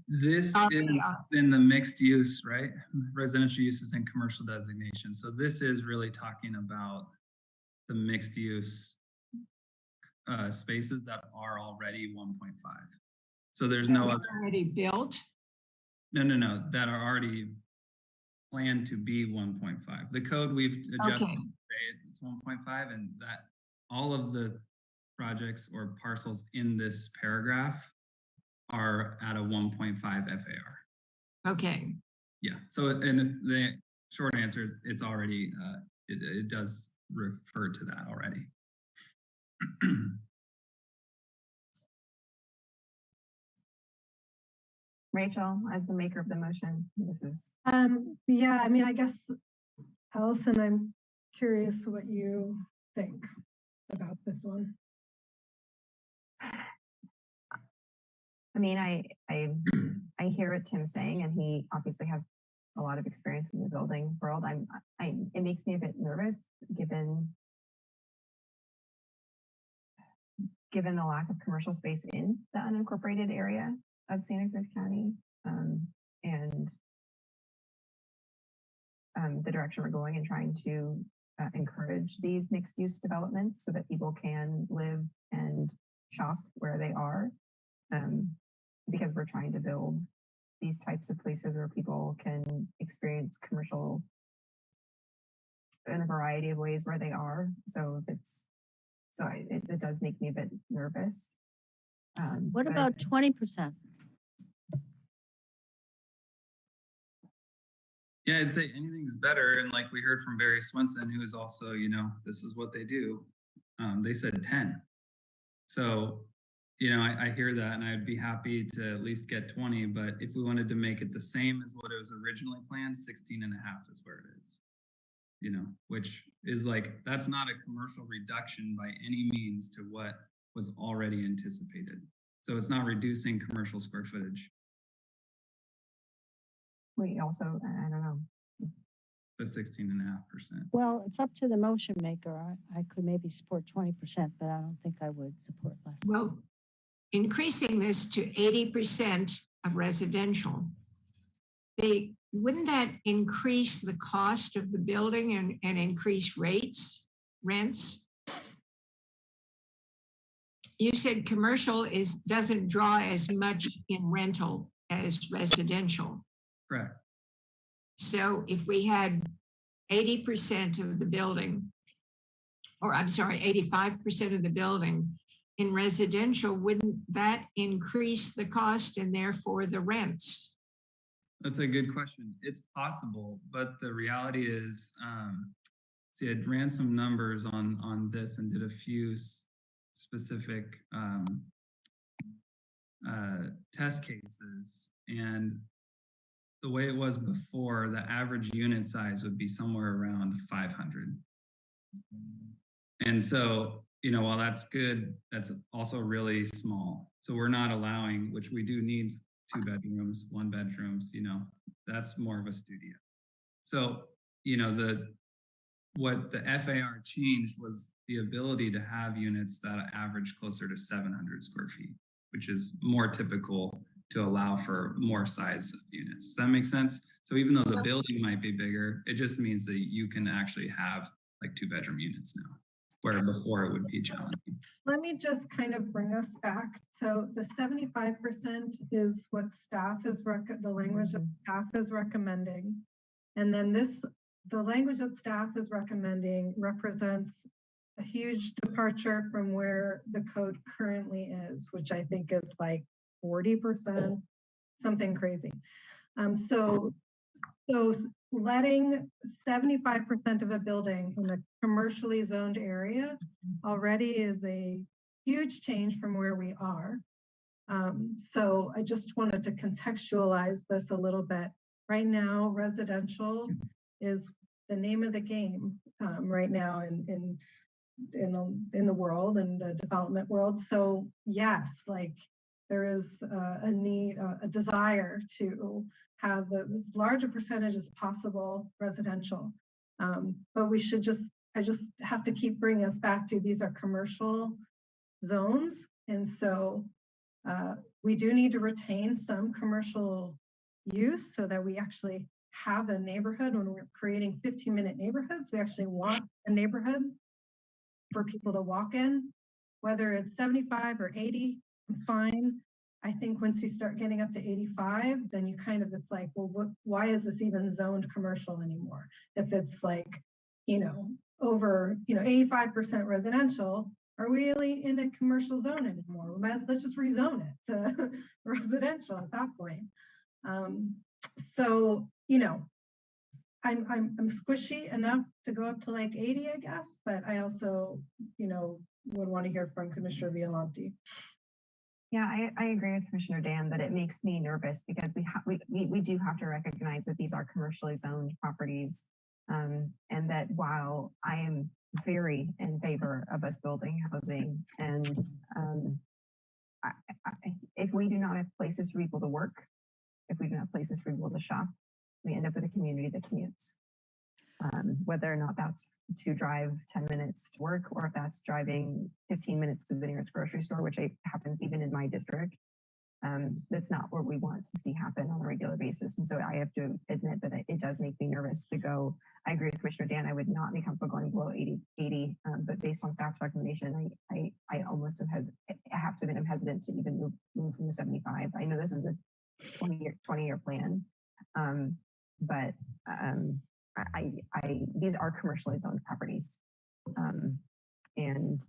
This is in the mixed use, right? Residential uses and commercial designation. So this is really talking about the mixed use spaces that are already 1.5. So there's no other already built. No, that are already planned to be 1.5. The code we've adjusted today, it's 1.5, and that all of the projects or parcels in this paragraph are at a 1.5 FAR. Okay. Yeah. So, and the short answer is it's already, it does refer to that already. Rachel, as the maker of the motion, this is. Yeah, I mean, I guess, Allison, I'm curious what you think about this one. I mean, I hear what Tim's saying, and he obviously has a lot of experience in the building world. It makes me a bit nervous given the lack of commercial space in the unincorporated area of Santa Cruz County, and the direction we're going and trying to encourage these mixed use developments so that people can live and shop where they are. Because we're trying to build these types of places where people can experience commercial in a variety of ways where they are. So it does make me a bit nervous. What about 20%? Yeah, I'd say anything's better. And like we heard from Barry Swenson, who is also, this is what they do. They said 10. So, I hear that, and I'd be happy to at least get 20, but if we wanted to make it the same as what it was originally planned, 16 and a half is where it is, which is that's not a commercial reduction by any means to what was already anticipated. So it's not reducing commercial square footage. We also, I don't know. The 16.5%. Well, it's up to the motion maker. I could maybe support 20%, but I don't think I would support less. Well, increasing this to 80% of residential, wouldn't that increase the cost of the building and increase rents? You said commercial doesn't draw as much in rental as residential. Correct. So if we had 80% of the building, or I'm sorry, 85% of the building in residential, wouldn't that increase the cost and therefore the rents? That's a good question. It's possible, but the reality is, see, I ran some numbers on this and did a few specific test cases, and the way it was before, the average unit size would be somewhere around 500. And so, while that's good, that's also really small. So we're not allowing, which we do need 2 bedrooms, 1 bedrooms, that's more of a studio. So, what the FAR changed was the ability to have units that average closer to 700 square feet, which is more typical to allow for more size of units. Does that make sense? So even though the building might be bigger, it just means that you can actually have like 2-bedroom units now, where before it would be challenging. Let me just kind of bring us back. So the 75% is what staff is, the language that staff is recommending. And then the language that staff is recommending represents a huge departure from where the code currently is, which I think is like 40%, something crazy. So letting 75% of a building in a commercially zoned area already is a huge change from where we are. So I just wanted to contextualize this a little bit. Right now, residential is the name of the game right now in the world, in the development world. So yes, like there is a need, a desire to have as large a percentage as possible residential. But we should I just have to keep bringing us back to these are commercial zones. And so we do need to retain some commercial use so that we actually have a neighborhood. When we're creating 15-minute neighborhoods, we actually want a neighborhood for people to walk in, whether it's 75 or 80, I'm fine. I think once you start getting up to 85, then you kind of, it's like, well, why is this even zoned commercial anymore? If it's like, over, 85% residential, are we really in a commercial zone anymore? Let's just rezone it to residential at that point. So, I'm squishy enough to go up to like 80, I guess, but I also, would want to hear from Commissioner Violante. Yeah, I agree with Commissioner Dan that it makes me nervous because we do have to recognize that these are commercially zoned properties, and that while I am very in favor of us building housing, and if we do not have places for people to work, if we do not have places for people to shop, we end up with a community that commutes. Whether or not that's to drive 10 minutes to work, or if that's driving 15 minutes to the nearest grocery store, which happens even in my district, that's not what we want to see happen on a regular basis. And so I have to admit that it does make me nervous to go. I agree with Commissioner Dan, I would not be comfortable going below 80, but based on staff's recommendation, I almost have to admit I'm hesitant to even move from the 75. I know this is a 20-year plan, but these are commercially zoned properties, and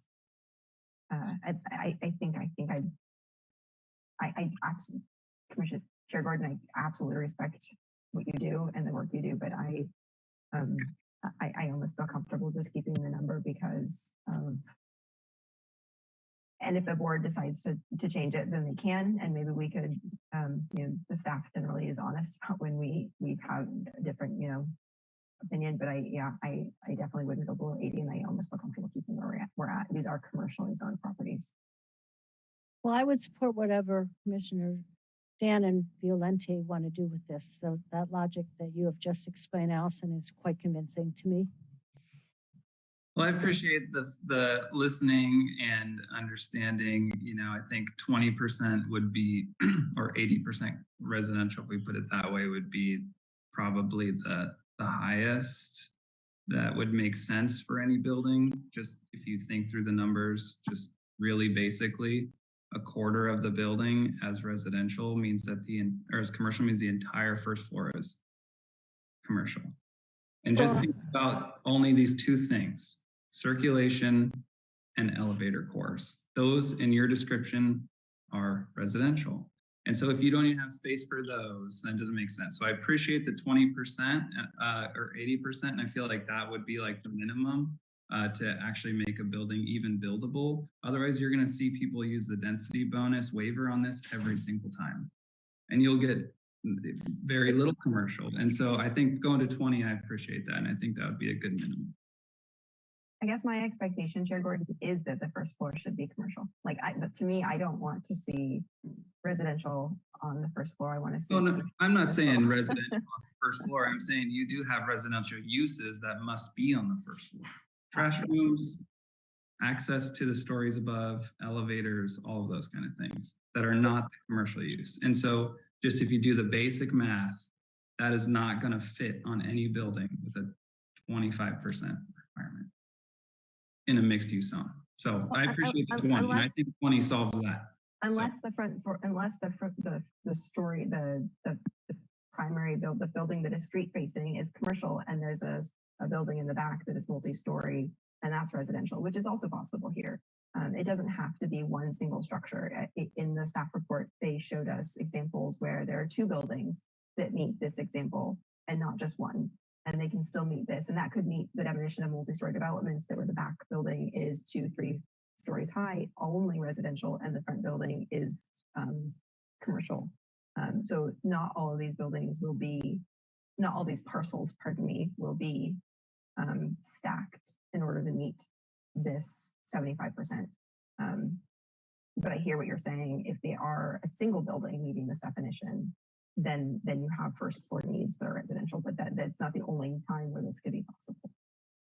I think I absolutely, Commissioner Chair Gordon, I absolutely respect what you do and the work you do, but I almost feel comfortable just keeping the number because and if the board decides to change it, then they can, and maybe we could, the staff generally is honest about when we've had a different, opinion, but I definitely wouldn't go below 80, and I almost feel comfortable keeping where we're at. These are commercially zoned properties. Well, I would support whatever Commissioner Dan and Violante want to do with this. That logic that you have just explained, Allison, is quite convincing to me. Well, I appreciate the listening and understanding. I think 20% would be, or 80% residential, if we put it that way, would be probably the highest that would make sense for any building. Just if you think through the numbers, just really basically, a quarter of the building as residential means that as commercial means the entire first floor is commercial. And just think about only these two things: circulation and elevator cores. Those in your description are residential. And so if you don't even have space for those, then it doesn't make sense. So I appreciate the 20% or 80%. And I feel like that would be like the minimum to actually make a building even buildable. Otherwise, you're going to see people use the density bonus waiver on this every single time. And you'll get very little commercial. And so I think going to 20, I appreciate that. And I think that would be a good minimum. I guess my expectation, Chair Gordon, is that the first floor should be commercial. But to me, I don't want to see residential on the first floor. I want to see. No, I'm not saying residential on the first floor. I'm saying you do have residential uses that must be on the first floor. Trash rooms, access to the stories above, elevators, all of those kind of things that are not the commercial use. And so just if you do the basic math, that is not going to fit on any building with a 25% requirement in a mixed use zone. So I appreciate the 20. I think 20 solves that. Unless the story, the primary the building that is street facing is commercial, and there's a building in the back that is multi-story, and that's residential, which is also possible here. It doesn't have to be one single structure. In the staff report, they showed us examples where there are 2 buildings that meet this example and not just one, and they can still meet this. And that could meet the definition of multi-story developments that where the back building is 2-3 stories high, only residential, and the front building is commercial. So not all of these buildings will be, not all these parcels, pardon me, will be stacked in order to meet this 75%. But I hear what you're saying. If they are a single building meeting this definition, then you have first floor needs that are residential, but that's not the only time where this could be possible.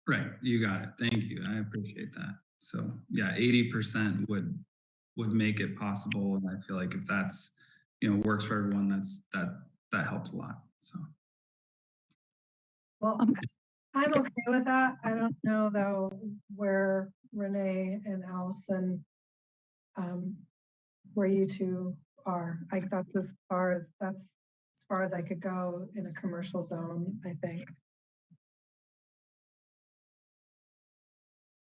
Right, you got it. Thank you. I appreciate that. So yeah, 80% would make it possible, and I feel like if that's works for everyone, that helps a lot. So. Well, I'm okay with that. I don't know though where Renee and Allison, where you two are. That's as far as I could go in a commercial zone, I think.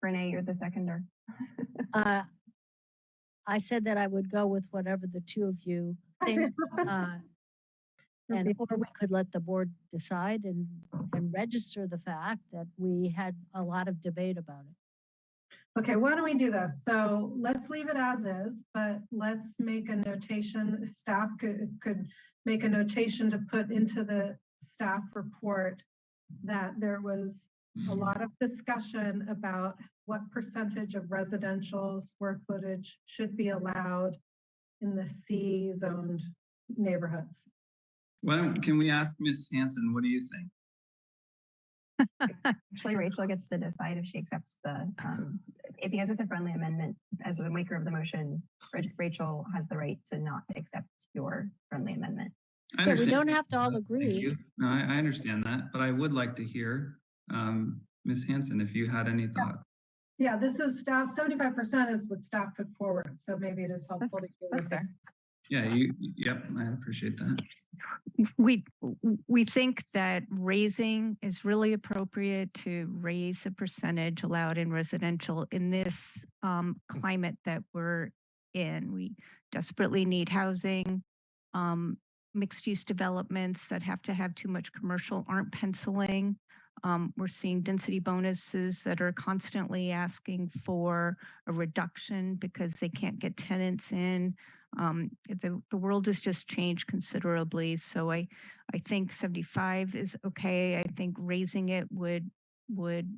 Renee, you're the seconder. I said that I would go with whatever the 2 of you think. Or we could let the board decide and register the fact that we had a lot of debate about it. Okay, why don't we do this? So let's leave it as is, but let's make a notation. Staff could make a notation to put into the staff report that there was a lot of discussion about what percentage of residential square footage should be allowed in the C zoned neighborhoods. Well, can we ask Ms. Hanson, what do you think? Actually, Rachel gets to decide if she accepts the, because it's a friendly amendment. As the maker of the motion, Rachel has the right to not accept your friendly amendment. I understand. We don't have to all agree. Thank you. No, I understand that, but I would like to hear Ms. Hanson, if you had any thought. Yeah, this is staff, 75% is what staff put forward. So maybe it is helpful to hear. That's fair. Yeah, yep, I appreciate that. We think that raising is really appropriate to raise the percentage allowed in residential in this climate that we're in. We desperately need housing. Mixed use developments that have to have too much commercial aren't penciling. We're seeing density bonuses that are constantly asking for a reduction because they can't get tenants in. The world has just changed considerably. So I think 75 is okay. I think raising it would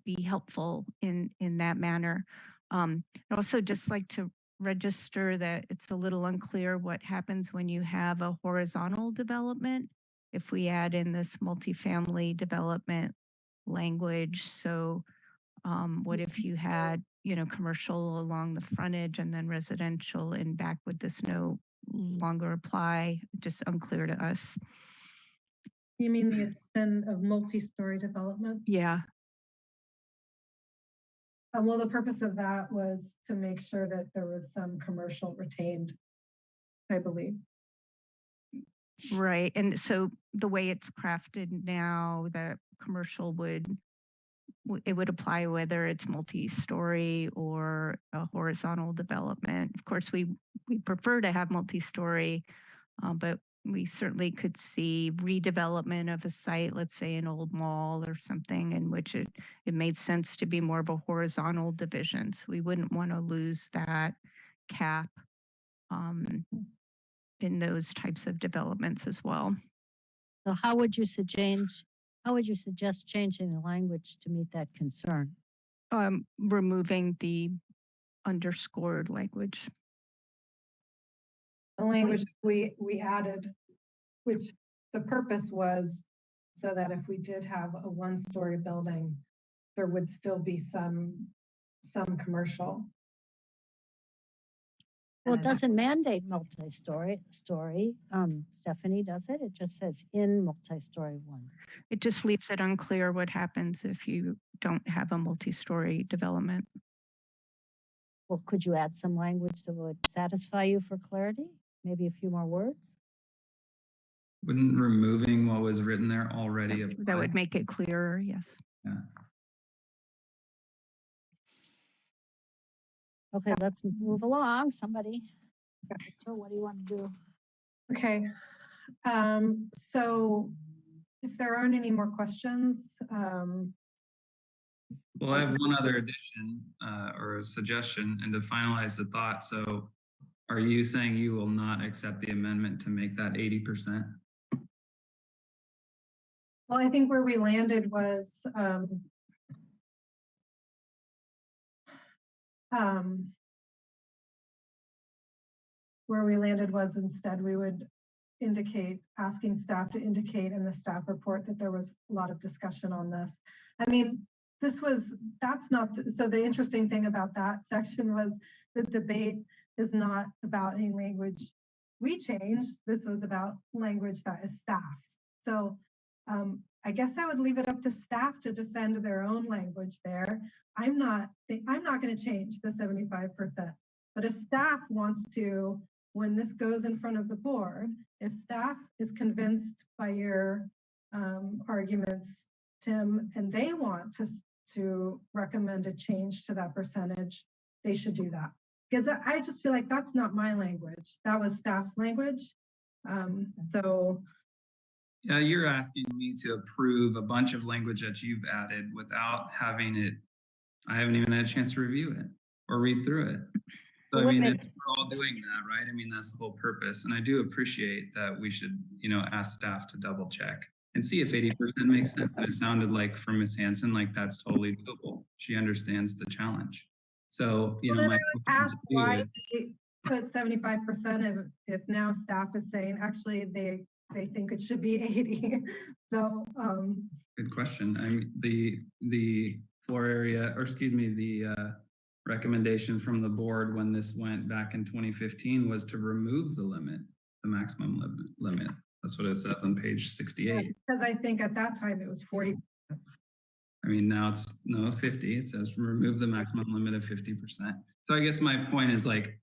be helpful in that manner. I'd also just like to register that it's a little unclear what happens when you have a horizontal development. If we add in this multifamily development language, so what if you had commercial along the frontage and then residential in back? Would this no longer apply? Just unclear to us. You mean the addition of multi-story development? Yeah. Well, the purpose of that was to make sure that there was some commercial retained, I believe. Right. And so the way it's crafted now, the commercial would apply whether it's multi-story or a horizontal development. Of course, we prefer to have multi-story, but we certainly could see redevelopment of a site, let's say an old mall or something, in which it made sense to be more of a horizontal division. So we wouldn't want to lose that cap in those types of developments as well. So how would you suggest changing the language to meet that concern? Removing the underscored language. The language we added, which the purpose was so that if we did have a one-story building, there would still be some some commercial. Well, it And I- doesn't mandate multi-story, Stephanie, does it? It just says in multi-story ones. It just leaves it unclear what happens if you don't have a multi-story development. Well, could you add some language that would satisfy you for clarity? Maybe a few more words? Wouldn't removing what was written there already That apply? would make it clearer, yes. Yeah. Okay, let's move along. Somebody. So what do you want to do? Okay, so if there aren't any more questions, Well, I have one other addition or a suggestion, and to finalize the thought. So are you saying you will not accept the amendment to make that 80%? well, I think where we landed was instead we would indicate, asking staff to indicate in the staff report that there was a lot of discussion on this. I mean, that's not, so the interesting thing about that section was the debate is not about any language we changed. This was about language that is staff's. So I guess I would leave it up to staff to defend their own language there. I'm not going to change the 75%, but if staff wants to, when this goes in front of the board, if staff is convinced by your arguments, Tim, and they want to recommend a change to that percentage, they should do that. Because I just feel like that's not my language. That was staff's language. So Yeah, you're asking me to approve a bunch of language that you've added without having it. I haven't even had a chance to review it or read through it. So, I mean, we're all doing that, right? I mean, that's the whole purpose. And I do appreciate that we should, ask staff to double check and see if 80% makes sense. And it sounded like from Ms. Hanson, like that's totally doable. She understands the challenge. So, well, then I would ask why they put 75% if now staff is saying actually they think it should be 80. So good question. I mean, the floor area, or excuse me, the recommendation from the board when this went back in 2015 was to remove the limit, the maximum limit. That's what it says on page 68. Because I think at that time it was 40. I mean, now it's 50. It says remove the maximum limit of 50%. So I guess my point is like,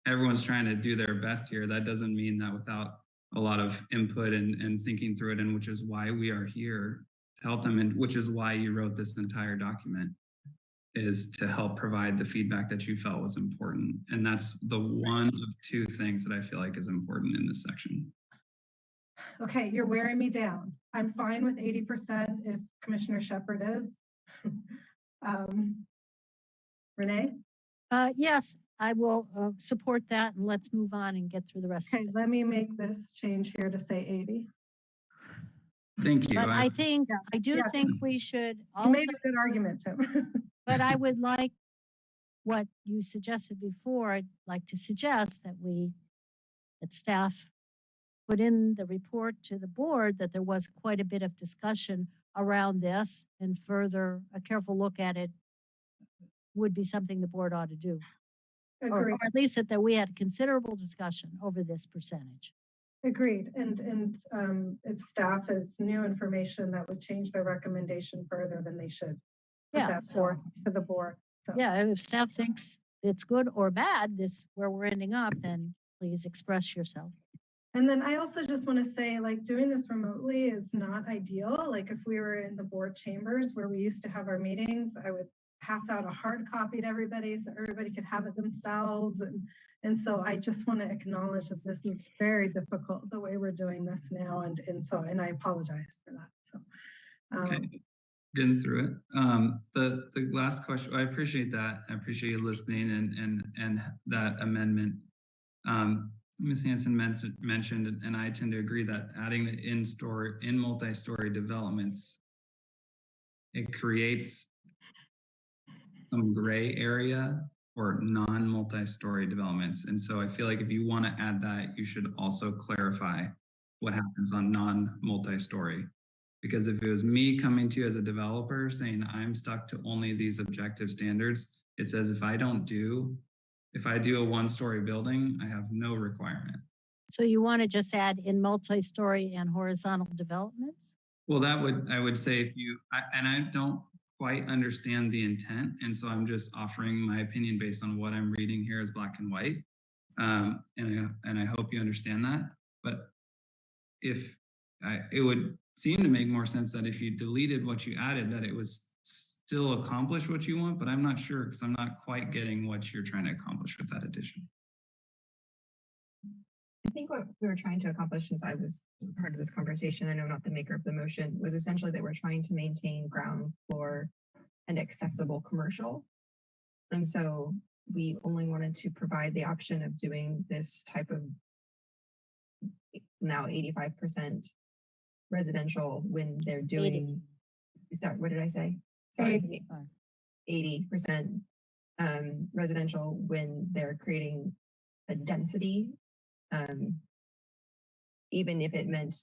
everyone's trying to do their best here. That doesn't mean that without a lot of input and thinking through it, and which is why we are here to help them, and which is why you wrote this entire document, is to help provide the feedback that you felt was important. And that's the one of two things that I feel like is important in this section. Okay, you're wearing me down. I'm fine with 80% if Commissioner Shepherd is. Renee? Yes, I will support that, and let's move on and get through the rest of Okay, it. let me make this change here to say 80. Thank you. But I think, I do think we should also. You made a good argument, Tim. But I would like what you suggested before. I'd like to suggest that that staff put in the report to the board that there was quite a bit of discussion around this, and further, a careful look at it would be something the board ought to do. Or at least that we had considerable discussion over this percentage. Agreed. And if staff has new information that would change their recommendation further, then they should put that forward to the board. So. Yeah, if staff thinks it's good or bad, this where we're ending up, then please express yourself. And then I also just want to say, like, doing this remotely is not ideal. Like, if we were in the board chambers where we used to have our meetings, I would pass out a hard copy to everybody so everybody could have it themselves. And so I just want to acknowledge that this is very difficult the way we're doing this now. And I apologize for that. So okay. Getting through it. The last question, I appreciate that. I appreciate you listening and that amendment. Ms. Hanson mentioned, and I tend to agree, that adding the in multi-story developments, it creates some gray area for non-multi-story developments. And so I feel like if you want to add that, you should also clarify what happens on non-multi-story. Because if it was me coming to you as a developer saying I'm stuck to only these objective standards, it says if I do a one-story building, I have no requirement. So you want to just add in multi-story and horizontal developments? Well, I would say if you, and I don't quite understand the intent. And so I'm just offering my opinion based on what I'm reading here as black and white. And I hope you understand that. But it would seem to make more sense that if you deleted what you added, that it was still accomplish what you want, but I'm not sure because I'm not quite getting what you're trying to accomplish with that addition. I think what we were trying to accomplish, since I was part of this conversation, I know not the maker of the motion, was essentially that we're trying to maintain ground floor and accessible commercial. And so we only wanted to provide the option of doing this type of now 85% residential when they're doing, what did I say? Sorry, 80% residential when they're creating a density. Even if it meant,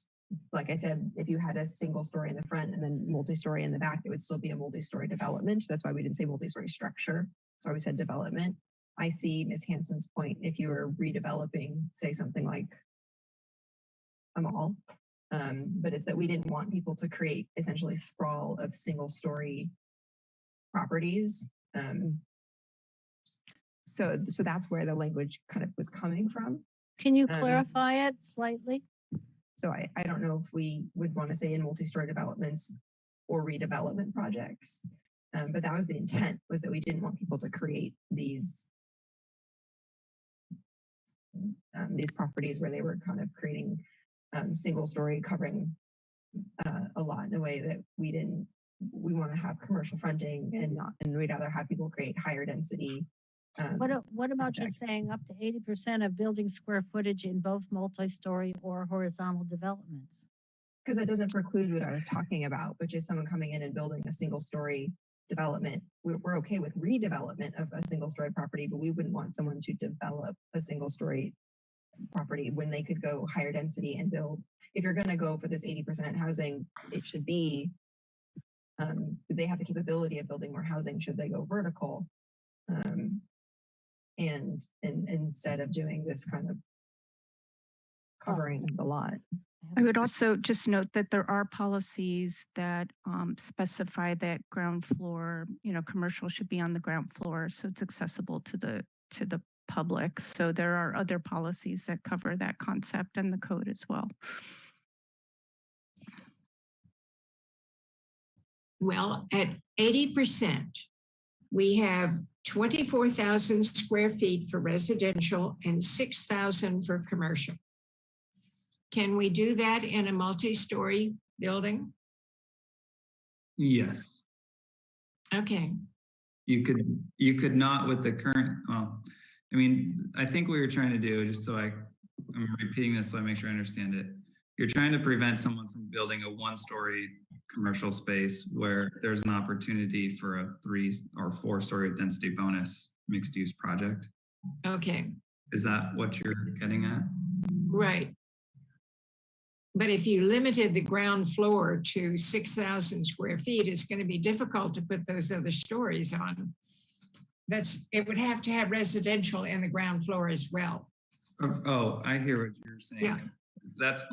like I said, if you had a single story in the front and then multi-story in the back, it would still be a multi-story development. That's why we didn't say multi-story structure. That's why we said development. I see Ms. Hanson's point. If you were redeveloping, say something like a mall, but it's that we didn't want people to create essentially sprawl of single story properties. So that's where the language kind of was coming from. Can you clarify it slightly? So I don't know if we would want to say in multi-story developments or redevelopment projects, but that was the intent, was that we didn't want people to create these properties where they were kind of creating single story covering a lot in a way that we want to have commercial fronting and we'd rather have people create higher density. What about just saying up to 80% of building square footage in both multi-story or horizontal developments? Because that doesn't preclude what I was talking about, which is someone coming in and building a single story development. We're okay with redevelopment of a single story property, but we wouldn't want someone to develop a single story property when they could go higher density and build. If you're going to go for this 80% housing, it should be, they have the capability of building more housing should they go vertical. And instead of doing this kind of covering the lot. I would also just note that there are policies that specify that ground floor, commercial should be on the ground floor, so it's accessible to the public. So there are other policies that cover that concept and the code as well. Well, at 80%, we have 24,000 square feet for residential and 6,000 for commercial. Can we do that in a multi-story building? Yes. Okay. You could not with the current, well, I mean, I think what you're trying to do, just so I'm repeating this so I make sure I understand it. You're trying to prevent someone from building a one-story commercial space where there's an opportunity for a 3 or 4-story density bonus mixed use project. Okay. Is that what you're getting at? Right. But if you limited the ground floor to 6,000 square feet, it's going to be difficult to put those other stories on. It would have to have residential in the ground floor as well. Oh, I hear what you're saying. Yeah. That's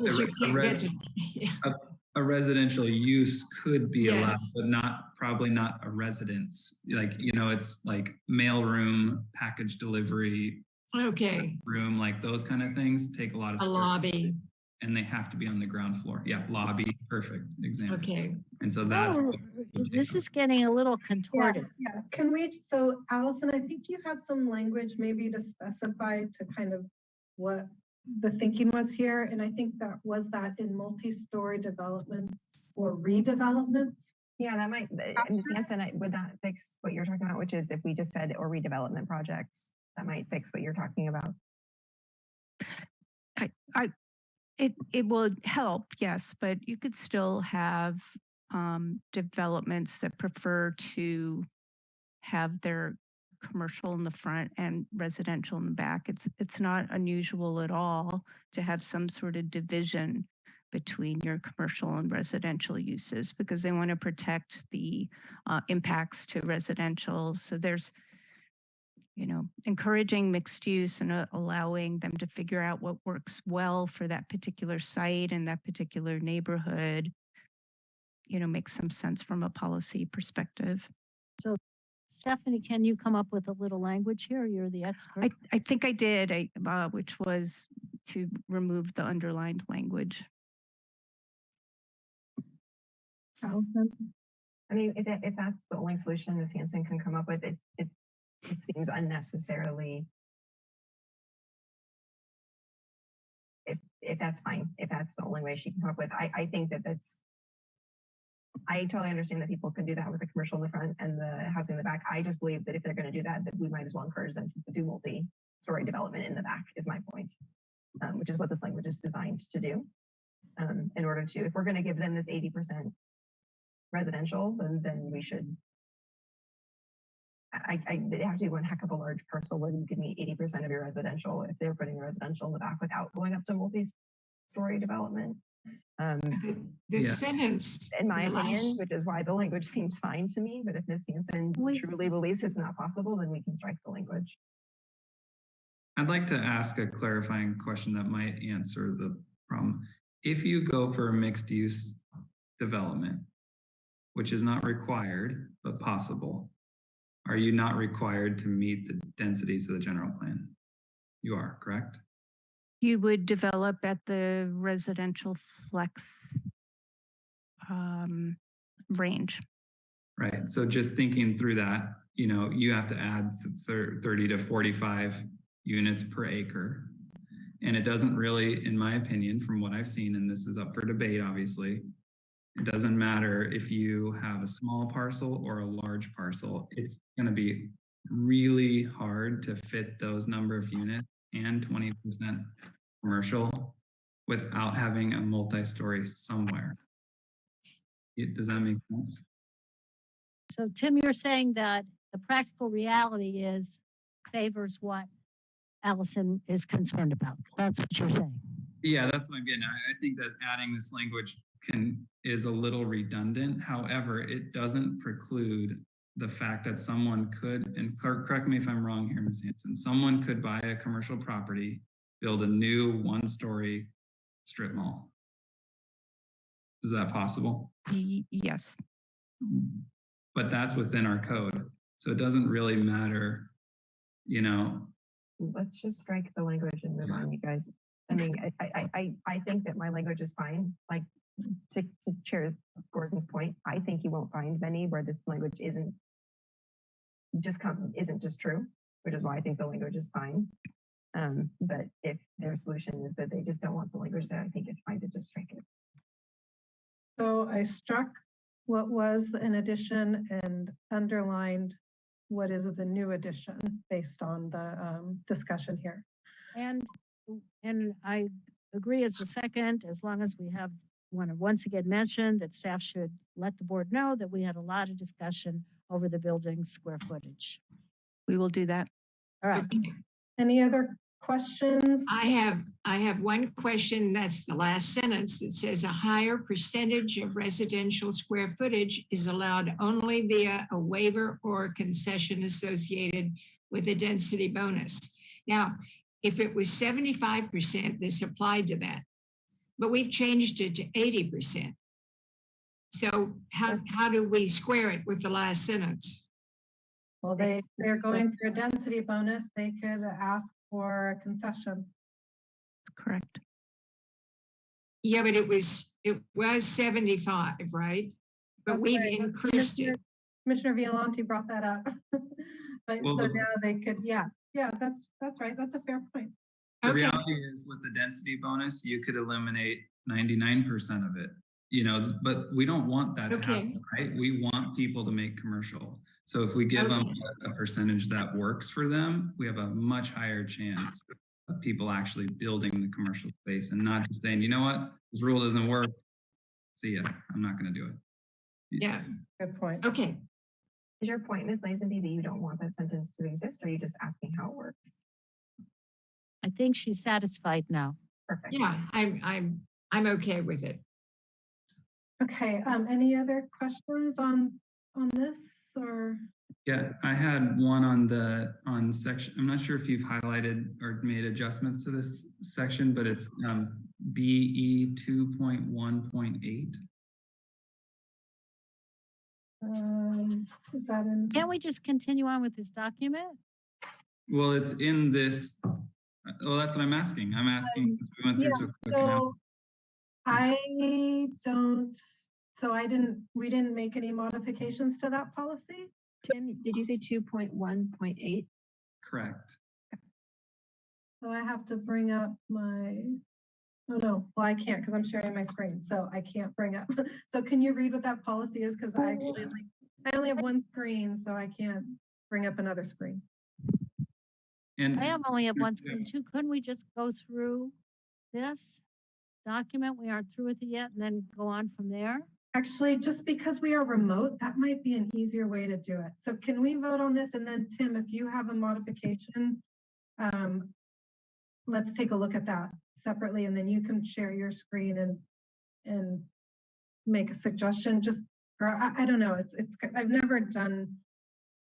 A residential use could be Yes. allowed, but probably not a residence. Like, it's like mail room, package delivery, Okay. room, like those kind of things take a lot of A square lobby. footage, and they have to be on the ground floor. Yeah, lobby, perfect example. Okay. And so that's Oh, this is getting a little contorted. Yeah, can we, so Allison, I think you had some language maybe to specify to kind of what the thinking was here. And I think that in multi-story developments or redevelopments. Yeah, that might, Ms. Hanson, would that fix what you're talking about, which is if we just said or redevelopment projects, that might fix what you're talking about. It would help, yes, but you could still have developments that prefer to have their commercial in the front and residential in the back. It's not unusual at all to have some sort of division between your commercial and residential uses because they want to protect the impacts to residential. So there's, encouraging mixed use and allowing them to figure out what works well for that particular site and that particular neighborhood, makes some sense from a policy perspective. So Stephanie, can you come up with a little language here? You're the expert. I think I did, which was to remove the underlined language. I mean, if that's the only solution Ms. Hansen can come up with, it seems unnecessarily. If that's fine, if that's the only way she can come up with, I think that's. I totally understand that people can do that with the commercial in the front and the housing in the back. I just believe that if they're going to do that, that we might as well encourage them to do multi-story development in the back. Is my point, which is what this language is designed to do. In order to, if we're going to give them this 80% residential, then we should. They have to be one heck of a large parcel where you give me 80% of your residential if they're putting the residential in the back without going up to multi-story development. The sentence, in my opinion, which is why the language seems fine to me, but if Ms. Hansen truly believes it's not possible, then we can strike the language. I'd like to ask a clarifying question that might answer the problem. If you go for a mixed use development, which is not required, but possible, are you not required to meet the densities of the general plan? You are, correct? You would develop at the residential flex range. Right. So just thinking through that, you have to add 30 to 45 units per acre. And it doesn't really, in my opinion, from what I've seen, and this is up for debate, obviously, it doesn't matter if you have a small parcel or a large parcel. It's going to be really hard to fit those number of units and 20% commercial without having a multi-story somewhere. Does that make sense? So Tim, you're saying that the practical reality favors what Allison is concerned about. That's what you're saying. Yeah, that's what I'm getting at. I think that adding this language is a little redundant. However, it doesn't preclude the fact that someone could, and correct me if I'm wrong here, Ms. Hansen, someone could buy a commercial property, build a new one-story strip mall. Is that possible? Yes. But that's within our code. So it doesn't really matter, Let's just strike the language and move on, you guys. I mean, I think that my language is fine. Like to Chair Gordon's point, I think you won't find many where this language isn't just true, which is why I think the language is fine. But if their solution is that they just don't want the language there, I think it's fine to just strike it. So I struck what was an addition and underlined what is the new addition based on the discussion here. And I agree as the second, as long as we want to once again mention that staff should let the board know that we had a lot of discussion over the building square footage. We will do that. All right. Okay. Any other questions? I have one question. That's the last sentence that says a higher percentage of residential square footage is allowed only via a waiver or concession associated with a density bonus. Now, if it was 75%, this applied to that, but we've changed it to 80%. So how do we square it with the last sentence? Well, they're going for a density bonus. They could ask for a concession. Correct. Yeah, but it was 75, right? But That's we've right. increased it. Commissioner Violante brought that up. But Well, so now they could, yeah, that's right. That's a fair point. The reality is with the density bonus, you could eliminate 99% of it, but we don't want that to happen, right? We want people to make commercial. So if we give them a percentage that works for them, we have a much higher chance of people actually building the commercial space and not just saying, you know what, this rule doesn't work. See ya, I'm not going to do it. Yeah. Good point. Okay. Is your point, Ms. Lazenby, that you don't want that sentence to exist, or are you just asking how it works? I think she's satisfied now. Perfect. Yeah, I'm I'm okay with it. Okay, any other questions on this or? Yeah, I had one on section. I'm not sure if you've highlighted or made adjustments to this section, but it's BE 2.1.8. Is that in? Can't we just continue on with this document? Well, it's in this. Well, that's what I'm asking. I'm asking. We went through so quick. So I don't. So we didn't make any modifications to that policy. Tim, did you say 2.1.8? Correct. So I have to bring up my, oh no, well, I can't because I'm sharing my screen, so I can't bring up. So can you read what that policy is? Because I only have one screen, so I can't bring up another screen. And I only have one screen too. Couldn't we just go through this document? We aren't through with it yet and then go on from there? Actually, just because we are remote, that might be an easier way to do it. So can we vote on this? And then Tim, if you have a modification, let's take a look at that separately, and then you can share your screen and make a suggestion. Just, or I don't know. It's I've never done.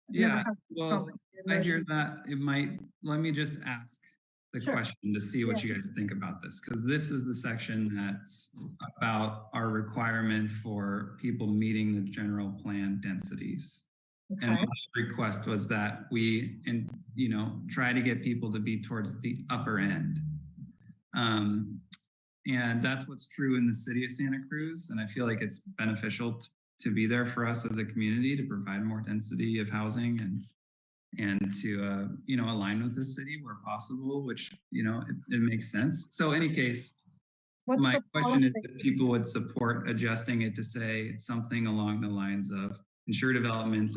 Yeah, well, I hear that it might. Let me just ask the question to see what you guys think about this, because this is the section that's about our requirement for people meeting the general plan densities. Okay. And my request was that we, try to get people to be towards the upper end. And that's what's true in the city of Santa Cruz. And I feel like it's beneficial to be there for us as a community to provide more density of housing and to, align with the city where possible, which, it makes sense. So any case, my question is if people would support adjusting it to say something along the lines of ensure developments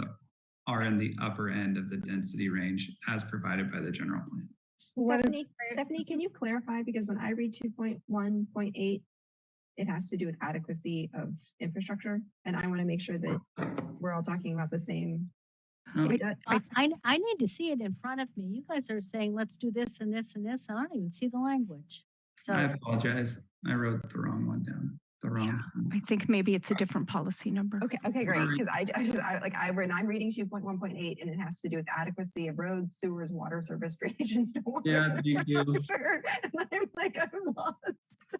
are in the upper end of the density range as provided by the general plan. Stephanie, can you clarify? Because when I read 2.1.8, it has to do with adequacy of infrastructure. And I want to make sure that we're all talking about the same. I need to see it in front of me. You guys are saying, let's do this and this and this. I don't even see the language. So I apologize. I wrote the wrong one down. I think maybe it's a different policy number. Okay, great. Because when I'm reading 2.1.8 and it has to do with adequacy of roads, sewers, water service, drainage, and stormwater. Yeah, thank you. And I'm like, I'm lost.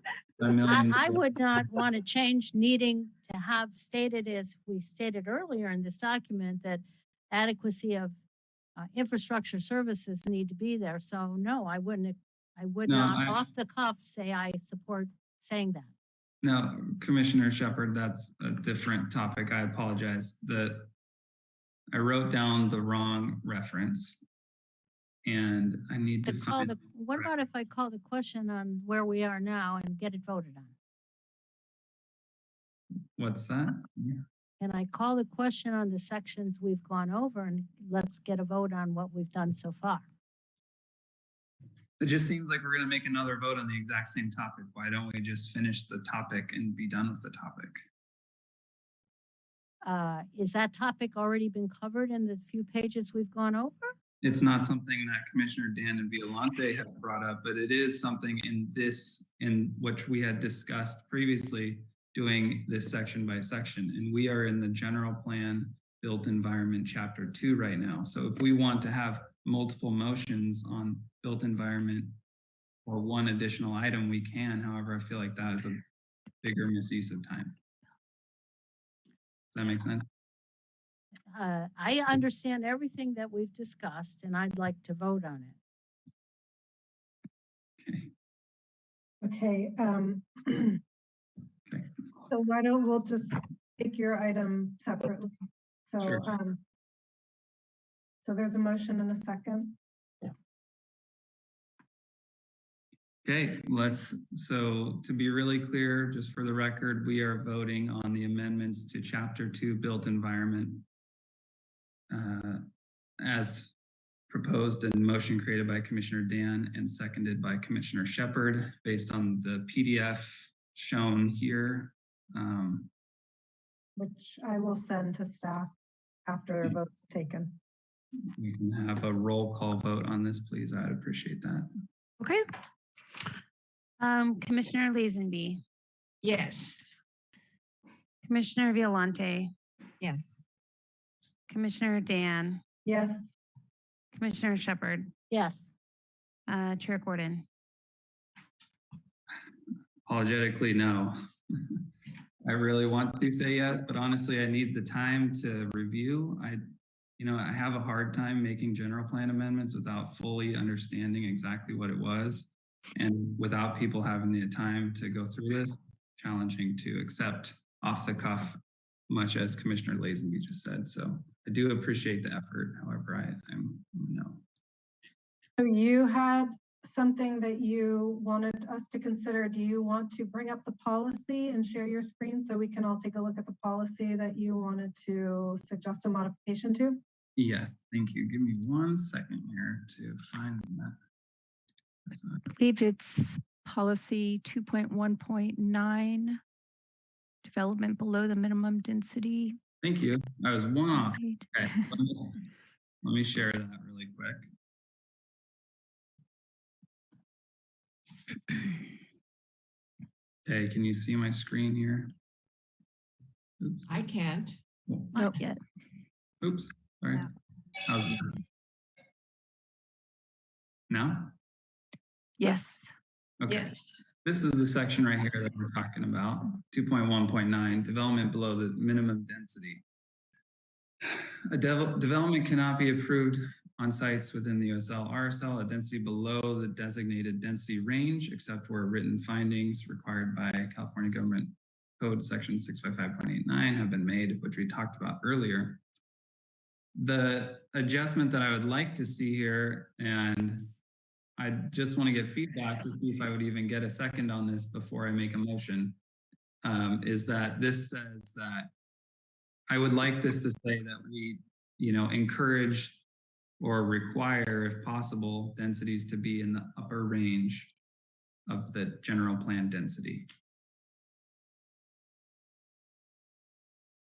I would not want to change needing to have stated, as we stated earlier in this document, that adequacy of infrastructure services need to be there. So no, I would not off the cuff say I support saying that. No, Commissioner Shepherd, that's a different topic. I apologize. I wrote down the wrong reference and I need to find. What about if I call the question on where we are now and get it voted on? What's that? And I call the question on the sections we've gone over and let's get a vote on what we've done so far. It just seems like we're going to make another vote on the exact same topic. Why don't we just finish the topic and be done with the topic? Is that topic already been covered in the few pages we've gone over? It's not something that Commissioner Dan and Violante have brought up, but it is something in which we had discussed previously, doing this section by section. And we are in the general plan built environment chapter 2 right now. So if we want to have multiple motions on built environment or one additional item, we can. However, I feel like that is a bigger misuse of time. Does that make sense? I understand everything that we've discussed and I'd like to vote on it. Okay. So why don't we'll just take your item separately. So, sure. So there's a motion and a second. Okay, so to be really clear, just for the record, we are voting on the amendments to Chapter 2 Built Environment as proposed and motion created by Commissioner Dan and seconded by Commissioner Shepherd based on the PDF shown here. Which I will send to staff after the vote's taken. We can have a roll call vote on this, please. I'd appreciate that. Okay. Commissioner Lazenby. Yes. Commissioner Violante, Yes. Commissioner Dan, Yes. Commissioner Shepard, Yes. Chair Gordon. Apologetically, no. I really want to say yes, but honestly, I need the time to review. I have a hard time making general plan amendments without fully understanding exactly what it was. And without people having the time to go through this, challenging to accept off the cuff, much as Commissioner Lazenby just said. So I do appreciate the effort. However, I'm no. So you had something that you wanted us to consider. Do you want to bring up the policy and share your screen so we can all take a look at the policy that you wanted to suggest a modification to? Yes, thank you. Give me 1 second here to find that. I believe it's policy 2.1.9, development below the minimum density. Thank you. I was one off. Okay, let me share that really quick. Okay, can you see my screen here? Oops. I can't. Not yet. Oops, sorry. How's that? Now? Yes. Okay. Yes. This is the section right here that we're talking about, 2.1.9, development below the minimum density. A development cannot be approved on sites within the USL, RSL at density below the designated density range, except where written findings required by California Government Code Section 655.89 have been made, which we talked about earlier. The adjustment that I would like to see here, and I just want to get feedback to see if I would even get a second on this before I make a motion, is that this says that I would like this to say that we, encourage or require, if possible, densities to be in the upper range of the general plan density.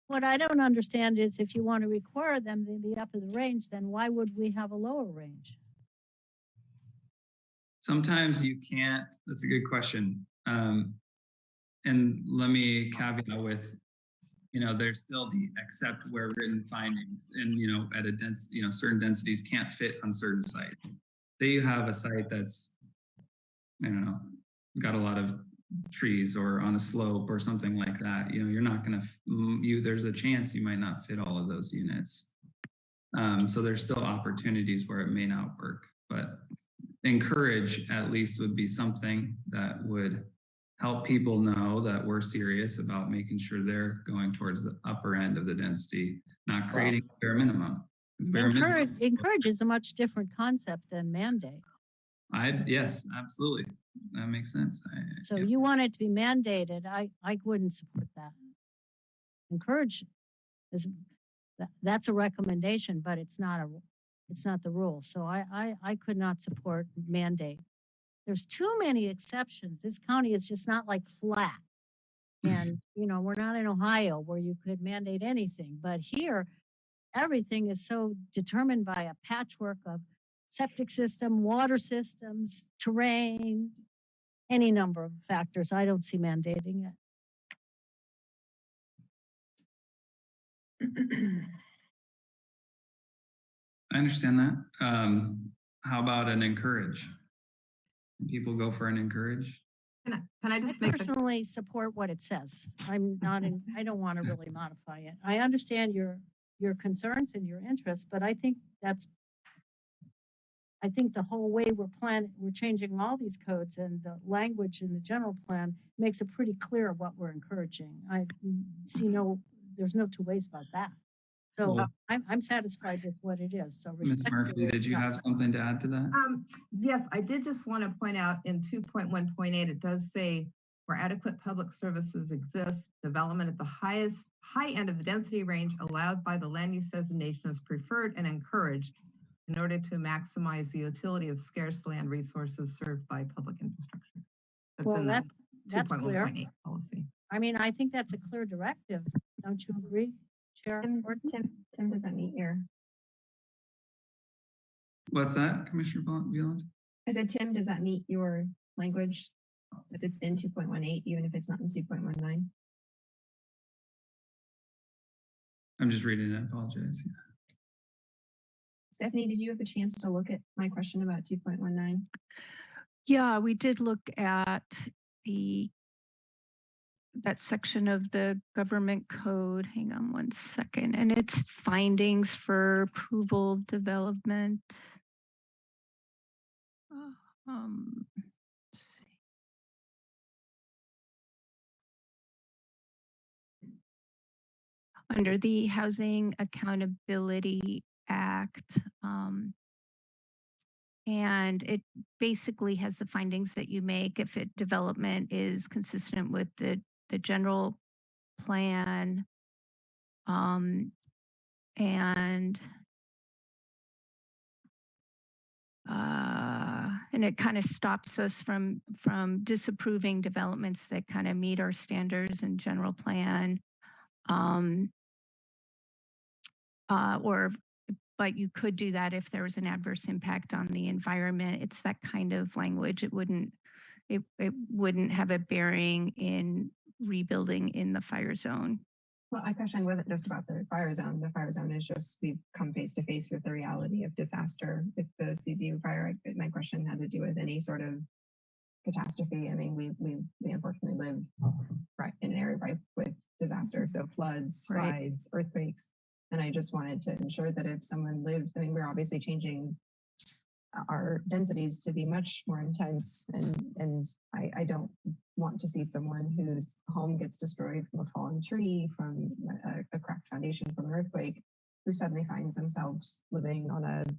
What I don't understand is if you want to require them to be up in the range, then why would we have a lower range? Sometimes you can't, that's a good question. And let me caveat with, there's still the except where written findings and, at a dense, certain densities can't fit on certain sites. Say you have a site that's, I don't know, got a lot of trees or on a slope or something like that, you're not going to, there's a chance you might not fit all of those units. So there's still opportunities where it may not work, but encourage at least would be something that would help people know that we're serious about making sure they're going towards the upper end of the density, not creating bare minimum. Encourage is a much different concept than mandate. Yes, absolutely. That makes sense. So you want it to be mandated. I wouldn't support that. Encourage is that's a recommendation, but it's not the rule. So I could not support mandate. There's too many exceptions. This county is just not like flat. And, we're not in Ohio where you could mandate anything. But here, everything is so determined by a patchwork of septic system, water systems, terrain, any number of factors. I don't see mandating it. I understand that. How about an encourage? People go for an encourage? Can I just I personally support what it says. I'm not in, I don't want to really modify it. I understand your concerns and your interests, but I think the whole way we're changing all these codes and the language in the general plan makes it pretty clear what we're encouraging. I see there's no two ways about that. So Well, I'm satisfied with what it is. So Ms. Murphy, did you have something to add to that? Yes, I did just want to point out in 2.1.8, it does say where adequate public services exist, development at the high end of the density range allowed by the land use designation is preferred and encouraged in order to maximize the utility of scarce land resources served by public infrastructure. That's in the 2.1.8 policy. I mean, I think that's a clear directive. Don't you agree, Chair? Tim, does that meet your? What's that, Commissioner Violante? I said, Tim, does that meet your language But it's in 2.18, even if it's not in 2.19. I'm just reading it, I apologize. Stephanie, did you have a chance to look at my question about 2.19? Yeah, we did look at that section of the government code. Hang on one second. And it's findings for approval of development. Let's see. Under the Housing Accountability Act, and it basically has the findings that you make if development is consistent with the general plan, and it kind of stops us from disapproving developments that kind of meet our standards and general plan, but you could do that if there was an adverse impact on the environment. It's that kind of language. It wouldn't have a bearing in rebuilding in the fire zone. Well, my question wasn't just about the fire zone. The fire zone is just, we've come face to face with the reality of disaster with the CZU fire. My question had to do with any sort of catastrophe. I mean, we unfortunately live right in an area ripe with disaster. So floods, slides, earthquakes. And I just wanted to ensure that if someone lived, I mean, we're obviously changing our densities to be much more intense, and I don't want to see someone whose home gets destroyed from a fallen tree, from a cracked foundation from an earthquake, who suddenly finds themselves living on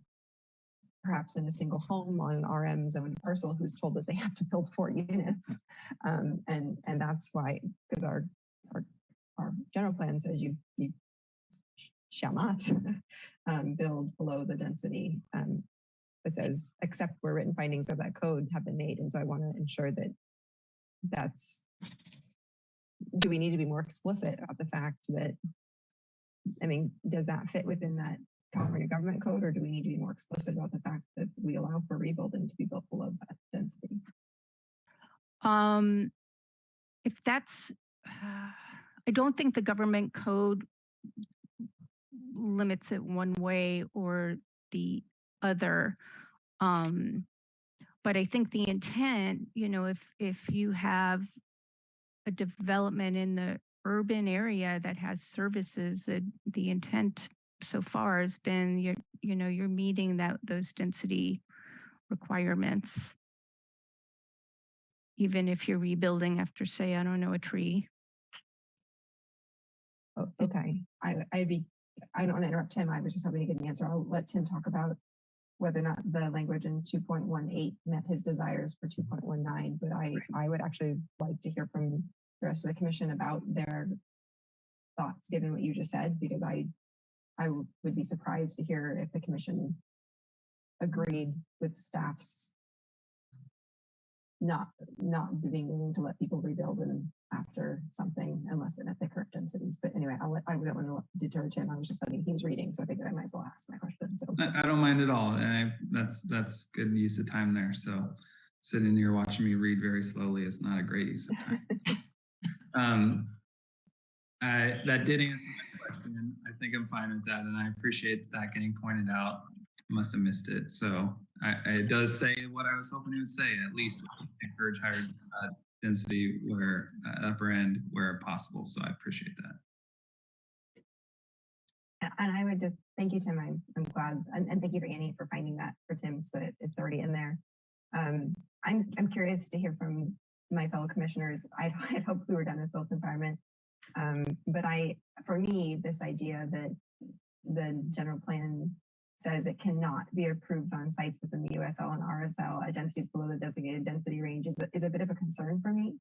perhaps in a single home on an RM zoned parcel, who's told that they have to build 4 units, and that's why, because our general plan says you shall not build below the density. It says, except where written findings of that code have been made. And so I want to ensure that do we need to be more explicit about the fact that, I mean, does that fit within that California government code, or do we need to be more explicit about the fact that we allow for rebuilding to be built below that density? If that's, I don't think the government code limits it one way or the other. But I think the intent, if you have a development in the urban area that has services, that the intent so far has been you're meeting those density requirements, even if you're rebuilding after, say, I don't know, a tree. Oh, okay, I don't want to interrupt Tim. I was just hoping to get an answer. I'll let Tim talk about whether or not the language in 2.18 met his desires for 2.19, but I would actually like to hear from the rest of the commission about their thoughts, given what you just said, because I would be surprised to hear if the commission agreed with staff's not being willing to let people rebuild after something unless it met the correct densities. But anyway, I wouldn't want to deter Tim. I was just letting he's reading, so I figured I might as well ask my question. So I don't mind at all. And that's good use of time there. So sitting here watching me read very slowly is not a great use of time. That did answer my question. I think I'm fine with that. And I appreciate that getting pointed out. I must have missed it. So it does say what I was hoping it would say, at least encourage higher density where upper end where possible. So I appreciate that. And I would just thank you, Tim. I'm glad, and thank you for Annie for finding that for Tim, so that it's already in there. I'm curious to hear from my fellow commissioners. I'd hoped we were done with built environment, but for me, this idea that the general plan says it cannot be approved on sites within the USL and RSL at densities below the designated density range is a bit of a concern for me.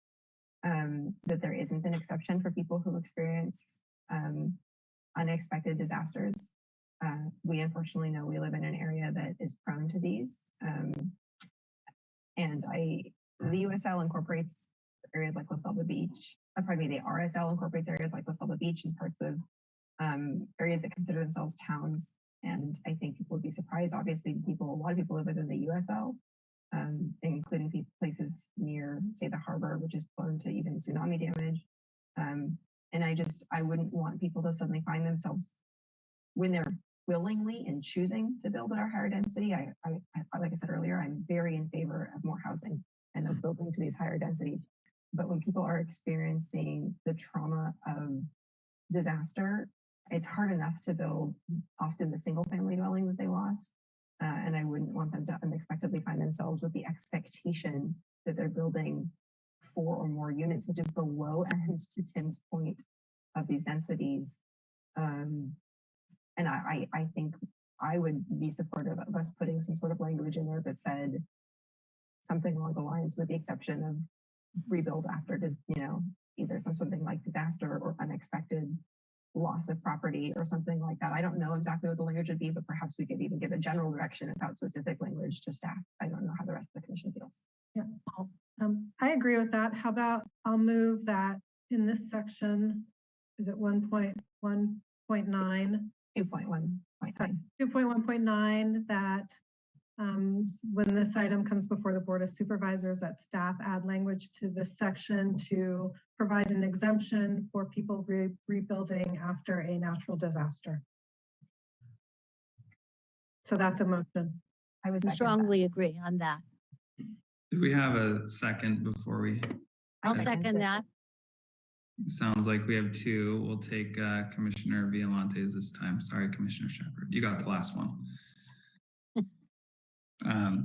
That there isn't an exception for people who experience unexpected disasters. We unfortunately know we live in an area that is prone to these. And the USL incorporates areas like La Selva Beach, the RSL incorporates areas like La Selva Beach and parts of areas that consider themselves towns. And I think people would be surprised. Obviously, a lot of people live within the USL, including places near, say, the harbor, which is prone to even tsunami damage. And I wouldn't want people to suddenly find themselves, when they're willingly and choosing to build at our higher density. Like I said earlier, I'm very in favor of more housing and us building to these higher densities. But when people are experiencing the trauma of disaster, it's hard enough to build often the single family dwelling that they lost. And I wouldn't want them to unexpectedly find themselves with the expectation that they're building 4 or more units, which is the low end, to Tim's point, of these densities. And I think I would be supportive of us putting some sort of language in there that said something along the lines, with the exception of rebuild after, either something like disaster or unexpected loss of property or something like that. I don't know exactly what the language would be, but perhaps we could even give a general direction without specific language to staff. I don't know how the rest of the commission feels. Yeah, I agree with that. How about I'll move that in this section, is it 1.1.9? 2.1.9, that when this item comes before the Board of Supervisors, that staff add language to this section to provide an exemption for people rebuilding after a natural disaster. So that's a motion. I would strongly agree on that. Do we have a second before we? I'll second that. Sounds like we have 2. We'll take Commissioner Violante's this time. Sorry, Commissioner Shepherd. You got the last one.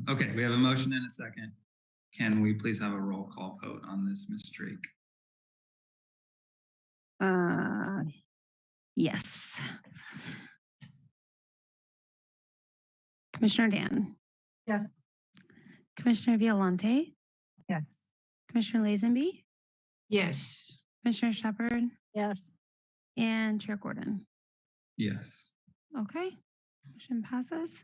Okay, we have a motion and a second. Can we please have a roll call vote on this, Ms. Drake? Yes. Commissioner Dan. Yes. Commissioner Violante. Yes. Commissioner Lazenby. Yes. Commissioner Shepherd. Yes. And Chair Gordon. Yes. Okay, motion passes.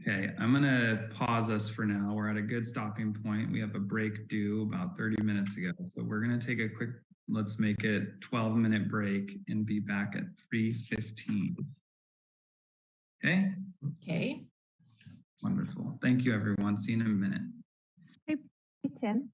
Okay, I'm gonna pause us for now. We're at a good stopping point. We have a break due about 30 minutes ago. So we're gonna take a quick, let's make it 12-minute break and be back at 3:15. Okay? Okay. Wonderful. Thank you, everyone. See you in a minute. Hey, Tim.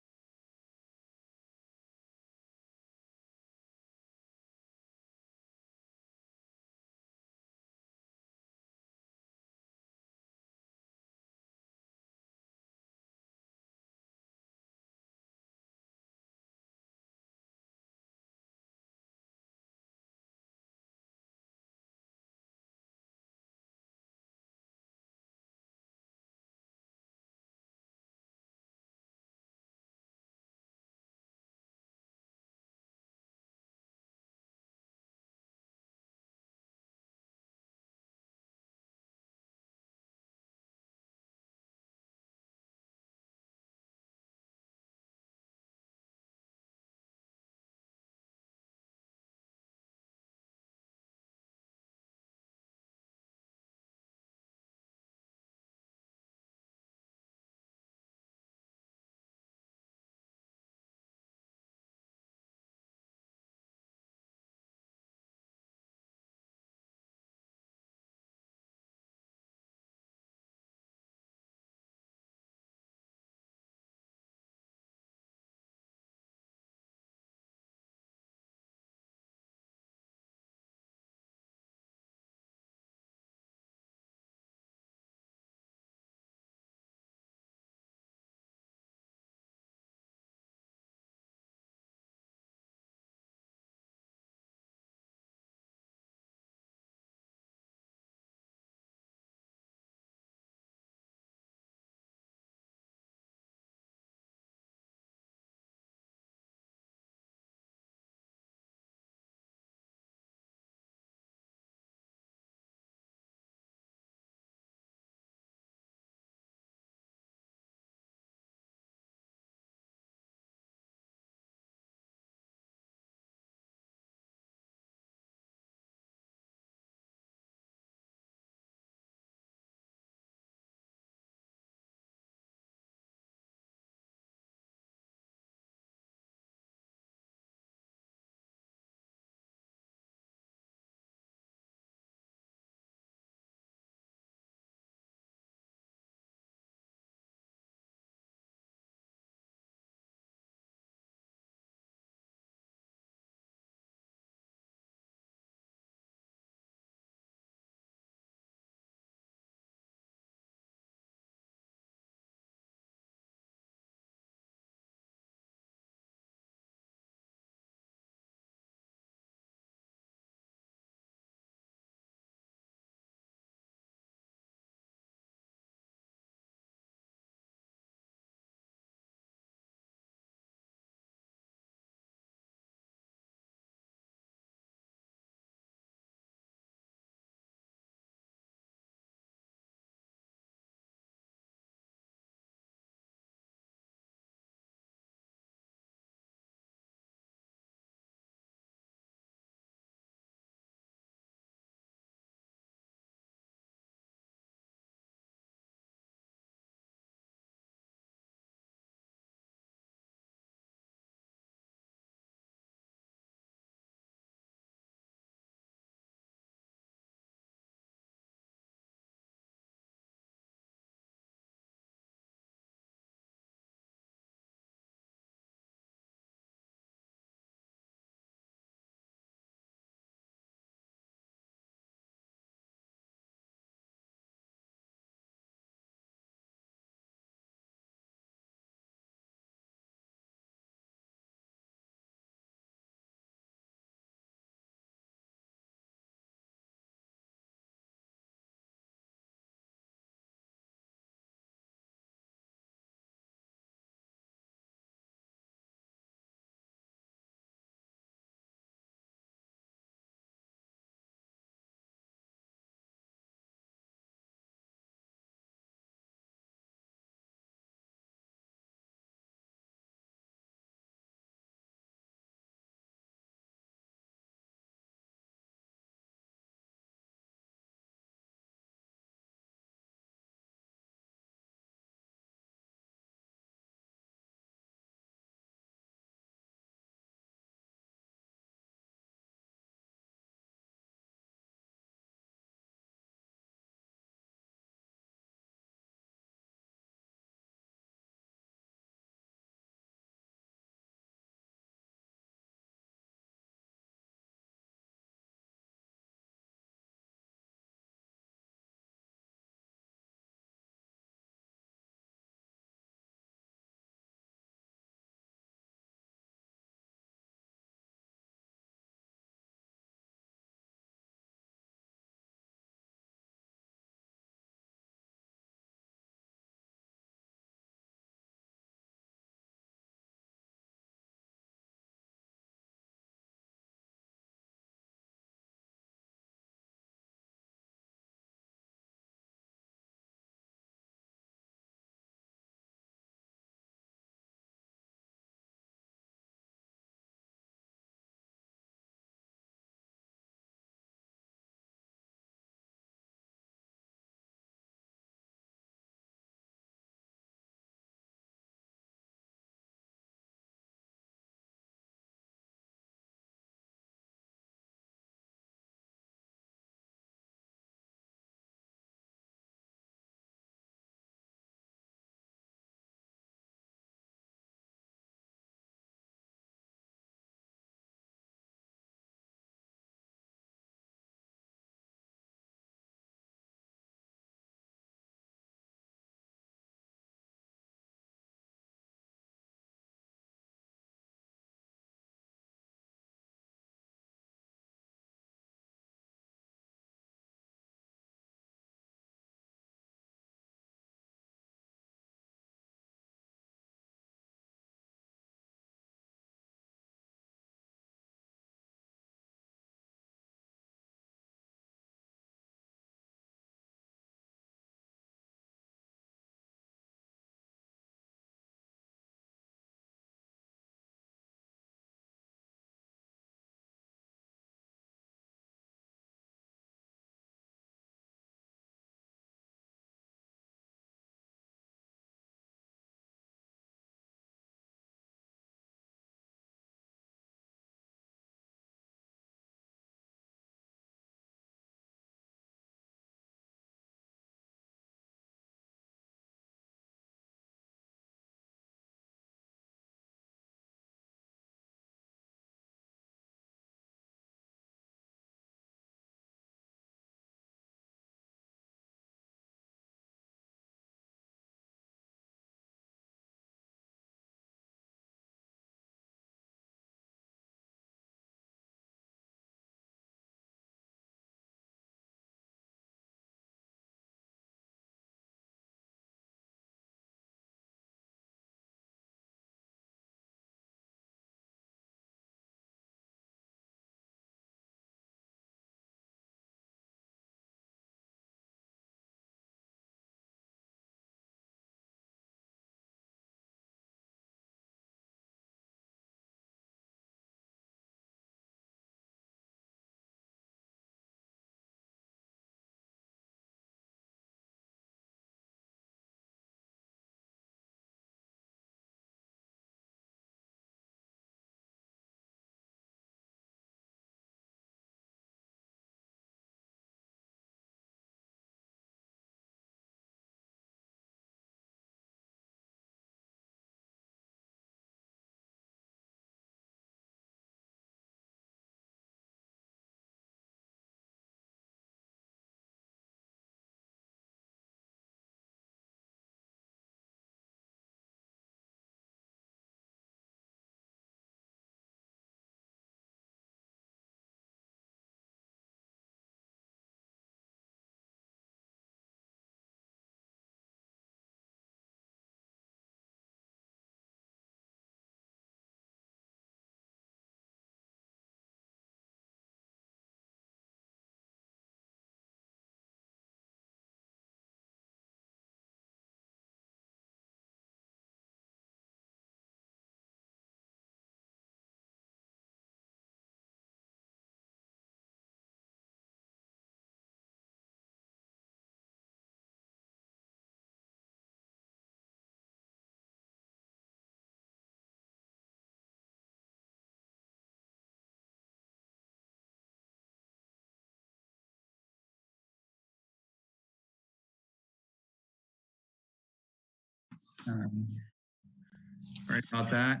Sorry about that.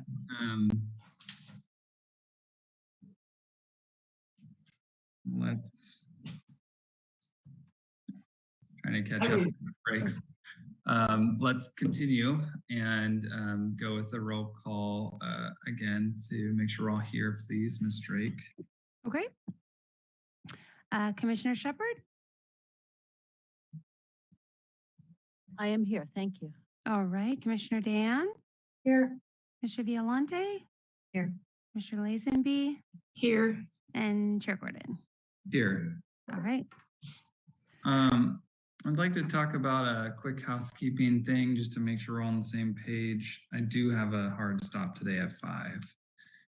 Let's trying to catch up with breaks. Let's continue and go with the roll call again to make sure we're all here, please, Ms. Drake. Okay. Commissioner Shepherd? I am here. Thank you. All right. Commissioner Dan? Here. Commissioner Violante? Here. Commissioner Lazenby? Here. And Chair Gordon? Here. All right. I'd like to talk about a quick housekeeping thing just to make sure we're all on the same page. I do have a hard stop today at 5.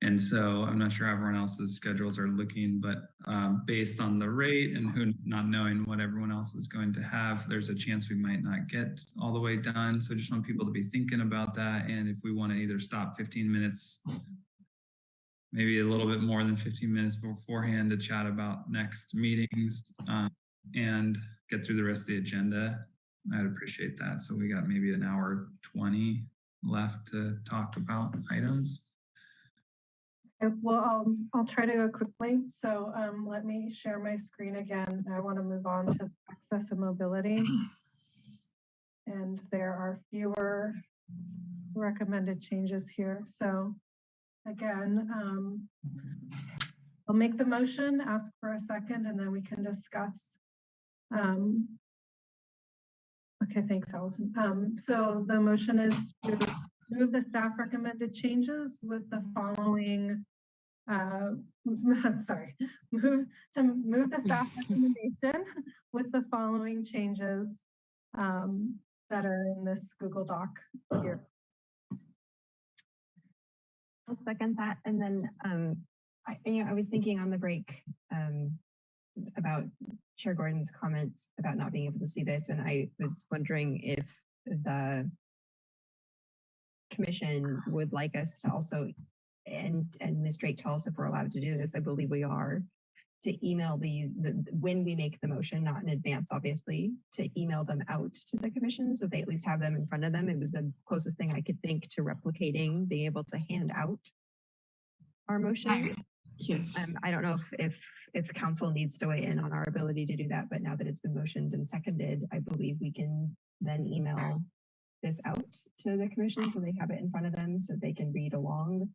And so I'm not sure how everyone else's schedules are looking, but based on the rate and who not knowing what everyone else is going to have, there's a chance we might not get all the way done. So just want people to be thinking about that. And if we want to either stop 15 minutes, maybe a little bit more than 15 minutes beforehand to chat about next meetings and get through the rest of the agenda, I'd appreciate that. So we got maybe an hour 20 left to talk about items. Well, I'll try to go quickly. So let me share my screen again. I want to move on to access and mobility. And there are fewer recommended changes here. So again, I'll make the motion, ask for a second, and then we can discuss. Okay, thanks, Allison. So the motion is to move the staff recommended changes with the following sorry, move the staff recommendation with the following changes that are in this Google Doc here. I'll second that. And then I was thinking on the break about Chair Gordon's comments about not being able to see this, and I was wondering if the commission would like us to also, and Ms. Drake tell us if we're allowed to do this. I believe we are, to email when we make the motion, not in advance, obviously, to email them out to the commission so they at least have them in front of them. It was the closest thing I could think to replicating, being able to hand out our motion. Yes. I don't know if council needs to weigh in on our ability to do that, but now that it's been motioned and seconded, I believe we can then email this out to the commission so they have it in front of them so they can read along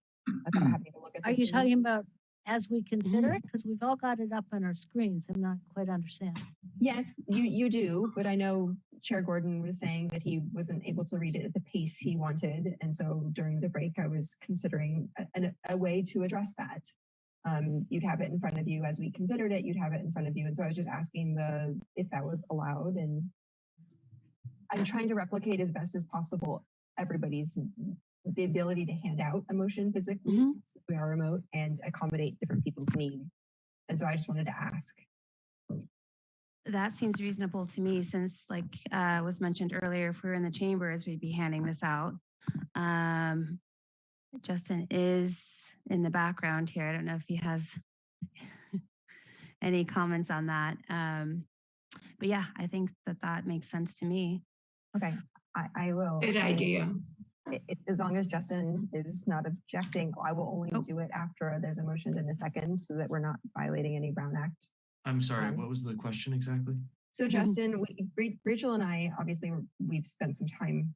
without having to look at Are this you thing. talking about as we consider it? Because we've all got it up on our screens. I'm not quite understanding. Yes, you do, but I know Chair Gordon was saying that he wasn't able to read it at the pace he wanted. And so during the break, I was considering a way to address that. You'd have it in front of you as we considered it, you'd have it in front of you. And so I was just asking if that was allowed. And I'm trying to replicate as best as possible everybody's the ability to hand out a motion physically since we are remote and accommodate different people's needs. And so I just wanted to ask. That seems reasonable to me since, like was mentioned earlier, if we were in the chambers, we'd be handing this out. Justin is in the background here. I don't know if he has any comments on that. But yeah, I think that makes sense to me. Okay, I will. Good idea. As long as Justin is not objecting, I will only do it after there's a motion in a second so that we're not violating any Brown Act. I'm sorry, what was the question exactly? So Justin, Rachel and I, obviously we've spent some time,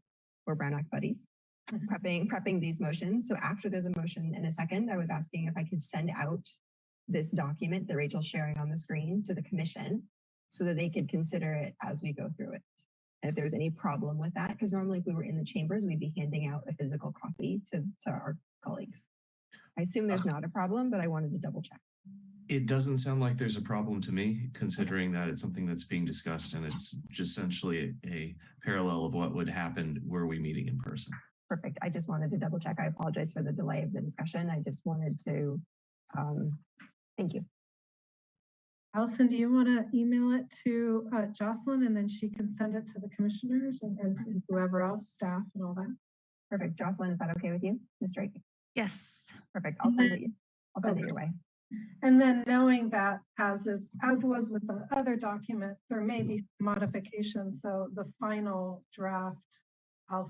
we're Brown Act buddies, prepping these motions. So after there's a motion in a second, I was asking if I could send out this document that Rachel's sharing on the screen to the commission so that they could consider it as we go through it. And if there's any problem with that, because normally if we were in the chambers, we'd be handing out a physical copy to our colleagues. I assume there's not a problem, but I wanted to double check. It doesn't sound like there's a problem to me, considering that it's something that's being discussed and it's just essentially a parallel of what would happen were we meeting in person. Perfect. I just wanted to double check. I apologize for the delay of the discussion. I just wanted to, thank you. Allison, do you want to email it to Jocelyn and then she can send it to the commissioners and whoever else, staff and all that? Perfect. Jocelyn, is that okay with you, Ms. Drake? Yes. Perfect. I'll send it your way. And then knowing that as was with the other document, there may be modifications. So the final draft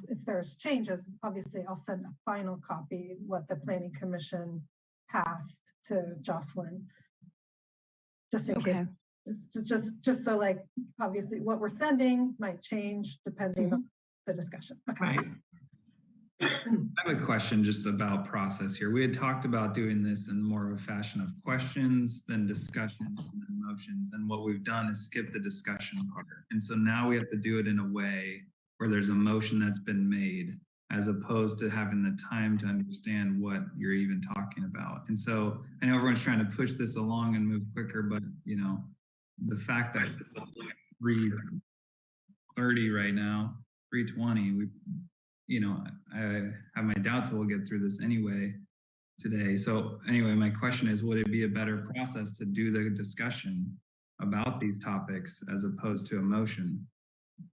if there's changes, obviously I'll send a final copy, what the planning commission passed to Jocelyn. Just in case, just so like, obviously what we're sending might change depending on the discussion. Okay. Right. I have a question just about process here. We had talked about doing this in more of a fashion of questions than discussion and then motions. And what we've done is skip the discussion part. And so now we have to do it in a way where there's a motion that's been made, as opposed to having the time to understand what you're even talking about. And so I know everyone's trying to push this along and move quicker, but you know, the fact that 3:30 right now, 3:20, you know, I have my doubts that we'll get through this anyway today. So anyway, my question is, would it be a better process to do the discussion about these topics as opposed to a motion?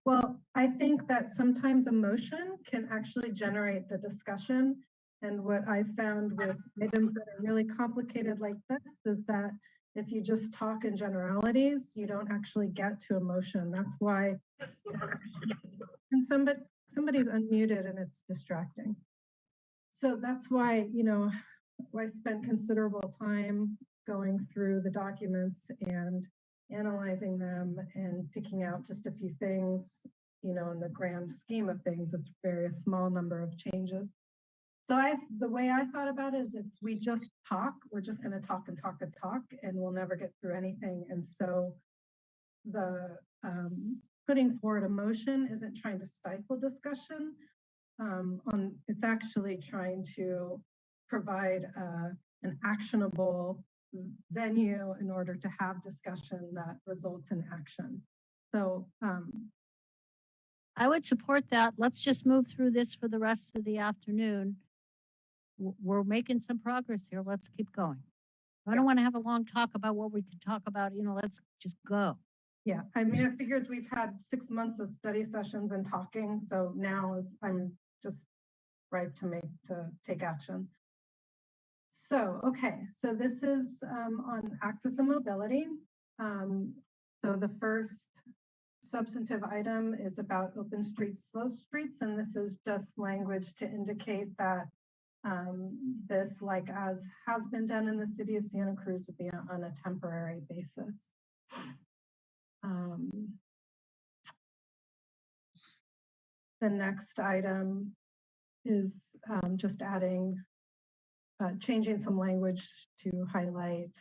Well, I think that sometimes emotion can actually generate the discussion. And what I found with items that are really complicated like this is that if you just talk in generalities, you don't actually get to emotion. That's why, and somebody's unmuted and it's distracting. So that's why, you know, I spent considerable time going through the documents and analyzing them and picking out just a few things, you know, in the grand scheme of things, it's a very small number of changes. So the way I thought about it is if we just talk, we're just going to talk and talk and talk, and we'll never get through anything. And so the putting forward a motion isn't trying to stifle discussion. It's actually trying to provide an actionable venue in order to have discussion that results in action. So I would support that. Let's just move through this for the rest of the afternoon. We're making some progress here. Let's keep going. I don't want to have a long talk about what we could talk about. You know, let's just go. Yeah, I mean, it figures we've had 6 months of study sessions and talking. So now I'm just ripe to take action. So, okay, so this is on access and mobility. So the first substantive item is about open streets, slow streets, and this is just language to indicate that this, like as has been done in the city of Santa Cruz, would be on a temporary basis. The next item is just adding, changing some language to highlight.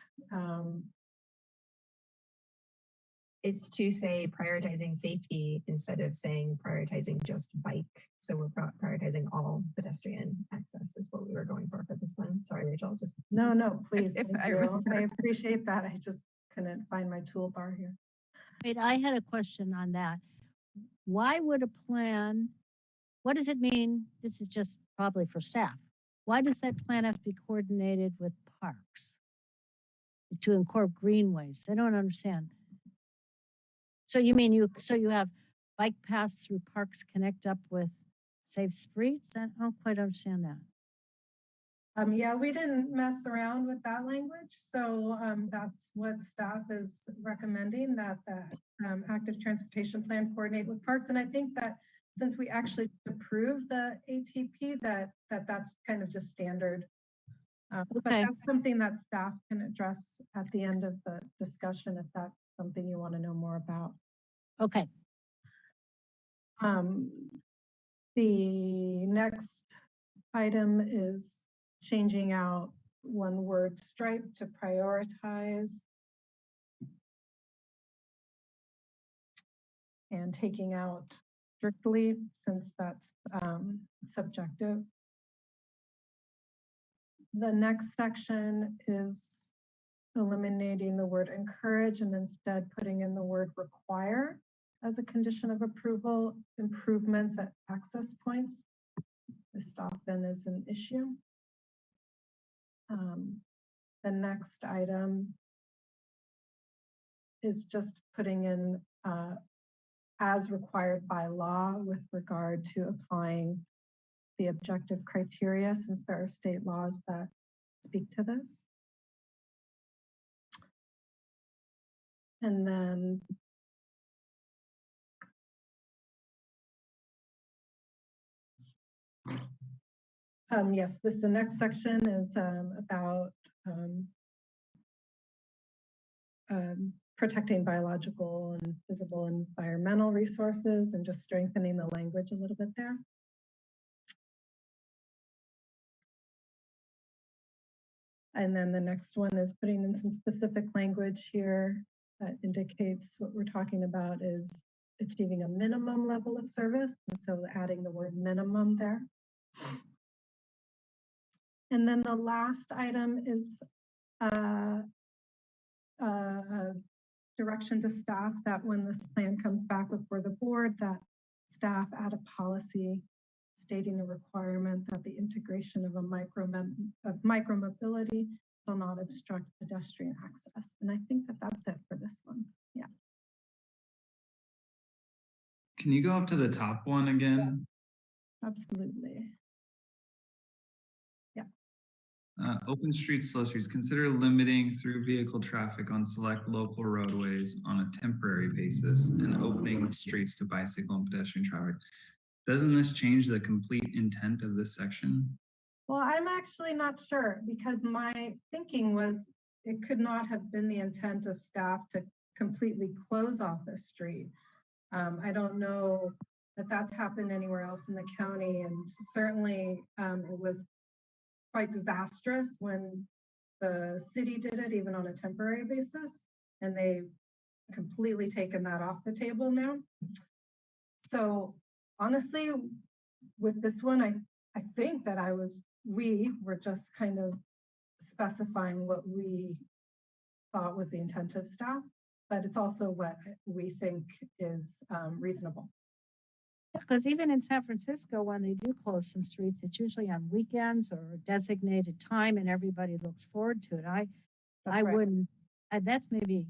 It's to say prioritizing safety instead of saying prioritizing just bike. So we're prioritizing all pedestrian access is what we were going for this one. Sorry, Rachel. Just no, please. Thank you. I appreciate that. I just couldn't find my toolbar here. Wait, I had a question on that. Why would a plan, what does it mean? This is just probably for staff. Why does that plan have to be coordinated with parks to incorporate greenways? I don't understand. So you mean you have bike paths through parks connect up with safe streets? I don't quite understand that. Yeah, we didn't mess around with that language. So that's what staff is recommending, that the active transportation plan coordinate with parks. And I think that since we actually approved the ATP, that's kind of just standard. But that's something that staff can address at the end of the discussion if that's something you want to know more about. Okay. The next item is changing out one word, stripe, to prioritize, and taking out strictly, since that's subjective. The next section is eliminating the word encourage and instead putting in the word require as a condition of approval, improvements at access points. This often is an issue. The next item is just putting in as required by law with regard to applying the objective criteria, since there are state laws that speak to this. And then Yes, the next section is about protecting biological and visible environmental resources and just strengthening the language a little bit there. And then the next one is putting in some specific language here that indicates what we're talking about is achieving a minimum level of service. And so adding the word minimum there. And then the last item is direction to staff that when this plan comes back before the board, that staff add a policy stating a requirement that the integration of micromobility will not obstruct pedestrian access. And I think that that's it for this one. Yeah. Can you go up to the top one again? Absolutely. Yeah. Open streets, slow streets. Consider limiting through vehicle traffic on select local roadways on a temporary basis and opening streets to bicycle and pedestrian traffic. Doesn't this change the complete intent of this section? Well, I'm actually not sure because my thinking was it could not have been the intent of staff to completely close off a street. I don't know that that's happened anywhere else in the county, and certainly it was quite disastrous when the city did it, even on a temporary basis, and they've completely taken that off the table now. So honestly, with this one, I think that we were just kind of specifying what we thought was the intent of staff, but it's also what we think is reasonable. Because even in San Francisco, when they do close some streets, it's usually on weekends or a designated time and everybody looks forward to it. I wouldn't, that's maybe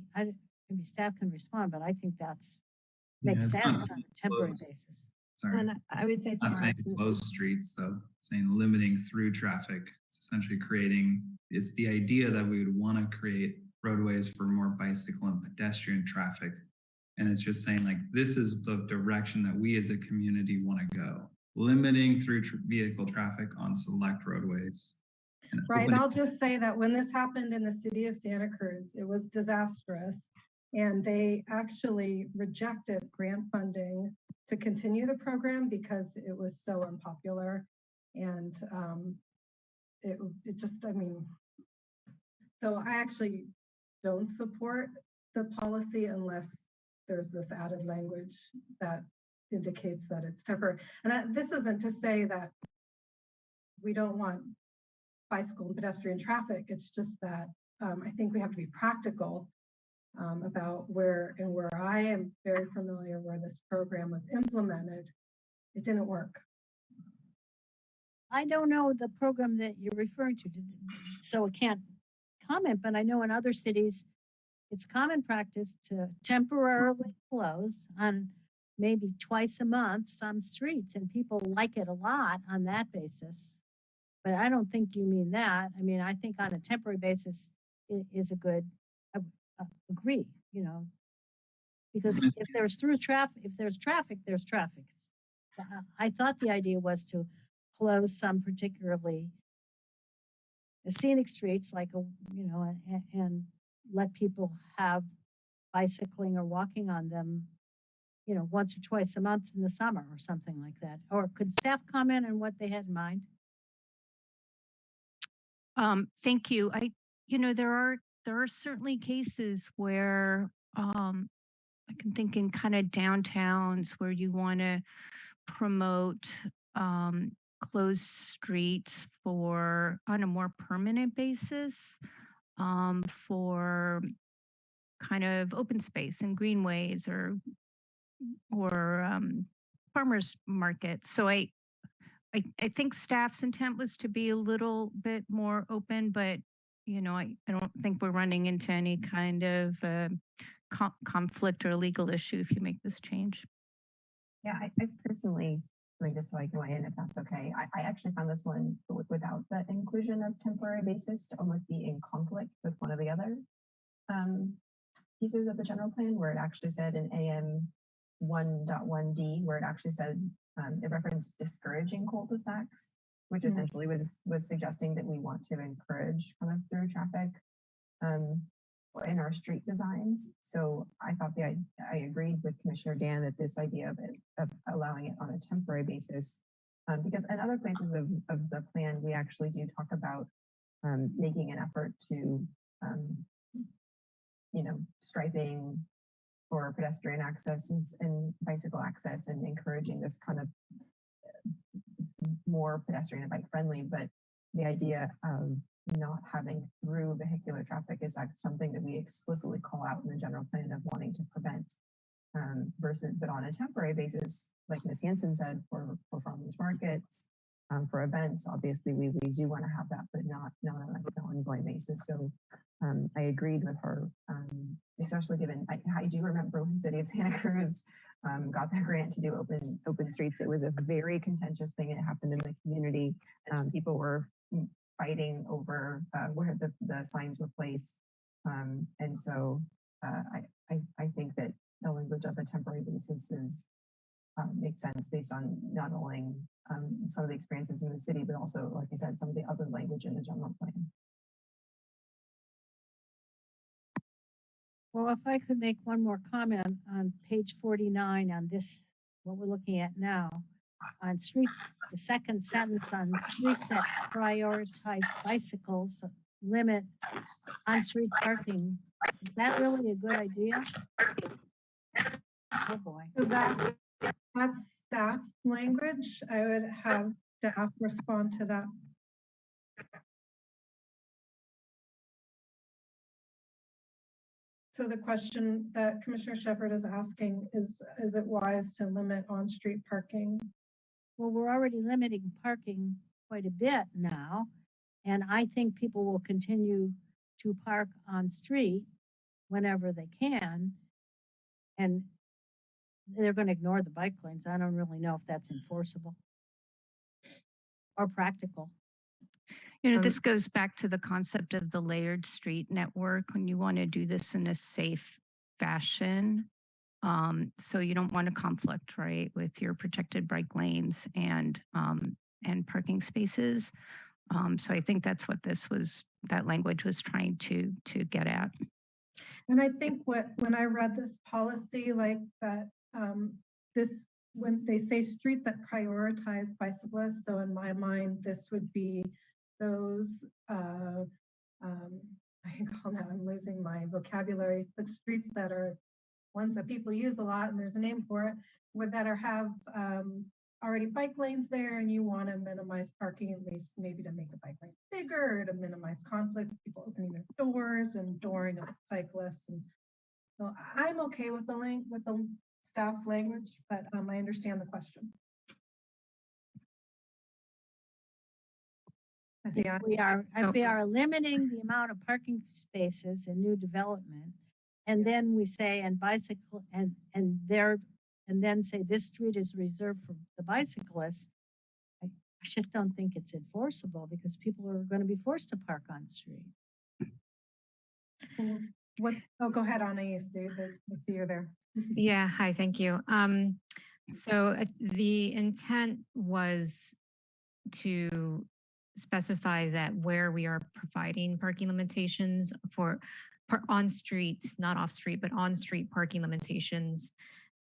staff can respond, but I think that's makes sense on a temporary basis. Sorry. And I would say Not saying close streets though, saying limiting through traffic. It's essentially it's the idea that we would want to create roadways for more bicycle and pedestrian traffic. And it's just saying like, this is the direction that we as a community want to go. Limiting through vehicle traffic on select roadways. Right, I'll just say that when this happened in the city of Santa Cruz, it was disastrous. And they actually rejected grant funding to continue the program because it was so unpopular. And it just, so I actually don't support the policy unless there's this added language that indicates that it's temporary. And this isn't to say that we don't want bicycle and pedestrian traffic. It's just that I think we have to be practical about where I am very familiar where this program was implemented. It didn't work. I don't know the program that you're referring to, so I can't comment, but I know in other cities, it's common practice to temporarily close on maybe twice a month some streets, and people like it a lot on that basis. But I don't think you mean that. I mean, I think on a temporary basis is a good, agree, because if there's traffic, there's traffic. I thought the idea was to close some particularly scenic streets like, and let people have bicycling or walking on them, once or twice a month in the summer or something like that. Or could staff comment on what they had in mind? Thank you. There are certainly cases where I can think in kind of downtowns where you want to promote closed streets on a more permanent basis for kind of open space and greenways or farmers markets. So I think staff's intent was to be a little bit more open, but I don't think we're running into any kind of conflict or legal issue if you make this change. Yeah, I personally, just so I can weigh in if that's okay, I actually found this one without the inclusion of temporary basis to almost be in conflict with one of the other pieces of the general plan where it actually said in AM 1.1D, where it actually said it referenced discouraging cul-de-sacs. which essentially was suggesting that we want to encourage kind of through traffic in our street designs. So I thought I agreed with Commissioner Dan that this idea of allowing it on a temporary basis, because in other places of the plan, we actually do talk about making an effort to, striping for pedestrian access and bicycle access and encouraging this kind of more pedestrian and bike friendly. But the idea of not having through vehicular traffic is something that we explicitly call out in the general plan of wanting to prevent, but on a temporary basis, like Ms. Hansen said, for farmers markets, for events, obviously we do want to have that, but not on an ongoing basis. So I agreed with her, especially given I do remember when the city of Santa Cruz got that grant to do open streets. It was a very contentious thing. It happened in the community. People were fighting over where the signs were placed. And so I think that the language of a temporary basis makes sense based on not only some of the experiences in the city, but also, like I said, some of the other language in the general plan. Well, if I could make one more comment on page 49 on this, what we're looking at now, on streets, the second sentence on streets that prioritize bicycles, limit on-street parking. Is that really a good idea? Oh boy. So that's staff's language. I would have staff respond to that. So the question that Commissioner Shepherd is asking is it wise to limit on-street parking? Well, we're already limiting parking quite a bit now. And I think people will continue to park on street whenever they can. And they're going to ignore the bike lanes. I don't really know if that's enforceable or practical. This goes back to the concept of the layered street network when you want to do this in a safe fashion. So you don't want to conflict, right, with your protected bike lanes and parking spaces. So I think that's what that language was trying to get at. And I think when I read this policy, like that, when they say streets that prioritize bicyclists, so in my mind, this would be those, I call now, I'm losing my vocabulary, but streets that are ones that people use a lot, and there's a name for it, that have already bike lanes there, and you want to minimize parking, at least maybe to make the bike lane bigger, or to minimize conflicts, people opening their doors and dooring of cyclists. And so I'm okay with the staff's language, but I understand the question. If we are limiting the amount of parking spaces in new development, and then we say and bicycle and then say this street is reserved for the bicyclists, I just don't think it's enforceable because people are going to be forced to park on street. Go ahead, Anais. You're there. Yeah, hi, thank you. So the intent was to specify that where we are providing parking limitations for on streets, not off street, but on street parking limitations,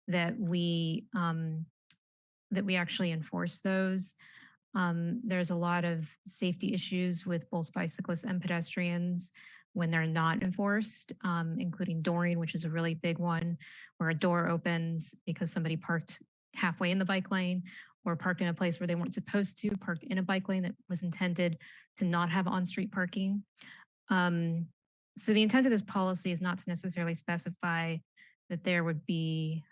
that we actually enforce those. There's a lot of safety issues with both bicyclists and pedestrians when they're not enforced, including dooring, which is a really big one, where a door opens because somebody parked halfway in the bike lane or parked in a place where they weren't supposed to, parked in a bike lane that was intended to not have on-street parking. So the intent of this policy is not to necessarily specify that there would be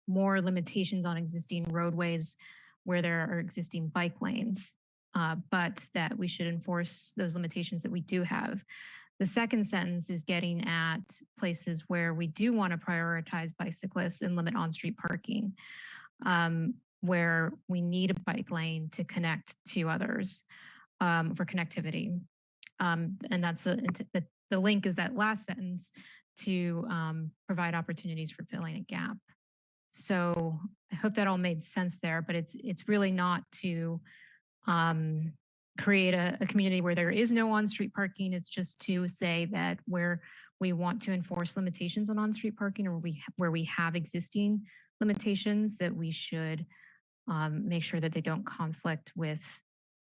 more limitations on existing roadways where there are existing bike lanes, but that we should enforce those limitations that we do have. The second sentence is getting at places where we do want to prioritize bicyclists and limit on-street parking, where we need a bike lane to connect to others for connectivity. And that's the link is that last sentence to provide opportunities for filling a gap. So I hope that all made sense there, but it's really not to create a community where there is no on-street parking. It's just to say that where we want to enforce limitations on on-street parking, or where we have existing limitations, that we should make sure that they don't conflict with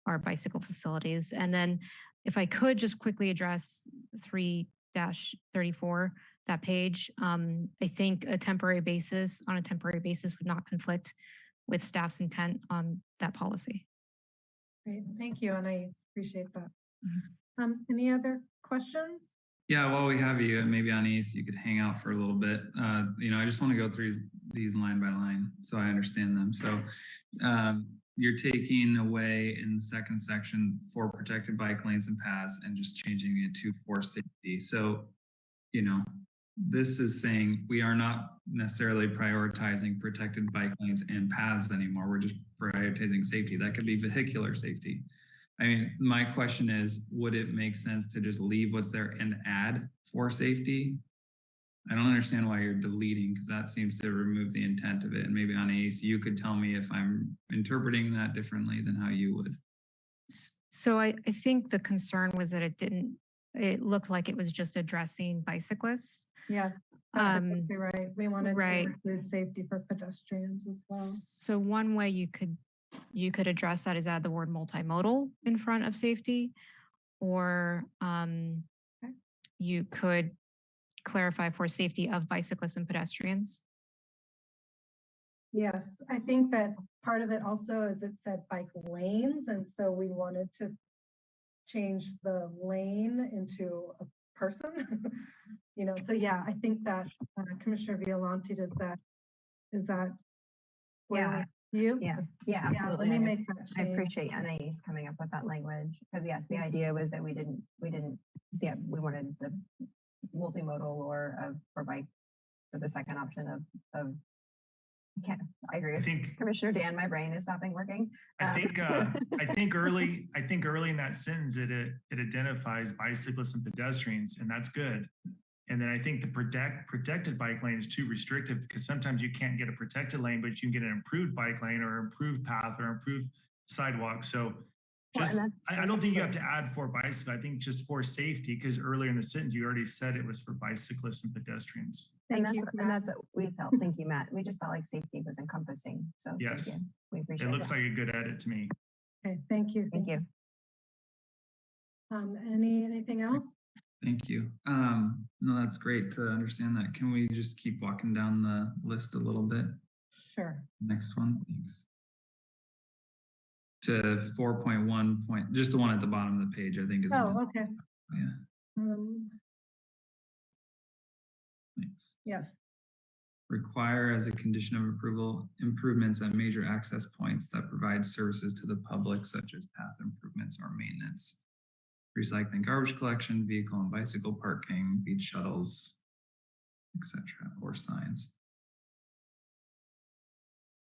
our bicycle facilities. And then if I could just quickly address 3-34, that page, I think on a temporary basis would not conflict with staff's intent on that policy. Great, thank you, Anais, appreciate that. Any other questions? Yeah, while we have you, and maybe Anais, you could hang out for a little bit. I just want to go through these line by line so I understand them. So you're taking away in the second section for protected bike lanes and paths and just changing it to for safety. So, this is saying we are not necessarily prioritizing protected bike lanes and paths anymore. We're just prioritizing safety. That could be vehicular safety. I mean, my question is, would it make sense to just leave what's there and add for safety? I don't understand why you're deleting, because that seems to remove the intent of it. And maybe Anais, you could tell me if I'm interpreting that differently than how you would. So I think the concern was that it looked like it was just addressing bicyclists. Yes, that's exactly right. We wanted to include safety for pedestrians as well. So one way you could address that is add the word multimodal in front of safety, or you could clarify for safety of bicyclists and pedestrians. Yes, I think that part of it also is it said bike lanes, and so we wanted to change the lane into a person. So yeah, I think that Commissioner Violante is that Yeah. You? Yeah, absolutely. Let me make that I change. appreciate Anais coming up with that language, because yes, the idea was that we wanted the multimodal or for bike for the second option of I agree with Commissioner Dan. My brain is stopping working. I think early in that sentence it identifies bicyclists and pedestrians, and that's good. And then I think the protected bike lane is too restrictive, because sometimes you can't get a protected lane, but you can get an improved bike lane or improved path or improved sidewalk. So I don't think you have to add for bicycle. I think just for safety, because earlier in the sentence you already said it was for bicyclists and pedestrians. And that's what we felt. Thank you, Matt. We just felt like safety was encompassing. So yes, thank you. We appreciate it. Looks that. like a good edit to me. Okay, thank you. Thank you. Anything else? Thank you. No, that's great to understand that. Can we just keep walking down the list a little bit? Sure. Next one, thanks. To 4.1 just the one at the bottom of the page, I think is. Oh, okay. Yeah. Thanks. Yes. Require as a condition of approval improvements at major access points that provide services to the public, such as path improvements or maintenance, recycling, garbage collection, vehicle and bicycle parking, beach shuttles, etc., or signs.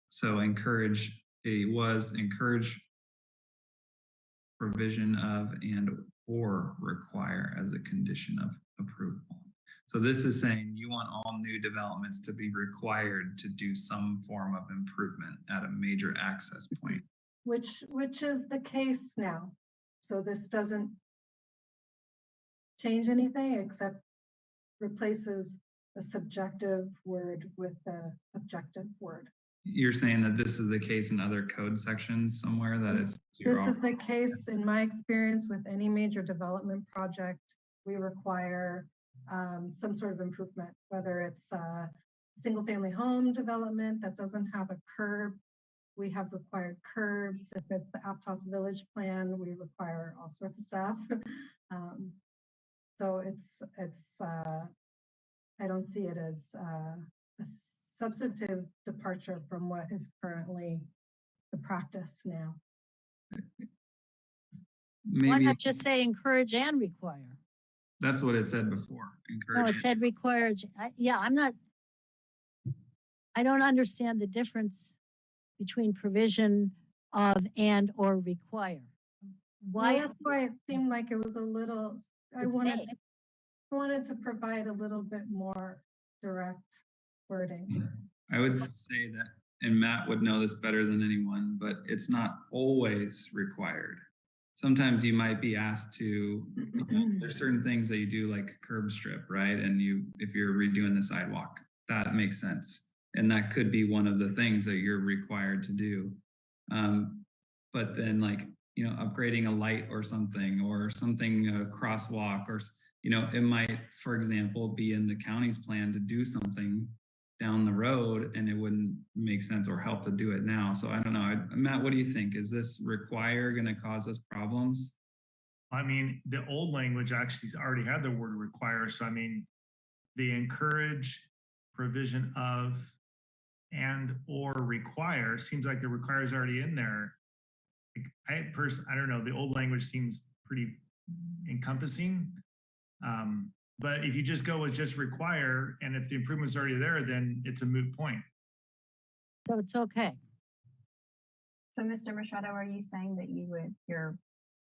So encourage provision of and or require as a condition of approval. So this is saying you want all new developments to be required to do some form of improvement at a major access point. Which is the case now. So this doesn't change anything except replaces the subjective word with the objective word. You're saying that this is the case in other code sections somewhere, that it's zero? This is the case in my experience with any major development project. We require some sort of improvement, whether it's a single family home development that doesn't have a curb. We have required curbs. If it's the Aptos Village plan, we require all sorts of stuff. So it's I don't see it as a substantive departure from what is currently the practice now. Maybe Why not just say encourage and require? that's what it said before. Encourage. No, it said requires. I don't understand the difference between provision of and or require. Why? Well, that's why it seemed like it was a little, I wanted to provide a little bit more direct wording. I would say that, and Matt would know this better than anyone, but it's not always required. Sometimes you might be asked to, you know, there's certain things that you do like curb strip, right? And if you're redoing the sidewalk, that makes sense. And that could be one of the things that you're required to do. But then like, you know, upgrading a light or something, a crosswalk, or, you know, it might, for example, be in the county's plan to do something down the road and it wouldn't make sense or help to do it now. So I don't know. Matt, what do you think? Is this require going to cause us problems? I mean, the old language actually already had the word require. So I mean, the encourage, provision of, and or require seems like the require is already in there. I don't know. The old language seems pretty encompassing. But if you just go with just require, and if the improvement's already there, then it's a moot point. So it's okay. So Mr. Machado, are you saying that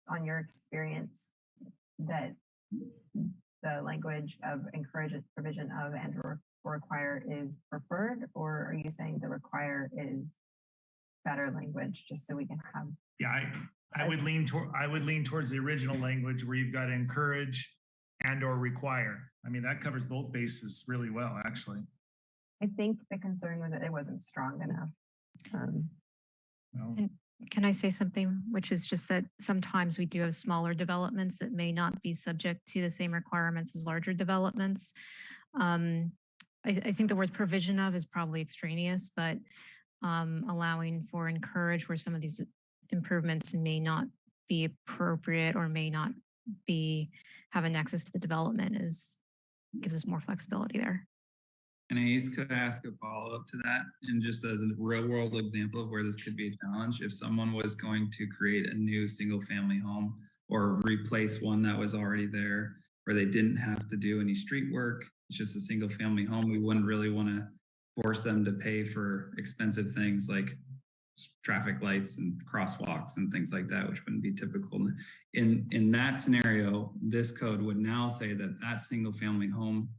on your experience, that the language of encourage, provision of, and or require is preferred, or are you saying the require is better language, just so we can have? Yeah, I would lean towards the original language where you've got encourage and or require. I mean, that covers both bases really well, actually. I think the concern was that it wasn't strong enough. Well, And can I say something, which is just that sometimes we do have smaller developments that may not be subject to the same requirements as larger developments. I think the word provision of is probably extraneous, but allowing for encourage where some of these improvements may not be appropriate or may not have a nexus to the development gives us more flexibility there. And Ace, could I ask a follow-up to that? And just as a real world example of where this could be a challenge, if someone was going to create a new single family home or replace one that was already there, where they didn't have to do any street work, it's just a single family home, we wouldn't really want to force them to pay for expensive things like traffic lights and crosswalks and things like that, which wouldn't be typical. In that scenario, this code would now say that that single family home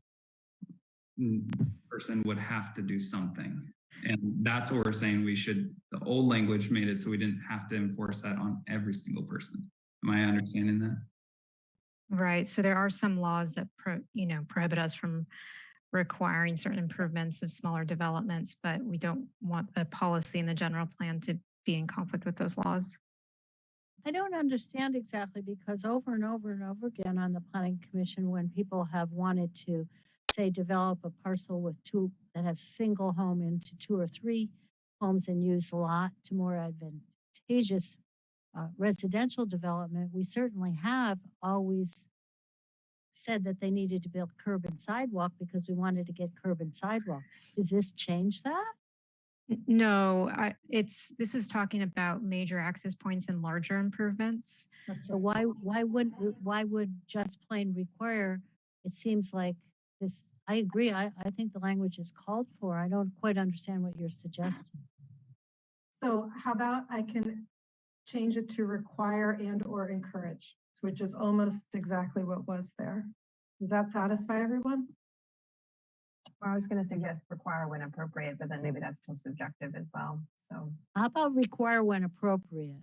person would have to do something. And that's what we're saying the old language made it so we didn't have to enforce that on every single person. Am I understanding that? Right. So there are some laws that prohibit us from requiring certain improvements of smaller developments, but we don't want the policy and the general plan to be in conflict with those laws. I don't understand exactly, because over and over and over again on the Planning Commission, when people have wanted to, say, develop a parcel that has a single home into 2 or 3 homes and use a lot to more advantageous residential development, we certainly have always said that they needed to build curb and sidewalk because we wanted to get curb and sidewalk. Does this change that? No, this is talking about major access points and larger improvements. So why would just plain require? It seems like this. I agree. I think the language is called for. I don't quite understand what you're suggesting. So how about I can change it to require and or encourage, which is almost exactly what was there. Does that satisfy everyone? Well, I was going to suggest require when appropriate, but then maybe that's still subjective as well. So how about require when appropriate?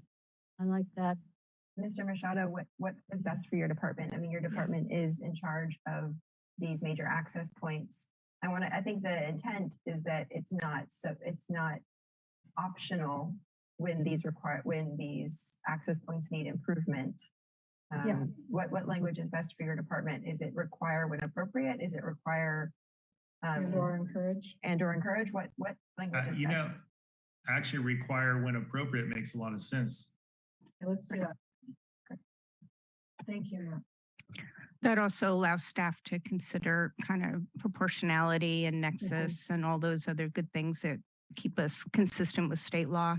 I like that. Mr. Machado, what is best for your department? I mean, your department is in charge of these major access points. I think the intent is that it's not optional when these access points need improvement. What language is best for your department? Is it require when appropriate? Is it require and or encourage? And or encourage? What language is best? Actually require when appropriate makes a lot of sense. Okay, let's do that. Thank you, Matt. That also allows staff to consider kind of proportionality and nexus and all those other good things that keep us consistent with state law.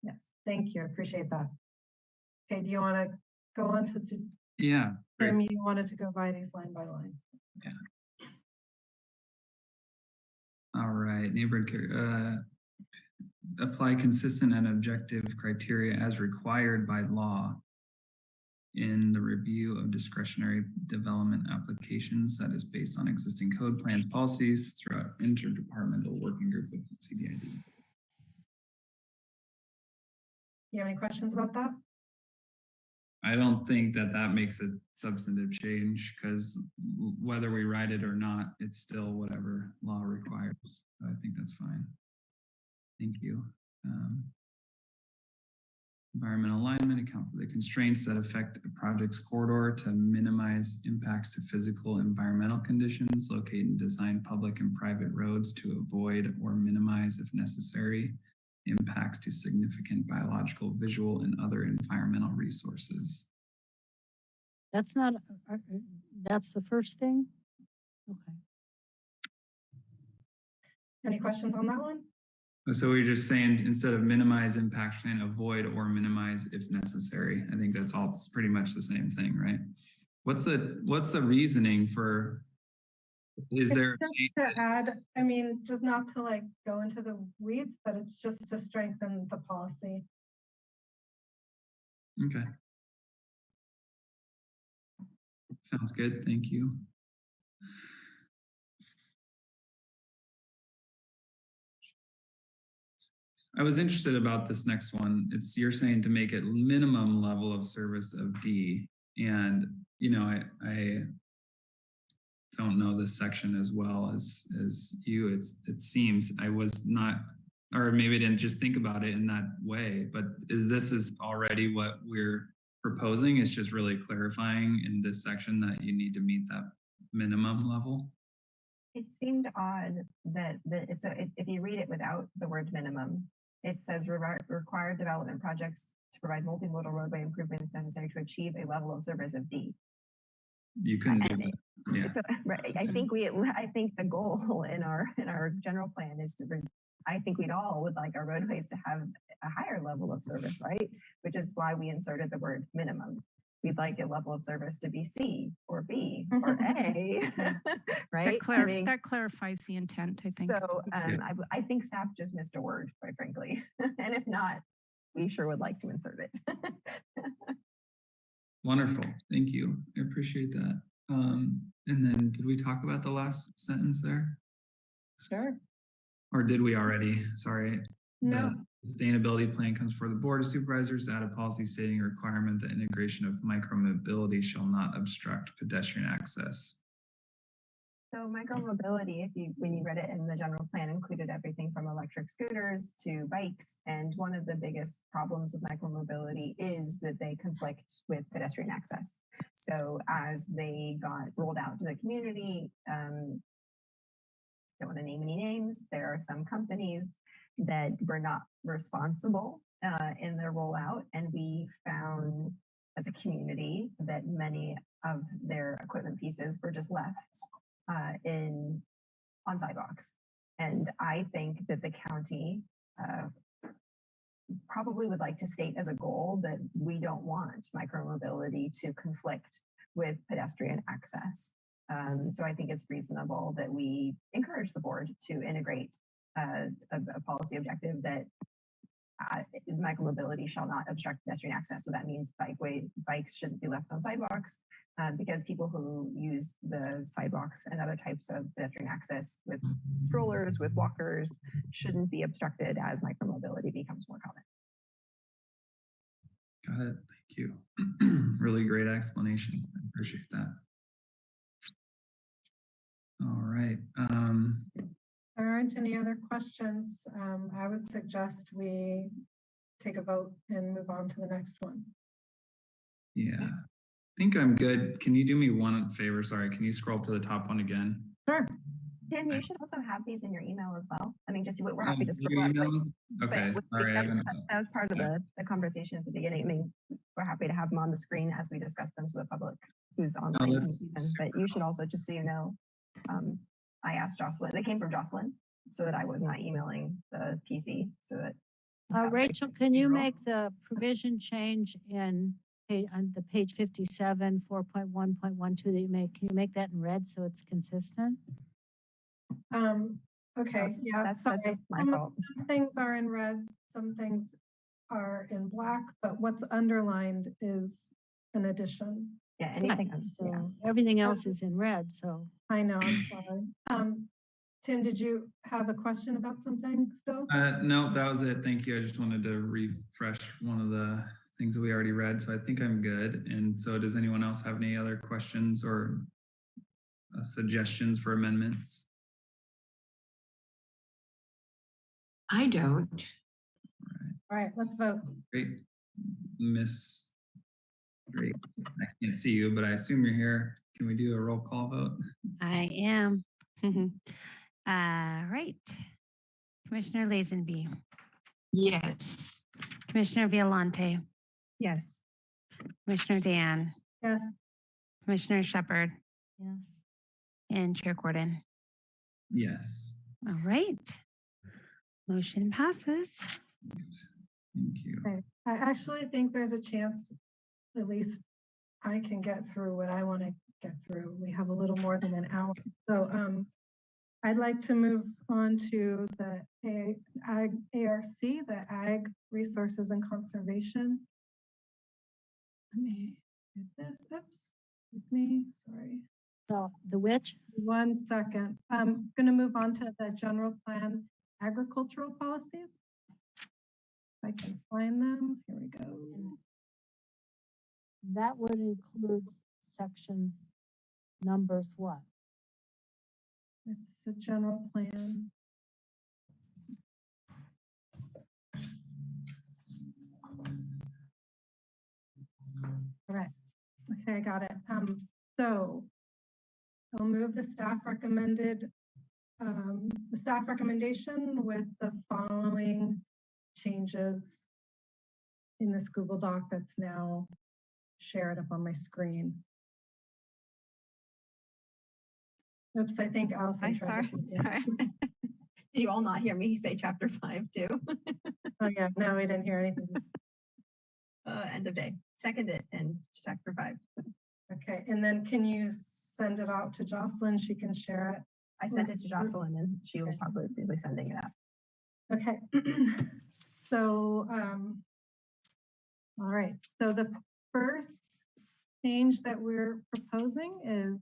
Yes, thank you. I appreciate that. Okay, do you want to go on to? Yeah. Tim, you wanted to go by these line by line. Yeah. All right, neighborhood apply consistent and objective criteria as required by law. in the review of discretionary development applications that is based on existing code plans, policies throughout interdepartmental working group with CDID. You have any questions about that? I don't think that that makes a substantive change because whether we write it or not, it's still whatever law requires. So I think that's fine. Thank you. Environmental alignment, account for the constraints that affect a project's corridor to minimize impacts to physical environmental conditions, locate and design public and private roads to avoid or minimize, if necessary, impacts to significant biological, visual, and other environmental resources. That's not, that's the first thing? Okay. Any questions on that one? So we're just saying instead of minimize impacts, and avoid or minimize if necessary. I think that's all pretty much the same thing, right? What's the reasoning for? Is there just to add? I mean, just not to like go into the weeds, but it's just to strengthen the policy. Okay. Sounds good. Thank you. I was interested about this next one. You're saying to make it minimum level of service of D. And, you know, I don't know this section as well as you. It seems I was not, or maybe I didn't just think about it in that way, but this is already what we're proposing. It's just really clarifying in this section that you need to meet that minimum level. It seemed odd that if you read it without the word minimum, it says required development projects to provide multimodal roadway improvements necessary to achieve a level of service of D. You couldn't do that. Yeah. So, right, I think the goal in our general plan is to bring. I think we'd all would like our roadways to have a higher level of service, right? Which is why we inserted the word minimum. We'd like a level of service to be C or B or A, right? That clarifies the intent, I think. So I think staff just missed a word, quite frankly. And if not, we sure would like to insert it. Wonderful. Thank you. I appreciate that. And then did we talk about the last sentence there? Sure. Or did we already? Sorry. No. The sustainability plan comes before the board of supervisors, add a policy stating a requirement that integration of micromobility shall not obstruct pedestrian access. So micromobility, when you read it in the general plan, included everything from electric scooters to bikes. And one of the biggest problems with micromobility is that they conflict with pedestrian access. So as they got rolled out to the community, don't want to name any names, there are some companies that were not responsible in their rollout. And we found as a community that many of their equipment pieces were just left on sidewalks. And I think that the county probably would like to state as a goal that we don't want micromobility to conflict with pedestrian access. So I think it's reasonable that we encourage the board to integrate a policy objective that micromobility shall not obstruct pedestrian access. So that means bikes shouldn't be left on sidewalks because people who use the sidewalks and other types of pedestrian access with strollers, with walkers, shouldn't be obstructed as micromobility becomes more common. Got it. Thank you. Really great explanation. I appreciate that. All right. There aren't any other questions. I would suggest we take a vote and move on to the next one. Yeah, I think I'm good. Can you do me one favor? Sorry, can you scroll up to the top one again? Sure. Dan, you should also have these in your email as well. I mean, just we're happy to Your email? Okay, sorry. that was part of the conversation at the beginning. I mean, we're happy to have them on the screen as we discuss them so the public who's online can see them. But you should also, just so you know, I asked Jocelyn, they came from Jocelyn, so that I was not emailing the PC, so that Rachel, can you make the provision change on the page 57, 4.1.12 that you make? Can you make that in red so it's consistent? Okay, yeah, that's sorry. my fault. Some things are in red, some things are in black, but what's underlined is an addition. Yeah, anything. So everything else is in red, so. I know, I'm sorry. Tim, did you have a question about something still? No, that was it. Thank you. I just wanted to refresh one of the things that we already read. So I think I'm good. And so does anyone else have any other questions or suggestions for amendments? I don't. All right, let's vote. Great. Miss Drake, I can't see you, but I assume you're here. Can we do a roll call vote? I am. Right. Commissioner Lazenby, Yes. Commissioner Violante, Yes. Commissioner Dan, Yes. Commissioner Shepard, Yes. and Chair Gordon. Yes. All right. Motion passes. Thank you. Okay. I actually think there's a chance, at least I can get through what I want to get through. We have a little more than an hour. So I'd like to move on to the ARC, the Ag Resources and Conservation. Let me get this. Oops. With me. Sorry. So the which? 1 second. I'm going to move on to the general plan agricultural policies. If I can find them. Here we go. That would include sections, numbers what? This is the general plan. All right. Okay, I got it. So I'll move the staff recommendation with the following changes in this Google Doc that's now shared up on my screen. Oops, I think Allison tried to. Did you all not hear me say chapter 5 too? Oh yeah, no, we didn't hear anything. End of day. Second it and chapter 5. Okay, and then can you send it out to Jocelyn? She can share it. I sent it to Jocelyn and she will probably be sending it out. Okay. So, all right. So the first change that we're proposing is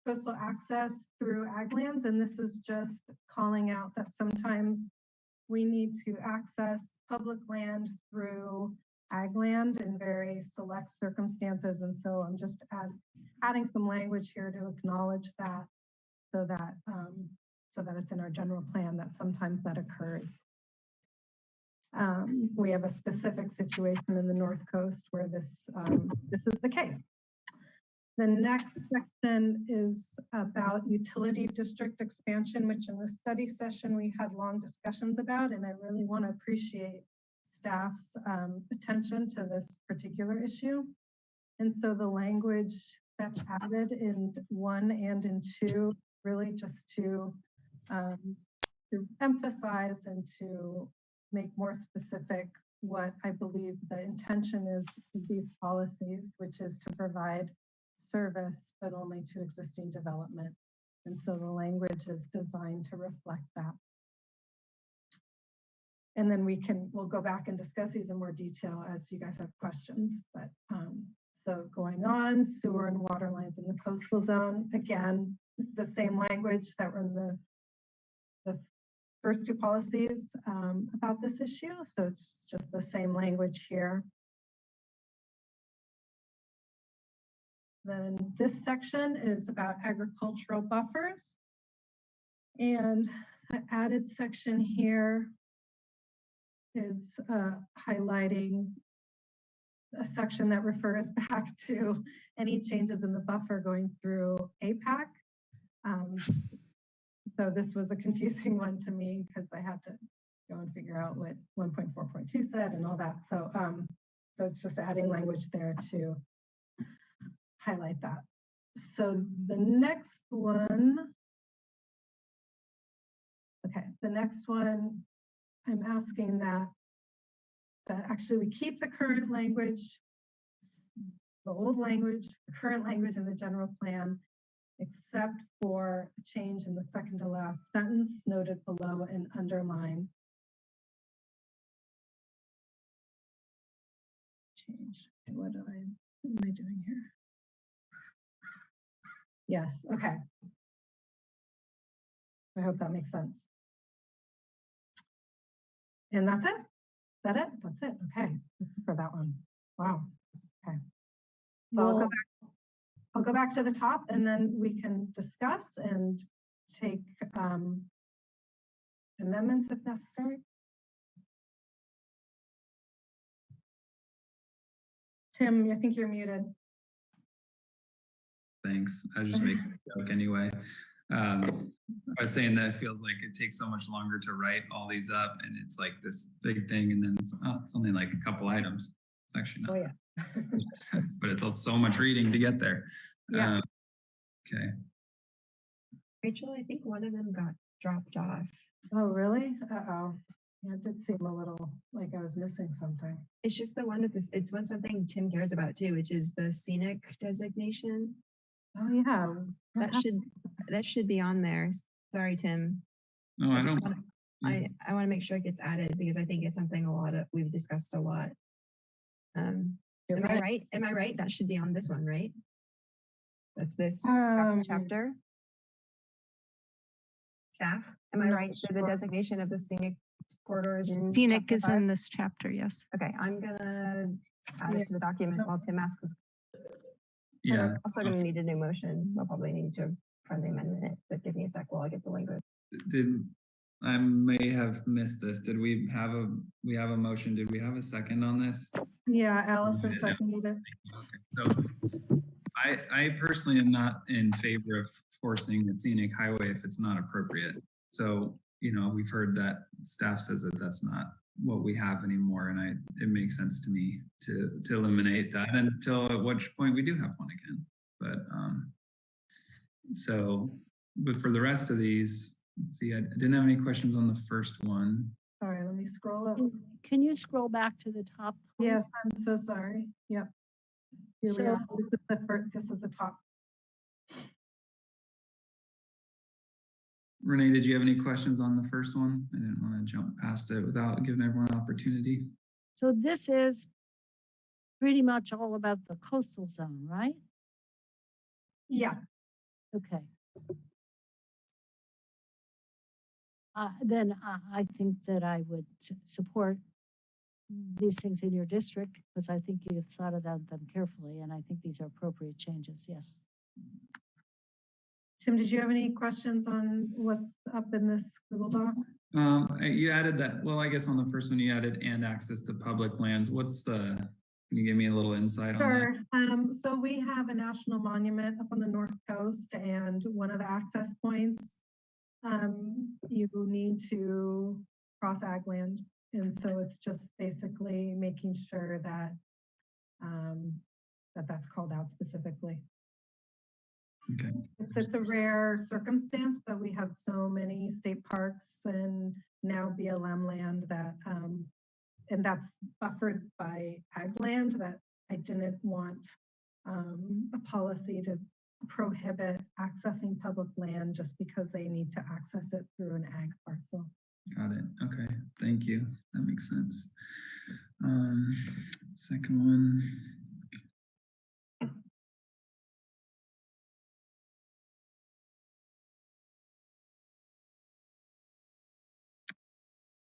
coastal access through ag lands. And this is just calling out that sometimes we need to access public land through ag land in very select circumstances. And so I'm just adding some language here to acknowledge that so that it's in our general plan that sometimes that occurs. We have a specific situation in the North Coast where this is the case. The next section is about utility district expansion, which in the study session we had long discussions about, and I really want to appreciate staff's attention to this particular issue. And so the language that's added in 1 and in 2, really just to emphasize and to make more specific what I believe the intention is of these policies, which is to provide service, but only to existing development. And so the language is designed to reflect that. And then we'll go back and discuss these in more detail as you guys have questions. But so going on, sewer and water lines in the coastal zone. Again, it's the same language that were in the first 2 policies about this issue. So it's just the same language here. Then this section is about agricultural buffers. And the added section here is highlighting a section that refers back to any changes in the buffer going through APAC. So this was a confusing one to me because I had to go and figure out what 1.4.2 said and all that. So, so it's just adding language there to highlight that. So the next one, the next one, I'm asking that actually we keep the current language, the old language, the current language in the general plan, except for a change in the second to last sentence noted below and underline. Change. What am I doing here? Yes, okay. I hope that makes sense. And that's it? Is that it? That's it. Okay. That's it for that one. Wow. Okay. So I'll go back to the top and then we can discuss and take amendments if necessary. Tim, I think you're muted. Thanks. I was just making a joke anyway. I was saying that it feels like it takes so much longer to write all these up, and it's like this big thing, and then it's only like a couple items. It's actually not. Oh yeah. But it's so much reading to get there. Yeah. Okay. Rachel, I think one of them got dropped off. Oh, really? Uh-oh. Yeah, it did seem a little like I was missing something. It's just the one with this, it's one something Tim cares about too, which is the scenic designation. Oh yeah. That should be on there. Sorry, Tim. No, I don't. I want to make sure it gets added because I think it's something we've discussed a lot. Am I right? Am I right? That should be on this one, right? That's this chapter. Staff, am I right? For the designation of the scenic corridors in Scenic is 5? in this chapter, yes. Okay, I'm gonna add it to the document while Tim asks. Yeah. I'm also gonna need a new motion. We'll probably need to friendly amendment it, but give me a sec while I get the language. I may have missed this. Did we have a motion? Did we have a second on this? Yeah, Allison seconded it. So I personally am not in favor of forcing the scenic highway if it's not appropriate. So, we've heard that staff says that that's not what we have anymore. And it makes sense to me to eliminate that until at which point we do have one again. But, but for the rest of these, let's see, I didn't have any questions on the first one. Sorry, let me scroll up. Can you scroll back to the top, please? Yes, I'm so sorry. Yep. Here we are. This is the top. Renee, did you have any questions on the first one? I didn't want to jump past it without giving everyone an opportunity. So this is pretty much all about the coastal zone, right? Yeah. Okay. Then I think that I would support these things in your district because I think you've thought about them carefully and I think these are appropriate changes, yes. Tim, did you have any questions on what's up in this Google Doc? You added that, well, I guess on the first one you added and access to public lands. Can you give me a little insight on that? Sure. So we have a national monument up on the North Coast and one of the access points, you need to cross ag land. And so it's just basically making sure that that's called out specifically. Okay. It's a rare circumstance, but we have so many state parks and now BLM land that, and that's buffered by ag land that I didn't want a policy to prohibit accessing public land just because they need to access it through an ag parcel. Got it. Okay. Thank you. That makes sense. Second one.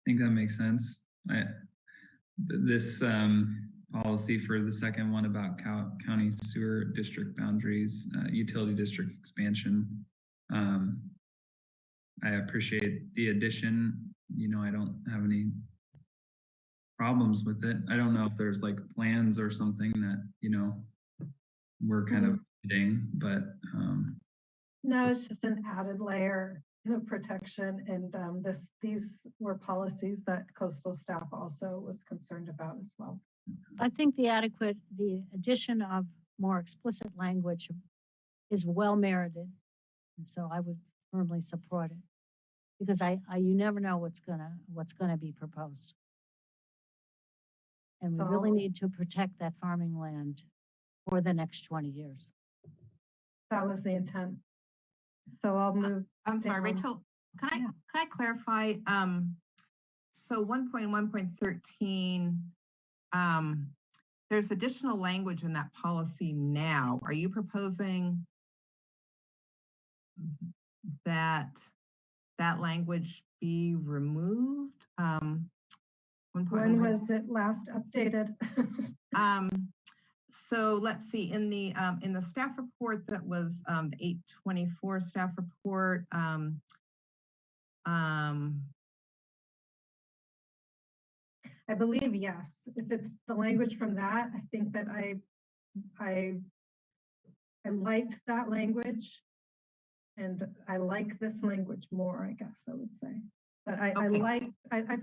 I think that makes sense. This policy for the second one about county sewer district boundaries, utility district expansion. I appreciate the addition. I don't have any problems with it. I don't know if there's like plans or something that, we're kind of hitting, but. No, it's just an added layer of protection. And these were policies that coastal staff also was concerned about as well. I think the addition of more explicit language is well merited. And so I would firmly support it because you never know what's gonna be proposed. And we really need to protect that farming land for the next 20 years. That was the intent. So I'll move. I'm sorry, Rachel, can I clarify? So 1.1.13, there's additional language in that policy now. Are you proposing that that language be removed? When was it last updated? So let's see, in the staff report that was the 8/24 staff report, I believe yes. If it's the language from that, I think that I liked that language, and I like this language more, I guess I would say. But I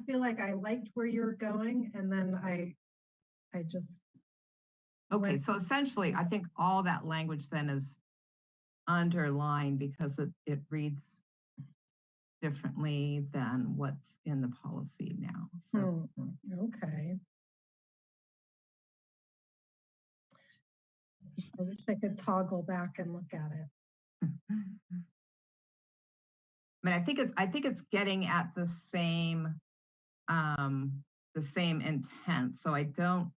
feel like I liked where you're going, and then I just. Okay, so essentially, I think all that language then is underlined because it reads differently than what's in the policy now. So Okay. I wish I could toggle back and look at it. I mean, I think it's getting at the same intent. So I don't.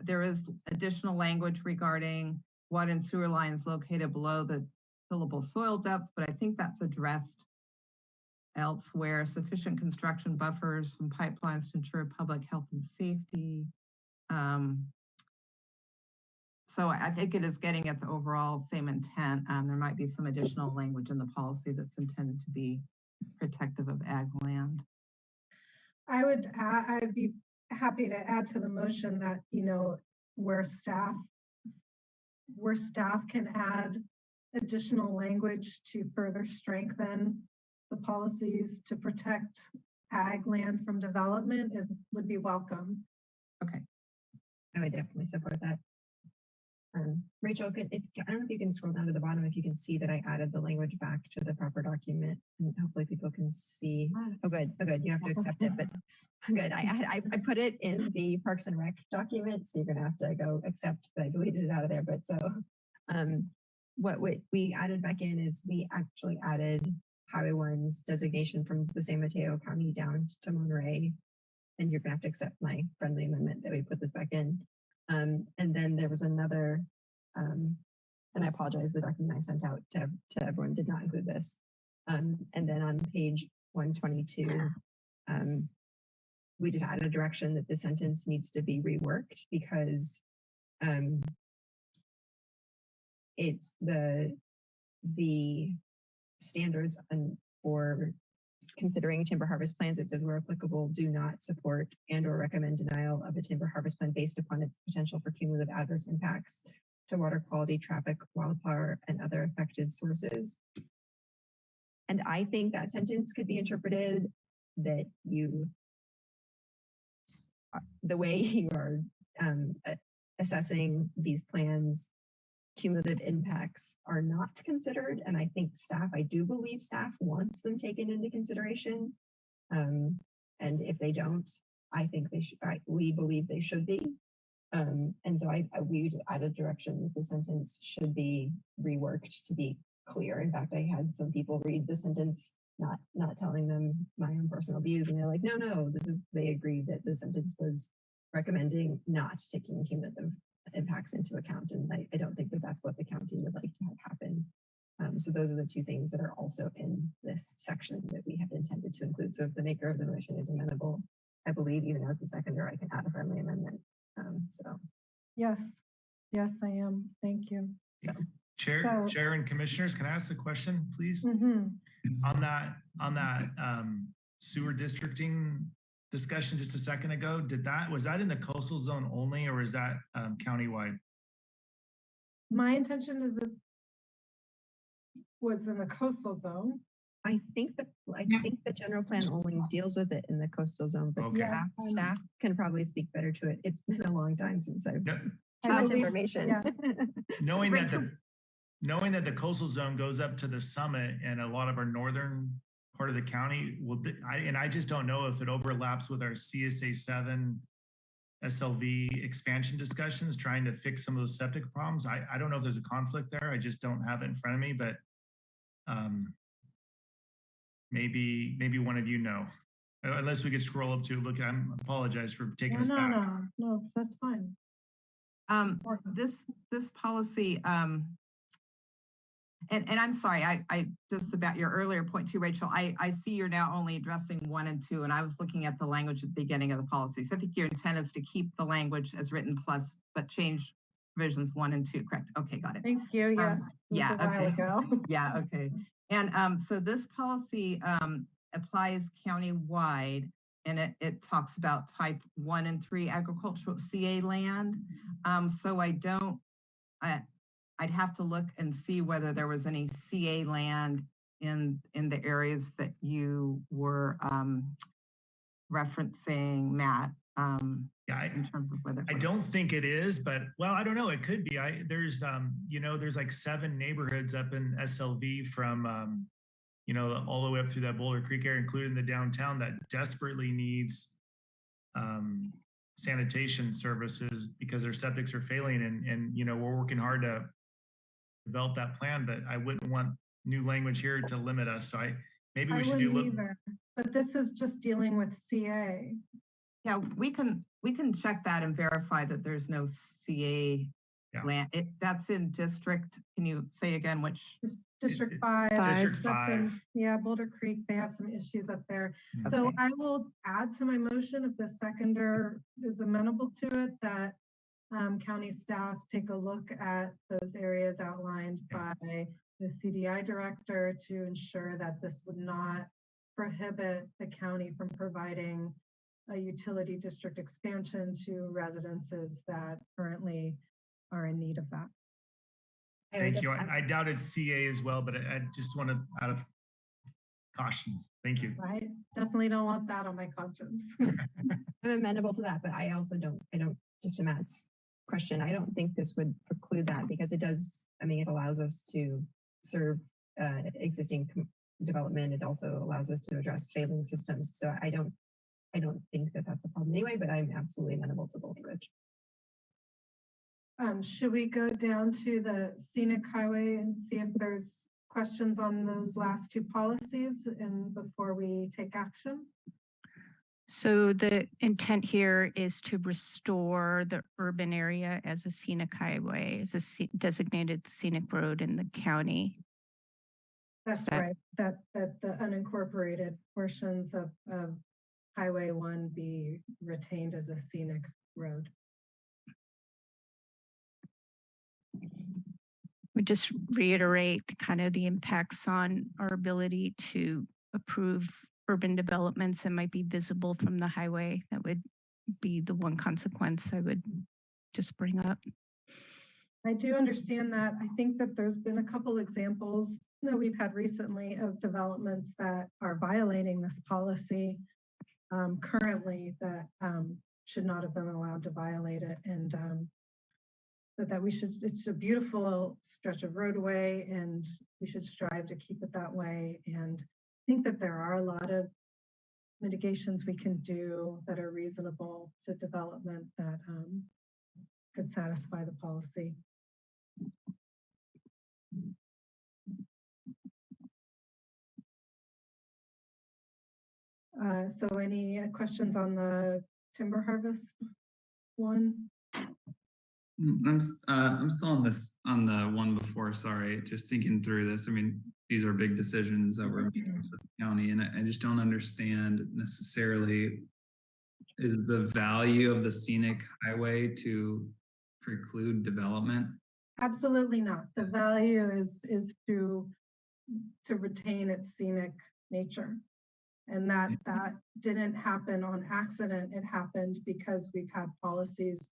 There is additional language regarding water and sewer lines located below the tillable soil depths, but I think that's addressed elsewhere. Sufficient construction buffers from pipelines to ensure public health and safety. So I think it is getting at the overall same intent. There might be some additional language in the policy that's intended to be protective of ag land. I'd be happy to add to the motion that, you know, where staff can add additional language to further strengthen the policies to protect ag land from development would be welcome. Okay. I would definitely support that. Rachel, I don't know if you can scroll down to the bottom if you can see that I added the language back to the proper document, and hopefully people can see. Oh, good. Oh, good. You have to accept it, but good. I put it in the Parks and Rec document, so you're gonna have to go accept that I deleted it out of there. But so, what we added back in is we actually added Highway 1's designation from the San Mateo County down to Monterey, and you're gonna have to accept my friendly amendment that we put this back in. And then there was another, and I apologize, the document I sent out to everyone did not include this. And then on page 122, we just added a direction that the sentence needs to be reworked because it's the standards for considering timber harvest plans. It says where applicable, do not support and or recommend denial of a timber harvest plan based upon its potential for cumulative adverse impacts to water quality, traffic, wildfire, and other affected sources. And I think that sentence could be interpreted that the way you are assessing these plans, cumulative impacts are not considered. And I think I do believe staff wants them taken into consideration. And if they don't, I think they should, we believe they should be. And so we just added direction that the sentence should be reworked to be clear. In fact, I had some people read the sentence, not telling them my own personal views. And they're like, no, they agreed that the sentence was recommending not taking cumulative impacts into account. And I don't think that that's what the county would like to have happen. So those are the two things that are also in this section that we have intended to include. So if the maker of the motion is amenable, I believe even as the seconder, I can add a friendly amendment. Yes, I am. Thank you. So, Chair and commissioners, can I ask a question, please? On that sewer districting discussion just a second ago, was that in the coastal zone only, or is that countywide? My intention is it was in the coastal zone. I think the general plan only deals with it in the coastal zone, but okay. staff can probably speak better to it. It's been a long time since I've had much information. Yeah. Knowing that the coastal zone goes up to the summit and a lot of our northern part of the county, I just don't know if it overlaps with our CSA 7 SLV expansion discussions, trying to fix some of those septic problems. I don't know if there's a conflict there. I just don't have it in front of me, but maybe one of you know, unless we could scroll up to look. I apologize for taking us back. No, that's fine. This policy, and I'm sorry, I just about your earlier point too, Rachel, I see you're now only addressing 1 and 2, and I was looking at the language at the beginning of the policy. So I think your intent is to keep the language as written plus, but change provisions 1 and 2, correct? Okay, got it. Thank you. Yeah. Yeah, A while okay. ago. Yeah, okay. And so this policy applies county-wide, and it talks about type 1 and 3 agricultural CA land. So I'd have to look and see whether there was any CA land in the areas that you were referencing, Matt. In terms of whether I don't think it is, but well, I don't know. It could be. There's there's like 7 neighborhoods up in SLV from all the way up through that Boulder Creek area, including the downtown, that desperately needs sanitation services because their septics are failing, and we're working hard to develop that plan, but I wouldn't want new language here to limit us. So maybe we should do a little. Either, but this is just dealing with CA. Yeah, we can check that and verify that there's no CA land. That's in district. Can you say again which? District 5. District It's up 5. Yeah, Boulder Creek, they have some issues up there. Okay. So I will add to my motion, if the seconder is amenable to it, that county staff take a look at those areas outlined by the CDI director to ensure that this would not prohibit the county from providing a utility district expansion to residences that currently are in need of that. Thank you. I doubted CA as well, but I just want to, out of caution. Thank you. Right? Definitely don't want that on my conscience. I'm amenable to that, but I also don't, just to Matt's question, I don't think this would preclude that because it does, it allows us to serve existing development. It also allows us to address failing systems. So I don't think that that's a problem anyway, but I'm absolutely amenable to the language. Should we go down to the scenic highway and see if there's questions on those last 2 policies and before we take action? So the intent here is to restore the urban area as a scenic highway, as a designated scenic road in the county. That's right, that the unincorporated portions of Highway 1 be retained as a scenic road. We just reiterate kind of the impacts on our ability to approve urban developments that might be visible from the highway. That would be the one consequence I would just bring up. I do understand that. I think that there's been a couple examples that we've had recently of developments that are violating this policy currently that should not have been allowed to violate it. And that we should, it's a beautiful stretch of roadway and we should strive to keep it that way. And I think that there are a lot of mitigations we can do that are reasonable to development that could satisfy the policy. So any questions on the timber harvest one? I'm still on on the one before, sorry, just thinking through this. These are big decisions that we're making with the county, and I just don't understand necessarily, is the value of the scenic highway to preclude development? Absolutely not. The value is to retain its scenic nature. And that didn't happen on accident. It happened because we've had policies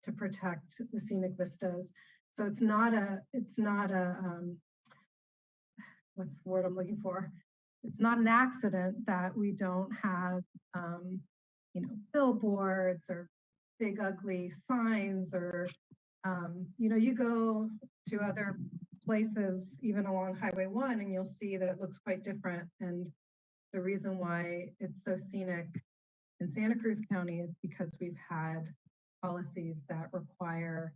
to protect the scenic vistas. So it's not a what's the word I'm looking for? It's not an accident that we don't have, billboards or big ugly signs or, you go to other places, even along Highway 1, and you'll see that it looks quite different. And the reason why it's so scenic in Santa Cruz County is because we've had policies that require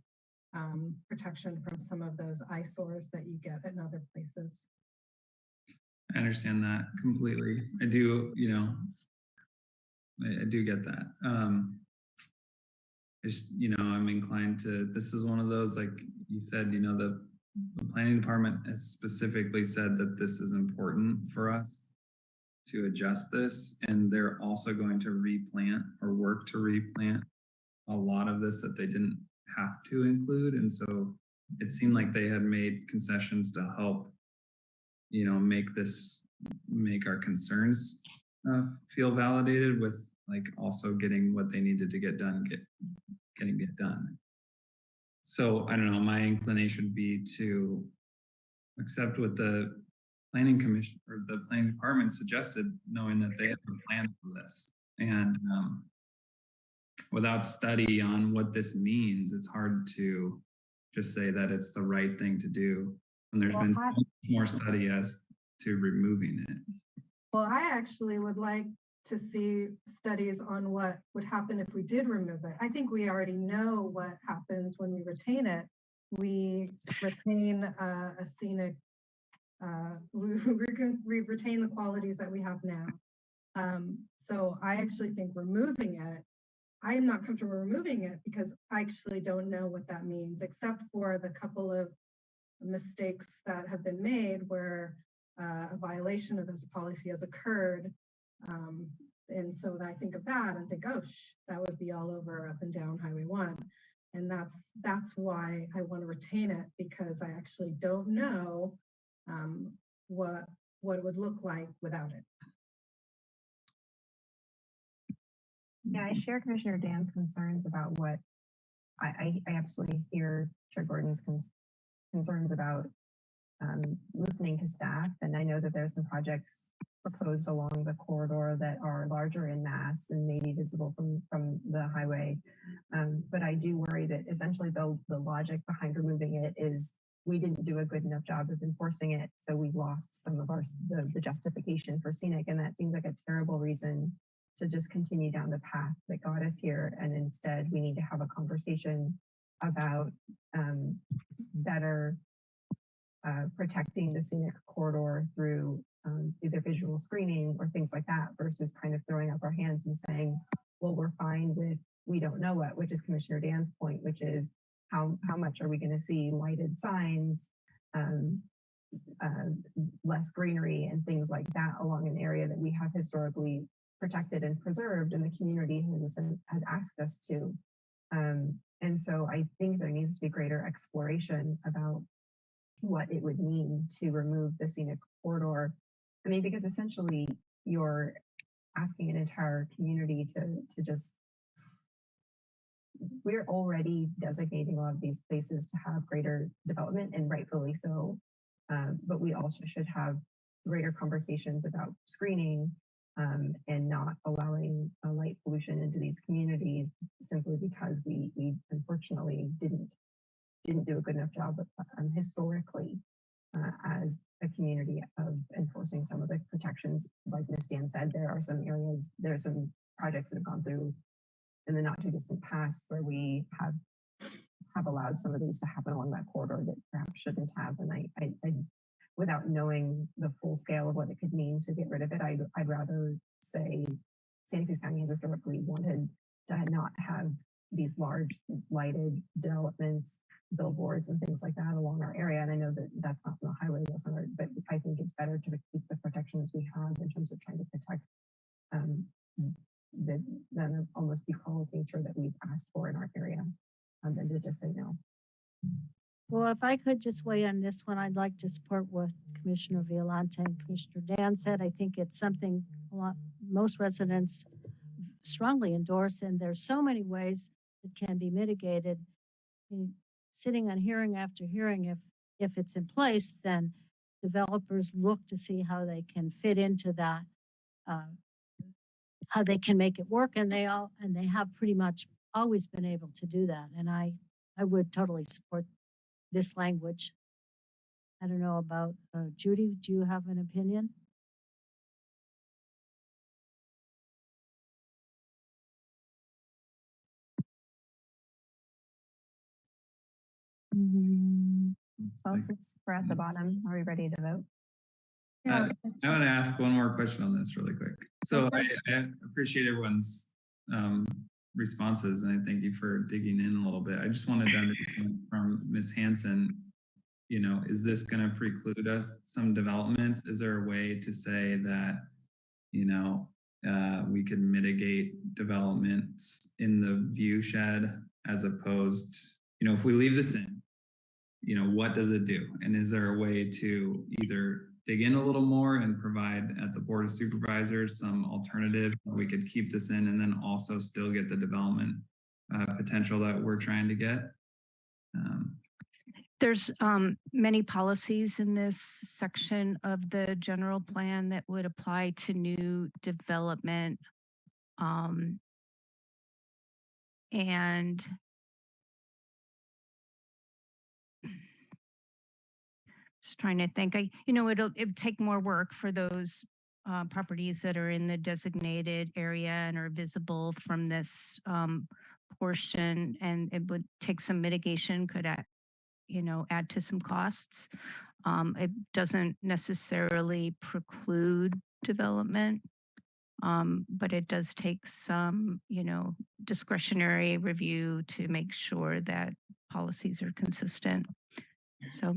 protection from some of those eyesores that you get in other places. I understand that completely. I do, I do get that. I'm inclined to, this is one of those, like you said, the planning department has specifically said that this is important for us to adjust this. And they're also going to replant or work to replant a lot of this that they didn't have to include. And so it seemed like they had made concessions to help, make our concerns feel validated with like also getting what they needed to get done, getting it done. So I don't know, my inclination would be to accept what the planning commission or the planning department suggested, knowing that they have a plan for this. And without study on what this means, it's hard to just say that it's the right thing to do when there's been more study as to removing it. Well, I actually would like to see studies on what would happen if we did remove it. I think we already know what happens when we retain it. We retain a scenic, we retain the qualities that we have now. So I actually think removing it, I am not comfortable removing it because I actually don't know what that means, except for the couple of mistakes that have been made where a violation of this policy has occurred. And so I think of that and think, oh, that would be all over up and down Highway 1. And that's why I want to retain it, because I actually don't know what it would look like without it. Yeah, I share Commissioner Dan's concerns about what I absolutely hear Chair Gordon's concerns about listening to staff. And I know that there's some projects proposed along the corridor that are larger in mass and maybe visible from the highway. But I do worry that essentially the logic behind removing it is we didn't do a good enough job of enforcing it. So we lost some of the justification for scenic. And that seems like a terrible reason to just continue down the path that got us here. And instead we need to have a conversation about better protecting the scenic corridor through either visual screening or things like that, versus kind of throwing up our hands and saying, well, we're fine with, we don't know what, which is Commissioner Dan's point, which is how much are we going to see lighted signs, less greenery and things like that along an area that we have historically protected and preserved, and the community has asked us to. And so I think there needs to be greater exploration about what it would mean to remove the scenic corridor. I mean, because essentially you're asking an entire community to just, we're already designating a lot of these places to have greater development, and rightfully so. But we also should have greater conversations about screening and not allowing light pollution into these communities simply because we unfortunately didn't do a good enough job historically as a community of enforcing some of the protections. Like Ms. Dan said, there are some areas, there are some projects that have gone through in the not too distant past where we have allowed some of these to happen along that corridor that perhaps shouldn't have. And I without knowing the full scale of what it could mean to get rid of it, I'd rather say Santa Cruz County has historically wanted to not have these large lighted developments, billboards and things like that along our area. And I know that that's not from the highway, but I think it's better to keep the protections we have in terms of trying to protect the almost bucolic nature that we've asked for in our area, than to just say no. Well, if I could just weigh on this one, I'd like to support what Commissioner Violante and Commissioner Dan said. I think it's something most residents strongly endorse, and there's so many ways it can be mitigated. Sitting on hearing after hearing, if it's in place, then developers look to see how they can fit into that, how they can make it work, and they have pretty much always been able to do that. And I would totally support this language. I don't know about Judy. Do you have an opinion? So since we're at the bottom, are we ready to vote? I want to ask one more question on this really quick. So I appreciate everyone's responses, and I thank you for digging in a little bit. I just wanted to understand from Ms. Hanson, you know, is this going to preclude us some developments? Is there a way to say that, you know, we could mitigate developments in the view shed as opposed, you know, if we leave this in, you know, what does it do? And is there a way to either dig in a little more and provide at the Board of Supervisors some alternative we could keep this in and then also still get the development potential that we're trying to get? There's many policies in this section of the general plan that would apply to new development. And just trying to think, it'd take more work for those properties that are in the designated area and are visible from this portion, and it would take some mitigation, could add to some costs. It doesn't necessarily preclude development, but it does take some, discretionary review to make sure that policies are consistent. So.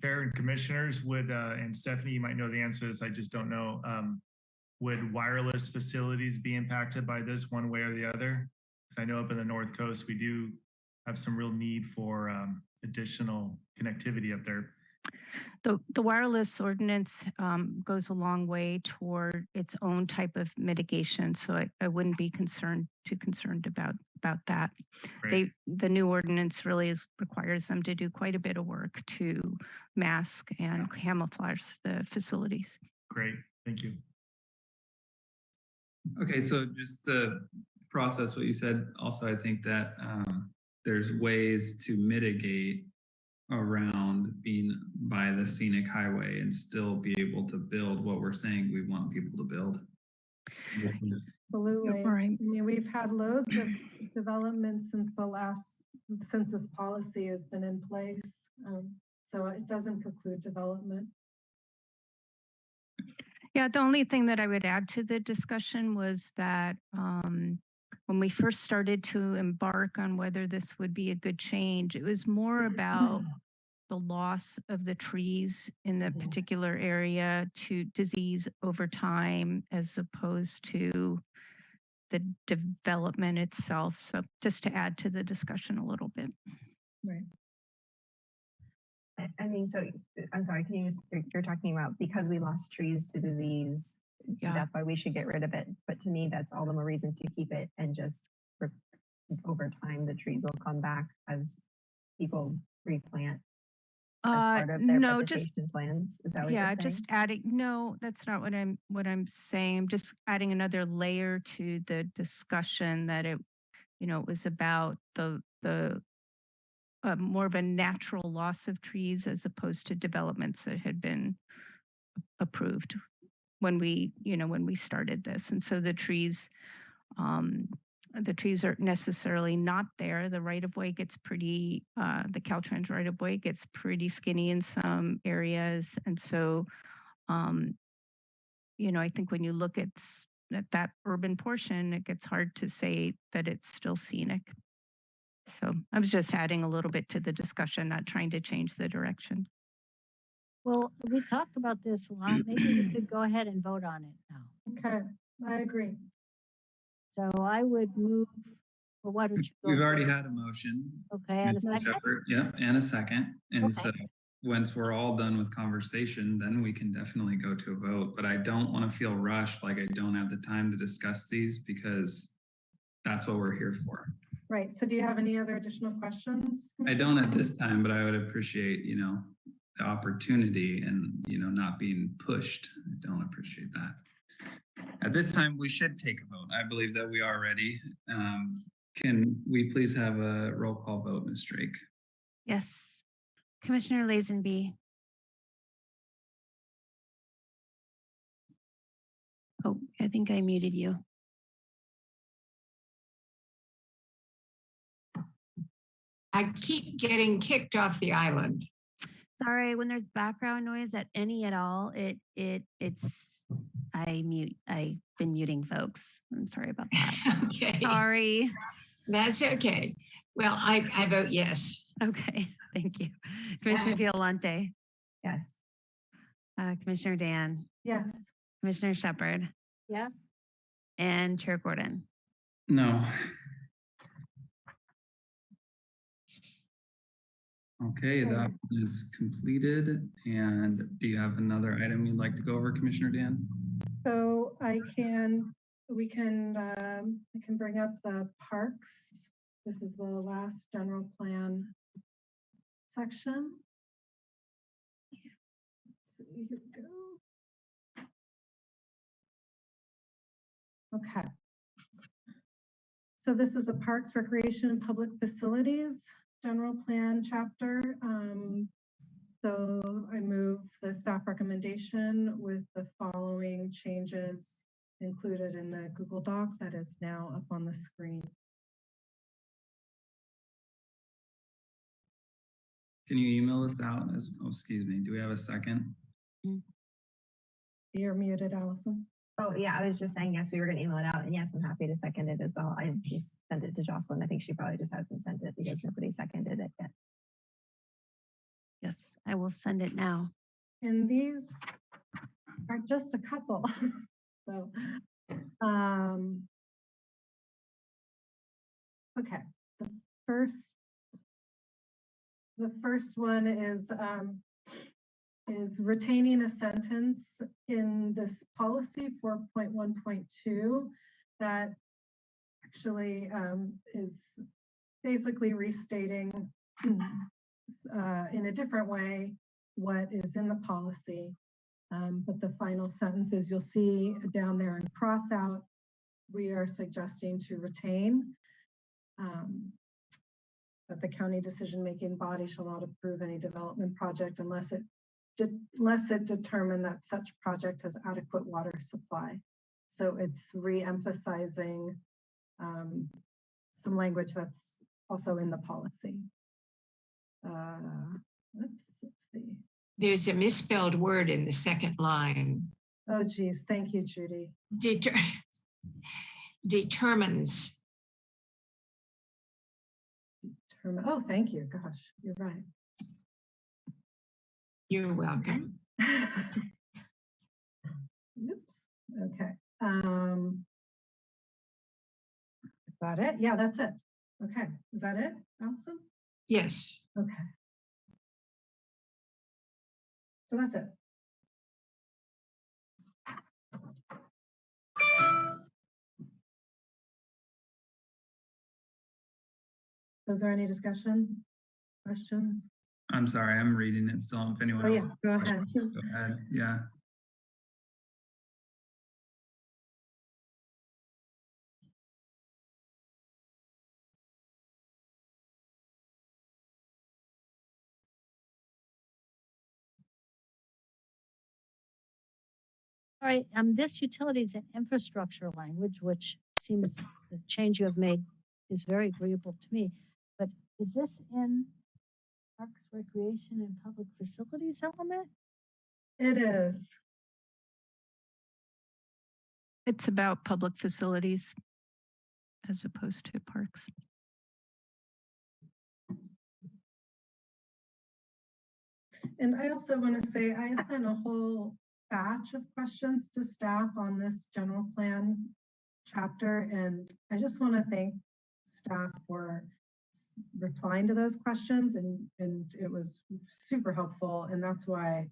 Chair and commissioners would, and Stephanie, you might know the answer to this, I just don't know. Would wireless facilities be impacted by this one way or the other? Because I know up in the North Coast, we do have some real need for additional connectivity up there. The wireless ordinance goes a long way toward its own type of mitigation, so I wouldn't be too concerned about that. Great. The new ordinance really requires them to do quite a bit of work to mask and camouflage the facilities. Great, thank you. Okay, so just to process what you said, also I think that there's ways to mitigate around being by the scenic highway and still be able to build what we're saying we want people to build. Absolutely. Right. I mean, we've had loads of development since this policy has been in place. So it doesn't preclude development. Yeah, the only thing that I would add to the discussion was that when we first started to embark on whether this would be a good change, it was more about the loss of the trees in the particular area to disease over time, as opposed to the development itself. So just to add to the discussion a little bit. Right. I mean, so I'm sorry, can you just, you're talking about because we lost trees to disease, that's why we should get rid of it. But to me, that's all the more reason to keep it, and just over time, the trees will come back as people replant as part of their vegetation plans. Is that what you're saying? Just adding, no, that's not what I'm saying. I'm just adding another layer to the discussion that it was about the more of a natural loss of trees as opposed to developments that had been approved when we started this. And so the trees are necessarily not there. The right-of-way gets pretty, the Caltrans right-of-way gets pretty skinny in some areas. And so, I think when you look at that urban portion, it gets hard to say that it's still scenic. So I was just adding a little bit to the discussion, not trying to change the direction. Well, we've talked about this a lot. Maybe we could go ahead and vote on it now. Okay, I agree. So I would move, well, why don't you go? We've already had a motion. Okay, and a second? Shepherd, yeah, and a second. And Okay. so once we're all done with conversation, then we can definitely go to a vote. But I don't want to feel rushed, like I don't have the time to discuss these, because that's what we're here for. Right. So do you have any other additional questions? I don't at this time, but I would appreciate, the opportunity and, not being pushed. I don't appreciate that. At this time, we should take a vote. I believe that we are ready. Can we please have a roll call vote, Ms. Drake? Yes. Commissioner Lazenby. Oh, I think I muted you. I keep getting kicked off the island. Sorry, when there's background noise at any at all, it's I've been muting folks. I'm sorry about that. Okay. Sorry. That's okay. Well, I vote yes. Okay, thank you. Commissioner Violante, Yes. Commissioner Dan, Yes. Commissioner Shepard, Yes. and Chair Gordon. No. Okay, that is completed. And do you have another item you'd like to go over, Commissioner Dan? So I can bring up the parks. This is the last general plan section. Let's see, here we go. Okay. So this is a Parks, Recreation, and Public Facilities General Plan chapter. So I move the staff recommendation with the following changes included in the Google Doc that is now up on the screen. Can you email us out as, oh, excuse me, do we have a second? You're muted, Allison. Oh, yeah, I was just saying, yes, we were going to email it out. And yes, I'm happy to second it as well. I just sent it to Jocelyn. I think she probably just hasn't sent it because nobody seconded it yet. Yes, I will send it now. And these are just a couple. So, okay, the first one is retaining a sentence in this policy 4.1.2 that actually is basically restating in a different way what is in the policy. But the final sentences you'll see down there in cross out, we are suggesting to retain that the county decision-making body shall not approve any development project unless it determined that such project has adequate water supply. So it's re-emphasizing some language that's also in the policy. Let's see. There's a misspelled word in the second line. Oh, geez. Thank you, Judy. Determines. Oh, thank you. Gosh, you're right. You're welcome. Oops. Okay. Is that it? Yeah, that's it. Okay. Is that it, Allison? Yes. Okay. So that's it. Was there any discussion, questions? I'm sorry, I'm reading it still. If anyone else. Go ahead. Go ahead. Yeah. All right, this utilities and infrastructure language, which seems the change you have made is very agreeable to me, but is this in Parks, Recreation, and Public Facilities element? It is. It's about public facilities as opposed to parks. And I also want to say I sent a whole batch of questions to staff on this general plan chapter, and I just want to thank staff for replying to those questions, and it was super helpful, and that's why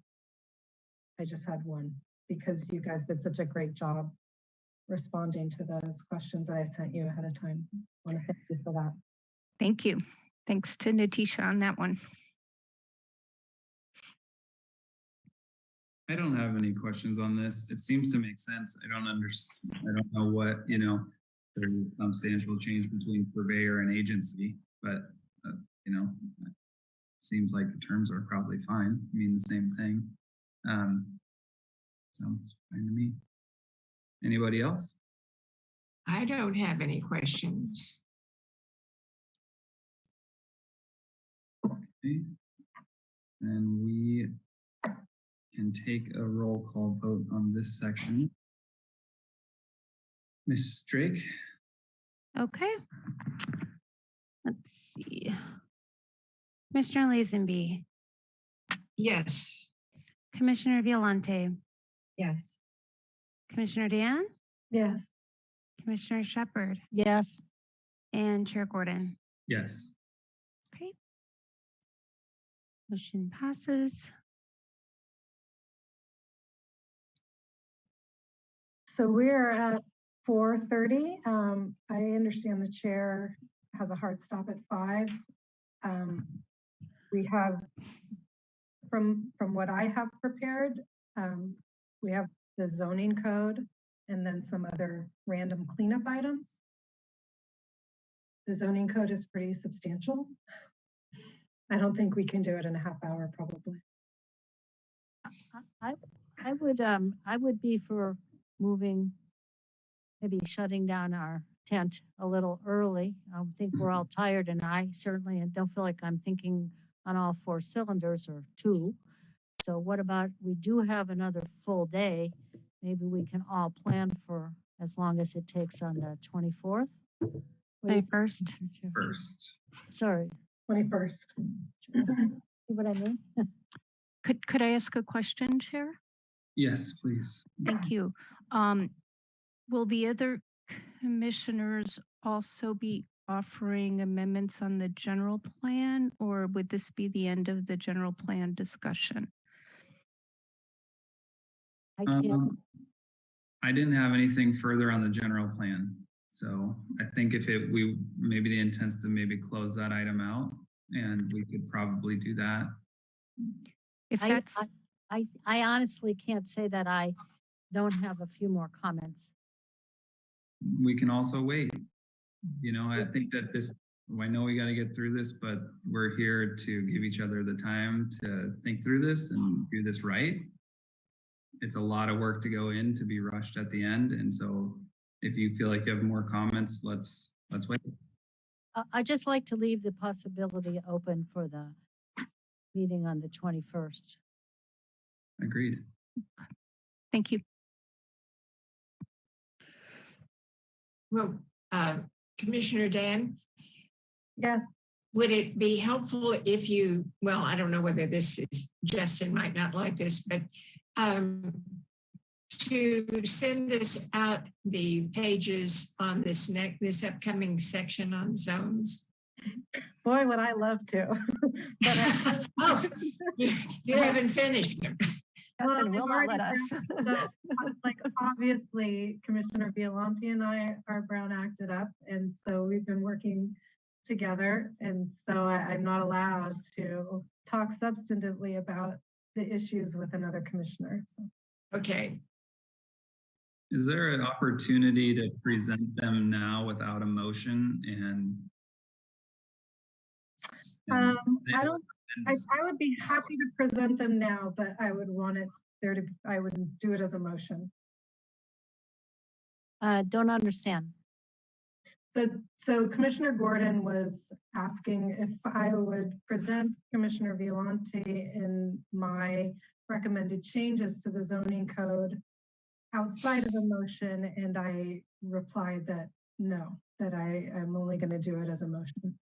I just had one, because you guys did such a great job responding to those questions that I sent you ahead of time. I want to thank you for that. Thank you. Thanks to Natisha on that one. I don't have any questions on this. It seems to make sense. I don't know what, the substantial change between purveyor and agency, but it seems like the terms are probably fine. I mean, the same thing. Sounds fine to me. Anybody else? I don't have any questions. Okay. And we can take a roll call vote on this section. Mrs. Drake? Okay. Let's see. Commissioner Lazenby, Yes. Commissioner Violante, Yes. Commissioner Dan, Yes. Commissioner Shepard, Yes. and Chair Gordon. Yes. Okay. Motion passes. So we're at 4:30. I understand the chair has a hard stop at 5. We have, from what I have prepared, we have the zoning code and then some other random cleanup items. The zoning code is pretty substantial. I don't think we can do it in a half hour, probably. I would be for moving, maybe shutting down our tent a little early. I think we're all tired, and I certainly don't feel like I'm thinking on all 4 cylinders or 2. So what about, we do have another full day. Maybe we can all plan for as long as it takes on the 24th. 21st. First. Sorry. 21st. See what I mean? Could I ask a question, Chair? Yes, please. Thank you. Will the other commissioners also be offering amendments on the general plan, or would this be the end of the general plan discussion? I can't. I didn't have anything further on the general plan. So I think if maybe the intent's to maybe close that item out, and we could probably do that. If I that's, honestly can't say that I don't have a few more comments. We can also wait. You know, I think that I know we got to get through this, but we're here to give each other the time to think through this and do this right. It's a lot of work to go in to be rushed at the end. And so if you feel like you have more comments, let's wait. I just like to leave the possibility open for the meeting on the 21st. Agreed. thank you. Well, Commissioner Dan? Yes. Would it be helpful if you, well, I don't know whether this is, Justin might not like this, but to send us out the pages on this upcoming section on zones? Boy, would I love to. But oh, you haven't finished them. Justin will not let us. So, like, obviously, Commissioner Violante and I are Brown acted up, and so we've been working together, and so I'm not allowed to talk substantively about the issues with another commissioner. So. Okay. Is there an opportunity to present them now without a motion I would be happy to present them now, but I would want it there to, I would do it as a motion. Don't understand. So Commissioner Gordon was asking if I would present Commissioner Violante in my recommended changes to the zoning code outside of a motion, and I replied that no, that I am only going to do it as a motion.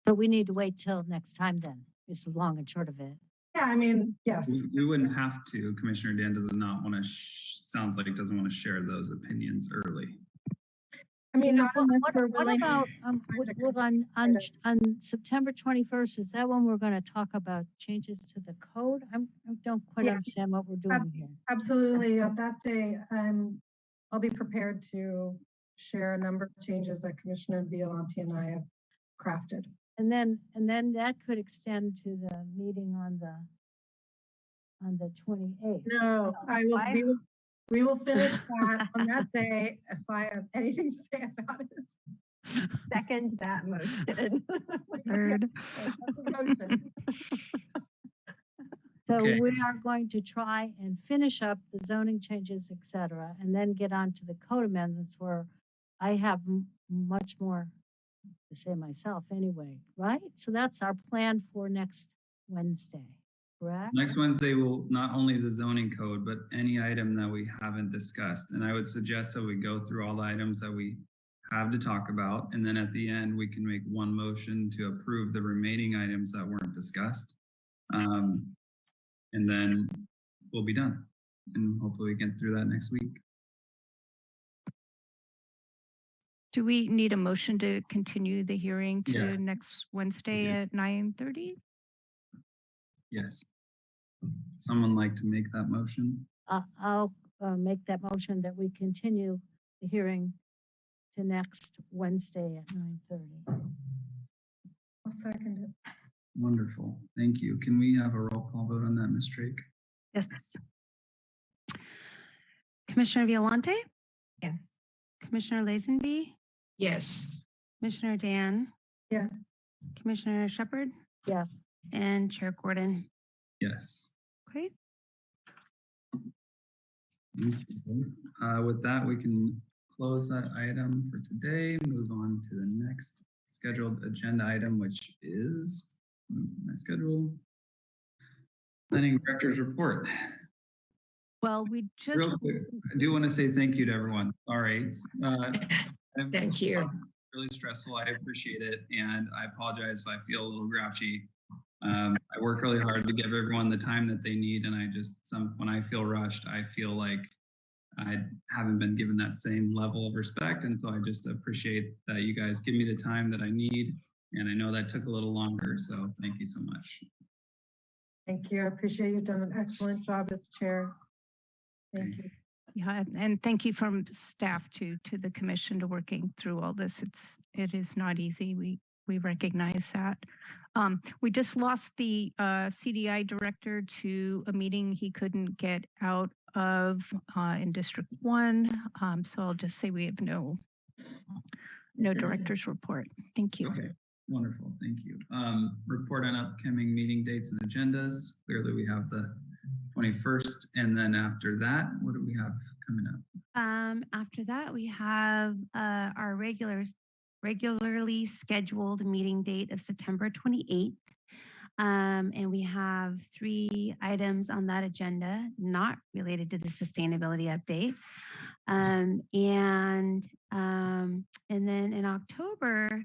But we need to wait till next time then, is the long and short of it. Yeah, I mean, yes. We wouldn't have to. Commissioner Dan does not want to, sounds like he doesn't want to share those opinions early. I mean, not unless we're What willing. about on September 21st? Is that when we're going to talk about changes to the code? I don't quite understand what we're doing here. Absolutely. On that day, I'll be prepared to share a number of changes that Commissioner Violante and I have crafted. And then that could extend to the meeting on the 28th. No, we will finish that on that day if I have anything to say about it. Second that motion. Third. So Okay. we are going to try and finish up the zoning changes, et cetera, and then get on to the code amendments where I have much more to say myself anyway, right? So that's our plan for next Wednesday. correct? Next Wednesday will not only the zoning code, but any item that we haven't discussed. And I would suggest that we go through all the items that we have to talk about. And then at the end, we can make one motion to approve the remaining items that weren't discussed. And then we'll be done. And hopefully we get through that next week. Do we need a motion to continue the hearing to Yeah. next Wednesday at 9:30? Yes. Someone like to make that motion? I'll make that motion that we continue the hearing to next Wednesday at 9:30. I'll second it. Wonderful. Thank you. Can we have a roll call vote on that, Ms. Drake? Yes. Commissioner Violante, Yes. Commissioner Lazenby, Yes. Commissioner Dan, Yes. Commissioner Shepard, Yes. and Chair Gordon. Yes. Okay. Thank you. With that, we can close that item for today, move on to the next scheduled agenda item, which is my schedule. Planning Director's Report. Well, we just. Real quick, I do want to say thank you to everyone. Sorry. Thank you. Really stressful. I appreciate it. And I apologize if I feel a little grouchy. I work really hard to give everyone the time that they need. And I just, when I feel rushed, I feel like I haven't been given that same level of respect. And so I just appreciate that you guys give me the time that I need. And I know that took a little longer. So thank you so much. Thank you. I appreciate you've done an excellent job as chair. Thank you. Yeah, and thank you from staff to the commission to working through all this. It is not easy. We recognize that. We just lost the CDI director to a meeting he couldn't get out of in District 1. So I'll just say we have no director's report. Thank you. Okay, wonderful. Thank you. Report on upcoming meeting dates and agendas. Clearly we have the 21st, and then after that, what do we have coming up? After that, we have our regularly scheduled meeting date of September 28th. And we have 3 items on that agenda not related to the sustainability update. And then in October,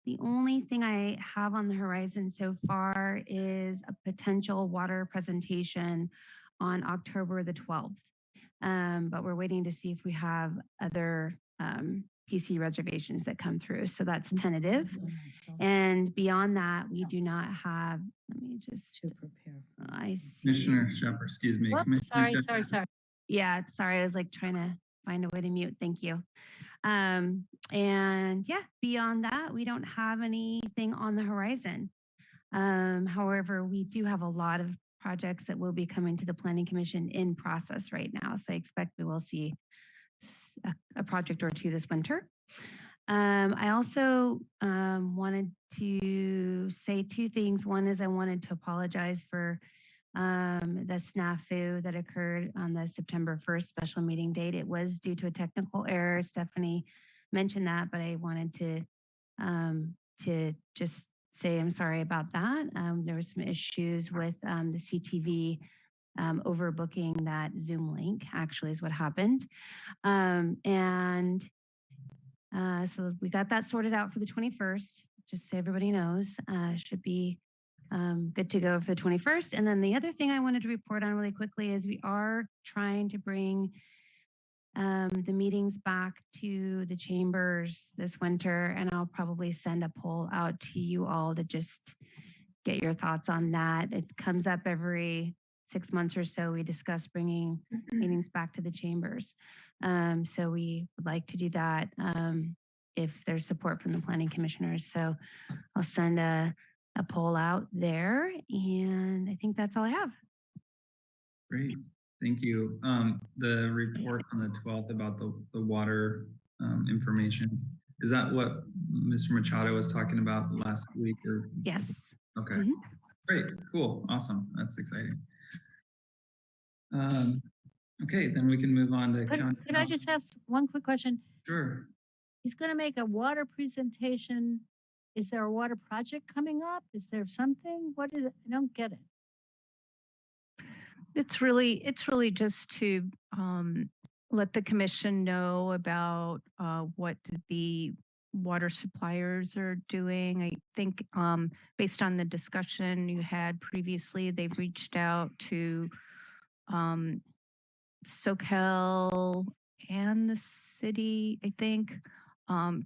the only thing I have on the horizon so far is a potential water presentation on October the 12th. But we're waiting to see if we have other PC reservations that come through. So that's tentative. And beyond that, we do not have, let me just, To prepare. I see. Commissioner Shepard, excuse me. Whoops, sorry. Yeah, sorry. I was like trying to find a way to mute. Thank you. And yeah, beyond that, we don't have anything on the horizon. However, we do have a lot of projects that will be coming to the Planning Commission in process right now. So I expect we will see a project or 2 this winter. I also wanted to say 2 things. One is I wanted to apologize for the snafu that occurred on the September 1st special meeting date. It was due to a technical error. Stephanie mentioned that, but I wanted to just say I'm sorry about that. There were some issues with the CTV overbooking that Zoom link, actually is what happened. So we got that sorted out for the 21st, just so everybody knows. Should be good to go for the 21st. And then the other thing I wanted to report on really quickly is we are trying to bring the meetings back to the chambers this winter, and I'll probably send a poll out to you all to just get your thoughts on that. It comes up every 6 months or so. We discuss bringing meetings back to the chambers. So we would like to do that if there's support from the planning commissioners. So I'll send a poll out there, and I think that's all I have. Great, thank you. The report on the 12th about the water information, is that what Mr. Machado was talking about last week? Or Yes. Okay, great, cool, awesome, that's exciting. Okay, then we can move on to county. Could I just ask one quick question? Sure. He's going to make a water presentation. Is there a water project coming up? Is there something? What is it? I don't get it. It's really just to let the commission know about what the water suppliers are doing. I think based on the discussion you had previously, they've reached out to SoCal and the city, I think,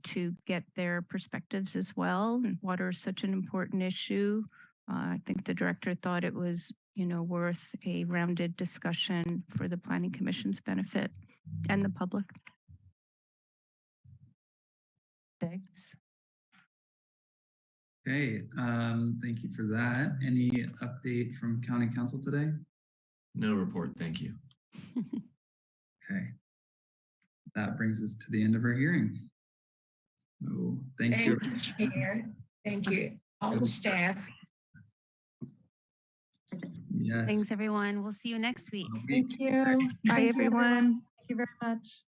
to get their perspectives as well. And water is such an important issue. I think the director thought it was, worth a rounded discussion for the Planning Commission's benefit and the public. Thanks. Okay, thank you for that. Any update from County Council today? No report, thank you. Okay. That brings us to the end of our hearing. So thank you. Thank you, Chair. Thank you, all the staff. Yes. Thanks, everyone. We'll see you next week. Thank you. Bye, Thank you, everyone. Thank you very much.